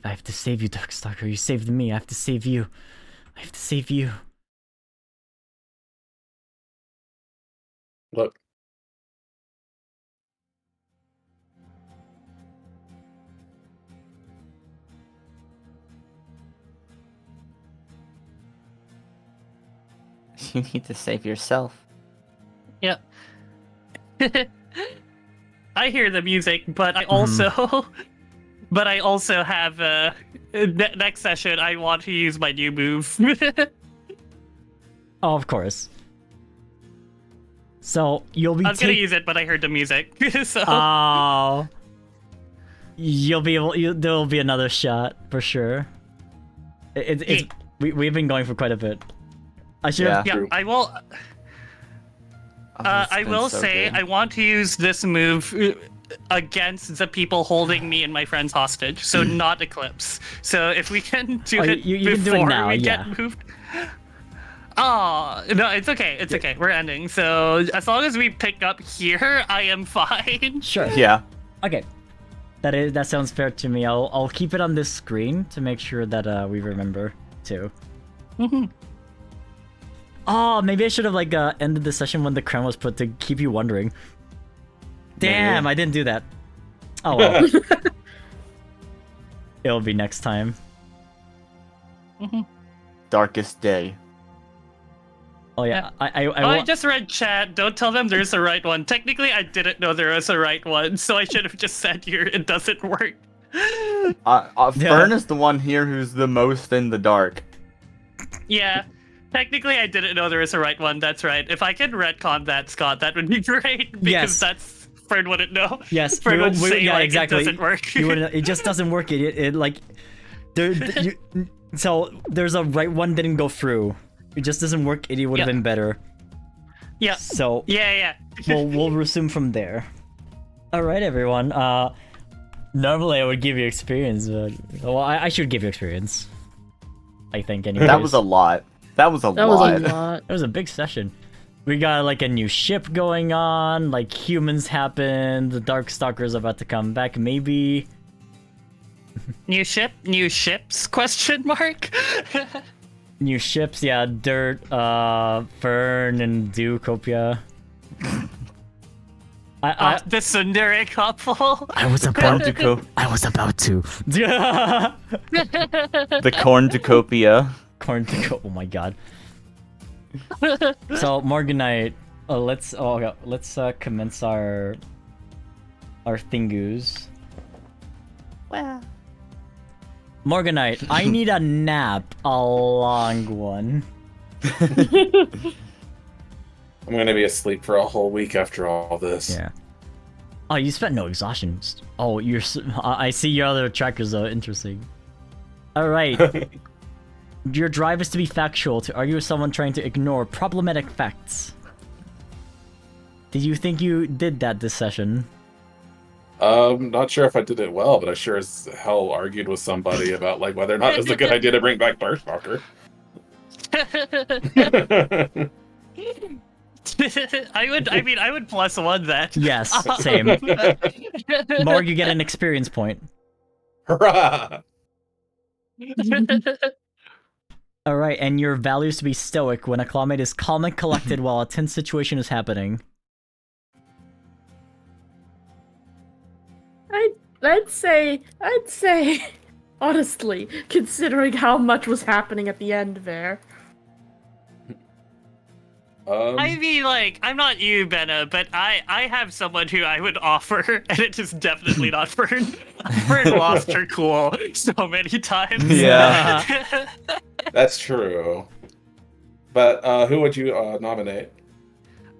you, Darkstalker. You saved me. I have to save you. I have to save you. Look. You need to save yourself. Yep. I hear the music, but I also, have next session. I want to use my new move. Oh, of course. So you'll be. I was gonna use it, but I heard the music. So Oh. You'll be able. There'll be another shot for sure. It's we've been going for quite a bit. I should. Yeah. yeah, I will. Oh, it's I been will so say good. I want to use this move against the people holding me and my friends hostage. So not Eclipse. So if we can do it you can do it before now, we yeah. get moved. Oh no, it's okay. It's okay. We're ending. So as long as we pick up here, I am fine. Sure. Yeah. Okay. That sounds fair to me. I'll keep it on this screen to make sure that we remember too. Oh, maybe I should have ended the session when the crown was put to keep you wondering. Damn, Maybe. I didn't do that. Oh well. It'll be next time. Darkest day. Oh yeah, I I just read chat. Don't tell them there's a right one. Technically, I didn't know there was a right one, so I should have just said here it doesn't work. Fern is the one here who's the most in the dark. Yeah. Technically, I didn't know there was a right one. That's right. If I can retcon that, Scott, that would be great. Because Yes. that's Fern wouldn't know. Yes, Fern would say yeah, like exactly. it doesn't work. You wouldn't- it just doesn't work. It like so there's a right one didn't go through. It just doesn't work. It would have Yeah. been better. Yeah. So Yeah. we'll resume from there. All right, everyone. Normally I would give you experience, but well, I should give you experience. I think anyways. That was a lot. That was a That lot. was a lot. It was a big session. We got like a new ship going on. Like humans happened. The Darkstalker's about to come back. Maybe. New ships? Question mark. New ships, yeah, Dirt, Fern, and Dewcopia. The tsundere couple. I was Corn about to I was about to. the cornucopia. Corn to go. Oh my god. So Morganite, let's commence our thingoos. Well, Morganite, I need a nap, a long one. I'm gonna be asleep for a whole week after all this. Yeah. Oh, you spent no exhaustion. Oh, I see your other trackers though. Interesting. All right. Your drive is to be factual, to argue with someone trying to ignore problematic facts. Did you think you did that this session? Not sure if I did it well, but I sure as hell argued with somebody about like whether or not it's a good idea to bring back Darkstalker. I would +1 that. Yes, same. Morg, you get an experience point. Hurrah! Alright, and your value is to be stoic when a clawmate is calm and collected while a tense situation is happening. I'd say, honestly, considering how much was happening at the end there. I mean, like, I'm not you, Bena, but I have someone who I would offer, and it is definitely not Fern. Fern lost her cool so many times. Yeah. That's true. But who would you nominate?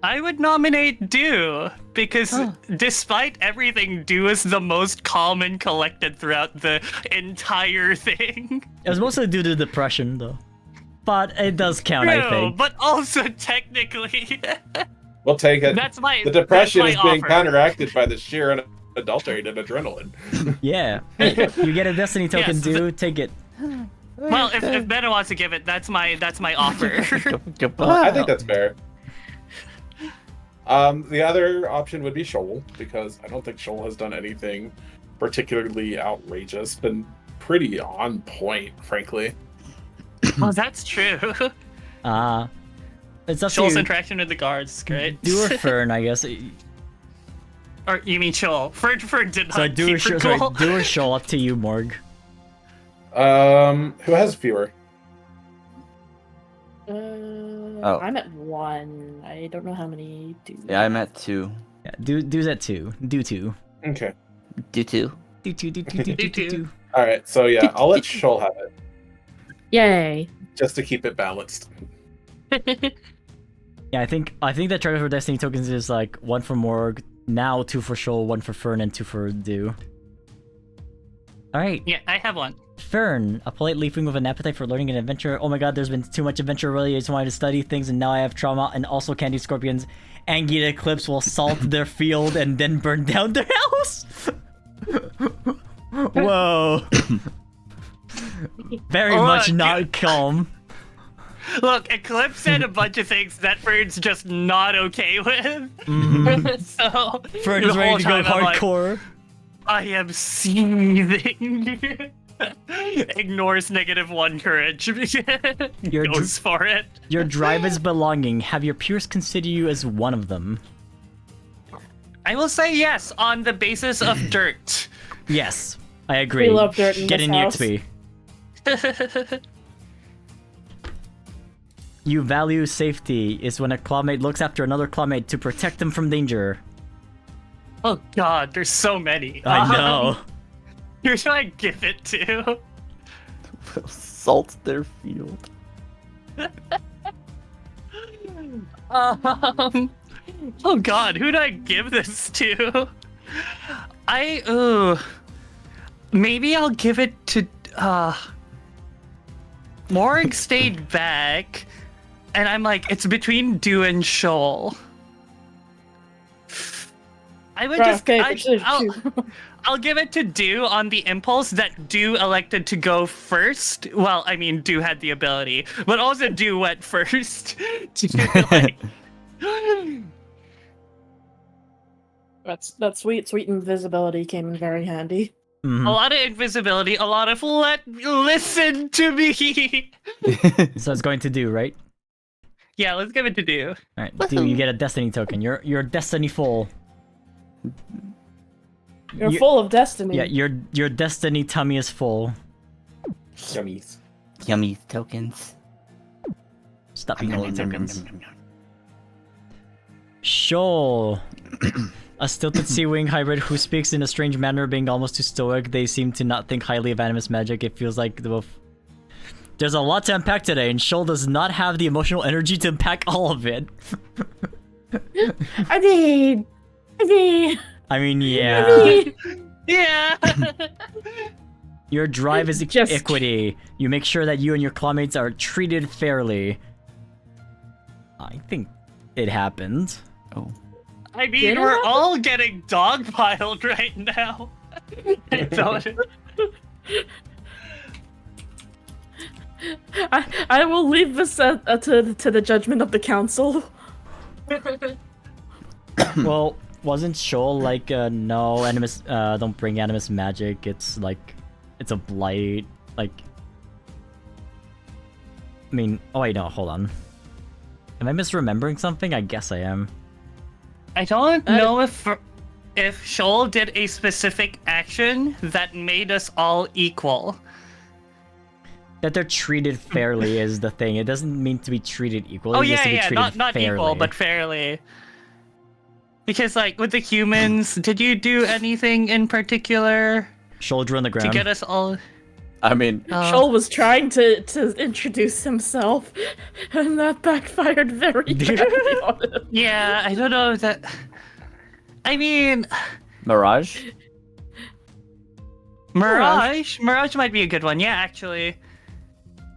I would nominate Dew, because despite everything, Dew is the most calm and collected throughout the entire thing. It was mostly due to depression, though. But it does count, I think. But also technically... We'll take it. The depression that's is my being offer. counteracted by the sheer adulterated adrenaline. Yeah. You get a destiny token, Yes, dude. Take it. Well, if Bena wants to give it, that's my offer. I think that's fair. The other option would be Shoal, because I don't think Shoal has done anything particularly outrageous. Been pretty on point, frankly. Oh, that's true. It's up to Shoal's you. interaction with the guards is great. Do or Fern, I guess. Or you mean Shoal? Fern did not So do or keep her goal. do or Shoal, up to you, Morg. Who has fewer? I'm at 1. I don't know how many do. Yeah, I'm at 2. Yeah, do's at 2. Do 2. Okay. Do 2. Do 2. All right. So yeah, I'll let Shoal have it, Yay. just to keep it balanced. Yeah, I think that target for destiny tokens is like 1 for Morg, now 2 for Shoal, 1 for Fern, and 2 for Do. Alright. Yeah, I have one. Fern, a polite leafwing with an appetite for learning and adventure. Oh my god, there's been too much adventure already. I just wanted to study things, and now I have trauma, and also candy scorpions. Anguilla Eclipse will salt their field and then burn down their house. Whoa. Very much not calm. Look, Eclipse said a bunch of things that Fern's just not okay with. So Fern the is ready whole to go time I'm like, hardcore. I am seething. Ignores -1 courage. Goes for it. Your drive is belonging. Have your peers consider you as one of them? I will say yes on the basis of dirt. Yes, I agree. We love dirt in Get this in the house. XP. You value safety is when a clawmate looks after another clawmate to protect them from danger. Oh god, there's so many. I know. Who should I give it to? Salt their field. Oh god, who'd I give this to? Maybe I'll give it to Morg stayed back, and I'm like, it's between Dew and Shoal. I would I'll give it to Dew on the impulse that Dew elected to go first. Well, I mean, Dew had the ability, but also Dew went first. That sweet invisibility came in very handy. Mhm. A lot of invisibility, a lot of listen to me. So it's going to do, right? Yeah, let's give it to Dew. Alright, do you get a destiny token. You're destiny full. You're full of destiny. Yeah, your destiny tummy is full. Yummies. Yummy tokens. Stop eating all the tokens. Shoal. A stilted Sea-Wing hybrid who speaks in a strange manner, being almost too stoic. They seem to not think highly of animus magic. It feels like there's a lot to unpack today, and Shoal does not have the emotional energy to unpack all of it. I mean, yeah. Yeah. Your drive is Just- equity. You make sure that you and your classmates are treated fairly. I think it happened. Oh. I mean, Did it we're happen? all getting dogpiled right now. I don't. I will leave this to the judgment of the council. Well, wasn't Shoal like, no, animus, don't bring animus magic, it's like, it's a blight, like... I mean, oh wait, no, hold on. Am I misremembering something? I guess I am. I don't know if Shoal did a specific action that made us all equal. That they're treated fairly is the thing. It doesn't mean to be treated equally. Oh it means to be yeah, treated not fairly. equal, but fairly. Because like with the humans, did you do anything in particular Shoulder on the to ground. get us all? I mean, Shoal was trying to introduce himself, and that backfired very badly on him. Yeah, I don't know if that. I mean, Mirage? Mirage might be a good one. Yeah, actually,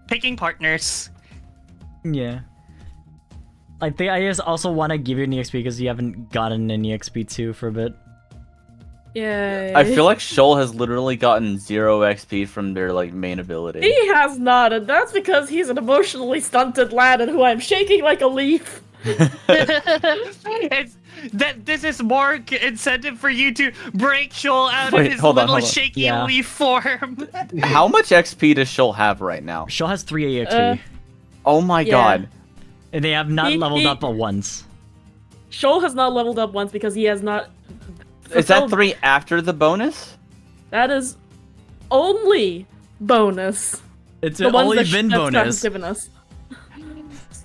picking partners. Yeah. I think I just also want to give you an EXP because you haven't gotten an EXP too for a bit. Yay. I feel like Shoal has literally gotten 0 XP from their like main ability. He has not, and that's because he's an emotionally stunted lad and who I'm shaking like a leaf. This is more incentive for you to break Shoal out Wait, of his hold on, little hold on. shaky Yeah. leaf form. How much XP does Shoal have right now? Shoal has 3 EXP. Oh my Yeah. god. And they have not leveled up once. Shoal has not leveled up once because he has not. Is that fulfilled- 3 after the bonus? That is only bonus. It's The an ones only that been that Scott has bonus. given us.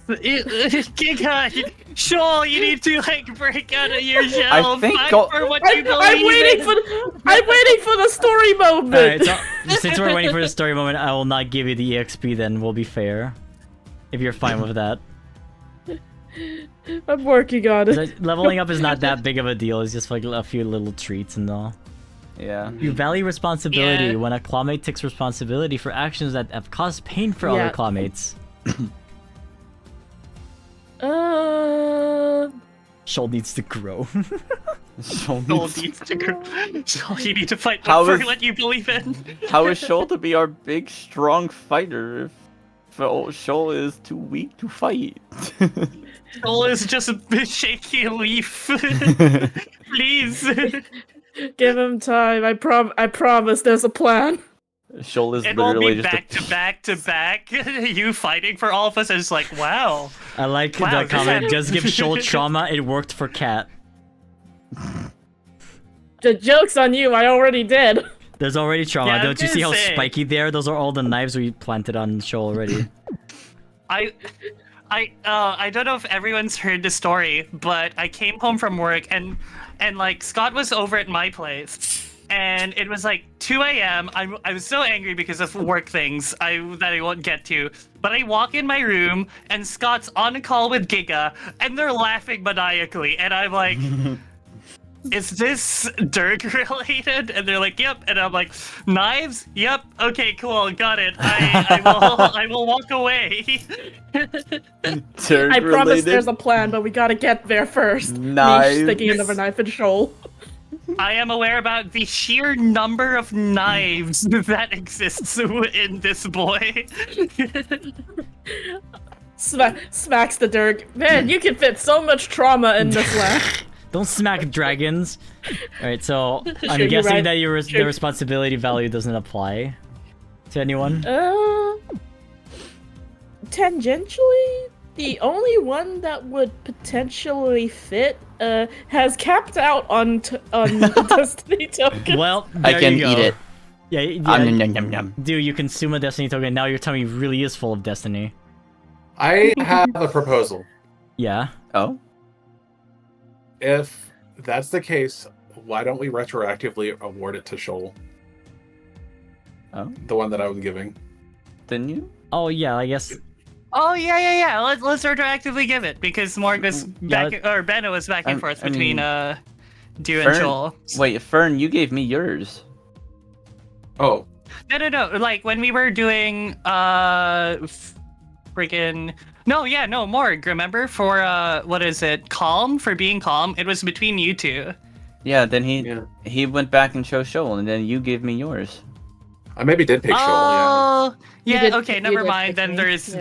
Giga, Shoal, you need to like break out of your shell. think Fight go- for what you believe I'm waiting in. I'm waiting for the story moment. Alright, so since we're waiting for the story moment, I will not give you the EXP then, we'll be fair. If you're fine with that. I'm working on it. So leveling up is not that big of a deal, it's just like a few little treats and all. Yeah. You value responsibility Yeah. when a clawmate takes responsibility for actions that have caused pain for Yeah. other clawmates. Shoal needs to grow. Shoal Shoal needs- needs to grow. Shoal, you need to fight How for is- what you believe in. How is Shoal to be our big, strong fighter if Shoal is too weak to fight? Shoal is just a bit shaky leaf. Please. Give him time. I promise there's a plan. Shoal is It will literally be just back to back to back. You fighting for all of us is like, wow. I like Wow, the this comment, had- just give Shoal trauma, it worked for Cat. The joke's on you. I already did. There's already trauma, Yeah, I was don't you see how gonna say. spiky they are? Those are all the knives we planted on Shoal already. I don't know if everyone's heard the story, but I came home from work and like Scott was over at my place. And it was like 2 a.m. I was so angry because of work things that I won't get to. But I walk in my room and Scott's on a call with Giga and they're laughing maniacally. And I'm like, is this Dirk related? And they're like, yep. And I'm like, knives? Yep. Okay, cool. Got it. I will walk away. Turd I promise related. there's a plan, but we gotta get there first. Knives. Me sticking another knife in Shoal. I am aware about the sheer number of knives that exists in this boy. Smacks the Dirk. Man, you can fit so much trauma in this laugh. Don't smack dragons! Alright, so I'm Sure, you're guessing right. that the Sure. responsibility value doesn't apply to anyone? Tangentially? The only one that would potentially fit has capped out on Destiny token. Well, I there can you go. eat it. Yeah, yeah. Yum, yum, yum, yum. Dude, you consume a Destiny token, now your tummy really is full of Destiny. I have a proposal. Yeah. Oh? If that's the case, why don't we retroactively award it to Shoal? Oh? The one that I was giving. Didn't you? Oh, yeah, I guess. Oh yeah. Let's retroactively give it because Morg was Yeah, back or Benna was back and forth I between mean, Dew and Fern, Shoal. wait, Fern, you gave me yours. Oh, No. Like when we were doing freaking no, Morg, remember? For what is it? Calm, for being calm. It was between you two. Yeah, then yeah. he went back and chose Shoal, and then you gave me yours. I maybe did pick Shoal, yeah. Oh, You yeah. did- Okay, you never did mind. pick Then me, there is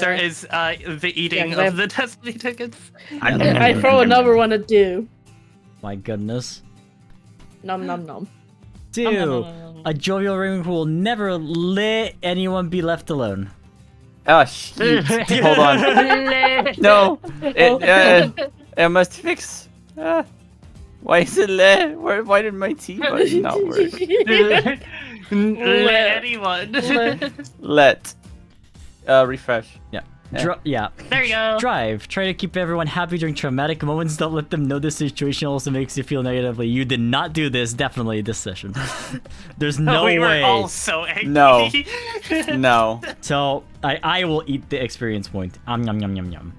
yeah. the eating Yeah, 'cause of the Destiny tickets. I throw another one at Dew. My goodness. Nom nom nom. Dude, a jovial Rainwing who will never let anyone be left alone. Oh, shit. Hold on. No. It must fix. Why is it le? Why did my T button not work? Let anyone. Let. Refresh. Yeah. Yeah. Yeah. There you go. Drive. Try to keep everyone happy during traumatic moments. Don't let them know the situation also makes you feel negatively. You did not do this, definitely, this session. There's no we way. were all so angry. No. No. So, I will eat the experience point. Yum, yum, yum, yum.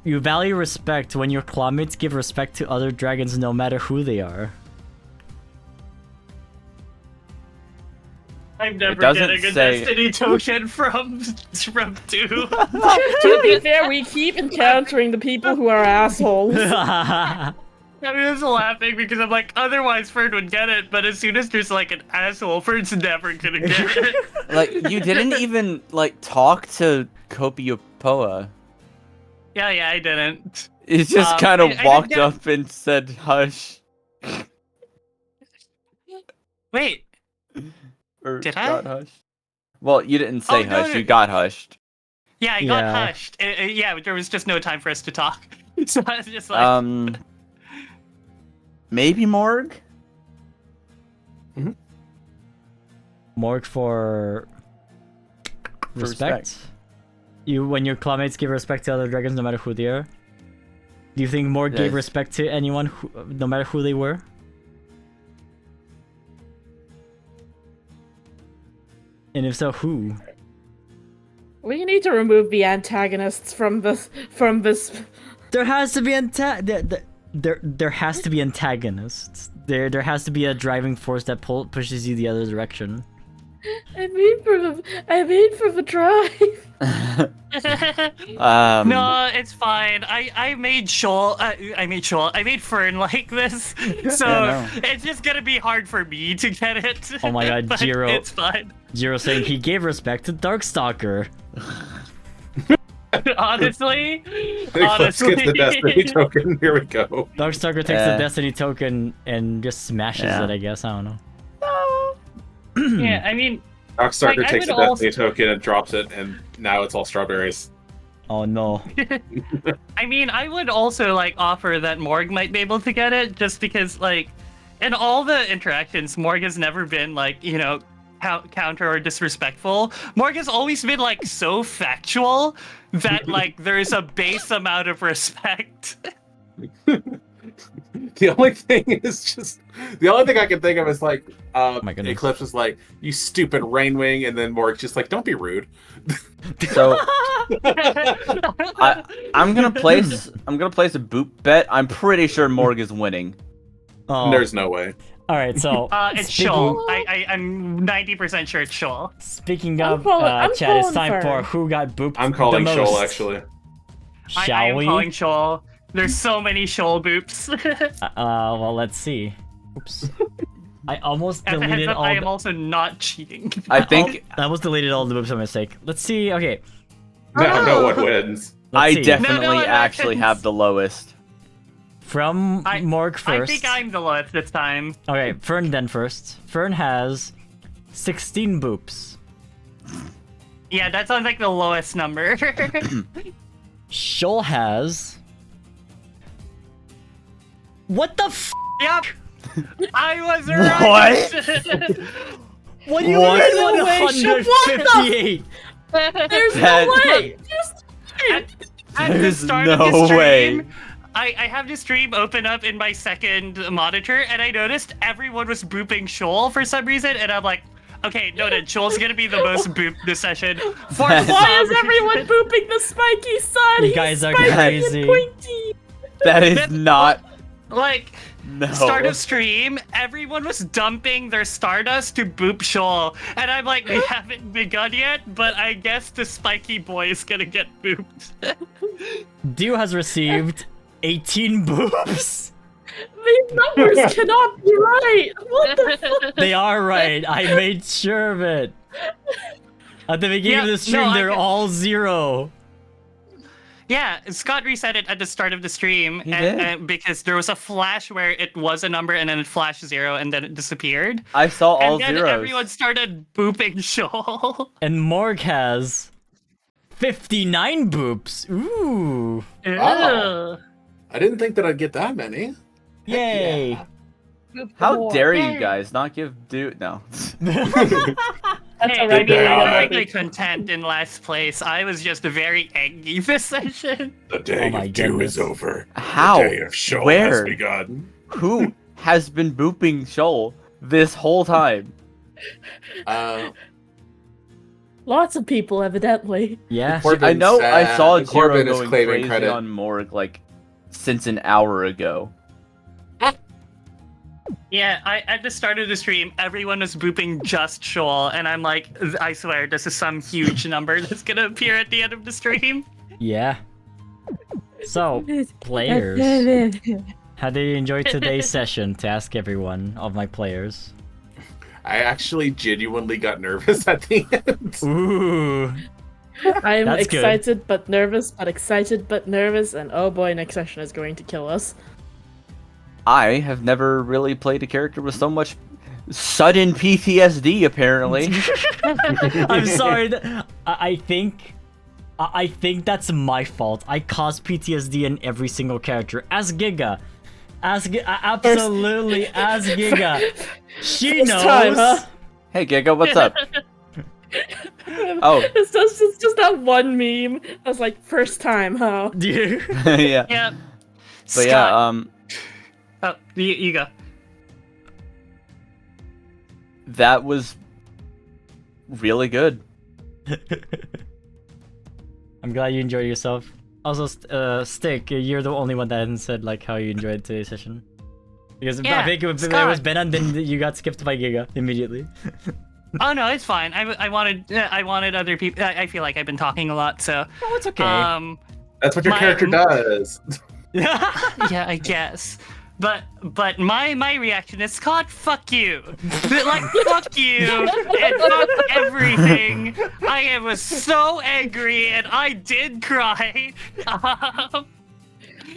You value respect when your clawmates give respect to other dragons no matter who they are. I'm never doesn't getting a say- Destiny token from Dew. To be fair, we keep encountering the people who are assholes. I'm just laughing because I'm like, otherwise Fern would get it, but as soon as there's like an asshole, Fern's never gonna get it. Like, you didn't even, like, talk to Kopiopoa. Yeah, I didn't. He just kind I of didn't walked get- up and said, hush. Wait, Or Did I? got hushed. Well, you didn't say Oh, no, hush, no. you got hushed. yeah, I got Yeah. hushed. Yeah, there was just no time for us to talk. So I was just like, Maybe Morg? Morg for respect. You, when your clawmates give respect to other dragons no matter who they are. Do you think Morg gave Yes. respect to anyone who, no matter who they were? And if so, who? We need to remove the antagonists from this. There has to be there has to be antagonists. There has to be a driving force that pushes you the other direction. I mean for the drive. no, it's fine. I made Shoal. I made Fern like this, so Yeah, it's just gonna be hard for me to get it. Oh my god, but Jiro. It's fine. Jiro saying he gave respect to Darkstalker. Honestly, Let's get the Destiny token. Here we go. Darkstalker takes the Destiny token and just smashes it, I guess. I don't know. yeah. I mean, Darkstalker Like, I takes the would Destiny token and drops it, and now it's all strawberries. Oh no. I mean, I would also like offer that Morg might be able to get it, just because like, in all the interactions, Morg has never been like, you know, counter or disrespectful. Morg has always been like so factual that like there's a base amount of respect. The only thing I can think of is like, my goodness. Eclipse is like, you stupid Rainwing, and then Morg's just like, don't be rude. So I'm gonna place a boop bet. I'm pretty sure Morg is winning. Oh. There's no way. All right, so It's Shoal. I'm 90% sure it's Shoal. Speaking I'm of, calling chat, it's time Fern. for who got booped. I'm calling the Shoal, most. actually. I Shall am we? calling Shoal. There's so many Shoal boops. Well, let's see. Oops. I almost As a heads deleted up, all. I am also not cheating. I think I almost deleted all the boops by mistake. Let's see. Okay. Now no one wins. Let's I see. definitely No, actually have the lowest. From Morg first. I think I'm the lowest this time. Okay, Fern then first. Fern has 16 boops. Yeah, that sounds like the lowest number. Shoal has. What the f? Yep. I was right. What do you What? mean No way, 158? There's That- no way. At the There's start of no the stream, way. I have the stream open up in my second monitor, and I noticed everyone was booping Shoal for some reason, and I'm like, okay, noted. Shoal's gonna be the most booped this session. For Why Why is some everyone reason. booping the spiky sun? You He's guys are spiky crazy. and pointy. That is not. Like, No. start of stream, everyone was dumping their Stardust to boop Shoal, and I'm like, we haven't begun yet, but I guess the spiky boy is gonna get booped. Dew has received 18 boops. These numbers cannot be right. What the fuck? They are right. I made sure of it. At the beginning of Yeah, the stream, no, I they're get- all 0. Yeah, Scott reset it at the start of the stream He did? and because there was a flash where it was a number and then it flashed 0 and then it disappeared. I saw all and then zeros. everyone started booping Shoal. And Morg has 59 boops. Ooh. Wow. I didn't think that I'd get that many. Yay. How dare you guys not give dude? No. That's Hey, a I mean, regular I'm Yeah. perfectly content in last place. I was just very angry this session. The day Oh my of dew goodness. is over. How? The day of show Where? has begun. Who has been booping Shoal this whole time? Lots of people, evidently. Yeah. Corbin I know I said- saw Jiro Corbin is going claiming crazy credit. on Morg like since an hour ago. Yeah, at the start of the stream, everyone was booping just Shoal, and I'm like, I swear, this is some huge number that's gonna appear at the end of the stream. Yeah. So, players, how did you enjoy today's session? To ask everyone of my players. I actually genuinely got nervous at the end. Ooh. I am That's good. excited but nervous, but excited but nervous, and oh boy, next session is going to kill us. I have never really played a character with so much sudden PTSD, apparently. I'm sorry. I think that's my fault. I caused PTSD in every single character. As Giga. Absolutely, as Giga. She First knows. time, huh? Hey, Giga, what's up? Oh. It's just that one meme. I was like, first time, huh? Dude. Yeah. Yeah. But Scott, yeah, oh, you go. that was really good. I'm glad you enjoyed yourself. Also, Stick, you're the only one that hasn't said like how you enjoyed today's session. Because Yeah, I think it was Scott. Ben, and then you got skipped by Giga immediately. Oh no, it's fine. I wanted other people. I feel like I've been talking a lot, so Oh, it's okay. That's what your My- character does. yeah, I guess. But my reaction is, Scott, fuck you. Like, fuck you and fuck everything. I was so angry and I did cry. I'm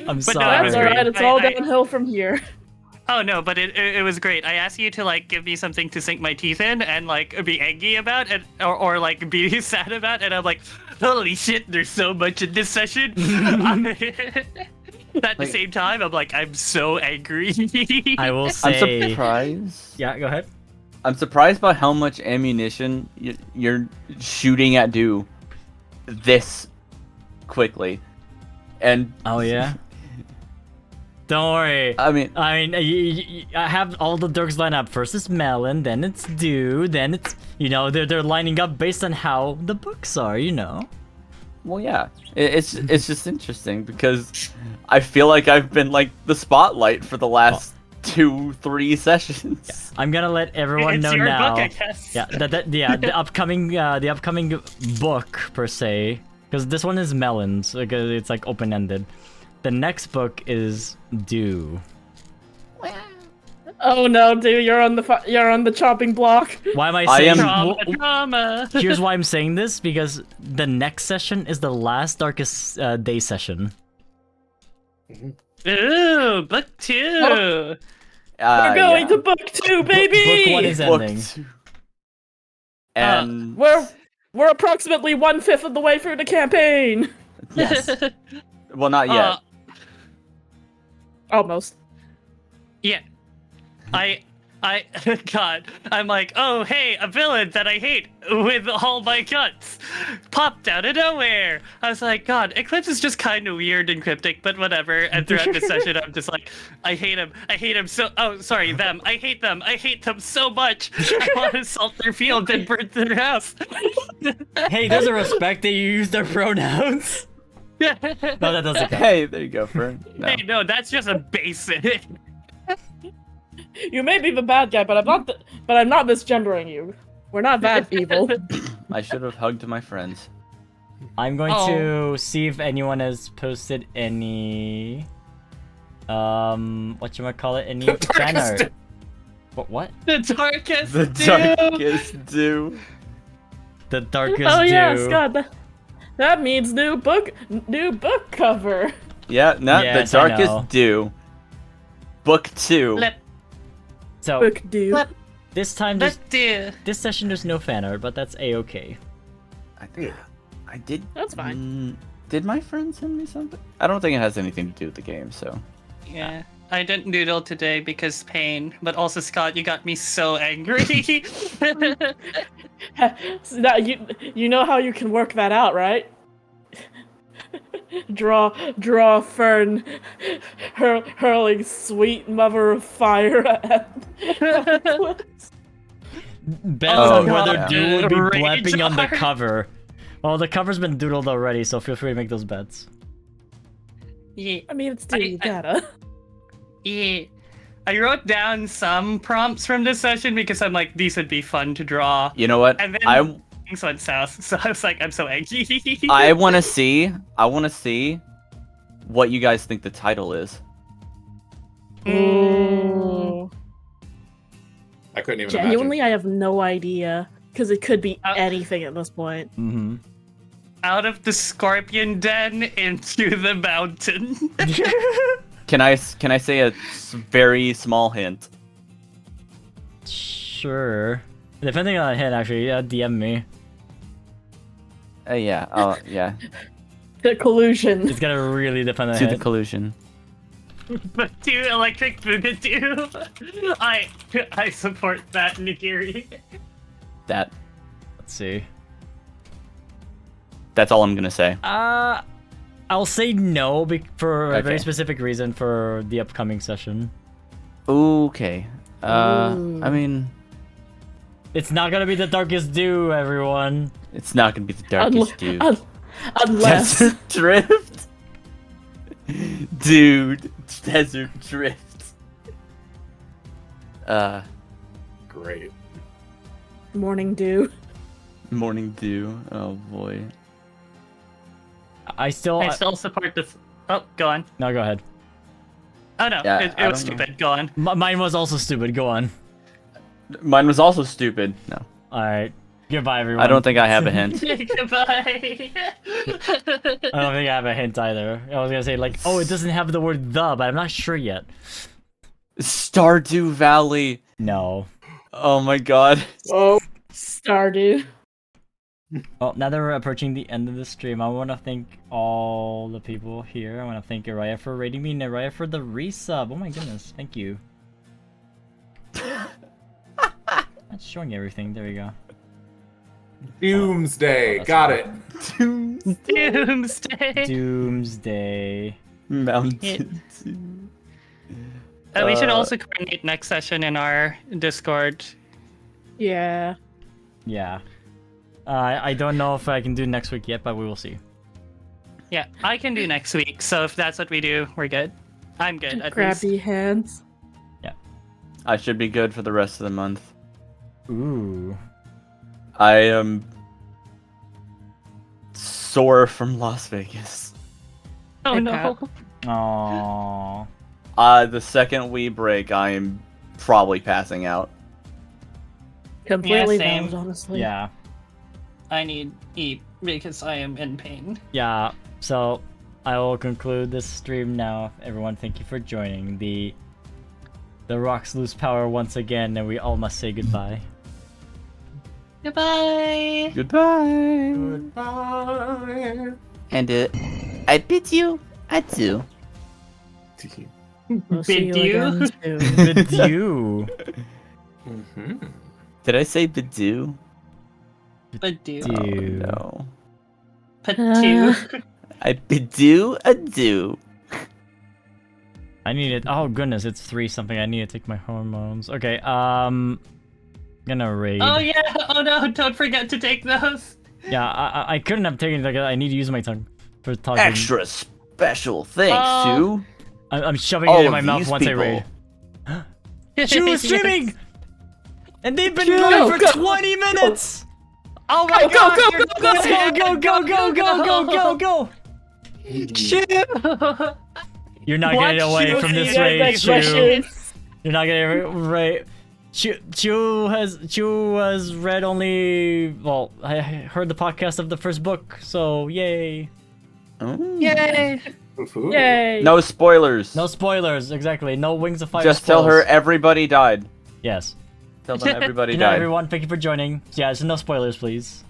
but no, sorry. That's alright, it's all I- downhill from here. Oh no, but it was great. I asked you to like give me something to sink my teeth in and like be angry about and or like be sad about, and I'm like, holy shit, there's so much in this session. At the Like- same time, I'm like, I'm so angry. I will I'm say. surprised. Yeah, go ahead. I'm surprised by how much ammunition you're shooting at Dew this quickly. And Oh yeah. Don't worry. I mean, I have all the dorks lined up. First it's Melon, then it's Dew, then it's they're lining up based on how the books are, well, yeah, it's just interesting because I feel like I've been like the spotlight for the last 2-3 sessions. I'm gonna let everyone it's know your now. book, I guess. Yeah, the upcoming book per se, because this one is Melon's, because it's like open ended. The next book is Dew. Oh no, dude, you're on the chopping block. Why am I I saying? am- Drama. Here's why I'm saying this, because the next session is the last Darkest Day session. Ooh, book 2. We're going to book 2, baby. Book 1 is Book ending. 2. And We're approximately 1/5 of the way through the campaign. Yes. Well, not yet. Almost. Yeah. God, I'm like, oh, hey, a villain that I hate with all my guts popped out of nowhere. I was like, God, Eclipse is just kind of weird and cryptic, but whatever. And throughout the session, I'm just like, I hate him so, oh, sorry, them. I hate them so much. I want to salt their field and burn their house. Hey, there's a respect that you use their pronouns. No, that doesn't count. Hey, there you go, Fern. No. Hey, no, that's just a basic. You may be the bad guy, but I'm not misgendering you. We're not that evil. I should have hugged my friends. I'm going to see if anyone has posted any whatchamacallit, any fan art. What? The darkest The dude. darkest dew. The darkest Oh dew. yeah, Scott. That means new book cover. Yeah, no, Yes, the I know. darkest dew. Book 2. Let So Book do. this time, this session, there's no fan art, but that's a-okay. I did. That's fine. Did my friend send me something? I don't think it has anything to do with the game, so. Yeah, I didn't doodle today because pain, but also Scott, you got me so angry. So now you know how you can work that out, right? draw Fern hurling sweet mother of fire at Bets Oh, on whether yeah. Dew would be Rage blepping on the art. cover. Well, the cover's been doodled already, so feel free to make those bets. Yeah, I mean, it's daily data. yeah. I wrote down some prompts from this session because I'm like, these would be fun to draw. You know what? And then things went south, so I was like, I'm so angry. I want to see what you guys think the title is. Ooh. I couldn't even Genuinely, I have no idea because it could be anything at this point. Mm-hmm. Out of the scorpion den into the mountain. Can I say a very small hint? Sure. Depending on the hint, actually, yeah, DM me. Yeah. Yeah. The collusion. It's gonna really depend on the To the hint. collusion. But two electric boogadoo. I support that, Nigiri. That. Let's see. That's all I'm gonna say. I'll say no for a very Okay. specific reason for the upcoming session. Okay. I Ooh. mean, It's not gonna be the darkest dew, everyone. it's not gonna be the darkest dude. Unless Desert Drift? Dude, Desert Drift. Great. Morning dew. Morning Dew. Oh boy. I still support this. Oh, go on. No, go ahead. Oh no, Yeah, it I was don't know. stupid. Go on. Mine was also stupid. Go on. Mine was also stupid. No. All right. Goodbye, everyone. I don't think I have a hint. Goodbye. I don't think I have a hint either. I was gonna say like, oh, it doesn't have the word "the," but I'm not sure yet. Stardew Valley. No. Oh my god. Oh, Stardew. Well, now that we're approaching the end of the stream, I want to thank all the people here. I want to thank Araya for rating me and Araya for the resub. Oh my goodness, thank you. That's showing everything. There we go. Doomsday. Oh, Got it. Doomsday. Doomsday. Mountain Dew. We should also coordinate next session in our Discord. Yeah. Yeah. I don't know if I can do next week yet, but we will see. Yeah, I can do next week. So if that's what we do, we're good. I'm good. At least. Grabby hands. I should be good for the rest of the month. Ooh. I am sore from Las Vegas. Oh Hey, no. Aww. The second we break, I am probably passing out. Completely same. valid, honestly. Yeah. I need eat because I am in pain. Yeah. So I will conclude this stream now. Everyone, thank you for joining. The rocks lose power once again, and we all must say goodbye. Goodbye. Goodbye. Goodbye. And it. I bid you adieu. We'll see you Bid you? again soon. Good you. Mm-hmm. Did I say Bidoo? Adieu. Oh, Dude. no. Adieu. I bidoo adieu. I need it. Oh goodness, it's 3 something. I need to take my hormones. Okay, gonna raid. Oh yeah. Oh no! Don't forget to take those. Yeah, I couldn't have taken it. Like, I need to use my tongue for talking. Extra special thanks Oh. I'm shoving all it in of my mouth these once people. I raid. Shoal is streaming, and they've been Shoal, going for go. 20 minutes. Oh my Go, god! go, you're go, go, gonna- Go. Shoot! You're not What? getting away Shoal, from this you raid, guys Shoal. make You're not getting right. Shoal has read only. Well, I heard the podcast of the first book, so yay. Yay! Ooh. Yay! No spoilers. No spoilers, exactly. No Wings of Fire. Just tell spoils. her everybody died. Yes. Tell them everybody Good night, died. everyone. Thank you for joining. Yeah, so no spoilers, please.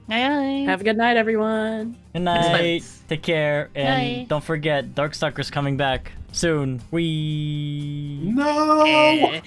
Have a good night, everyone. Good night. Thanks. Take care, and Night. don't forget, Darkstalker's coming back soon. Wee. No. Eh.